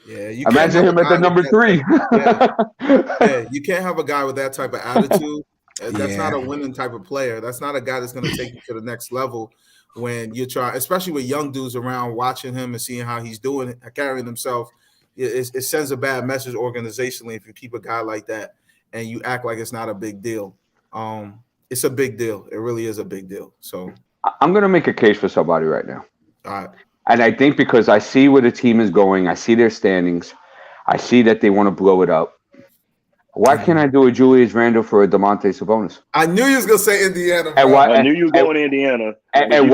Yeah, you imagine him at the number 3. Yeah, you can't have a guy with that type of attitude. That's not a winning type of player. That's not a guy that's going to take you to the next level when you try, especially with young dudes around watching him and seeing how he's doing, carrying himself. It sends a bad message organizationally if you keep a guy like that and you act like it's not a big deal. It's a big deal. It really is a big deal. So I'm going to make a case for somebody right now. All right. And I think because I see where the team is going, I see their standings, I see that they want to blow it up. Why can't I do a Julius Randle for a DeMonte Sabonis? I knew you was gonna say Indiana. And why, I knew you were going to Indiana. And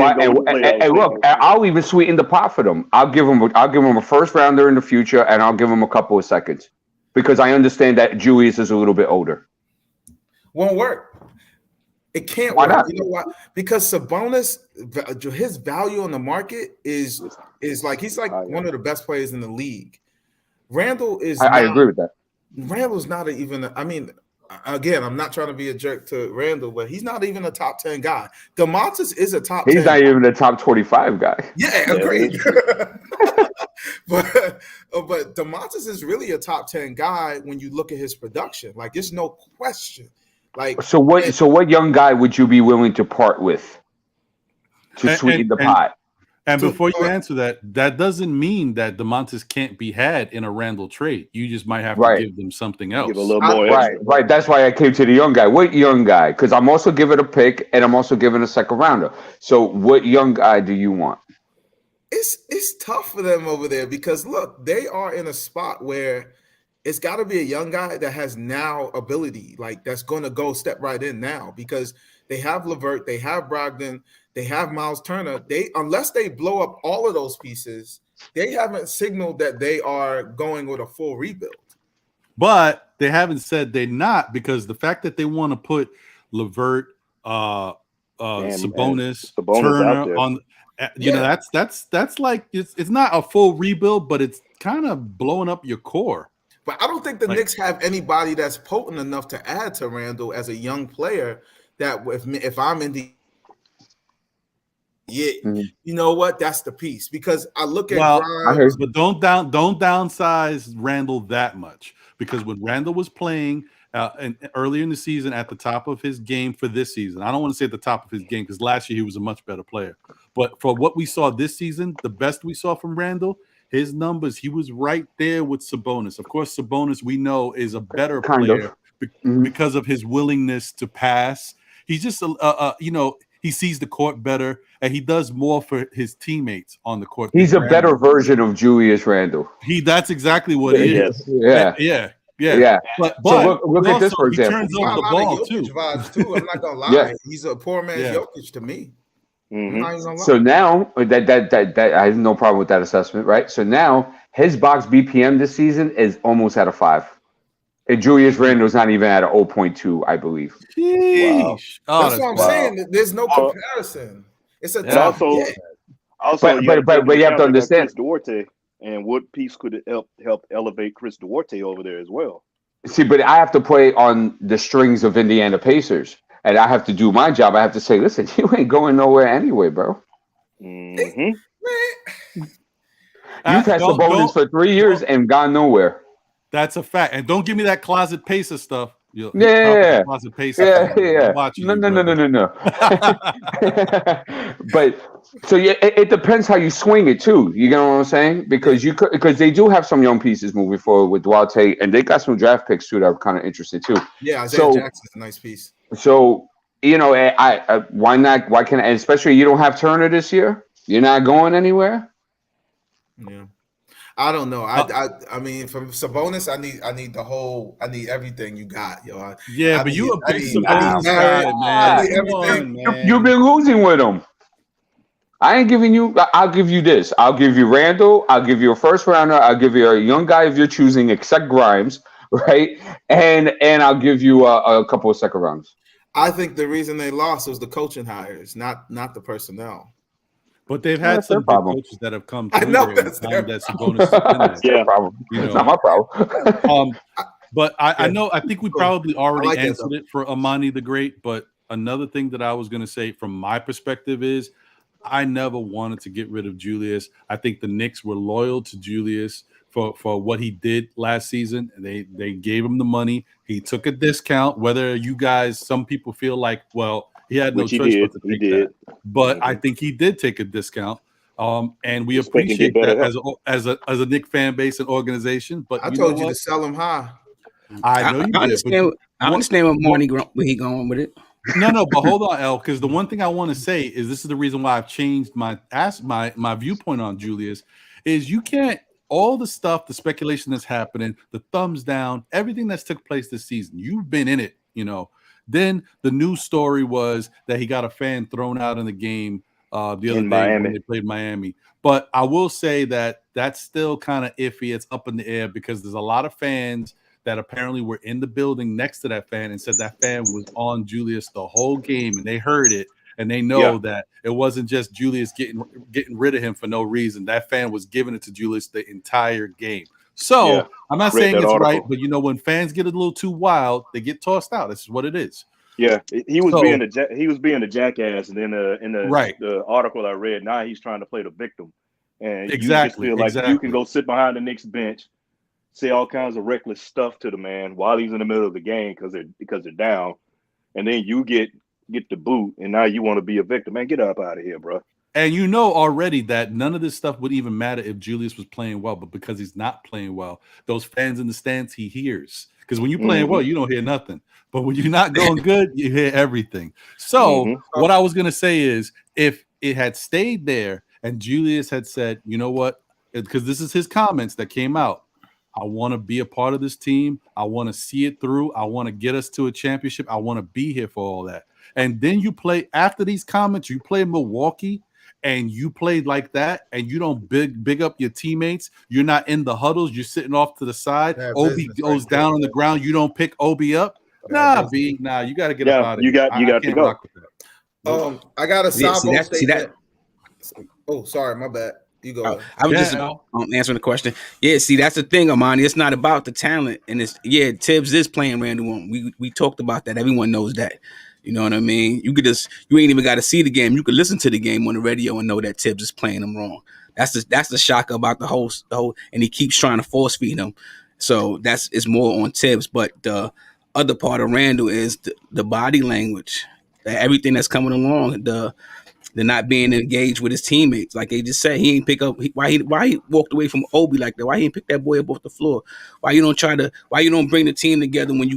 look, I'll even sweeten the pot for them. I'll give them a first rounder in the future, and I'll give them a couple of seconds because I understand that Julius is a little bit older. Won't work. It can't Why work. not? You know why? Because Sabonis, his value on the market is like he's like one of the best players in the league. Randle is. I agree with that. Randle's not even. I mean, again, I'm not trying to be a jerk to Randle, but he's not even a top 10 guy. DeMontis is a top 10. He's not even a top 25 guy. Yeah, agreed. but DeMontis is really a top 10 guy when you look at his production. Like, there's no question. Like, so what young guy would you be willing to part with to sweeten the pot? And before you answer that, that doesn't mean that DeMontis can't be had in a Randle trade. You just might have to give them something else. Give a little more right. That's why I came to the young guy. What young guy? Because I'm also giving a pick and I'm also giving a second rounder. So what young guy do you want? It's tough for them over there because, look, they are in a spot where it's got to be a young guy that has now ability, like that's going to go step right in now because they have LeVert, they have Brogdon, they have Miles Turner. Unless they blow up all of those pieces, they haven't signaled that they are going with a full rebuild. But they haven't said they're not because the fact that they want to put LeVert, Sabonis, Turner on, that's like it's not a full rebuild, but it's kind of blowing up your core. But I don't think the Knicks have anybody that's potent enough to add to Randle as a young player. That if I'm in the you know what? That's the piece because I look at Grimes, but don't downsize Randle that much because when Randle was playing earlier in the season at the top of his game for this season, I don't want to say at the top of his game because last year he was a much better player. But for what we saw this season, the best we saw from Randle, his numbers, he was right there with Sabonis. Of course, Sabonis we know is a better player because of his willingness to pass. He's just, he sees the court better, and he does more for his teammates on the court. He's a better version of Julius Randle. That's exactly what he is. Yeah. But look at this, for example. He turns over the ball too. Vibes too. I'm not gonna lie. He's a poor man's Jokic to me. So now that I have no problem with that assessment, right? So now his box BPM this season is almost at a 5. And Julius Randle's not even at an 0.2, I believe. Wow. That's what I'm saying. There's no comparison. It's a also, but you have to understand Chris Duarte and what piece could help elevate Chris Duarte over there as well. See, but I have to play on the strings of Indiana Pacers, and I have to do my job. I have to say, listen, you ain't going nowhere anyway, bro. You've had Sabonis for 3 years and gone nowhere. That's a fact. And don't give me that closet pacer stuff. Closet pacer. No. But so it depends how you swing it too. You know what I'm saying? Because they do have some young pieces moving forward with Duarte, and they got some draft picks too that are kind of interested too. Yeah, Isaiah Jackson's a nice piece. So I why not? Why can't? Especially you don't have Turner this year. You're not going anywhere. Yeah. I don't know. I mean, from Sabonis, I need everything you got, yo. But you a big Sabonis guy, man. You've been losing with him. I ain't giving you. I'll give you this. I'll give you Randle. I'll give you a first rounder. I'll give you a young guy if you're choosing, except Grimes, right? And I'll give you a couple of second rounds. I think the reason they lost was the coaching hires, not the personnel. But they've had some big coaches that have come. I know that's their bonus. Problem. It's not my problem. But I think we probably already answered it for Amani the Great. But another thing that I was going to say from my perspective is I never wanted to get rid of Julius. I think the Knicks were loyal to Julius for what he did last season. They gave him the money. He took a discount. Whether you guys, some people feel like, well, he had no choice but to take that. But I think he did take a discount. And we appreciate that as a Knicks fan base and organization. But I told you to sell him high. I know you did. I understand where he going with it. No, but hold on, El, because the one thing I want to say is this is the reason why I've changed my viewpoint on Julius is you can't all the stuff, the speculation that's happening, the thumbs down, everything that's took place this season. You've been in it, Then the news story was that he got a fan thrown out in the game the other day when they played Miami. But I will say that that's still kind of iffy. It's up in the air because there's a lot of fans that apparently were in the building next to that fan and said that fan was on Julius the whole game, and they heard it, and they know that it wasn't just Julius getting rid of him for no reason. That fan was giving it to Julius the entire game. So I'm not saying it's right, but when fans get a little too wild, they get tossed out. This is what it is. Yeah, he was being a jackass, and then in the article I read, now he's trying to play the victim, and you just feel like you can go sit behind the Knicks bench, say all kinds of reckless stuff to the man while he's in the middle of the game because they're down, and then you get the boot, and now you want to be a victim. Man, get up out of here, bro. And already that none of this stuff would even matter if Julius was playing well, but because he's not playing well, those fans in the stands he hears. Because when you're playing well, you don't hear nothing. But when you're not going good, you hear everything. So what I was going to say is if it had stayed there and Julius had said, you know what, because this is his comments that came out, I want to be a part of this team. I want to see it through. I want to get us to a championship. I want to be here for all that. And then you play after these comments, you play Milwaukee and you played like that and you don't big up your teammates. You're not in the huddles. You're sitting off to the side. Obi goes down on the ground. You don't pick Obi up. You got to get up out of here. You got to go. I got a statement. Oh, sorry, my bad. You go. I was just answering the question. Yeah, see, that's the thing, Amani. It's not about the talent, and Tibbs is playing Randle. We talked about that. Everyone knows that. You know what I mean? You ain't even got to see the game. You could listen to the game on the radio and know that Tibbs is playing him wrong. That's the shock about the whole, and he keeps trying to force feed him. So it's more on Tibbs. But the other part of Randle is the body language, everything that's coming along. the not being engaged with his teammates. Like they just said, he ain't pick up. Why he walked away from Obi like that? Why he didn't pick that boy up off the floor? Why you don't bring the team together when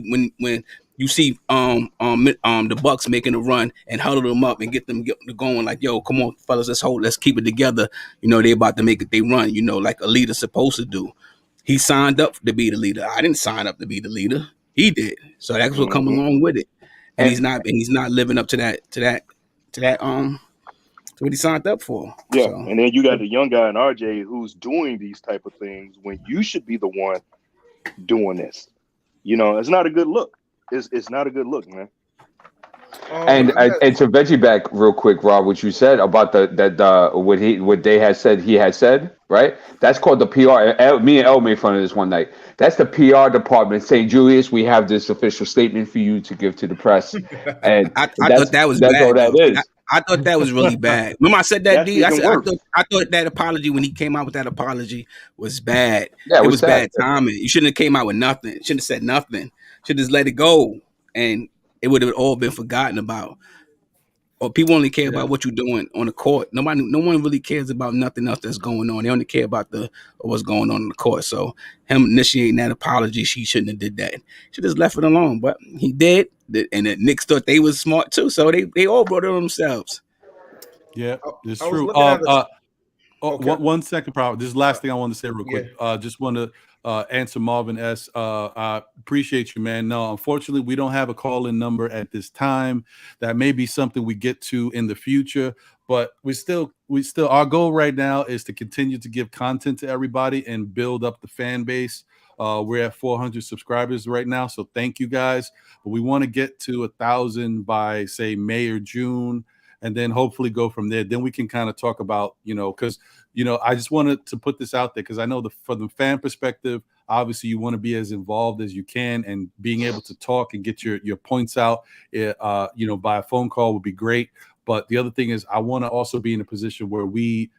you see the Bucks making a run and huddle them up and get them going like, yo, come on, fellas, let's keep it together. They about to make it they run, like a leader's supposed to do. He signed up to be the leader. I didn't sign up to be the leader. He did. So that's what come along with it. And he's not living up to that what he signed up for. Yeah, so. And then you got the young guy in RJ who's doing these type of things when you should be the one doing this. It's not a good look. It's not a good look, man. And to veggie back real quick, Rob, what you said about what they had said he had said, right? That's called the PR. Me and El made fun of this one night. That's the PR department saying, Julius, we have this official statement for you to give to the press. And I thought that was bad. All that is. I thought that was really bad. Remember I said that, D? I thought that apology, when he came out with that apology, was bad. Yeah, it was bad timing. You shouldn't have came out with nothing. Shouldn't have said nothing. Should have just let it go. And it would have all been forgotten about. Or people only care about what you're doing on the court. No one really cares about nothing else that's going on. They only care about what's going on in the court. So him initiating that apology, she shouldn't have did that. She just left it alone. But he did. And the Knicks thought they was smart too. So they all brought it on themselves. Yeah, it's true. Okay. 1 second, probably. This is the last thing I want to say real quick. Just want to answer Marvin S. I appreciate you, man. No, unfortunately, we don't have a call-in number at this time. That may be something we get to in the future, but we still our goal right now is to continue to give content to everybody and build up the fan base. We're at 400 subscribers right now, so thank you guys. But we want to get to 1,000 by say May or June, and then hopefully go from there. Then we can kind of talk about, because I just wanted to put this out there because I know from the fan perspective, obviously you want to be as involved as you can, and being able to talk and get your points out, by a phone call would be great. But the other thing is I want to also be in a position where we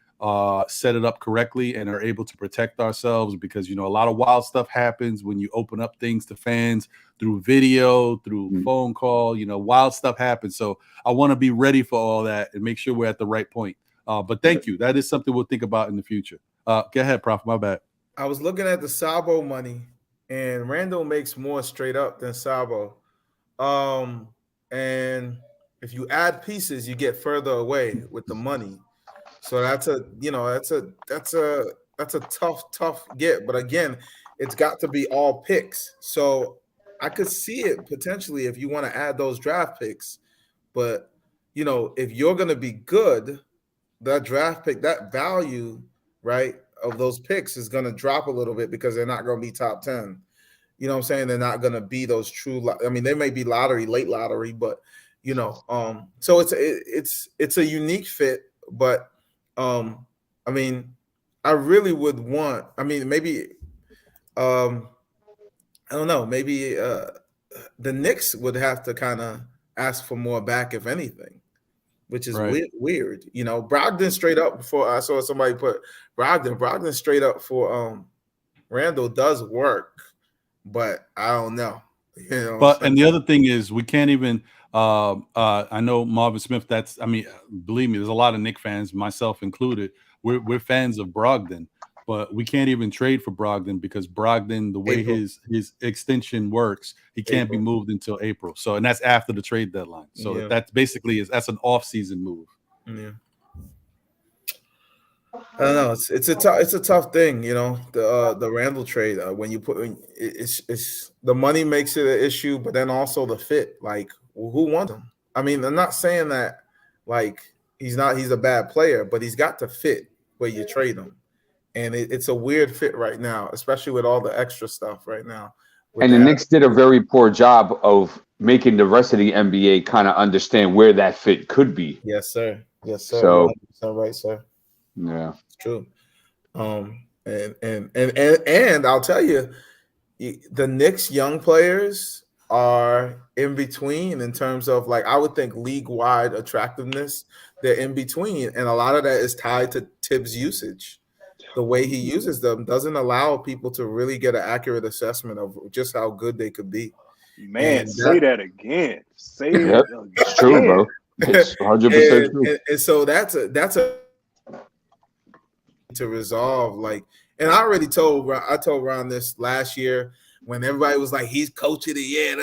set it up correctly and are able to protect ourselves, because a lot of wild stuff happens when you open up things to fans through video, through phone call. Wild stuff happens. So I want to be ready for all that and make sure we're at the right point. But thank you. That is something we'll think about in the future. Go ahead, Prof. My bad. I was looking at the Sabo money, and Randle makes more straight up than Sabo. And if you add pieces, you get further away with the money. So that's a tough get. But again, it's got to be all picks. So I could see it potentially if you want to add those draft picks. But if you're going to be good, that draft pick, that value, right, of those picks is going to drop a little bit because they're not going to be top 10. You know what I'm saying? They're not going to be those true. I mean, they may be late lottery, but so it's a unique fit. But I mean, I really would want. I mean, maybe I don't know. Maybe the Knicks would have to kind of ask for more back, if anything, which is weird. Brogdon straight up before I saw somebody put Brogdon straight up for Randle does work, but I don't know. But and the other thing is we can't even. I know Marvin Smith. Believe me, there's a lot of Knicks fans, myself included. We're fans of Brogdon, but we can't even trade for Brogdon because Brogdon, the way his extension works, he can't be moved until April. So, and that's after the trade deadline. So that's basically that's an off-season move. Yeah. I don't know. It's a tough thing, the Randle trade. When you put it's the money makes it an issue, but then also the fit. Like, who wants him? I mean, I'm not saying that he's a bad player, but he's got to fit where you trade him. And it's a weird fit right now, especially with all the extra stuff right now. And the Knicks did a very poor job of making the rest of the NBA kind of understand where that fit could be. Yes, sir. Yes, sir. So, 100% right, sir. Yeah, it's true. And I'll tell you, the Knicks young players are in between in terms of I would think league-wide attractiveness. They're in between, and a lot of that is tied to Tibbs' usage. The way he uses them doesn't allow people to really get an accurate assessment of just how good they could be. Man, say that again. Say it again. It's true, bro. It's 100% true. And so that's a to resolve. Like, and I told Ron this last year when everybody was like, he's coach of the year.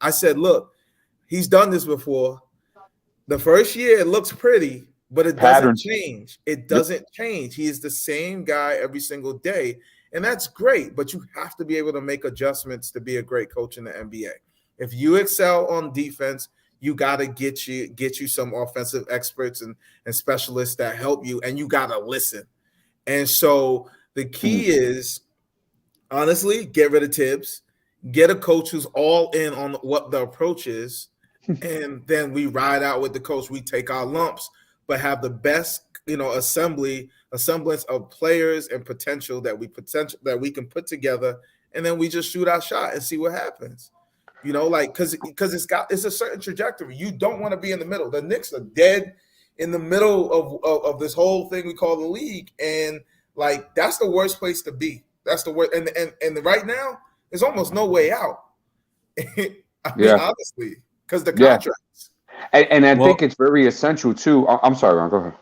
I said, look, he's done this before. The first year it looks pretty, but it doesn't change. It doesn't change. He is the same guy every single day, and that's great. But you have to be able to make adjustments to be a great coach in the NBA. If you excel on defense, you got to get you some offensive experts and specialists that help you, and you got to listen. And so the key is, honestly, get rid of Tibbs, get a coach who's all in on what the approach is, and then we ride out with the coach. We take our lumps, but have the best, a semblance of players and potential that we can put together, and then we just shoot our shot and see what happens. Because it's a certain trajectory. You don't want to be in the middle. The Knicks are dead in the middle of this whole thing we call the league, and like that's the worst place to be. That's the worst. And right now, there's almost no way out. I mean, honestly, because the contracts. And I think it's very essential too. I'm sorry, Ron. Go ahead.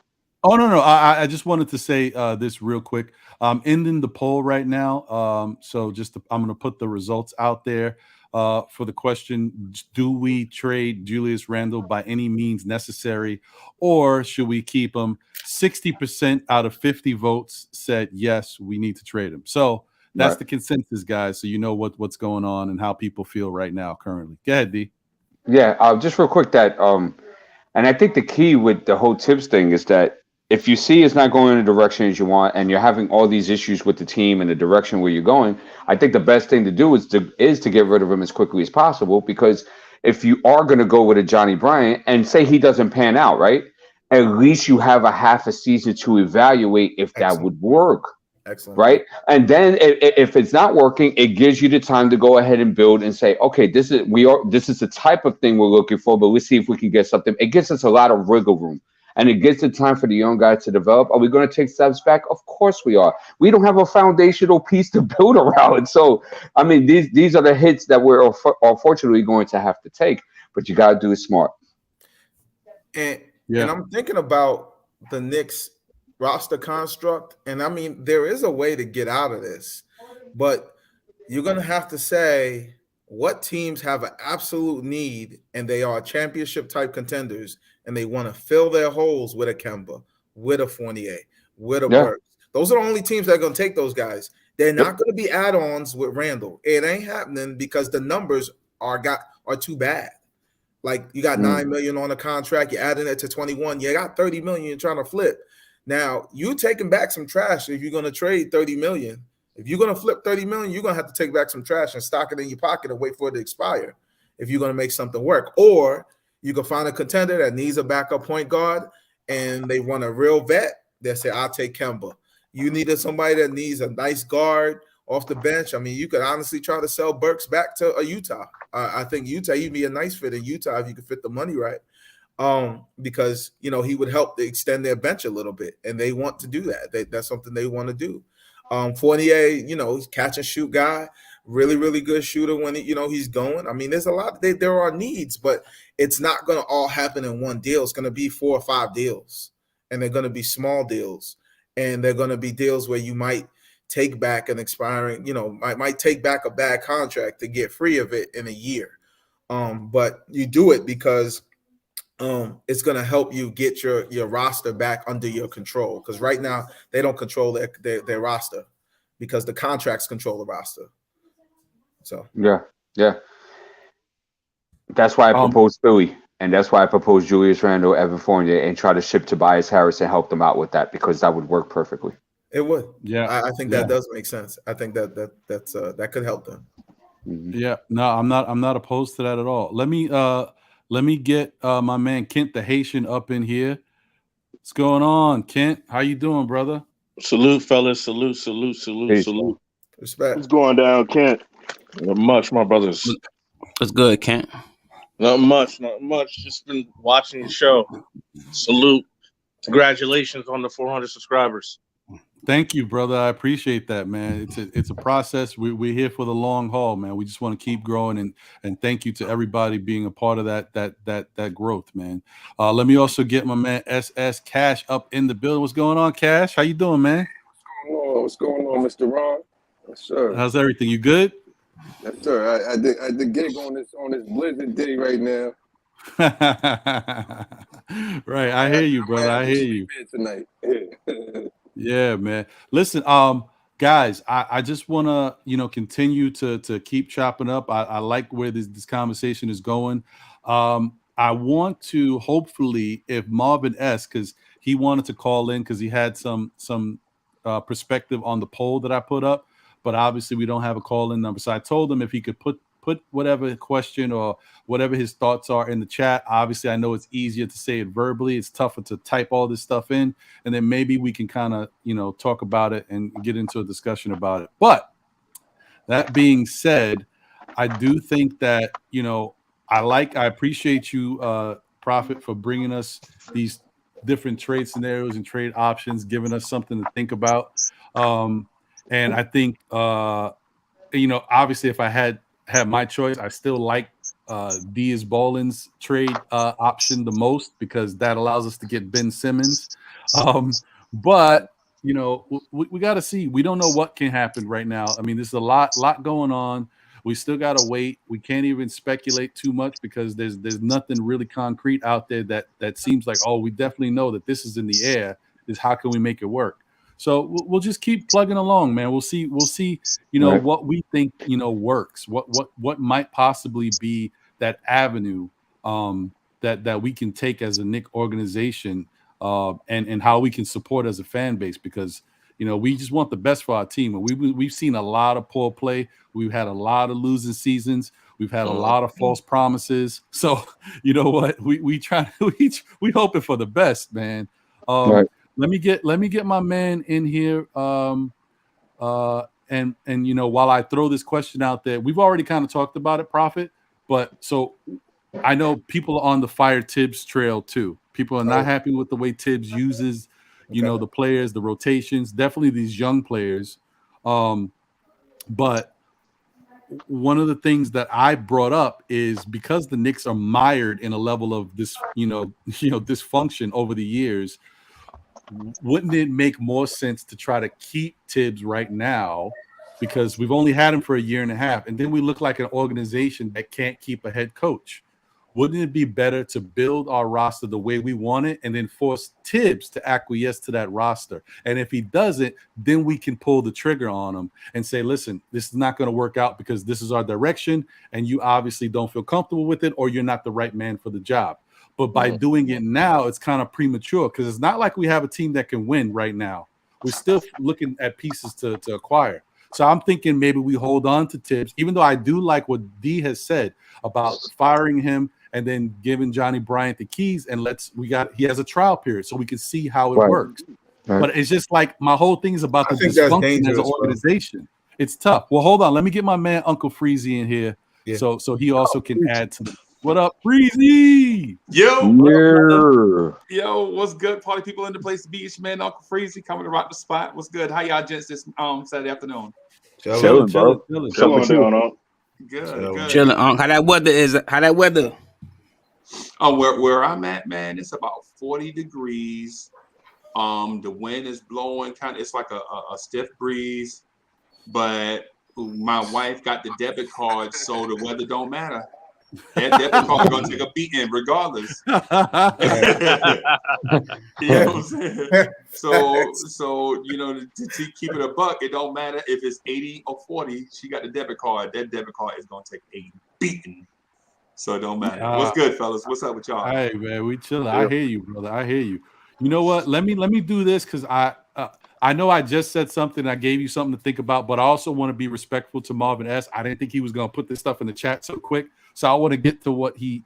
Oh no. I just wanted to say this real quick. I'm ending the poll right now. So I'm going to put the results out there. For the question, do we trade Julius Randle by any means necessary, or should we keep him? 60% out of 50 votes said yes, we need to trade him. So that's the consensus, guys. So you know what's going on and how people feel right now currently. Go ahead, D. Yeah, just real quick that, and I think the key with the whole Tibbs thing is that if you see it's not going in the direction as you want, and you're having all these issues with the team and the direction where you're going, I think the best thing to do is to get rid of him as quickly as possible. Because if you are going to go with a Johnny Bryant and say he doesn't pan out, right, at least you have a half a season to evaluate if that would work. Excellent. Right. And then if it's not working, it gives you the time to go ahead and build and say, okay, this is the type of thing we're looking for, but let's see if we can get something. It gives us a lot of wiggle room. And it gives the time for the young guys to develop. Are we going to take steps back? Of course we are. We don't have a foundational piece to build around. So, I mean, these are the hits that we're unfortunately going to have to take. But you got to do it smart. And I'm thinking about the Knicks roster construct. And, I mean, there is a way to get out of this. But you're going to have to say what teams have an absolute need and they are championship-type contenders, and they want to fill their holes with a Kemba, with a Fournier, with a Burks. Those are the only teams that are going to take those guys. They're not going to be add-ons with Randle. It ain't happening because the numbers are too bad. Like, you got $9 million on a contract, you're adding it to 21, you got $30 million you're trying to flip. Now, you taking back some trash if you're going to trade $30 million. If you're going to flip $30 million, you're going to have to take back some trash and stock it in your pocket and wait for it to expire if you're going to make something work. Or you can find a contender that needs a backup point guard and they want a real vet that say, I'll take Kemba. You needed somebody that needs a nice guard off the bench. I mean, you could honestly try to sell Burks back to Utah. I think Utah, he'd be a nice fit in Utah if you could fit the money right. Because, he would help to extend their bench a little bit, and they want to do that. That's something they want to do. Fournier, he's catch and shoot guy, really, really good shooter when he's going. I mean, there's a lot. There are needs, but it's not going to all happen in one deal. It's going to be 4 or 5 deals, and they're going to be small deals, and they're going to be deals where you might take back an expiring, might take back a bad contract to get free of it in a year. But you do it because it's going to help you get your roster back under your control. Because right now they don't control their roster because the contracts control the roster. So yeah. That's why I proposed Philly, and that's why I proposed Julius Randle, Evan Fournier, and try to ship Tobias Harris and help them out with that because that would work perfectly. It would. Yeah, I think that does make sense. I think that could help them. Yeah, no, I'm not opposed to that at all. Let me get my man Kent the Haitian up in here. What's going on, Kent? How you doing, brother? Salute, fellas. Salute. Respect. What's going down, Kent? Not much, my brothers. What's good, Kent? Not much. Just been watching the show. Salute. Congratulations on the 400 subscribers. Thank you, brother. I appreciate that, man. It's a process. We're here for the long haul, man. We just want to keep growing, and thank you to everybody being a part of that growth, man. Let me also get my man SS Cash up in the building. What's going on, Cash? How you doing, man? What's going on, Mr. Ron? Yes, sir. How's everything? You good? Yes, sir. I did gig on this blizzard day right now. Right. I hear you, brother. I hear you. Tonight. Yeah, man. Listen, guys, I just want to, continue to keep chopping up. I like where this conversation is going. I want to hopefully, if Marvin S, because he wanted to call in because he had some perspective on the poll that I put up, but obviously we don't have a call-in number. So I told him if he could put whatever question or whatever his thoughts are in the chat. Obviously, I know it's easier to say it verbally. It's tougher to type all this stuff in, and then maybe we can kind of, talk about it and get into a discussion about it. But that being said, I do think that, I appreciate you, Prophet, for bringing us these different trade scenarios and trade options, giving us something to think about. And I think, obviously if I had my choice, I still like Diaz Ballin's trade option the most because that allows us to get Ben Simmons. But we got to see. We don't know what can happen right now. I mean, there's a lot going on. We still got to wait. We can't even speculate too much because there's nothing really concrete out there that seems like, oh, we definitely know that this is in the air. Is how can we make it work? So we'll just keep plugging along, man. We'll see, right, what we think, works, what might possibly be that avenue that we can take as a Knicks organization, and how we can support as a fan base, because we just want the best for our team. And we've seen a lot of poor play. We've had a lot of losing seasons. We've had a lot of false promises. So you know what? We try we hoping for the best, man. Right. Let me get my man in here. And while I throw this question out there, we've already kind of talked about it, Prophet. But so I know people are on the fire Tibbs trail too. People are not happy with the way Tibbs uses, the players, the rotations, definitely these young players. But one of the things that I brought up is because the Knicks are mired in a level of this, dysfunction over the years, wouldn't it make more sense to try to keep Tibbs right now, because we've only had him for a year and a half, and then we look like an organization that can't keep a head coach? Wouldn't it be better to build our roster the way we want it and then force Tibbs to acquiesce to that roster? And if he doesn't, then we can pull the trigger on him and say, listen, this is not going to work out because this is our direction, and you obviously don't feel comfortable with it, or you're not the right man for the job. But by doing it now, it's kind of premature, because it's not like we have a team that can win right now. We're still looking at pieces to acquire. So I'm thinking maybe we hold on to Tibbs, even though I do like what D has said about firing him and then giving Johnny Bryant the keys, and he has a trial period so we can see how it works. Right. But it's just like my whole thing is about the dysfunction as an organization. Bro. It's tough. Well, hold on. Let me get my man Uncle Freezy in here, so he also can add to the. What up, Freezy? Yo, what's good? Party people in the place to be. It's your man Uncle Freezy coming to rock the spot. What's good? How y'all gents this Saturday afternoon? Chilling, bro. Chilling. Good. Chilling. How that weather? Oh, where I'm at, man, it's about 40 degrees. The wind is blowing it's like a stiff breeze, but my wife got the debit card, so the weather don't matter. That debit card gonna take a beating regardless. You know what I'm saying? So to keep it a buck, it don't matter if it's 80 or 40. She got the debit card. That debit card is gonna take a beating. So it don't matter. What's good, fellas? What's up with y'all? Hey, man, we chilling. I hear you, brother. I hear you. You know what? Let me do this, because I know I just said something. I gave you something to think about, but I also want to be respectful to Marvin S. I didn't think he was going to put this stuff in the chat so quick, so I want to get to what he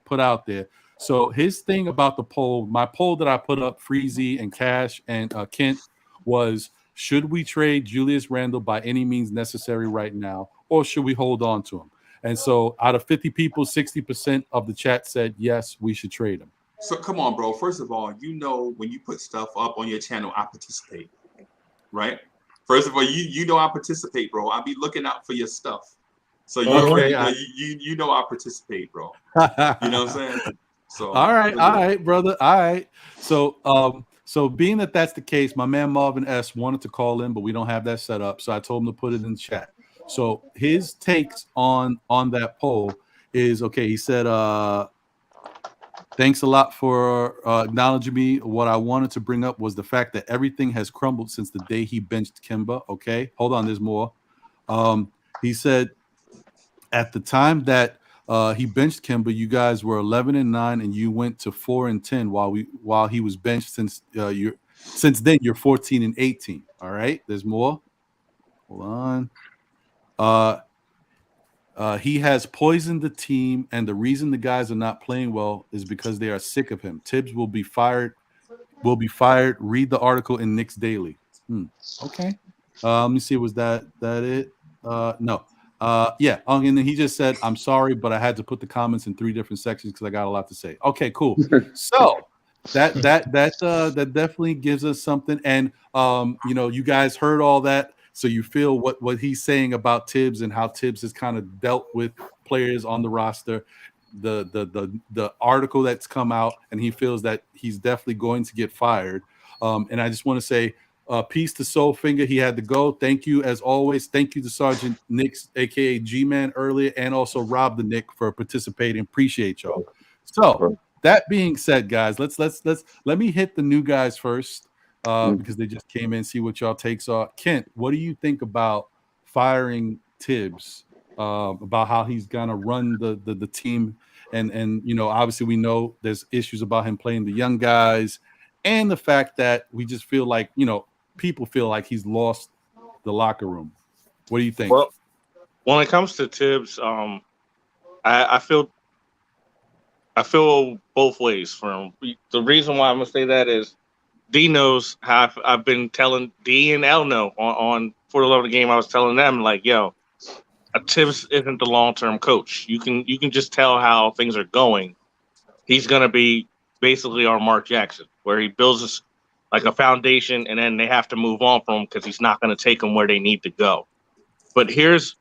put out there. So his thing about the poll, my poll that I put up, Freezy and Cash and Kent, was: should we trade Julius Randle by any means necessary right now, or should we hold on to him? And so out of 50 people, 60% of the chat said yes, we should trade him. So come on, bro. First of all, when you put stuff up on your channel, I participate. right? First of all, you know I participate, bro. I be looking out for your stuff. So you know I participate, bro. You know what I'm saying? So all right, brother. All right. So being that that's the case, my man Marvin S wanted to call in, but we don't have that set up. So I told him to put it in the chat. So his takes on that poll is okay. He said, thanks a lot for acknowledging me. What I wanted to bring up was the fact that everything has crumbled since the day he benched Kemba. Okay, hold on, there's more. He said at the time that he benched Kemba, you guys were 11-9, and you went to 4-10 while he was benched. Since then you're 14-18. All right, there's more. Hold on. He has poisoned the team, and the reason the guys are not playing well is because they are sick of him. Tibbs will be fired. Read the article in Knicks Daily. Okay. Let me see. Was that it? No. Yeah. And then he just said, "I'm sorry, but I had to put the comments in 3 different sections because I got a lot to say." Okay, cool. So that definitely gives us something. And you guys heard all that. So you feel what he's saying about Tibbs and how Tibbs has kind of dealt with players on the roster, the article that's come out, and he feels that he's definitely going to get fired. And I just want to say peace to Soulfinger. He had to go. Thank you as always. Thank you to Sergeant Knicks, aka G-Man earlier, and also Rob the Nick for participating. Appreciate y'all. So that being said, guys, let me hit the new guys first. Because they just came in, see what y'all takes are. Kent, what do you think about firing Tibbs? About how he's gonna run the team, and obviously we know there's issues about him playing the young guys, and the fact that we just feel like people feel like he's lost the locker room. What do you think? Well, when it comes to Tibbs, I feel both ways for him. The reason why I'm gonna say that is, D knows how I've been telling D and L know on For the Love of the Game. I was telling them, like, yo, Tibbs isn't the long-term coach. You can just tell how things are going. He's gonna be basically our Mark Jackson, where he builds us like a foundation, and then they have to move on from him because he's not going to take them where they need to go. But here's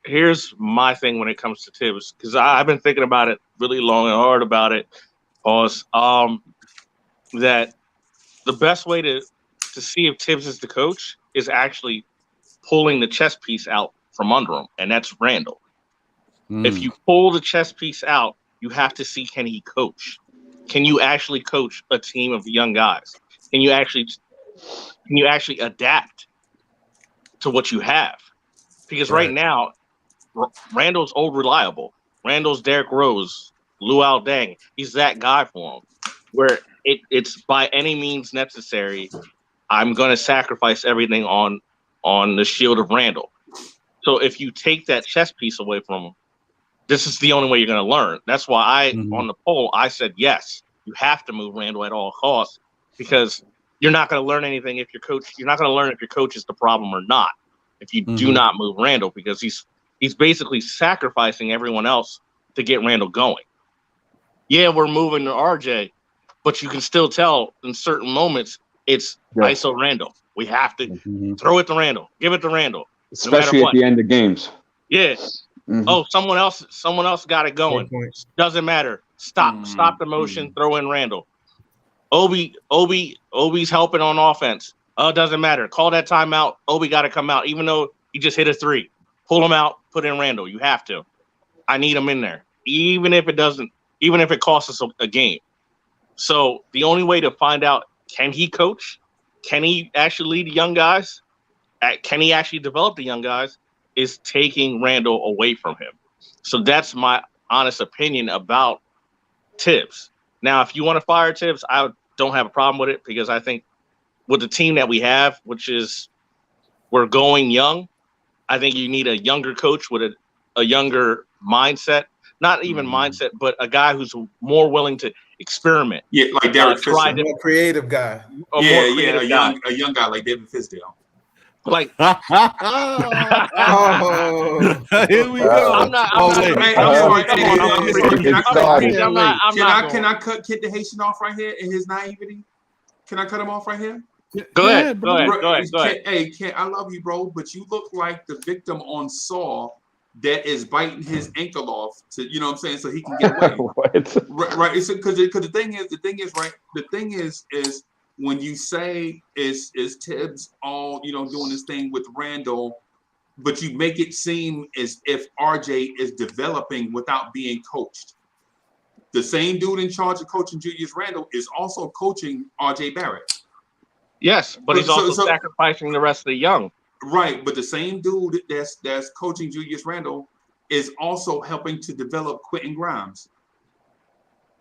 my thing when it comes to Tibbs, because I've been thinking about it really long and hard about it. That the best way to see if Tibbs is the coach is actually pulling the chess piece out from under him, and that's Randle. If you pull the chess piece out, you have to see, can he coach? Can you actually coach a team of young guys? Can you actually adapt to what you have? Because right now, Randle's old reliable. Randle's Derrick Rose, Luol Deng. He's that guy for him. Where it's by any means necessary, I'm going to sacrifice everything on the shield of Randle. So if you take that chess piece away from him, this is the only way you're going to learn. That's why on the poll, I said, yes, you have to move Randle at all costs, because you're not going to learn anything if your coach, you're not going to learn if your coach is the problem or not, if you do not move Randle, because he's basically sacrificing everyone else to get Randle going. Yeah, we're moving to RJ, but you can still tell in certain moments it's ISO Randle. We have to throw it to Randle, give it to Randle. Especially at the end of games. Yeah. Oh, someone else got it going. Doesn't matter. Stop the motion, throw in Randle. Obi's helping on offense. Oh, it doesn't matter. Call that timeout. Obi got to come out, even though he just hit a 3. Pull him out, put in Randle. You have to. I need him in there. Even if it costs us a game. So the only way to find out, can he coach? Can he actually lead the young guys? Can he actually develop the young guys? Is taking Randle away from him. So that's my honest opinion about Tibbs. Now, if you want to fire Tibbs, I don't have a problem with it, because I think with the team that we have, which is we're going young, I think you need a younger coach with a younger mindset. Not even mindset, but a guy who's more willing to experiment. Yeah, like Derek Fisher. A more creative guy. A young guy like David Fisdale. Like, here we go. I'm not. Can I cut Kid the Haitian off right here in his naivety? Can I cut him off right here? Go ahead. Hey, Ken, I love you, bro, but you look like the victim on Saw that is biting his ankle off to, you know what I'm saying, so he can get away. Right. It's because the thing is when you say is Tibbs all, you know, doing this thing with Randle, but you make it seem as if RJ is developing without being coached. The same dude in charge of coaching Julius Randle is also coaching RJ Barrett. Yes, but he's also sacrificing the rest of the young. Right, but the same dude that's coaching Julius Randle is also helping to develop Quentin Grimes.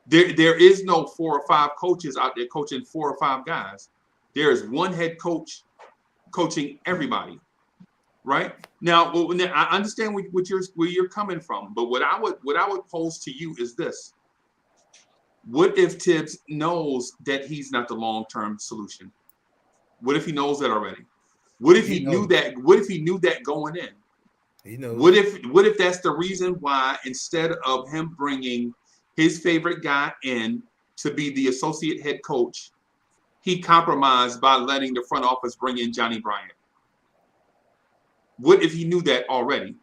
There is no 4 or 5 coaches out there coaching 4 or 5 guys. There is one head coach coaching everybody. Right now, I understand where you're coming from, but what I would pose to you is this: what if Tibbs knows that he's not the long-term solution? What if he knows that already? What if he knew that? What if he knew that going in? He knows. What if that's the reason why instead of him bringing his favorite guy in to be the associate head coach, he compromised by letting the front office bring in Johnny Bryant? What if he knew that already?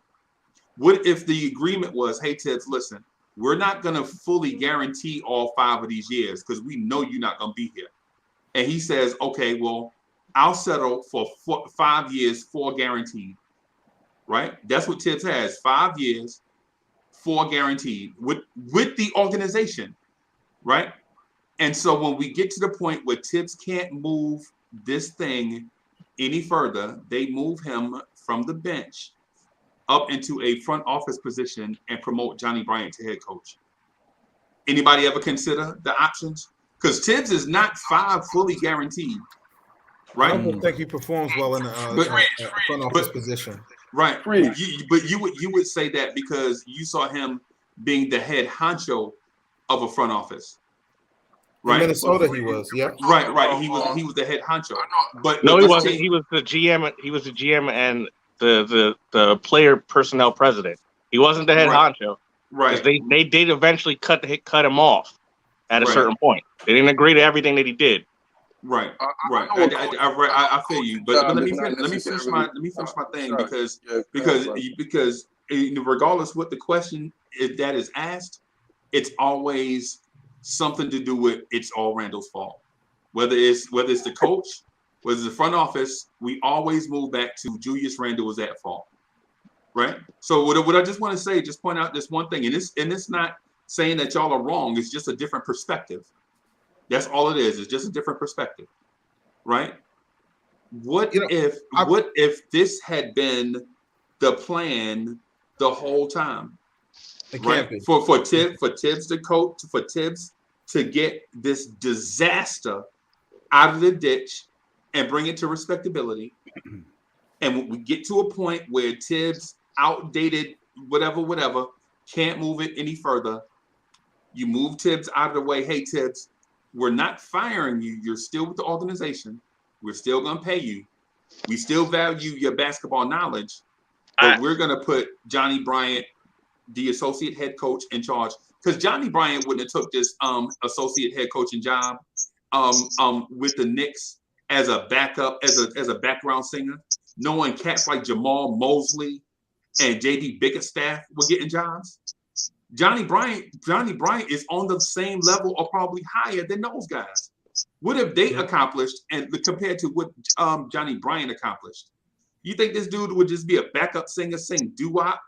What if the agreement was, hey, Tibbs, listen, we're not going to fully guarantee all 5 of these years because we know you're not going to be here. And he says, okay, well, I'll settle for 5 years, 4 guaranteed. Right? That's what Tibbs has, 5 years, 4 guaranteed with the organization. Right? And so when we get to the point where Tibbs can't move this thing any further, they move him from the bench up into a front office position and promote Johnny Bryant to head coach. Anybody ever consider the options? Because Tibbs is not 5 fully guaranteed, right? I don't think he performs well in the front office position. Right. But you would say that because you saw him being the head honcho of a front office. Right. In Minnesota, he was. Yeah. Right. He was the head honcho. But no, he wasn't. He was the GM. He was the GM and the player personnel president. He wasn't the head honcho. Right. They did eventually cut him off at a certain point. They didn't agree to everything that he did. Right. I feel you. But let me finish my thing because regardless what the question that is asked, it's always something to do with it's all Randle's fault. Whether it's the coach, whether it's the front office, we always move back to Julius Randle was at fault. Right? So what I just want to say, just point out this one thing, and it's not saying that y'all are wrong, it's just a different perspective. That's all it is. It's just a different perspective. Right? What if this had been the plan the whole time? Right? For Tibbs to coach, for Tibbs to get this disaster out of the ditch and bring it to respectability. And when we get to a point where Tibbs outdated, whatever, can't move it any further, you move Tibbs out of the way. Hey, Tibbs, we're not firing you. You're still with the organization. We're still going to pay you. We still value your basketball knowledge, but we're going to put Johnny Bryant, the associate head coach, in charge, because Johnny Bryant wouldn't have took this associate head coaching job with the Knicks as a backup, as a background singer, knowing cats like Jamal Mosley and JD Bickerstaff were getting jobs. Johnny Bryant is on the same level or probably higher than those guys. What have they accomplished and compared to what Johnny Bryant accomplished? You think this dude would just be a backup singer, sing doo-wop?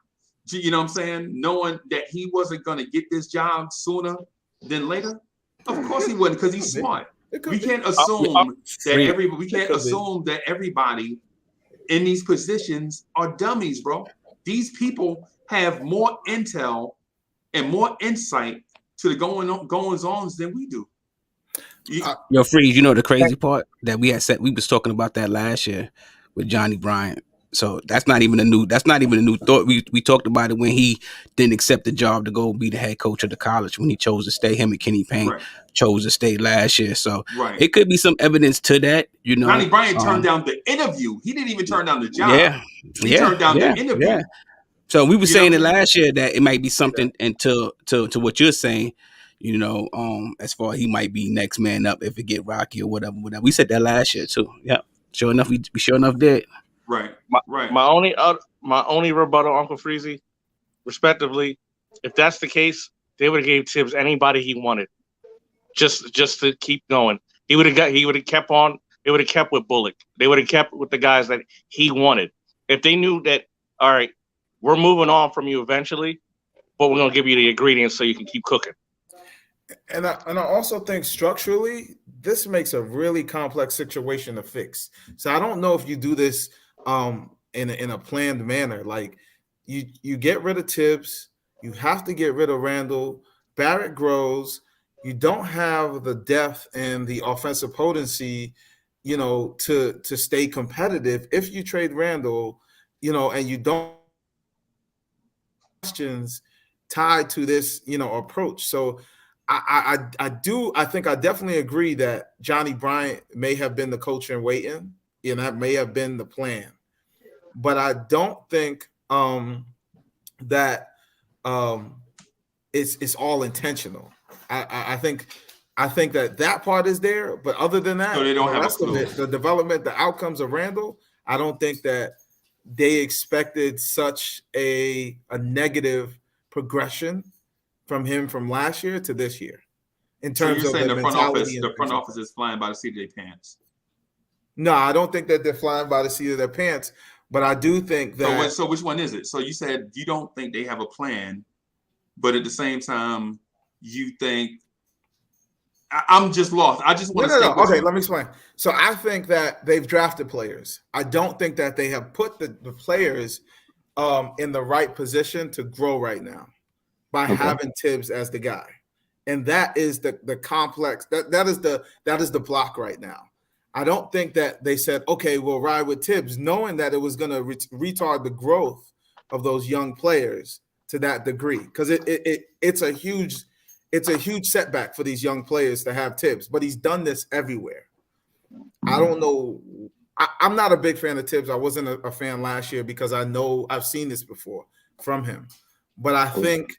You know what I'm saying? Knowing that he wasn't going to get this job sooner than later? Of course he wouldn't, because he's smart. We can't assume that everybody in these positions are dummies, bro. These people have more intel and more insight to the goings-ons than we do. Yo, Freeze, you know the crazy part that we was talking about that last year with Johnny Bryant. So that's not even a new thought. We talked about it when he didn't accept the job to go be the head coach of the college, when he chose to stay. Him and Kenny Payne chose to stay last year. So it could be some evidence to that, you know. Johnny Bryant turned down the interview. He didn't even turn down the job. He turned down the interview. Yeah. So we were saying it last year that it might be something, and to what you're saying, as far as he might be next man up if it get rocky or whatever. We said that last year too. Yeah, sure enough, we sure enough did. Right. My only rebuttal, Uncle Freezy, respectively, if that's the case, they would have gave Tibbs anybody he wanted, just to keep going. He would have kept on. They would have kept with Bullock. They would have kept with the guys that he wanted. If they knew that, all right, we're moving on from you eventually, but we're gonna give you the ingredients so you can keep cooking. And I also think structurally, this makes a really complex situation to fix. So I don't know if you do this in a planned manner. Like you get rid of Tibbs, you have to get rid of Randle. Barrett grows. You don't have the depth and the offensive potency, to stay competitive. If you trade Randle, and you don't questions tied to this, approach. So I definitely agree that Johnny Bryant may have been the coach in waiting, that may have been the plan, but I don't think that it's all intentional. I think that part is there, but other than that, so they don't the have rest of it, the development, the outcomes of Randle, I don't think that they expected such a negative progression from him from last year to this year. In terms of the front office is flying by the seat of their pants. No, I don't think that they're flying by the seat of their pants, but I do think that. So which one is it? So you said you don't think they have a plan, but at the same time, you think. I'm just lost. I just want to No. Okay, let me explain. So I think that they've drafted players. I don't think that they have put the players in the right position to grow right now by having Tibbs as the guy. And that is the complex. That is the block right now. I don't think that they said, okay, we'll ride with Tibbs, knowing that it was going to retard the growth of those young players to that degree. Because it's a huge setback for these young players to have Tibbs, but he's done this everywhere. I don't know. I'm not a big fan of Tibbs. I wasn't a fan last year because I know I've seen this before from him. But I think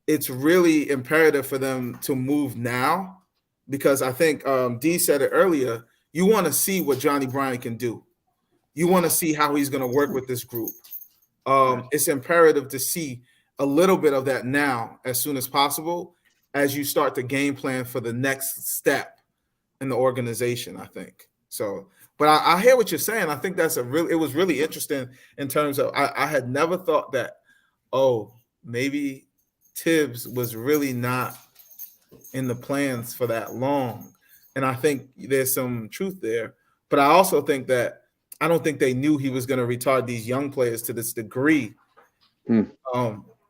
it's really imperative for them to move now because I think D said it earlier. You want to see what Johnny Bryant can do. You want to see how he's going to work with this group. It's imperative to see a little bit of that now as soon as possible as you start to game plan for the next step in the organization, I think. So, but I hear what you're saying. I think it was really interesting in terms of, I had never thought that, maybe Tibbs was really not in the plans for that long. And I think there's some truth there. But I also think that I don't think they knew he was going to retard these young players to this degree. And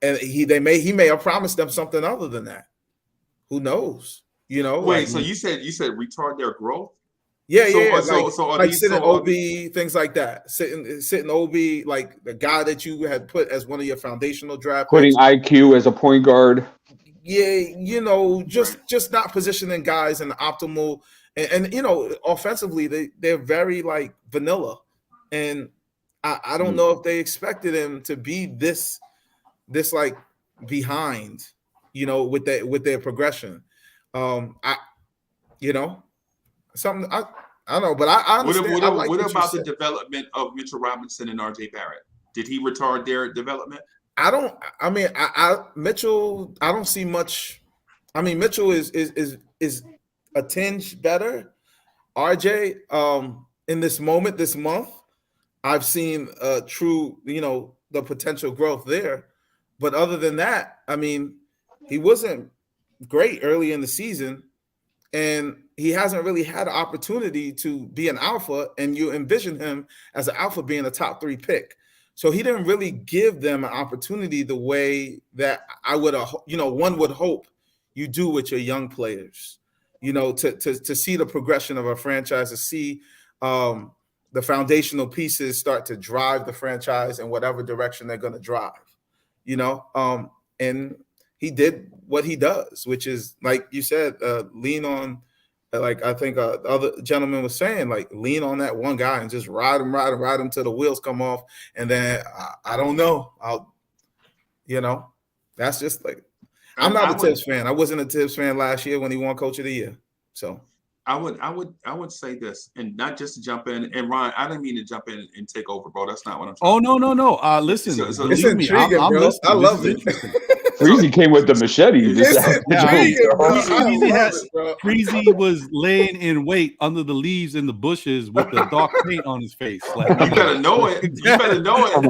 he may have promised them something other than that. Who knows? Wait, so you said retard their growth? Yeah. Like sitting OB, things like that. Sitting OB, like the guy that you had put as one of your foundational draft putting picks. IQ as a point guard. Yeah, just not positioning guys in the optimal and offensively they're very like vanilla. And I don't know if they expected him to be this like behind, with their progression. I don't know, but I understand. What about the development of Mitchell Robinson and RJ Barrett? Did he retard their development? Mitchell, I don't see much. I mean, Mitchell is a tinge better. RJ, in this month, I've seen true, the potential growth there. But other than that, I mean, he wasn't great early in the season, and he hasn't really had an opportunity to be an alpha, and you envision him as an alpha being a top 3 pick. So he didn't really give them an opportunity the way that I would have, one would hope you do with your young players, to see the progression of a franchise, to see the foundational pieces start to drive the franchise in whatever direction they're going to drive, and he did what he does, which is, like you said, lean on, like I think the other gentleman was saying, like lean on that one guy and just ride him till the wheels come off. And then I don't know. That's just like, I'm not a Tibbs fan. I wasn't a Tibbs fan last year when he won Coach of the Year. So I would say this, and not just to jump in. And Ron, I didn't mean to jump in and take over, bro. That's not what I'm trying. Oh no. Listen, so it's intriguing, I'm bro. I love it. Freezy came with the machete. Freezy was laying in wait under the leaves in the bushes with the dark paint on his face. Like, you better know it. You better know it.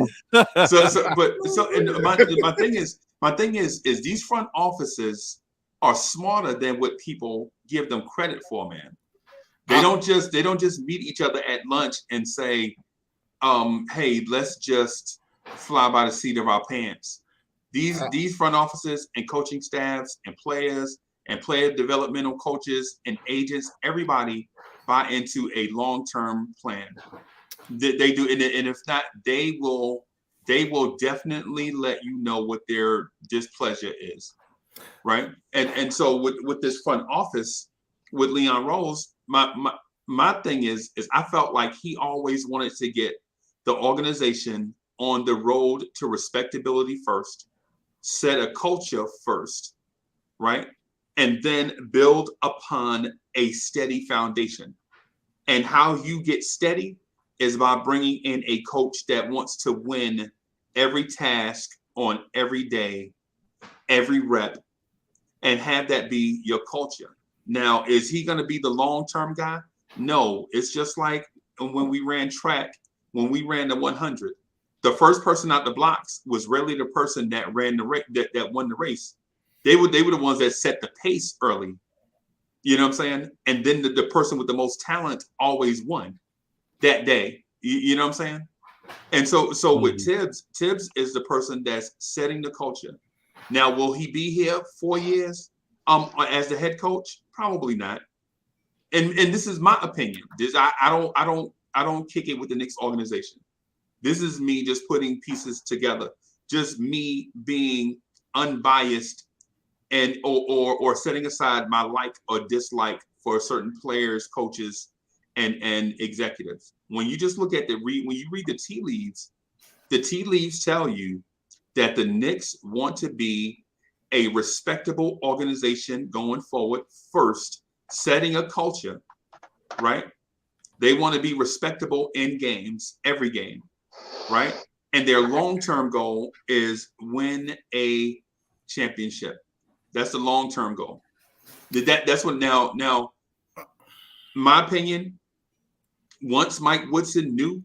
My thing is these front offices are smarter than what people give them credit for, man. They don't just meet each other at lunch and say, hey, let's just fly by the seat of our pants. These front offices and coaching staffs and players and player developmental coaches and agents, everybody buy into a long-term plan. They do, and if not, they will definitely let you know what their displeasure is, right? And so with this front office with Leon Rose, my thing is I felt like he always wanted to get the organization on the road to respectability first, set a culture first, right? And then build upon a steady foundation. And how you get steady is by bringing in a coach that wants to win every task on every day, every rep, and have that be your culture. Now, is he going to be the long-term guy? No, it's just like when we ran track, when we ran the 100, the first person out the blocks was rarely the person that ran the race, that won the race. They were the ones that set the pace early. You know what I'm saying? And then the person with the most talent always won that day. You know what I'm saying? And so with Tibbs is the person that's setting the culture. Now, will he be here 4 years as the head coach? Probably not. And this is my opinion. I don't kick it with the Knicks organization. This is me just putting pieces together. Just me being unbiased and or setting aside my like or dislike for certain players, coaches, and executives. When you just look at when you read the tea leaves tell you that the Knicks want to be a respectable organization going forward first, setting a culture, right? They want to be respectable in games, every game, right? And their long-term goal is win a championship. That's the long-term goal. That's what now, my opinion, once Mike Woodson knew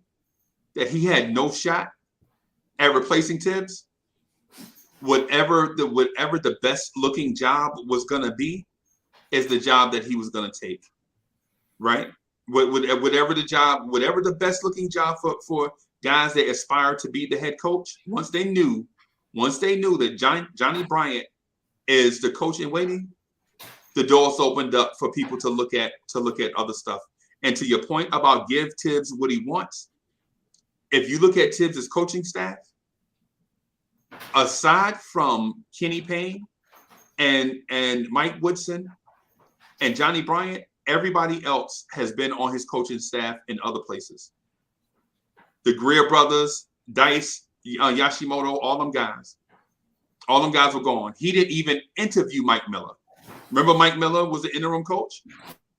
that he had no shot at replacing Tibbs, whatever the best looking job was gonna be, is the job that he was gonna take, right? Whatever the best looking job for guys that aspire to be the head coach. Once they knew that Johnny Bryant is the coach in waiting, the doors opened up for people to look at other stuff. And to your point about give Tibbs what he wants, if you look at Tibbs' coaching staff, aside from Kenny Payne and Mike Woodson and Johnny Bryant, everybody else has been on his coaching staff in other places. The Greer brothers, Dice, Yashimoto, all them guys were gone. He didn't even interview Mike Miller. Remember Mike Miller was the interim coach?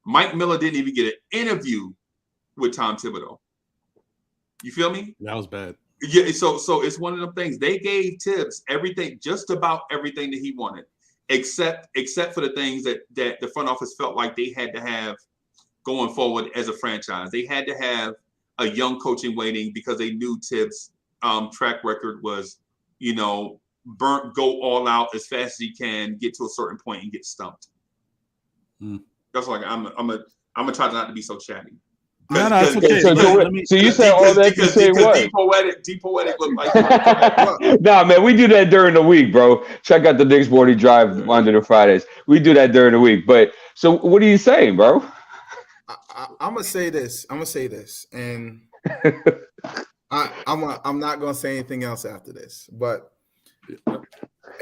Mike Miller didn't even get an interview with Tom Thibodeau. You feel me? That was bad. Yeah, so it's one of them things. They gave Tibbs everything, just about everything that he wanted, except for the things that the front office felt like they had to have going forward as a franchise. They had to have a young coach in waiting because they knew Tibbs' track record was, burnt, go all out as fast as he can, get to a certain point and get stumped. That's like I'm gonna try not to be so chatty. No, it's okay. So you said all that to say what? Deep poetic look like. Nah, man, we do that during the week, bro. Check out the Knicks Morning Drive Monday to Fridays. We do that during the week. But so, what are you saying, bro? I'm gonna say this, and I'm not gonna say anything else after this. But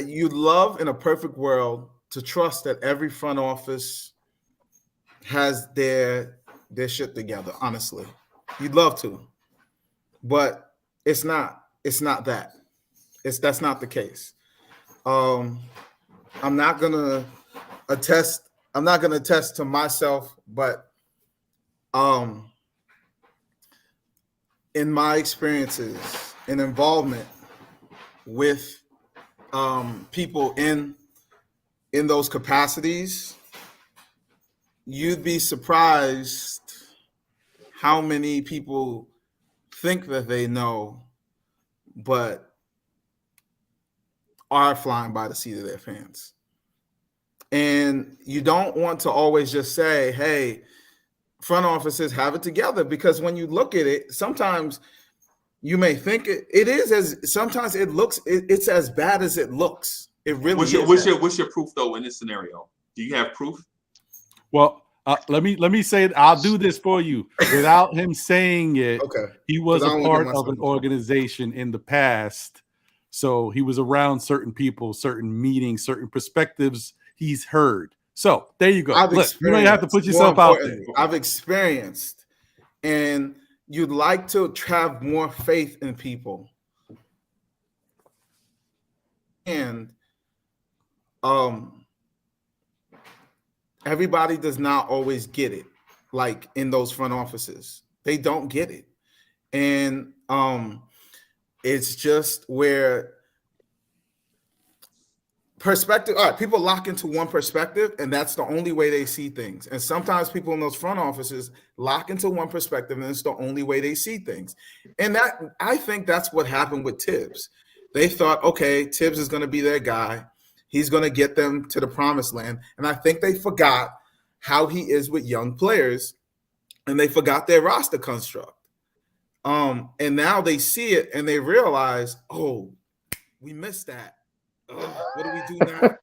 you'd love, in a perfect world, to trust that every front office has their shit together. Honestly, you'd love to, but it's not that. That's not the case. I'm not gonna attest to myself, but in my experiences and involvement with people in those capacities, you'd be surprised how many people think that they know, but are flying by the seat of their pants. And you don't want to always just say, hey, front offices have it together, because when you look at it, sometimes you may think it is sometimes it looks, it's as bad as it looks. It really what's your proof though in this scenario? Do you have proof? Well, let me say it. I'll do this for you without him saying it. Okay. He was a part of an organization in the past, so he was around certain people, certain meetings, certain perspectives he's heard. So there you go. Look, you don't have to put yourself out there. I've experienced, and you'd like to have more faith in people. And everybody does not always get it, like in those front offices. They don't get it. And it's just where perspective, all right, people lock into one perspective, and that's the only way they see things. And sometimes people in those front offices lock into one perspective, and it's the only way they see things. And that, I think that's what happened with Tibbs. They thought, okay, Tibbs is going to be their guy. He's going to get them to the promised land. And I think they forgot how he is with young players, and they forgot their roster construct. And now they see it, and they realize, oh, we missed that. What do we do now?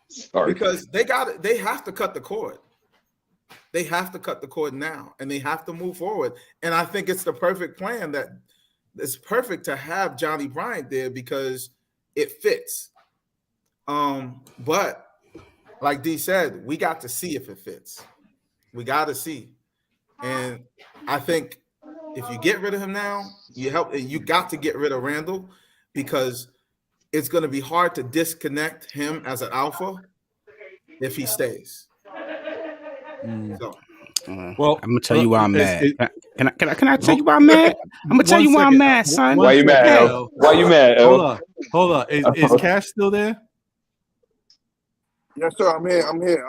Sorry. Because they have to cut the cord. They have to cut the cord now, and they have to move forward. And I think it's the perfect plan that it's perfect to have Johnny Bryant there because it fits. But like D said, we got to see if it fits. We got to see. And I think if you get rid of him now, you got to get rid of Randle, because it's going to be hard to disconnect him as an alpha if he stays. So, well, I'm gonna tell you why I'm mad. Can I tell you why I'm mad? I'm gonna tell you why I'm mad, son. Why you mad, El? Why you mad, El? Hold on. Is Cash still there? Yes, sir. I'm here.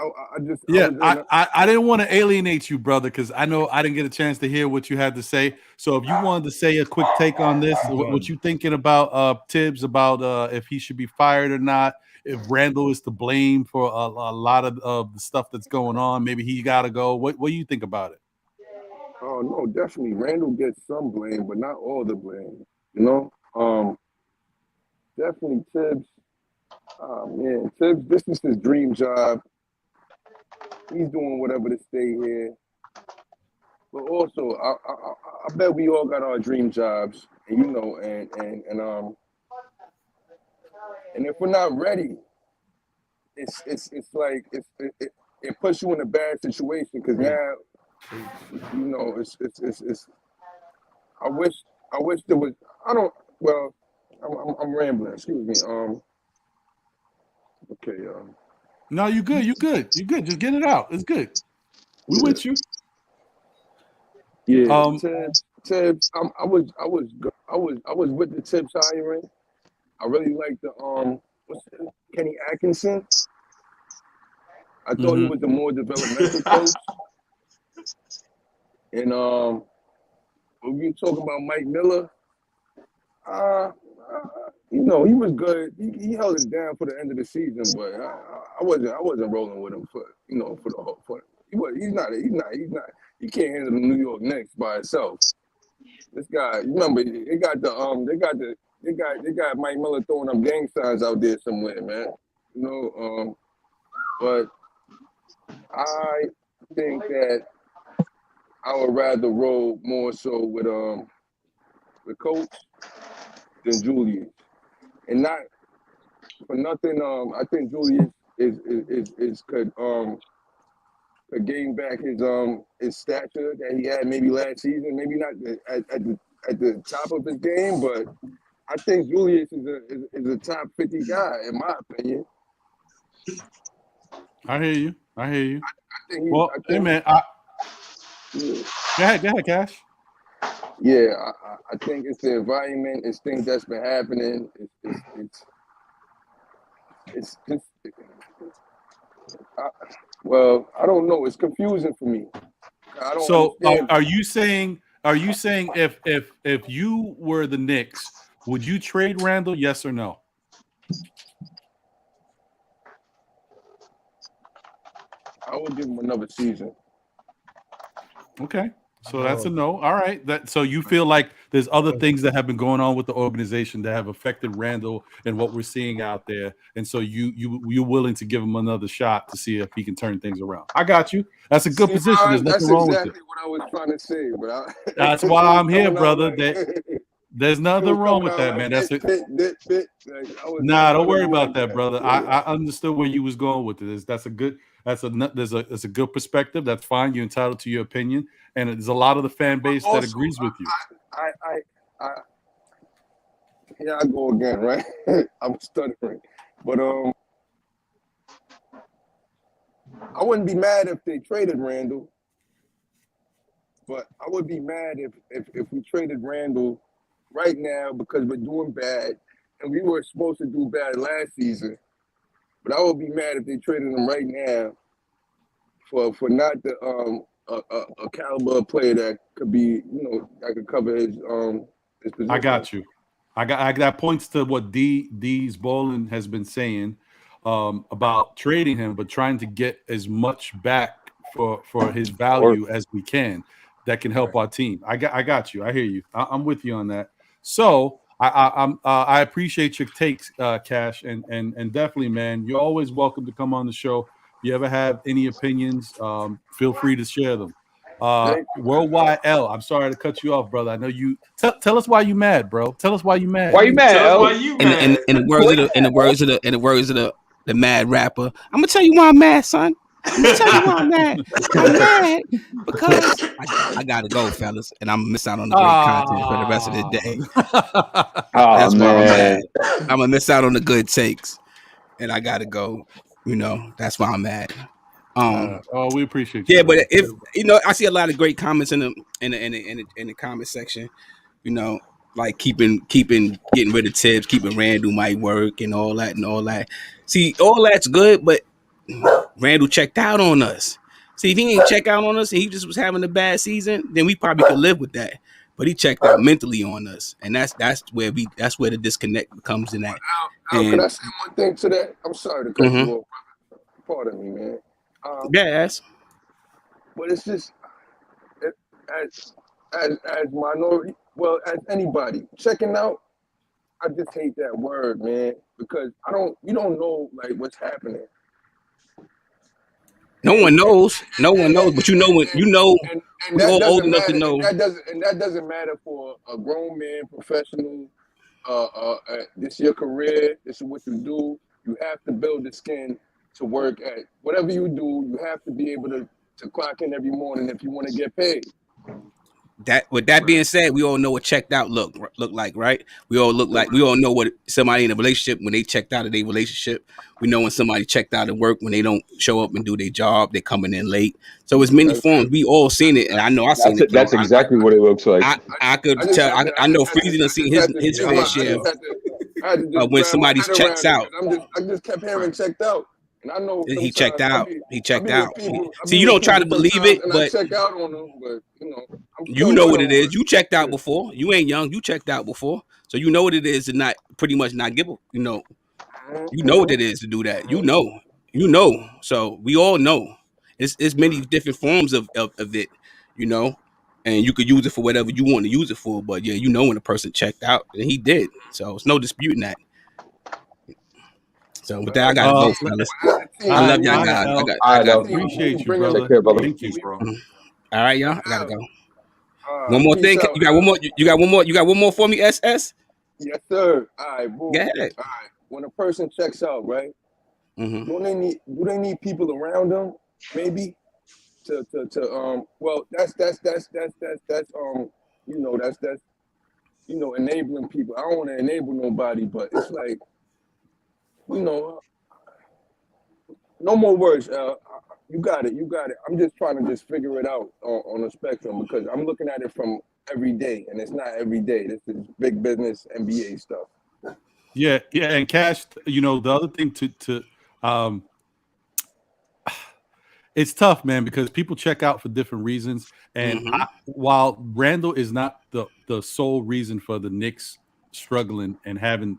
I didn't want to alienate you, brother, because I know I didn't get a chance to hear what you had to say. So if you wanted to say a quick take on this, what you thinking about Tibbs, about if he should be fired or not, if Randle is to blame for a lot of the stuff that's going on, maybe he got to go. What do you think about it? Oh no, definitely Randle gets some blame, but not all the blame. You know, definitely Tibbs. Oh man, Tibbs, this is his dream job. He's doing whatever to stay here. But also, I bet we all got our dream jobs, and you know, and if we're not ready, it's like it puts you in a bad situation, because now, you know, it's. I wish there was. I'm rambling. Excuse me. Okay, No, you good. Just get it out. It's good. We with you. Yeah, Tibbs. I was with the Tibbs hiring. I really liked the Kenny Atkinson. I thought he was the more developmental coach. And when you talk about Mike Miller, you know, he was good. He held it down for the end of the season, but I wasn't rolling with him for the whole. He's not. He can't handle the New York Knicks by itself. This guy, remember, they got Mike Miller throwing up gang signs out there somewhere, man. You know, but I think that I would rather roll more so with Coach than Julius. And not for nothing, I think Julius could gain back his stature that he had maybe last season. Maybe not at the top of his game, but I think Julius is a top 50 guy in my opinion. I hear you. I hear you. Well, hey man, go ahead, Cash. Yeah, I think it's the environment. It's things that's been happening. It's just. Well, I don't know. It's confusing for me. I don't. So, understand. are you saying if you were the Knicks, would you trade Randle? Yes or no? I would give him another season. Okay. So that's a no. All right. So you feel like there's other things that have been going on with the organization that have affected Randle and what we're seeing out there, and so you're willing to give him another shot to see if he can turn things around. I got you. That's a good position. There's nothing wrong with it. That's exactly what I was trying to say, but that's why I'm here, brother. There's nothing wrong with that, man. That's it. Nah, don't worry about that, brother. I understood where you was going with it. That's a good perspective. That's fine. You're entitled to your opinion, and there's a lot of the fan base that agrees with you. Here I go again, right? I'm stuttering, but I wouldn't be mad if they traded Randle, but I would be mad if we traded Randle right now because we're doing bad, and we were supposed to do bad last season. But I would be mad if they traded him right now for not the a caliber player that could be, that could cover his position. I got you. I got that points to what D's Bowling has been saying about trading him, but trying to get as much back for his value as we can that can help our team. I got you. I hear you. I'm with you on that. So I appreciate your takes, Cash, and definitely, man, you're always welcome to come on the show. If you ever have any opinions, feel free to share them. Worldwide L, I'm sorry to cut you off, brother. I know you. Tell us why you mad, bro. Tell us why you mad. Why you mad? Tell us why you mad. In the words of the mad rapper, I'm gonna tell you why I'm mad, son. I'm gonna tell you why I'm mad. I'm mad because I gotta go, fellas, and I'm gonna miss out on the great content for the rest of the day. That's why I'm mad. I'm gonna miss out on the good takes, and I gotta go. That's why I'm mad. We appreciate you. Yeah, but if I see a lot of great comments in the comment section. Like getting rid of Tibbs, keeping Randle might work, and all that. See, all that's good, but Randle checked out on us. See, if he ain't check out on us and he just was having a bad season, then we probably could live with that. But he checked out mentally on us, and that's where the disconnect comes in that. Can I say one thing to that? I'm sorry to cut you off, brother. Pardon me, man. Yes. But it's just as minority, well, as anybody checking out, I just hate that word, man, because you don't know like what's happening. No one knows, but you know we're all old enough to know. That doesn't matter for a grown man, professional. This is your career. This is what you do. You have to build the skin to work at whatever you do. You have to be able to clock in every morning if you want to get paid. With that being said, we all know what checked out look like, right? We all know what somebody in a relationship when they checked out of their relationship. We know when somebody checked out of work when they don't show up and do their job, they're coming in late. So it's many forms. We all seen it, and I know I seen it. That's exactly what it looks like. I could tell. I know Freezy done seen his fair share when somebody checks out. I just kept hearing checked out. And I know he checked out. He checked out. See, you don't try to believe it, but I check out on them. But you know what it is. You checked out before. You ain't young. You checked out before, so you know what it is to not pretty much not give. You know what it is to do that. You know. So we all know. It's many different forms of it. And you could use it for whatever you want to use it for. But yeah, when a person checked out, and he did. So it's no disputing that. So with that, I gotta go, fellas. I love y'all guys. I appreciate you, brother. Take care, brother. Thank you, bro. All right, y'all. I gotta go. One more thing. You got one more. You got one more for me, SS? Yes, sir. All right, boom. Go ahead. All right. When a person checks out, right? Mm-hmm. Do they need people around them? Maybe to well, that's enabling people. I don't want to enable nobody, but it's like, no more words. You got it. I'm just trying to just figure it out on the spectrum because I'm looking at it from every day, and it's not every day. This is big business NBA stuff. Yeah, and Cash, the other thing to it's tough, man, because people check out for different reasons, and while Randle is not the sole reason for the Knicks struggling and having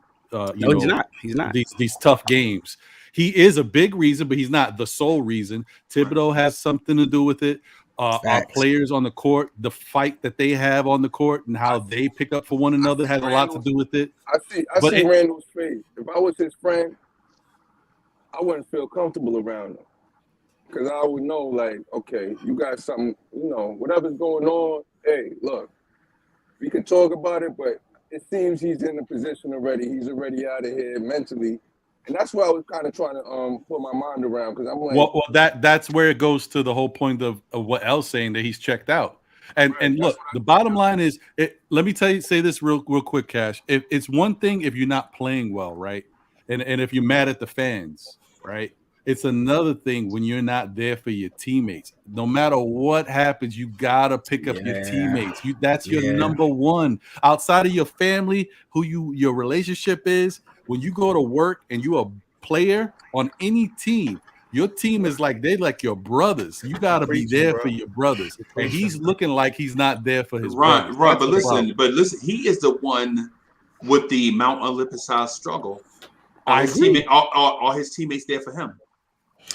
he's not these tough games. He is a big reason, but he's not the sole reason. Thibodeau has something to do with it. Our players on the court, the fight that they have on the court, and how they pick up for one another has a lot to do with it. I see Randle's face. If I was his friend, I wouldn't feel comfortable around him because I would know, like, okay, you got something, whatever's going on. Hey, look, we can talk about it, but it seems he's in a position already. He's already out of here mentally. And that's where I was kind of trying to put my mind around because I'm like, well, that's where it goes to the whole point of what L's saying that he's checked out. And look, the bottom line is, let me say this real quick, Cash. It's one thing if you're not playing well, right? And if you're mad at the fans, right? It's another thing when you're not there for your teammates. No matter what happens, you gotta pick up your teammates. That's your number one. Outside of your family, who your relationship is. When you go to work and you're a player on any team, your team is they're like your brothers. You got to be there for your brothers. And he's looking like he's not there for his brothers. Right. But listen, he is the one with the Mount Olympus struggle. Are his teammates there for him?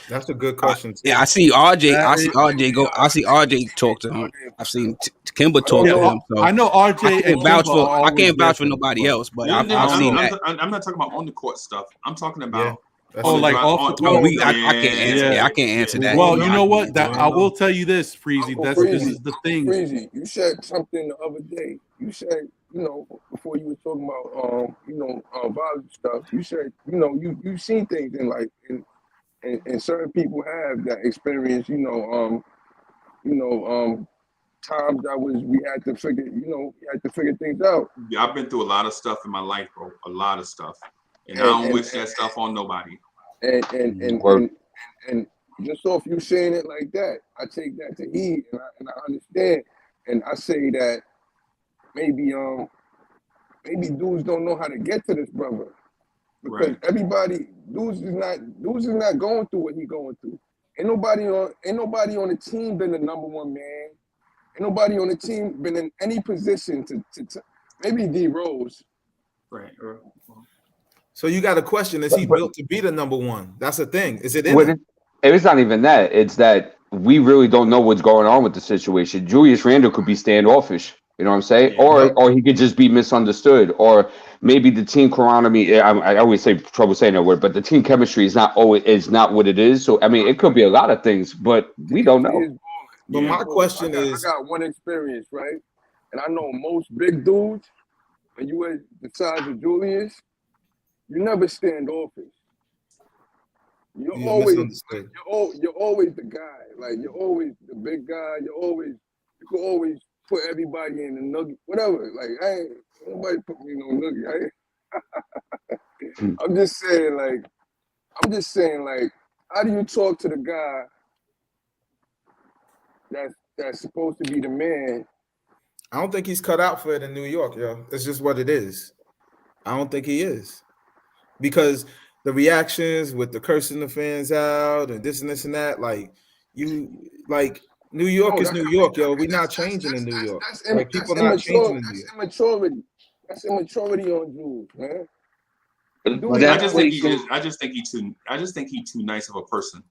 That's a good question. I see RJ. I see RJ talk to him. I've seen Kimba talk to him. So I know RJ. I can't vouch for nobody else, but I've seen that. I'm not talking about on the court stuff. I'm talking about. I can't answer that. Well, you know what? I will tell you this, Freezy. This is the thing. Freezy, you said something the other day. You said, before you were talking about, violent stuff. You said, you've seen things and certain people have that experience. Times we had to figure things out. Yeah, I've been through a lot of stuff in my life, bro. A lot of stuff. And I don't wish that stuff on nobody. And just off you saying it like that, I take that to heed and I understand. And I say that maybe dudes don't know how to get to this brother. Because dudes is not going through what he going through. Ain't nobody on the team been the number one man. Ain't nobody on the team been in any position to maybe D Rose. Right. So you got a question: is he built to be the number one? That's the thing. Is it in him? It's not even that. It's that we really don't know what's going on with the situation. Julius Randle could be standoffish. You know what I'm saying? Yeah. Or he could just be misunderstood. Or maybe the team chronomy. I always say trouble saying that word, but the team chemistry is not what it is. So I mean, it could be a lot of things, but we don't know. But my question is, I got one experience, right? And I know most big dudes, when you were the size of Julius, you never stand office. You're always the guy. Like you're always the big guy. You could always put everybody in the nugget, whatever. Like nobody put me in no nugget. I'm just saying, like, how do you talk to the guy that's supposed to be the man? I don't think he's cut out for it in New York, yo. It's just what it is. I don't think he is. Because the reactions with the cursing the fans out and this and that, New York is New York, yo. We're not changing in New York. People not changing in New York. That's immaturity on dudes, man. I just think he's too nice of a person.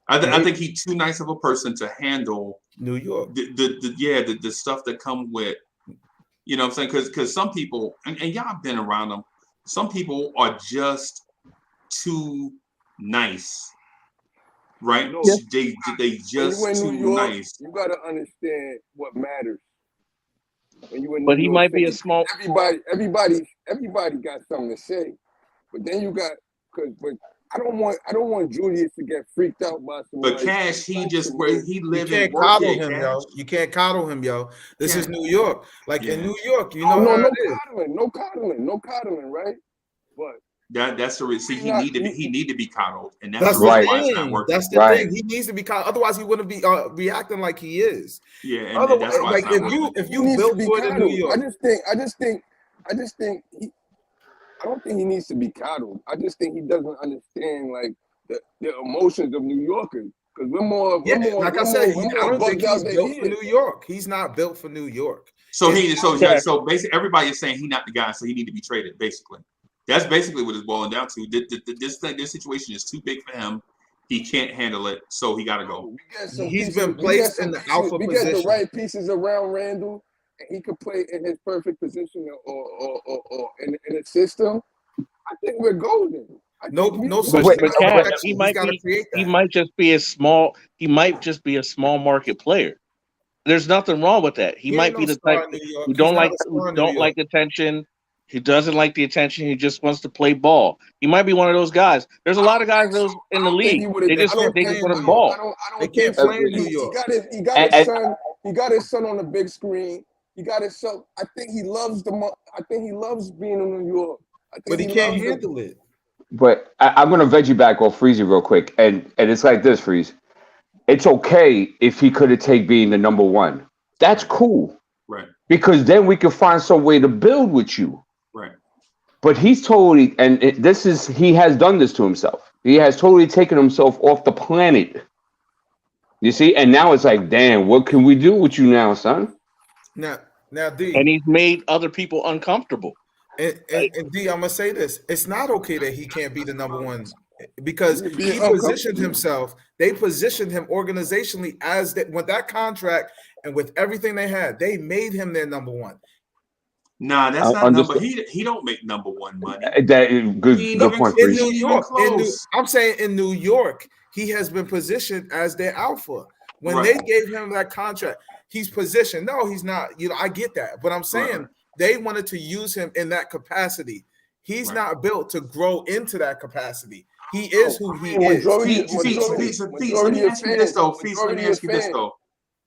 I think he's too nice of a person to handle New York. The stuff that come with, you know what I'm saying? Because some people, and y'all been around them, some people are just too nice, right? Yeah. They just too nice. You gotta understand what matters. When you in but New he York might be City, a small. Everybody got something to say, but then you got but I don't want Julius to get freaked out by somebody. But Cash, he lives in. You can't coddle him, yo. You can't coddle him, yo. This is New York. In New York, no coddling, right? But That's the reason. He need to be coddled, and that's the right. reason why it's not working. That's the thing. He needs to be coddled. Otherwise, he wouldn't be reacting like he is. Yeah, and that's why like if you built for it in New York, I don't think he needs to be coddled. I just think he doesn't understand like the emotions of New Yorkers. Because we're more. Like I said, I don't think he's built for New York. He's not built for New York. So basically, everybody is saying he's not the guy, so he need to be traded. Basically, that's basically what it's boiling down to. This situation is too big for him. He can't handle it, so he got to go. He's been placed in the alpha position. We got the right pieces around Randle, and he could play in his perfect position or in a system. I think we're golden. He might just be a small market player. There's nothing wrong with that. He might be the type who don't like attention. He doesn't like the attention. He just wants to play ball. He might be one of those guys. There's a lot of guys in the league. They just want to ball. They can't play in New York. He got his son on the big screen. He got his son. I think he loves being in New York. But he can't handle it. But I'm going to veg you back off Freezy real quick. And it's like this, Freeze. It's okay if he could have taken being the number one. That's cool. Right. Because then we can find some way to build with you. Right. But he's totally, and he has done this to himself. He has totally taken himself off the planet. You see? And now it's like, damn, what can we do with you now, son? Now, D. And he's made other people uncomfortable. And D, I'm gonna say this: it's not okay that he can't be the number one because he positioned himself. They positioned him organizationally as that with that contract and with everything they had. They made him their number one. Nah, that's not number. He don't make number one money. That is good point. In New York, I'm saying in New York, he has been positioned as their alpha. When they gave him that contract, he's positioned. No, he's not. I get that, but I'm saying. They wanted to use him in that capacity. He's not built to grow into that capacity. He is who he is. Let me ask you this though.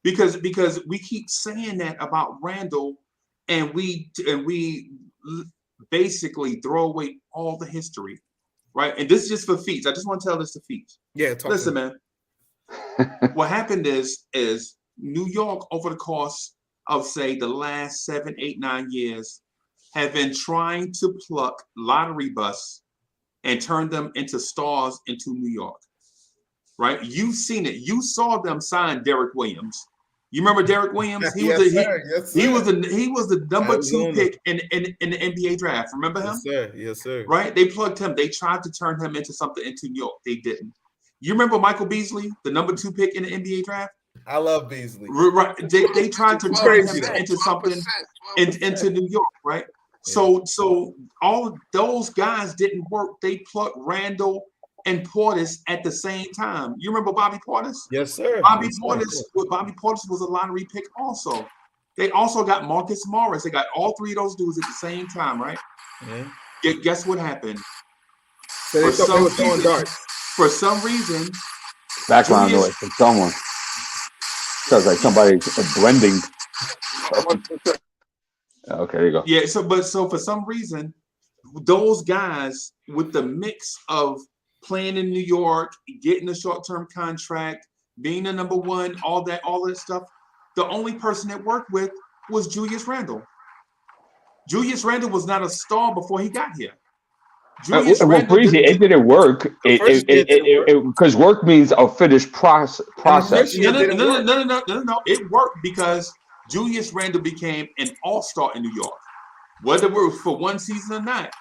Because we keep saying that about Randle, and we basically throw away all the history, right? And this is just for Feats. I just want to tell this to Feats. Yeah, listen, man. What happened is New York over the course of say the last 7, 8, 9 years have been trying to pluck lottery busts and turn them into stars into New York, right? You've seen it. You saw them sign Derek Williams. You remember Derek Williams? He was the number 2 pick in the NBA draft. Remember him? Yes, sir. Right? They plugged him. They tried to turn him into something into New York. They didn't. You remember Michael Beasley, the number 2 pick in the NBA draft? I love Beasley. Right. They tried to turn him into something into New York, right? Yeah. So all of those guys didn't work. They plucked Randle and Portis at the same time. You remember Bobby Portis? Yes, sir. Bobby Portis was a lottery pick also. They also got Marcus Morris. They got all 3 of those dudes at the same time, right? Yeah. Guess what happened? So for some reason, background noise from someone. Sounds like somebody blending. Okay, there you go. Yeah, so for some reason, those guys with the mix of playing in New York, getting a short-term contract, being the number one, all that stuff, the only person that worked with was Julius Randle. Julius Randle was not a star before he got here. It didn't work. Because work means a finished process. No. It worked because Julius Randle became an all-star in New York. Whether it was for one season or not,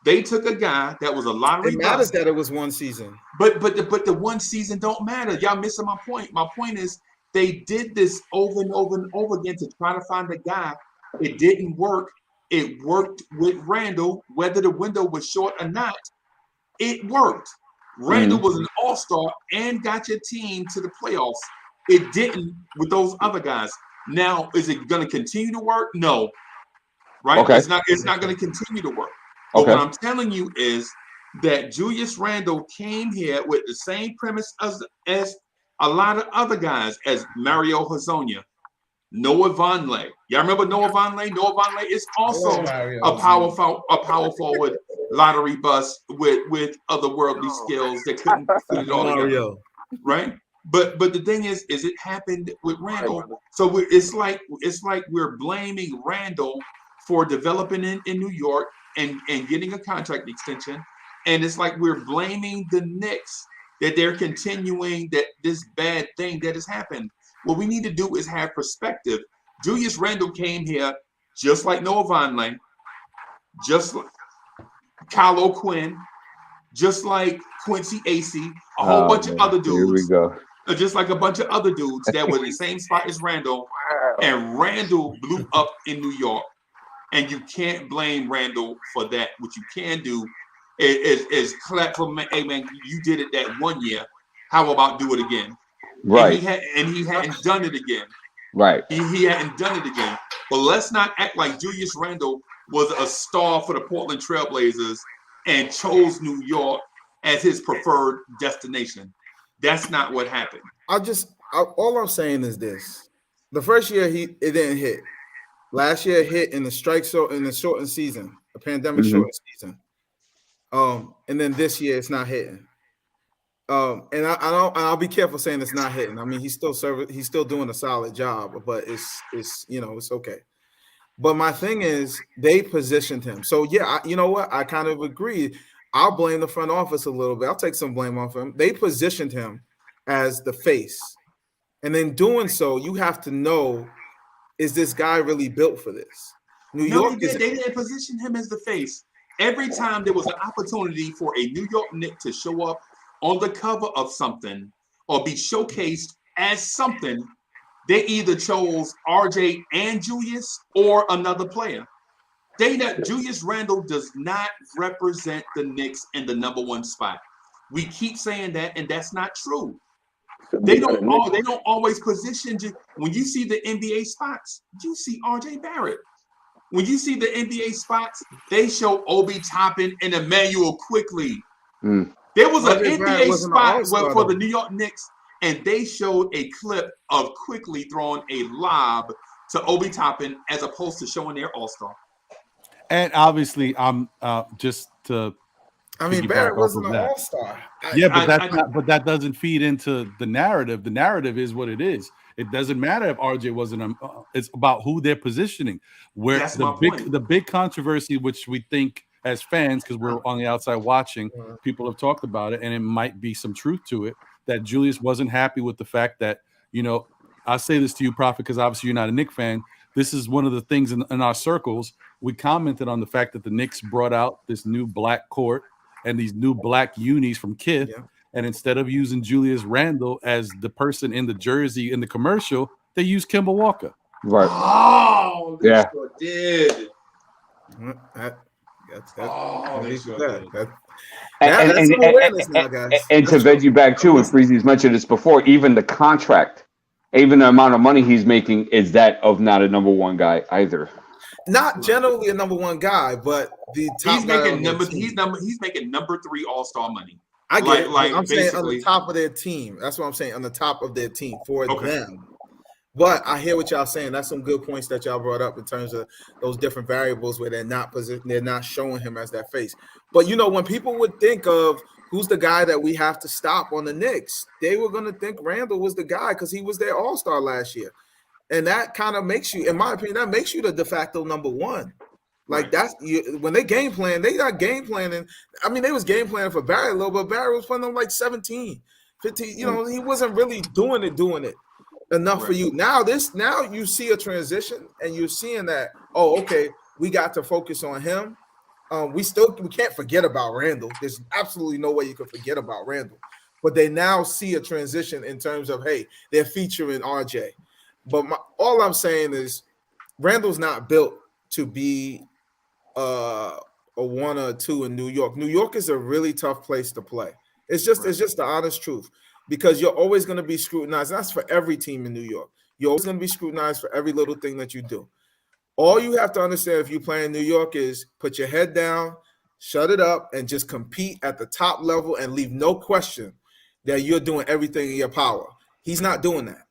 they took a guy that was a lottery. It matters that it was one season. But the one season don't matter. Y'all missing my point. My point is they did this over and over and over again to try to find a guy. It didn't work. It worked with Randle, whether the window was short or not. It worked. Randle was an all-star and got your team to the playoffs. It didn't with those other guys. Now, is it going to continue to work? No. Right? Okay. It's not going to continue to work. But what I'm telling you is that Julius Randle came here with the same premise as a lot of other guys, as Mario Hezonja, Noah Vonleh. Y'all remember Noah Vonleh? Noah Vonleh is also a power forward lottery bust with otherworldly skills that couldn't put it all together. Right? But the thing is it happened with Randle. So it's like we're blaming Randle for developing in New York and getting a contract extension. And it's like we're blaming the Knicks that they're continuing this bad thing that has happened. What we need to do is have perspective. Julius Randle came here just like Noah Vonleh, just like Kyle O'Quinn, just like Quincy Acey, a whole bunch of other dudes. Here we go. Just like a bunch of other dudes that were in the same spot as Randle. And Randle blew up in New York. And you can't blame Randle for that. What you can do is clap for, hey man, you did it that one year. How about do it again? Right. And he hadn't done it again. Right. He hadn't done it again. But let's not act like Julius Randle was a star for the Portland Trailblazers and chose New York as his preferred destination. That's not what happened. All I'm saying is this. The first year it didn't hit. Last year it hit in the shortened season, a pandemic shortened season. And then this year it's not hitting. And I'll be careful saying it's not hitting. I mean, he's still doing a solid job, but it's okay. But my thing is they positioned him. So yeah, you know what? I kind of agree. I'll blame the front office a little bit. I'll take some blame off him. They positioned him as the face. And in doing so, you have to know, is this guy really built for this? New York they didn't position him as the face. Every time there was an opportunity for a New York Knicks to show up on the cover of something or be showcased as something, they either chose RJ and Julius or another player. Julius Randle does not represent the Knicks in the number one spot. We keep saying that, and that's not true. They don't always position you. When you see the NBA spots, you see RJ Barrett. When you see the NBA spots, they show Obi Toppin and Emmanuel Quickly. There was an NBA spot for the New York Knicks, and they showed a clip of Quickly throwing a lob to Obi Toppin as opposed to showing their All-Star. And obviously, I'm just to. I mean, Barrett wasn't an All-Star. Yeah, but that doesn't feed into the narrative. The narrative is what it is. It doesn't matter if RJ wasn't. It's about who they're positioning. Where the big controversy, which we think as fans, because we're on the outside watching, people have talked about it, and it might be some truth to it, that Julius wasn't happy with the fact that, I say this to you, Prophet, because obviously you're not a Knicks fan. This is one of the things in our circles. We commented on the fact that the Knicks brought out this new black court and these new black unis from Kith. Yeah. And instead of using Julius Randle as the person in the jersey in the commercial, they used Kemba Walker. Right. Oh, they yeah. Sure did. And to bed you back too, and Freezy's mentioned this before, even the contract, even the amount of money he's making is that of not a number one guy either. Not generally a number one guy, but the top he's making number 3 All-Star money. I get it. I'm saying on the top of their team. That's what I'm saying, on the top of their team for them. But I hear what y'all saying. That's some good points that y'all brought up in terms of those different variables where they're not showing him as that face. But when people would think of who's the guy that we have to stop on the Knicks, they were going to think Randle was the guy because he was their All-Star last year. And that kind of makes you, in my opinion, that makes you the de facto number one. Like when they game plan, they not game planning. I mean, they was game planning for Barrett a little, but Barrett was playing them like 17, 15. He wasn't really doing it enough for you. Now you see a transition, and you're seeing that. Oh, okay, we got to focus on him. We can't forget about Randle. There's absolutely no way you can forget about Randle. But they now see a transition in terms of, hey, they're featuring RJ. But all I'm saying is Randle's not built to be a 1 or 2 in New York. New York is a really tough place to play. It's just the honest truth, because you're always going to be scrutinized. That's for every team in New York. You're always going to be scrutinized for every little thing that you do. All you have to understand if you play in New York is put your head down, shut it up, and just compete at the top level and leave no question that you're doing everything in your power. He's not doing that.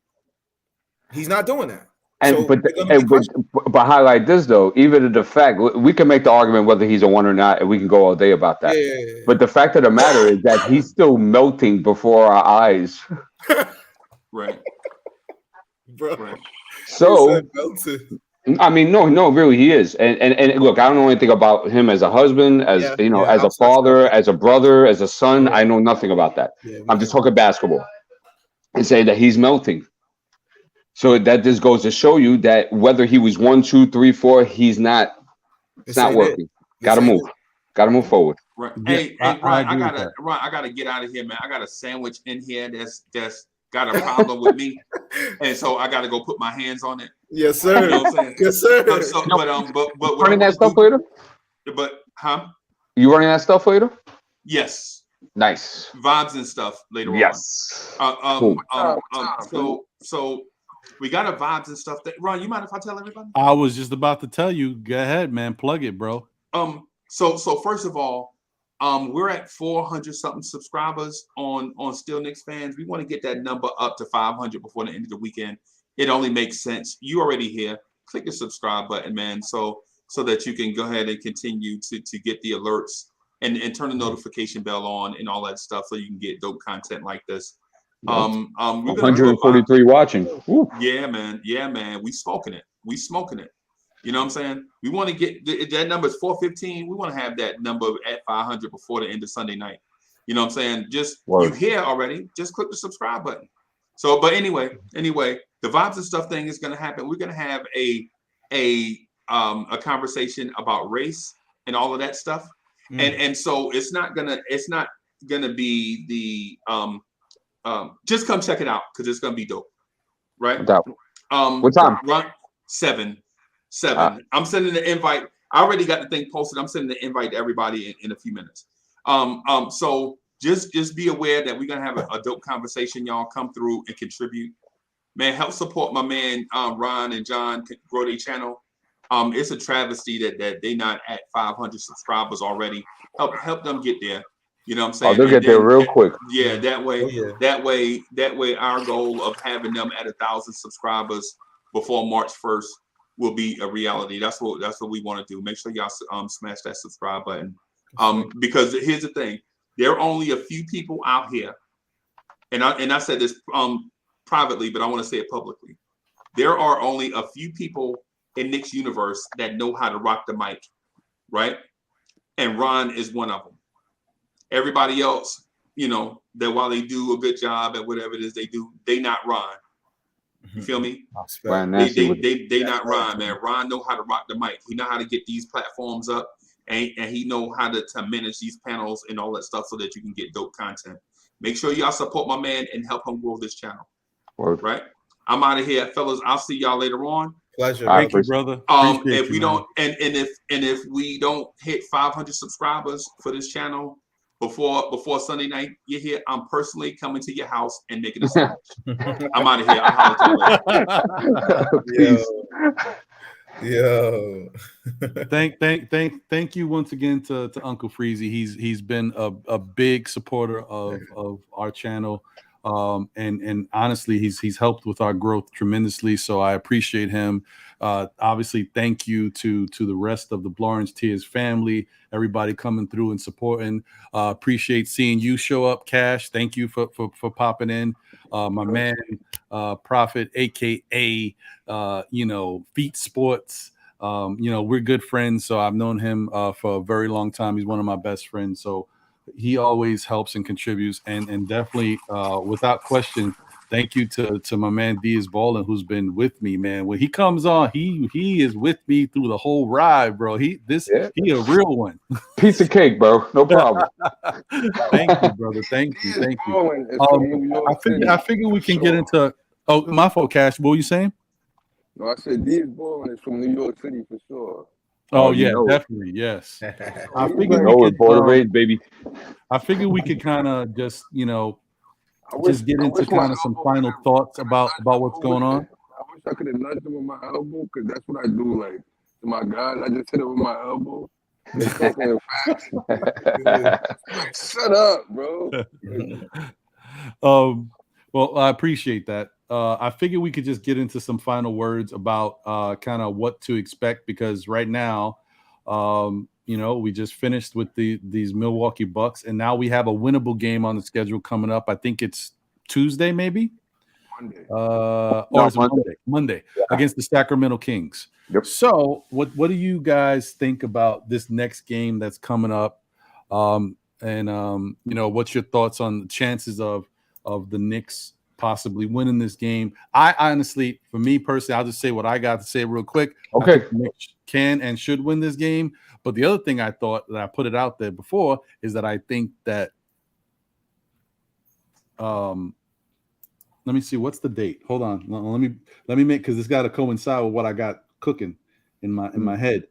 He's not doing that. And but highlight this though, even the fact we can make the argument whether he's a one or not, and we can go all day about that. Yeah. But the fact of the matter is that he's still melting before our eyes. Right. Bro. Right. So I mean, no, really, he is. And look, I don't know anything about him as a husband, as as a father, as a brother, as a son. I know nothing about that. I'm just talking basketball and say that he's melting. So that just goes to show you that whether he was 1, 2, 3, 4, he's not. It's not working. Got to move. Got to move forward. Right. Hey, Ron, I gotta get out of here, man. I got a sandwich in here that's got a problem with me, and so I got to go put my hands on it. Yes, sir. You know what I'm saying? Yes, sir. But running that stuff later. But You running that stuff later? Yes. Nice. Vibes and stuff later on. Yes. So we got a vibes and stuff. Ron, you mind if I tell everybody? I was just about to tell you. Go ahead, man. Plug it, bro. So first of all, we're at 400 something subscribers on Still Knicks Fans. We want to get that number up to 500 before the end of the weekend. It only makes sense. You already here. Click the subscribe button, man, so that you can go ahead and continue to get the alerts and turn the notification bell on and all that stuff, so you can get dope content like this. 143 watching. Woo. Yeah, man. We smoking it. You know what I'm saying? We want to get that number is 415. We want to have that number at 500 before the end of Sunday night. You know what I'm saying? Just you here already. Just click the subscribe button. So, but anyway, the vibes and stuff thing is going to happen. We're going to have a conversation about race and all of that stuff. And so it's not gonna be the just come check it out because it's gonna be dope, right? What time? 7. I'm sending the invite. I already got the thing posted. I'm sending the invite to everybody in a few minutes. So just be aware that we're gonna have a dope conversation. Y'all come through and contribute. Man, help support my man Ron and John grow their channel. It's a travesty that they not at 500 subscribers already. Help them get there. You know what I'm saying? They'll get there real quick. Yeah, that way our goal of having them at 1,000 subscribers before March 1st will be a reality. That's what we want to do. Make sure y'all smash that subscribe button. Because here's the thing, there are only a few people out here, and I said this privately, but I want to say it publicly. There are only a few people in Knicks universe that know how to rock the mic, right? And Ron is one of them. Everybody else, that while they do a good job at whatever it is they do, they not Ron. You feel me? They not Ron, man. Ron know how to rock the mic. He know how to get these platforms up, and he know how to manage these panels and all that stuff so that you can get dope content. Make sure y'all support my man and help him grow this channel. Word. Right? I'm out of here, fellas. I'll see y'all later on. Pleasure. Thank you, brother. If we don't, and if we don't hit 500 subscribers for this channel before Sunday night, you're here. I'm personally coming to your house and making a sandwich. I'm out of here. I'll holler at you later. Yo. Thank you once again to Uncle Freezy. He's been a big supporter of our channel. And honestly, he's helped with our growth tremendously. So I appreciate him. Obviously, thank you to the rest of the Blorange Tears family, everybody coming through and supporting. Appreciate seeing you show up, Cash. Thank you for popping in. My man, Prophet, aka Feet Sports. We're good friends, so I've known him for a very long time. He's one of my best friends. So he always helps and contributes, and definitely, without question, thank you to my man BBall, who's been with me, man. When he comes on, he is with me through the whole ride, bro. He a real one. Piece of cake, bro. No problem. Thank you, brother. Thank you. I figure we can get into. Oh, my fault, Cash. What were you saying? No, I said BBall is from New York City for sure. Oh yeah, definitely, yes. I figured baby. I figured we could kind of just just get into kind of some final thoughts about what's going on. I wish I could have nudged him with my elbow, because that's what I do. Like to my guys, I just hit him with my elbow. Shut up, bro. Well, I appreciate that. I figured we could just get into some final words about kind of what to expect, because right now, we just finished with these Milwaukee Bucks, and now we have a winnable game on the schedule coming up. I think it's Tuesday, maybe. Monday against the Sacramento Kings. Yep. So what do you guys think about this next game that's coming up? What's your thoughts on the chances of the Knicks possibly winning this game? I honestly, for me personally, I'll just say what I got to say real quick. Okay. I think the Knicks can and should win this game. But the other thing I thought, that I put it out there before, is that I think that let me see, what's the date? Hold on. Let me make, because it's got to coincide with what I got cooking in my head.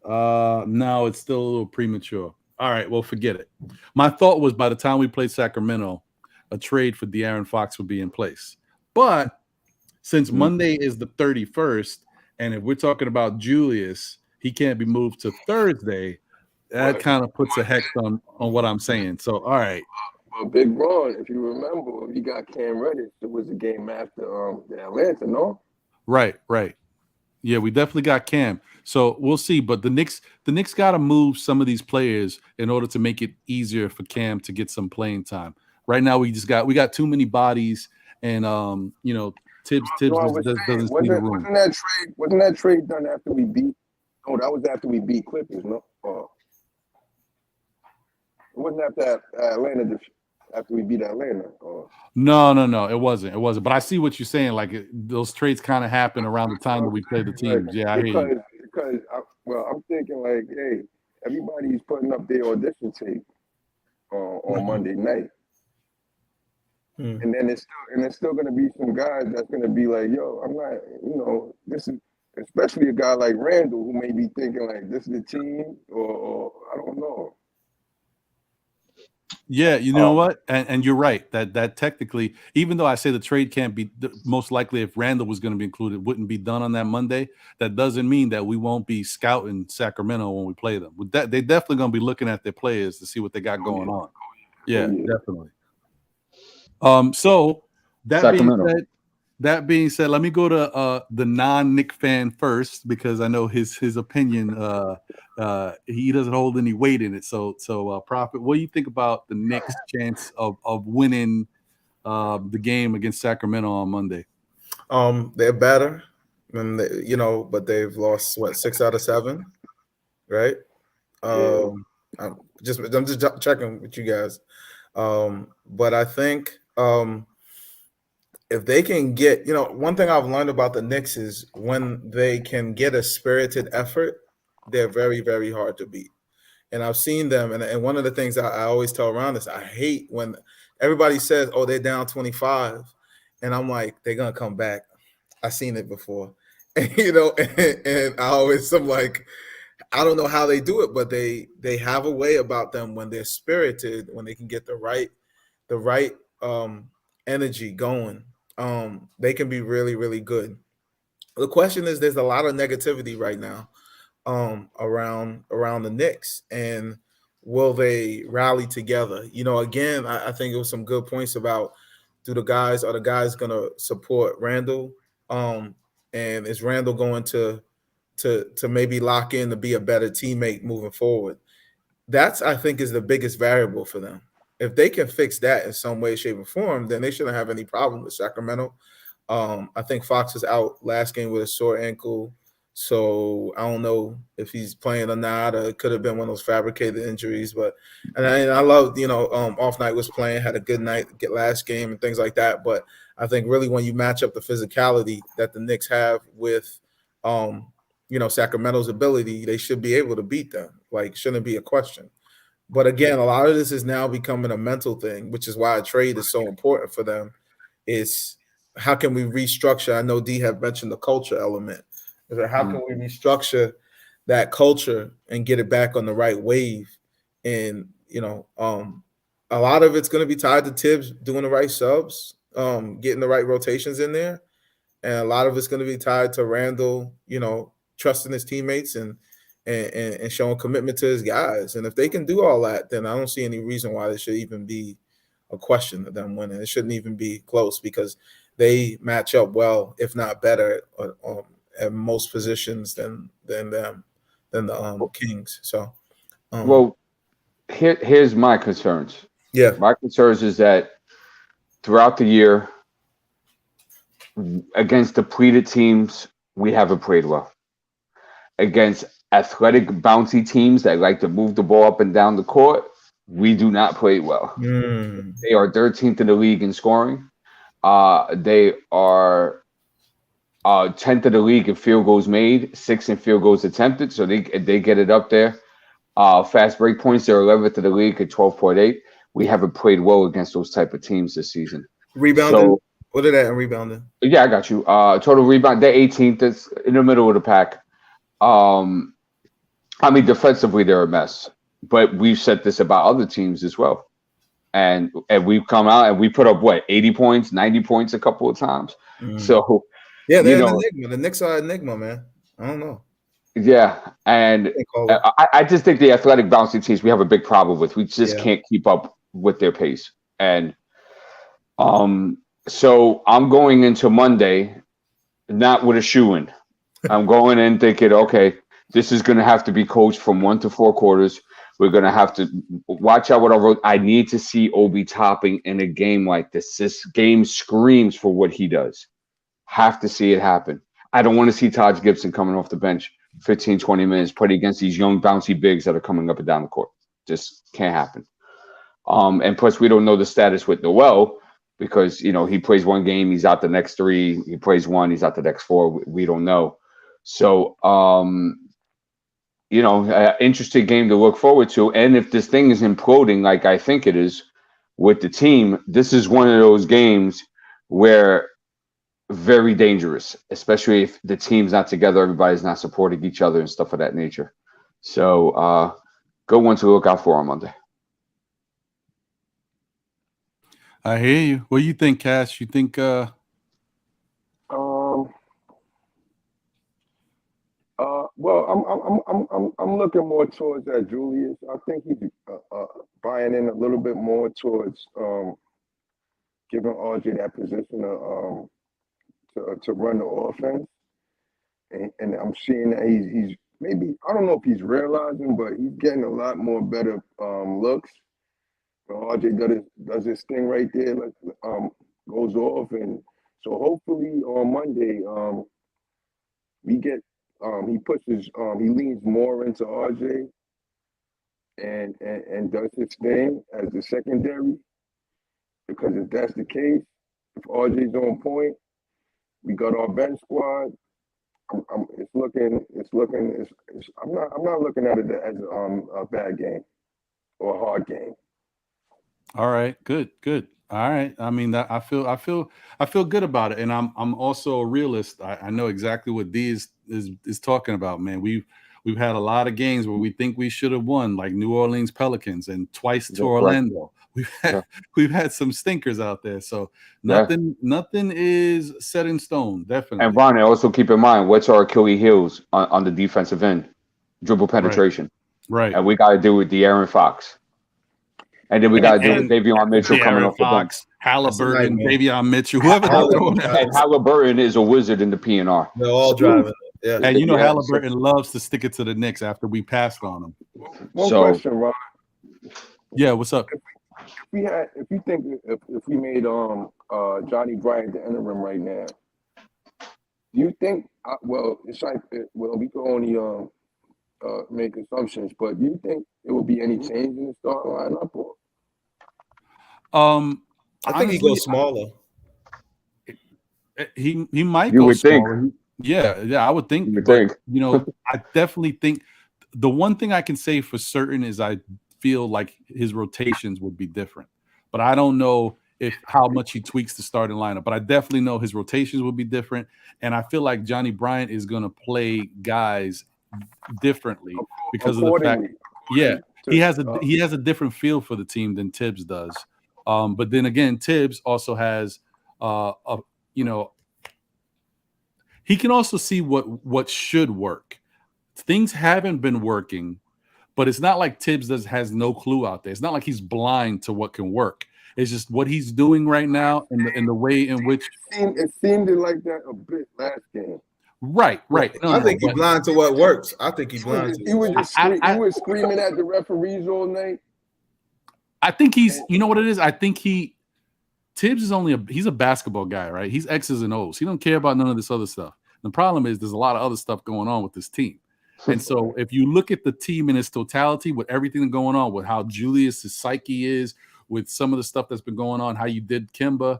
No, it's still a little premature. All right, well, forget it. My thought was by the time we played Sacramento, a trade for De'Aaron Fox would be in place. But since Monday is the 31st, and if we're talking about Julius, he can't be moved to Thursday, that kind of puts a hex on what I'm saying. So, all right. Well, Big Ron, if you remember, you got Cam Reddish. It was a game after the Atlanta, no? Right. Yeah, we definitely got Cam. So we'll see. But the Knicks got to move some of these players in order to make it easier for Cam to get some playing time. Right now, we got too many bodies, and Tibbs doesn't see the room. Wasn't that trade done after we beat? Oh, that was after we beat Clippers, no? It wasn't after Atlanta. After we beat Atlanta. No, it wasn't. But I see what you're saying. Like those trades kind of happen around the time that we play the teams. Yeah, I hear you. Because I'm thinking like, hey, everybody's putting up their audition tape on Monday night, and then it's still going to be some guys that's going to be like, yo, I'm not, this is especially a guy like Randle who may be thinking like, this is the team, or I don't know. Yeah, you know what? And you're right that technically, even though I say the trade can't be most likely, if Randle was going to be included, wouldn't be done on that Monday, that doesn't mean that we won't be scouting Sacramento when we play them. They definitely going to be looking at their players to see what they got going on. Yeah, definitely. So that being said, let me go to the non-Knick fan first, because I know his opinion. He doesn't hold any weight in it. So Prophet, what do you think about the Knicks' chance of winning the game against Sacramento on Monday? They're better, but they've lost 6 out of 7, right? I'm just checking with you guys. But I think if they can get, one thing I've learned about the Knicks is when they can get a spirited effort, they're very, very hard to beat. And I've seen them. And one of the things I always tell Ron is I hate when everybody says, oh, they're down 25. And I'm like, they're going to come back. I've seen it before. And I'm like, I don't know how they do it, but they have a way about them when they're spirited, when they can get the right energy going. They can be really, really good. The question is, there's a lot of negativity right now around the Knicks, and will they rally together? Again, I think it was some good points about are the guys going to support Randle, and is Randle going to maybe lock in to be a better teammate moving forward? That's, I think, is the biggest variable for them. If they can fix that in some way, shape, or form, then they shouldn't have any problem with Sacramento. I think Fox was out last game with a sore ankle, so I don't know if he's playing or not, or it could have been one of those fabricated injuries. But I love, Off Night was playing, had a good night, last game and things like that. But I think really when you match up the physicality that the Knicks have with, Sacramento's ability, they should be able to beat them. Like, shouldn't be a question. But again, a lot of this is now becoming a mental thing, which is why a trade is so important for them. Is how can we restructure? I know D have mentioned the culture element. How can we restructure that culture and get it back on the right wave? And a lot of it's going to be tied to Tibbs doing the right subs, getting the right rotations in there, and a lot of it's going to be tied to Randle, trusting his teammates and showing commitment to his guys. And if they can do all that, then I don't see any reason why there should even be a question of them winning. It shouldn't even be close, because they match up well, if not better, at most positions than the Kings. So, well, here's my concerns. Yeah, my concerns is that throughout the year, against depleted teams, we haven't played well. Against athletic, bouncy teams that like to move the ball up and down the court, we do not play well. They are 13th in the league in scoring. They are 10th in the league in field goals made, 6th in field goals attempted, so they get it up there. Fast break points, they're 11th in the league at 12.8. We haven't played well against those type of teams this season. Rebounding? So, what are they in rebounding? Yeah, I got you. Total rebound, they're 18th. That's in the middle of the pack. I mean, defensively, they're a mess. But we've said this about other teams as well. And we've come out and we put up, 80 points, 90 points a couple of times. So, yeah, they're an enigma. The Knicks are an enigma, man. I don't know. Yeah, and I just think the athletic bouncy teams we have a big problem with. We just can't keep up with their pace. And so I'm going into Monday not with a shoe-in. I'm going in thinking, okay, this is going to have to be coached from 1 to 4 quarters. We're going to have to watch out what I wrote. I need to see Obi Toppin in a game like this. This game screams for what he does. Have to see it happen. I don't want to see Taj Gibson coming off the bench 15, 20 minutes playing against these young bouncy bigs that are coming up and down the court. Just can't happen. And plus, we don't know the status with Noel because, he plays one game, he's out the next 3. He plays 1, he's out the next 4. We don't know. So, interesting game to look forward to. And if this thing is imploding like I think it is with the team, this is one of those games where very dangerous, especially if the team's not together, everybody's not supporting each other and stuff of that nature. So good one to look out for on Monday. I hear you. What do you think, Cash? You think well, I'm looking more towards that Julius. I think he's buying in a little bit more towards giving RJ that position to run the offense, and I'm seeing that he's maybe, I don't know if he's realizing, but he's getting a lot more better looks. RJ does his thing right there, goes off, and so hopefully on Monday we get he pushes he leans more into RJ and does his thing as the secondary, because if that's the case, if RJ's on point, we got our bench squad. I'm not looking at it as a bad game or a hard game. All right, good. All right. I mean, that I feel good about it, and I'm also a realist. I know exactly what D is talking about, man. We've had a lot of games where we think we should have won, like New Orleans Pelicans and twice to Orlando. We've had some stinkers out there, so nothing is set in stone. Definitely. And Ron, also keep in mind what's our Achilles heels on the defensive end: dribble penetration. Right. And we got to do with De'Aaron Fox. And then we got to do with Davion Mitchell coming off the bench. Halliburton, Davion Mitchell, whoever. And Halliburton is a wizard in the PNR. They're all driving. Yeah. And Halliburton loves to stick it to the Knicks after we passed on him. One question, Ron. Yeah, what's up? If we made Johnny Bryant the interim right now, do you think? It's like we can only make assumptions, but do you think it would be any change in the starting lineup? Or? I think he goes smaller. He might you go would smaller. Think. Yeah, I would think. I definitely think the one thing I can say for certain is I feel like his rotations would be different, but I don't know how much he tweaks the starting lineup. But I definitely know his rotations would be different, and I feel like Johnny Bryant is going to play guys differently because of the fact, he has a different feel for the team than Tibbs does. But then again, Tibbs also has he can also see what should work. Things haven't been working, but it's not like Tibbs has no clue out there. It's not like he's blind to what can work. It's just what he's doing right now and the way in which it seemed like that a bit last game. Right. I think he's blind to what works. I think he's blind. He was screaming at the referees all night. I think he's, you know what it is? I think Tibbs is he's a basketball guy, right? He's X's and O's. He don't care about none of this other stuff. The problem is there's a lot of other stuff going on with this team. And so if you look at the team in its totality with everything going on, with how Julius's psyche is, with some of the stuff that's been going on, how you did Kemba,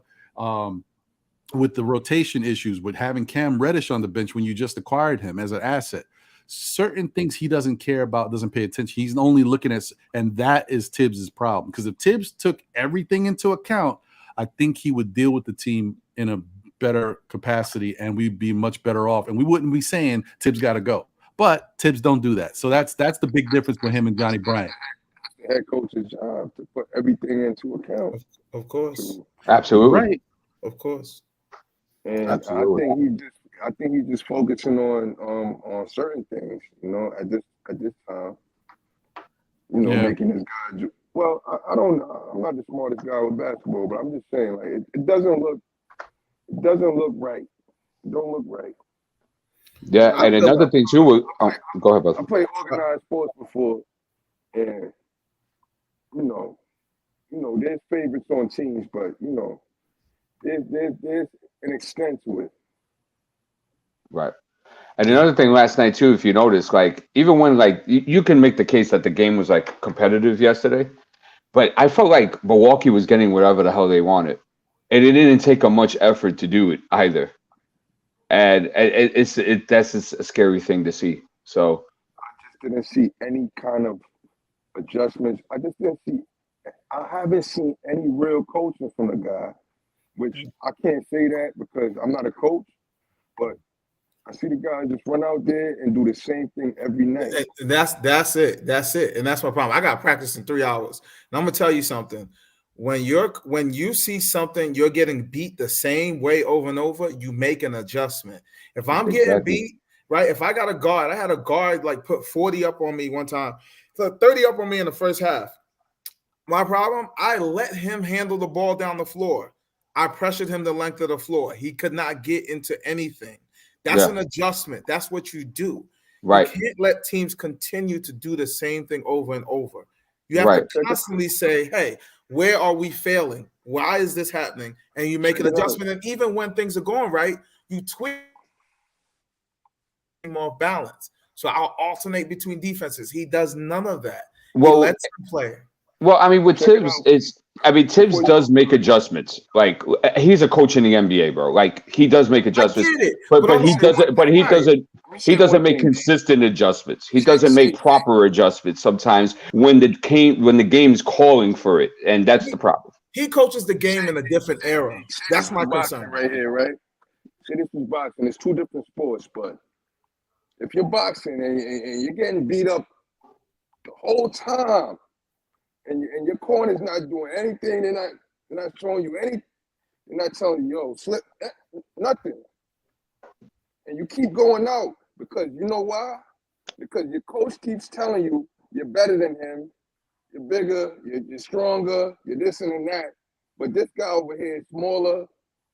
with the rotation issues, with having Cam Reddish on the bench when you just acquired him as an asset, certain things he doesn't care about, doesn't pay attention. He's only looking at, and that is Tibbs's problem. Because if Tibbs took everything into account, I think he would deal with the team in a better capacity, and we'd be much better off. And we wouldn't be saying Tibbs got to go. But Tibbs don't do that. So that's the big difference with him and Johnny Bryant. The head coach's job to put everything into account. Of course. Absolutely. Right. Of course. And Absolutely. I think he's just focusing on certain things, at this time. Making his guy. Well, I don't know. I'm not the smartest guy with basketball, but I'm just saying, like, it doesn't look right. It don't look right. Yeah, and another thing too. Go ahead, brother. I played organized sports before, and there's favorites on teams, but there's an extent to it. Right. And another thing last night too, if you notice, like even when like you can make the case that the game was like competitive yesterday, but I felt like Milwaukee was getting whatever the hell they wanted, and it didn't take much effort to do it either. And that's a scary thing to see. So I just didn't see any kind of adjustments. I haven't seen any real coaching from the guy, which I can't say that because I'm not a coach, but I see the guy just run out there and do the same thing every night. That's it. And that's my problem. I got practice in 3 hours. And I'm gonna tell you something. When you see something, you're getting beat the same way over and over, you make an adjustment. If I'm getting beat, right? If I got a guard, I had a guard like put 40 up on me one time, so 30 up on me in the first half. My problem, I let him handle the ball down the floor. I pressured him the length of the floor. He could not get into anything. That's an adjustment. That's what you do. Right. You can't let teams continue to do the same thing over and over. You have to constantly say, hey, where are we failing? Why is this happening? And you make an adjustment. And even when things are going right, you tweak off balance. So I'll alternate between defenses. He does none of that. He lets him play. Well, I mean, with Tibbs, Tibbs does make adjustments. Like he's a coach in the NBA, bro. Like he does make adjustments, but he doesn't make consistent adjustments. He doesn't make proper adjustments sometimes when the game's calling for it, and that's the problem. He coaches the game in a different era. That's my concern right here, right? See, this is boxing. It's two different sports, but if you're boxing and you're getting beat up the whole time, and your corner's not doing anything, they're not showing you anything, they're not telling you, yo, slip, nothing. And you keep going out because you know why? Because your coach keeps telling you you're better than him, you're bigger, you're stronger, you're this and that. But this guy over here is smaller,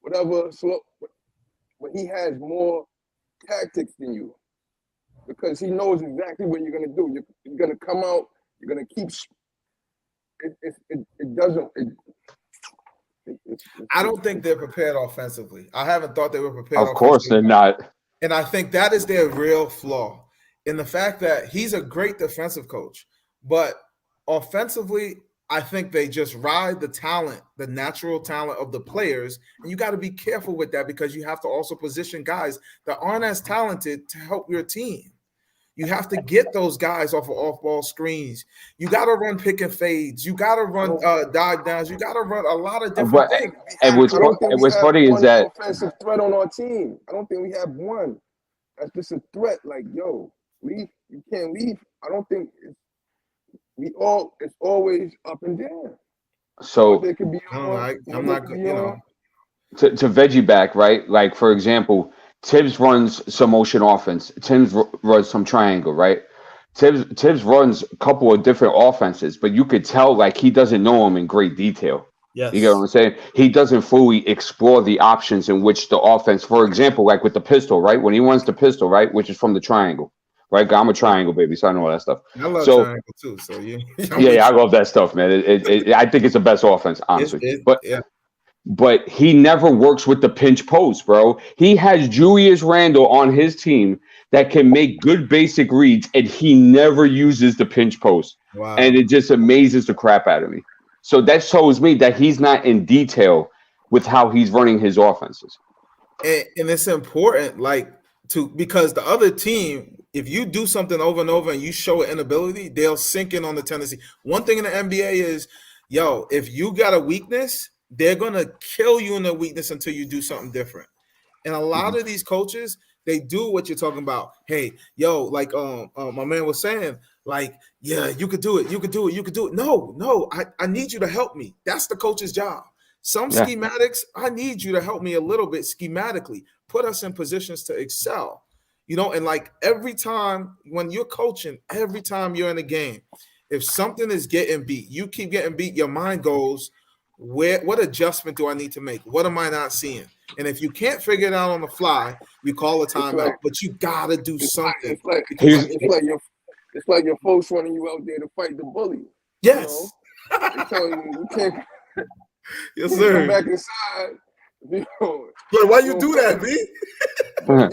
whatever, slow, but he has more tactics than you because he knows exactly what you're going to do. You're going to come out, you're going to keep. It doesn't. I don't think they're prepared offensively. I haven't thought they were prepared. Of course they're not. And I think that is their real flaw in the fact that he's a great defensive coach, but offensively, I think they just ride the talent, the natural talent of the players. And you got to be careful with that because you have to also position guys that aren't as talented to help your team. You have to get those guys off of off-ball screens. You got to run pick and fades. You got to run dive downs. You got to run a lot of different things. And what's funny is that offensive threat on our team. I don't think we have one. That's just a threat. Like, yo, leave. You can't leave. I don't think it's always up and down. So there could be I'm not good. To veggie back, right? Like for example. Tibbs runs some motion offense. Tibbs runs some triangle, right? Tibbs runs a couple of different offenses, but you could tell like he doesn't know them in great detail. Yes. You get what I'm saying? He doesn't fully explore the options in which the offense, for example, like with the pistol, right? When he wants the pistol, right, which is from the triangle, right? I'm a triangle baby, so I know all that stuff. I love triangle too. So yeah, I love that stuff, man. I think it's the best offense, honestly. But he never works with the pinch post, bro. He has Julius Randle on his team that can make good basic reads, and he never uses the pinch post. Wow. And it just amazes the crap out of me. So that shows me that he's not in detail with how he's running his offenses. And it's important, because the other team, if you do something over and over and you show an inability, they'll sink in on the tendency. One thing in the NBA is, if you got a weakness, they're going to kill you in the weakness until you do something different. And a lot of these coaches, they do what you're talking about. Hey, my man was saying, you could do it. You could do it. You could do it. No, I need you to help me. That's the coach's job. Some schematics, I need you to help me a little bit schematically. Put us in positions to excel. And every time when you're coaching, every time you're in a game, if something is getting beat, you keep getting beat, your mind goes, what adjustment do I need to make? What am I not seeing? And if you can't figure it out on the fly, you call a timeout. But you gotta do something. It's like your folks running you out there to fight the bully. Yes. They tell you can't. Yes, sir. Come back inside. But why you do that, B? Look.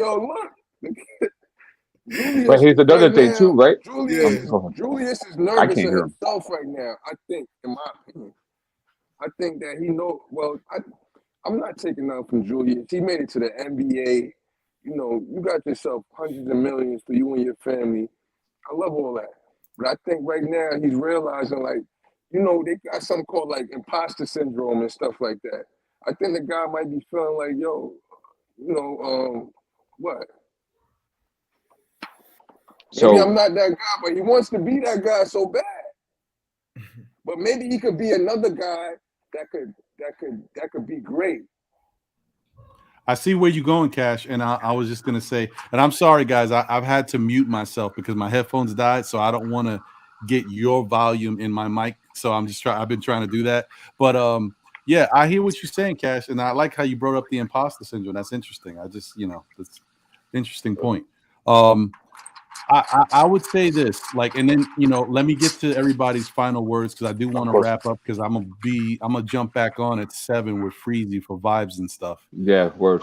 But here's another thing too, right? Julius is nervous of himself right now. I think, in my opinion, that he knows. Well, I'm not taking out from Julius. He made it to the NBA. You got yourself hundreds of millions for you and your family. I love all that, but I think right now he's realizing, they got something called imposter syndrome and stuff like that. I think the guy might be feeling what? Maybe I'm not that guy, but he wants to be that guy so bad. But maybe he could be another guy that could be great. I see where you're going, Cash, and I was just gonna say, and I'm sorry, guys, I've had to mute myself because my headphones died, so I don't want to get your volume in my mic. So I've been trying to do that, but yeah, I hear what you're saying, Cash, and I like how you brought up the imposter syndrome. That's interesting. That's an interesting point. I would say this, and then let me get to everybody's final words because I do want to wrap up because I'm gonna jump back on at 7 with Freezy for vibes and stuff. Yeah, word.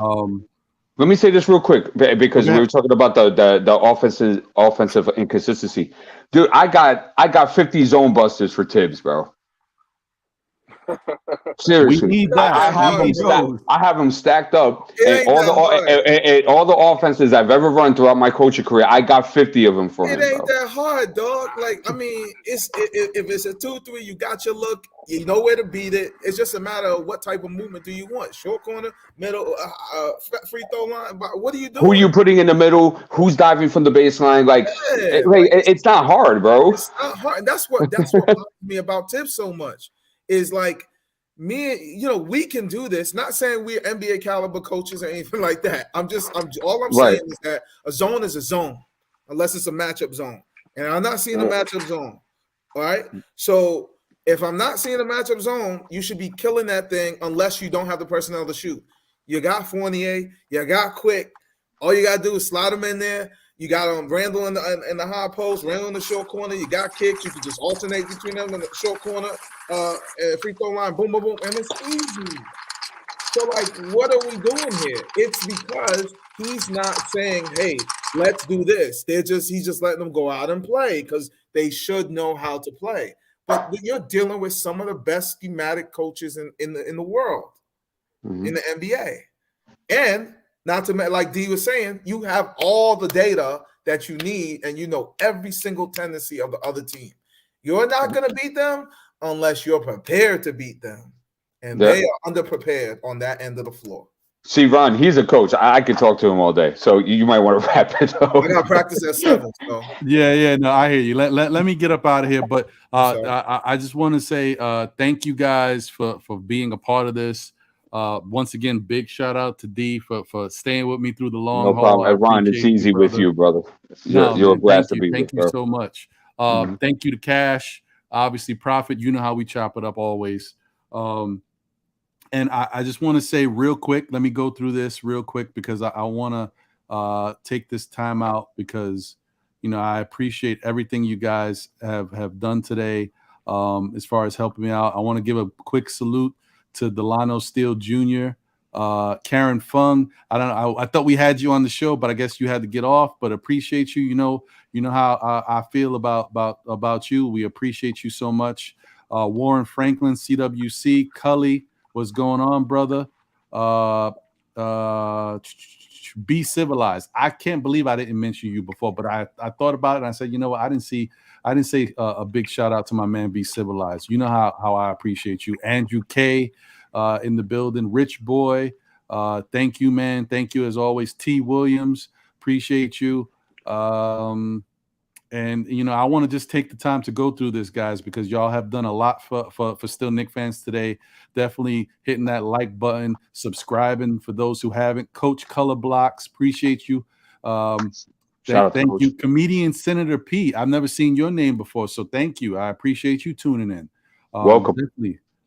Let me say this real quick because we were talking about the offensive inconsistency. Dude, I got 50 zone busters for Tibbs, bro. Seriously, we need that. I have them stacked up, and all the offenses I've ever run throughout my coaching career, I got 50 of them for him. It ain't that hard, dog. If it's a 2-3, you got your look. You know where to beat it. It's just a matter of what type of movement do you want? Short corner, middle, free throw line. What are you doing? Who are you putting in the middle? Who's diving from the baseline? It's not hard, bro. It's not hard. And that's what bothers me about Tibbs so much. Is we can do this. Not saying we're NBA caliber coaches or anything like that. All I'm saying is that a zone is a zone, unless it's a matchup zone. And I'm not seeing a matchup zone. All right. So if I'm not seeing a matchup zone, you should be killing that thing unless you don't have the personnel to shoot. You got Fournier, you got Quick. All you gotta do is slide them in there. You got Randle in the high post, Randle in the short corner. You got kicks. You can just alternate between them in the short corner, and free throw line, boom, boom, boom, and it's easy. So, what are we doing here? It's because he's not saying, "Hey, let's do this." He's just letting them go out and play because they should know how to play. But you're dealing with some of the best schematic coaches in the world, in the NBA, and. Not to like D was saying, you have all the data that you need, and you know every single tendency of the other team. You're not going to beat them unless you're prepared to beat them, and they are underprepared on that end of the floor. See, Ron, he's a coach. I could talk to him all day, so you might want to wrap it up. I got to practice at 7. So. Yeah, no, I hear you. Let me get up out of here, but I just want to say thank you guys for being a part of this. Once again, big shout out to D for staying with me through the long haul. No problem, Ron. It's easy with you, brother. You're a blast to be with. Thank you so much. Thank you to Cash. Obviously, Prophet. You know how we chop it up always. And I just want to say real quick, let me go through this real quick because I want to take this time out because, you know, I appreciate everything you guys have done today as far as helping me out. I want to give a quick salute to Delano Steele Jr., Karen Fung. I thought we had you on the show, but I guess you had to get off. But appreciate you. You know how I feel about you. We appreciate you so much. Warren Franklin, CWC, Cully, what's going on, brother? Be civilized. I can't believe I didn't mention you before, but I thought about it and I said, you know what? I didn't say a big shout out to my man. Be civilized. You know how I appreciate you. Andrew K. In the building. Rich Boy, thank you, man. Thank you as always. T. Williams, appreciate you. And you know, I want to just take the time to go through this, guys, because y'all have done a lot for Still Knicks fans today. Definitely hitting that like button, subscribing for those who haven't. Coach Color Blocks, appreciate you. Thank you, comedian Senator P. I've never seen your name before, so thank you. I appreciate you tuning in. Welcome.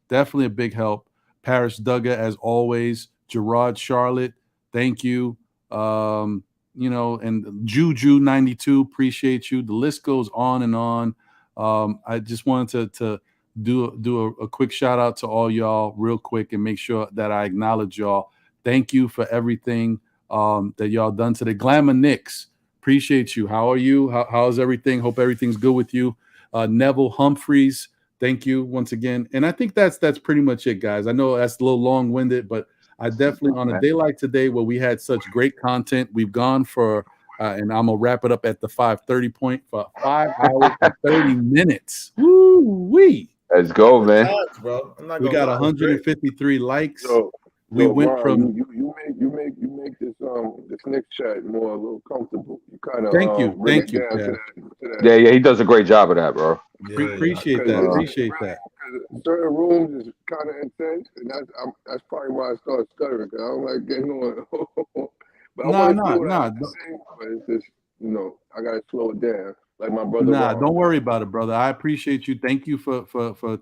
Definitely a big help. Paris Duggar, as always. Gerard Charlotte, thank you. You know, and Juju 92, appreciate you. The list goes on and on. I just wanted to do a quick shout out to all y'all real quick and make sure that I acknowledge y'all. Thank you for everything that y'all done today. Glamour Knicks, appreciate you. How are you? How's everything? Hope everything's good with you. Neville Humphreys, thank you once again. And I think that's pretty much it, guys. I know that's a little long-winded, but I definitely, on a day like today where we had such great content, we've gone for, and I'm going to wrap it up at the 5:30 point for 5 hours and 30 minutes. Woo-wee. Let's go, man. We got 153 likes. We went Ron, from. You make this Knicks chat a little comfortable. You kind of thank you. Yeah, he does a great job of that, bro. Appreciate that. Certain rooms is kind of intense, and that's probably why I started stuttering, because I don't like getting on. But I want to see what I have to say, but it's just, you know, I gotta slow it down. Like my brother. Don't worry about it, brother. I appreciate you. Thank you for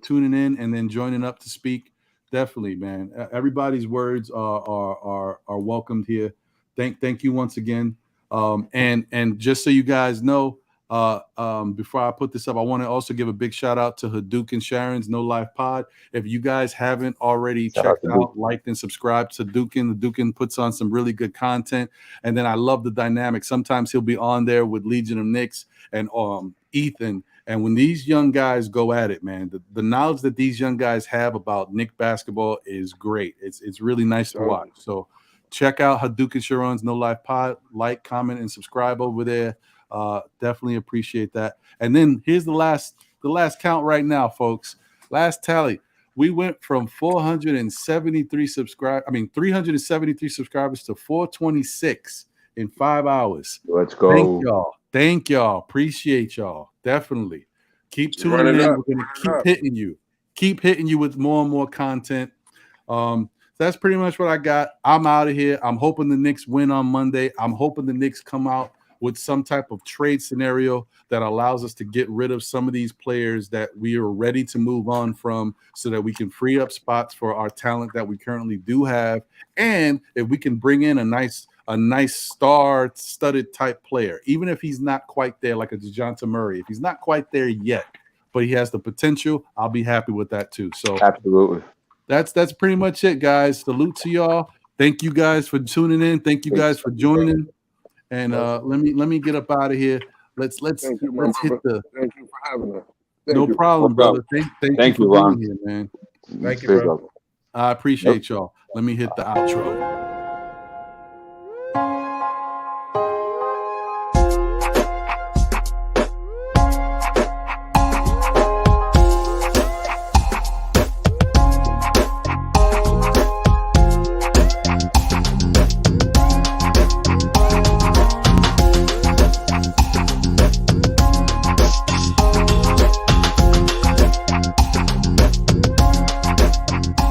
tuning in and then joining up to speak. Definitely, man. Everybody's words are welcomed here. Thank you once again. And just so you guys know, before I put this up, I want to also give a big shout out to Hadouken Sharon's No Life Pod. If you guys haven't already checked out, liked, and subscribed to Hadouken puts on some really good content. And then I love the dynamic. Sometimes he'll be on there with Legion of Knicks and Ethan. And when these young guys go at it, man, the knowledge that these young guys have about Knicks basketball is great. It's really nice to watch. So check out Hadouken Sharon's No Life Pod. Like, comment, and subscribe over there. Definitely appreciate that. And then here's the last count right now, folks. Last tally. We went from 373 subscribers to 426 in 5 hours. Let's go. Thank y'all. Appreciate y'all. Definitely. Keep tuning in. We're going to keep hitting you. Keep hitting you with more and more content. That's pretty much what I got. I'm out of here. I'm hoping the Knicks win on Monday. I'm hoping the Knicks come out with some type of trade scenario that allows us to get rid of some of these players that we are ready to move on from so that we can free up spots for our talent that we currently do have. And if we can bring in a nice star-studded type player, even if he's not quite there, like a DeJounte Murray, if he's not quite there yet, but he has the potential, I'll be happy with that too. So absolutely. That's pretty much it, guys. Salute to y'all. Thank you guys for tuning in. Thank you guys for joining. And let me get up out of here. Let's hit the. Thank you for having us. No problem, brother. Thank you for Ron. being here, man. Thank you, bro. I appreciate y'all. Let me hit the outro.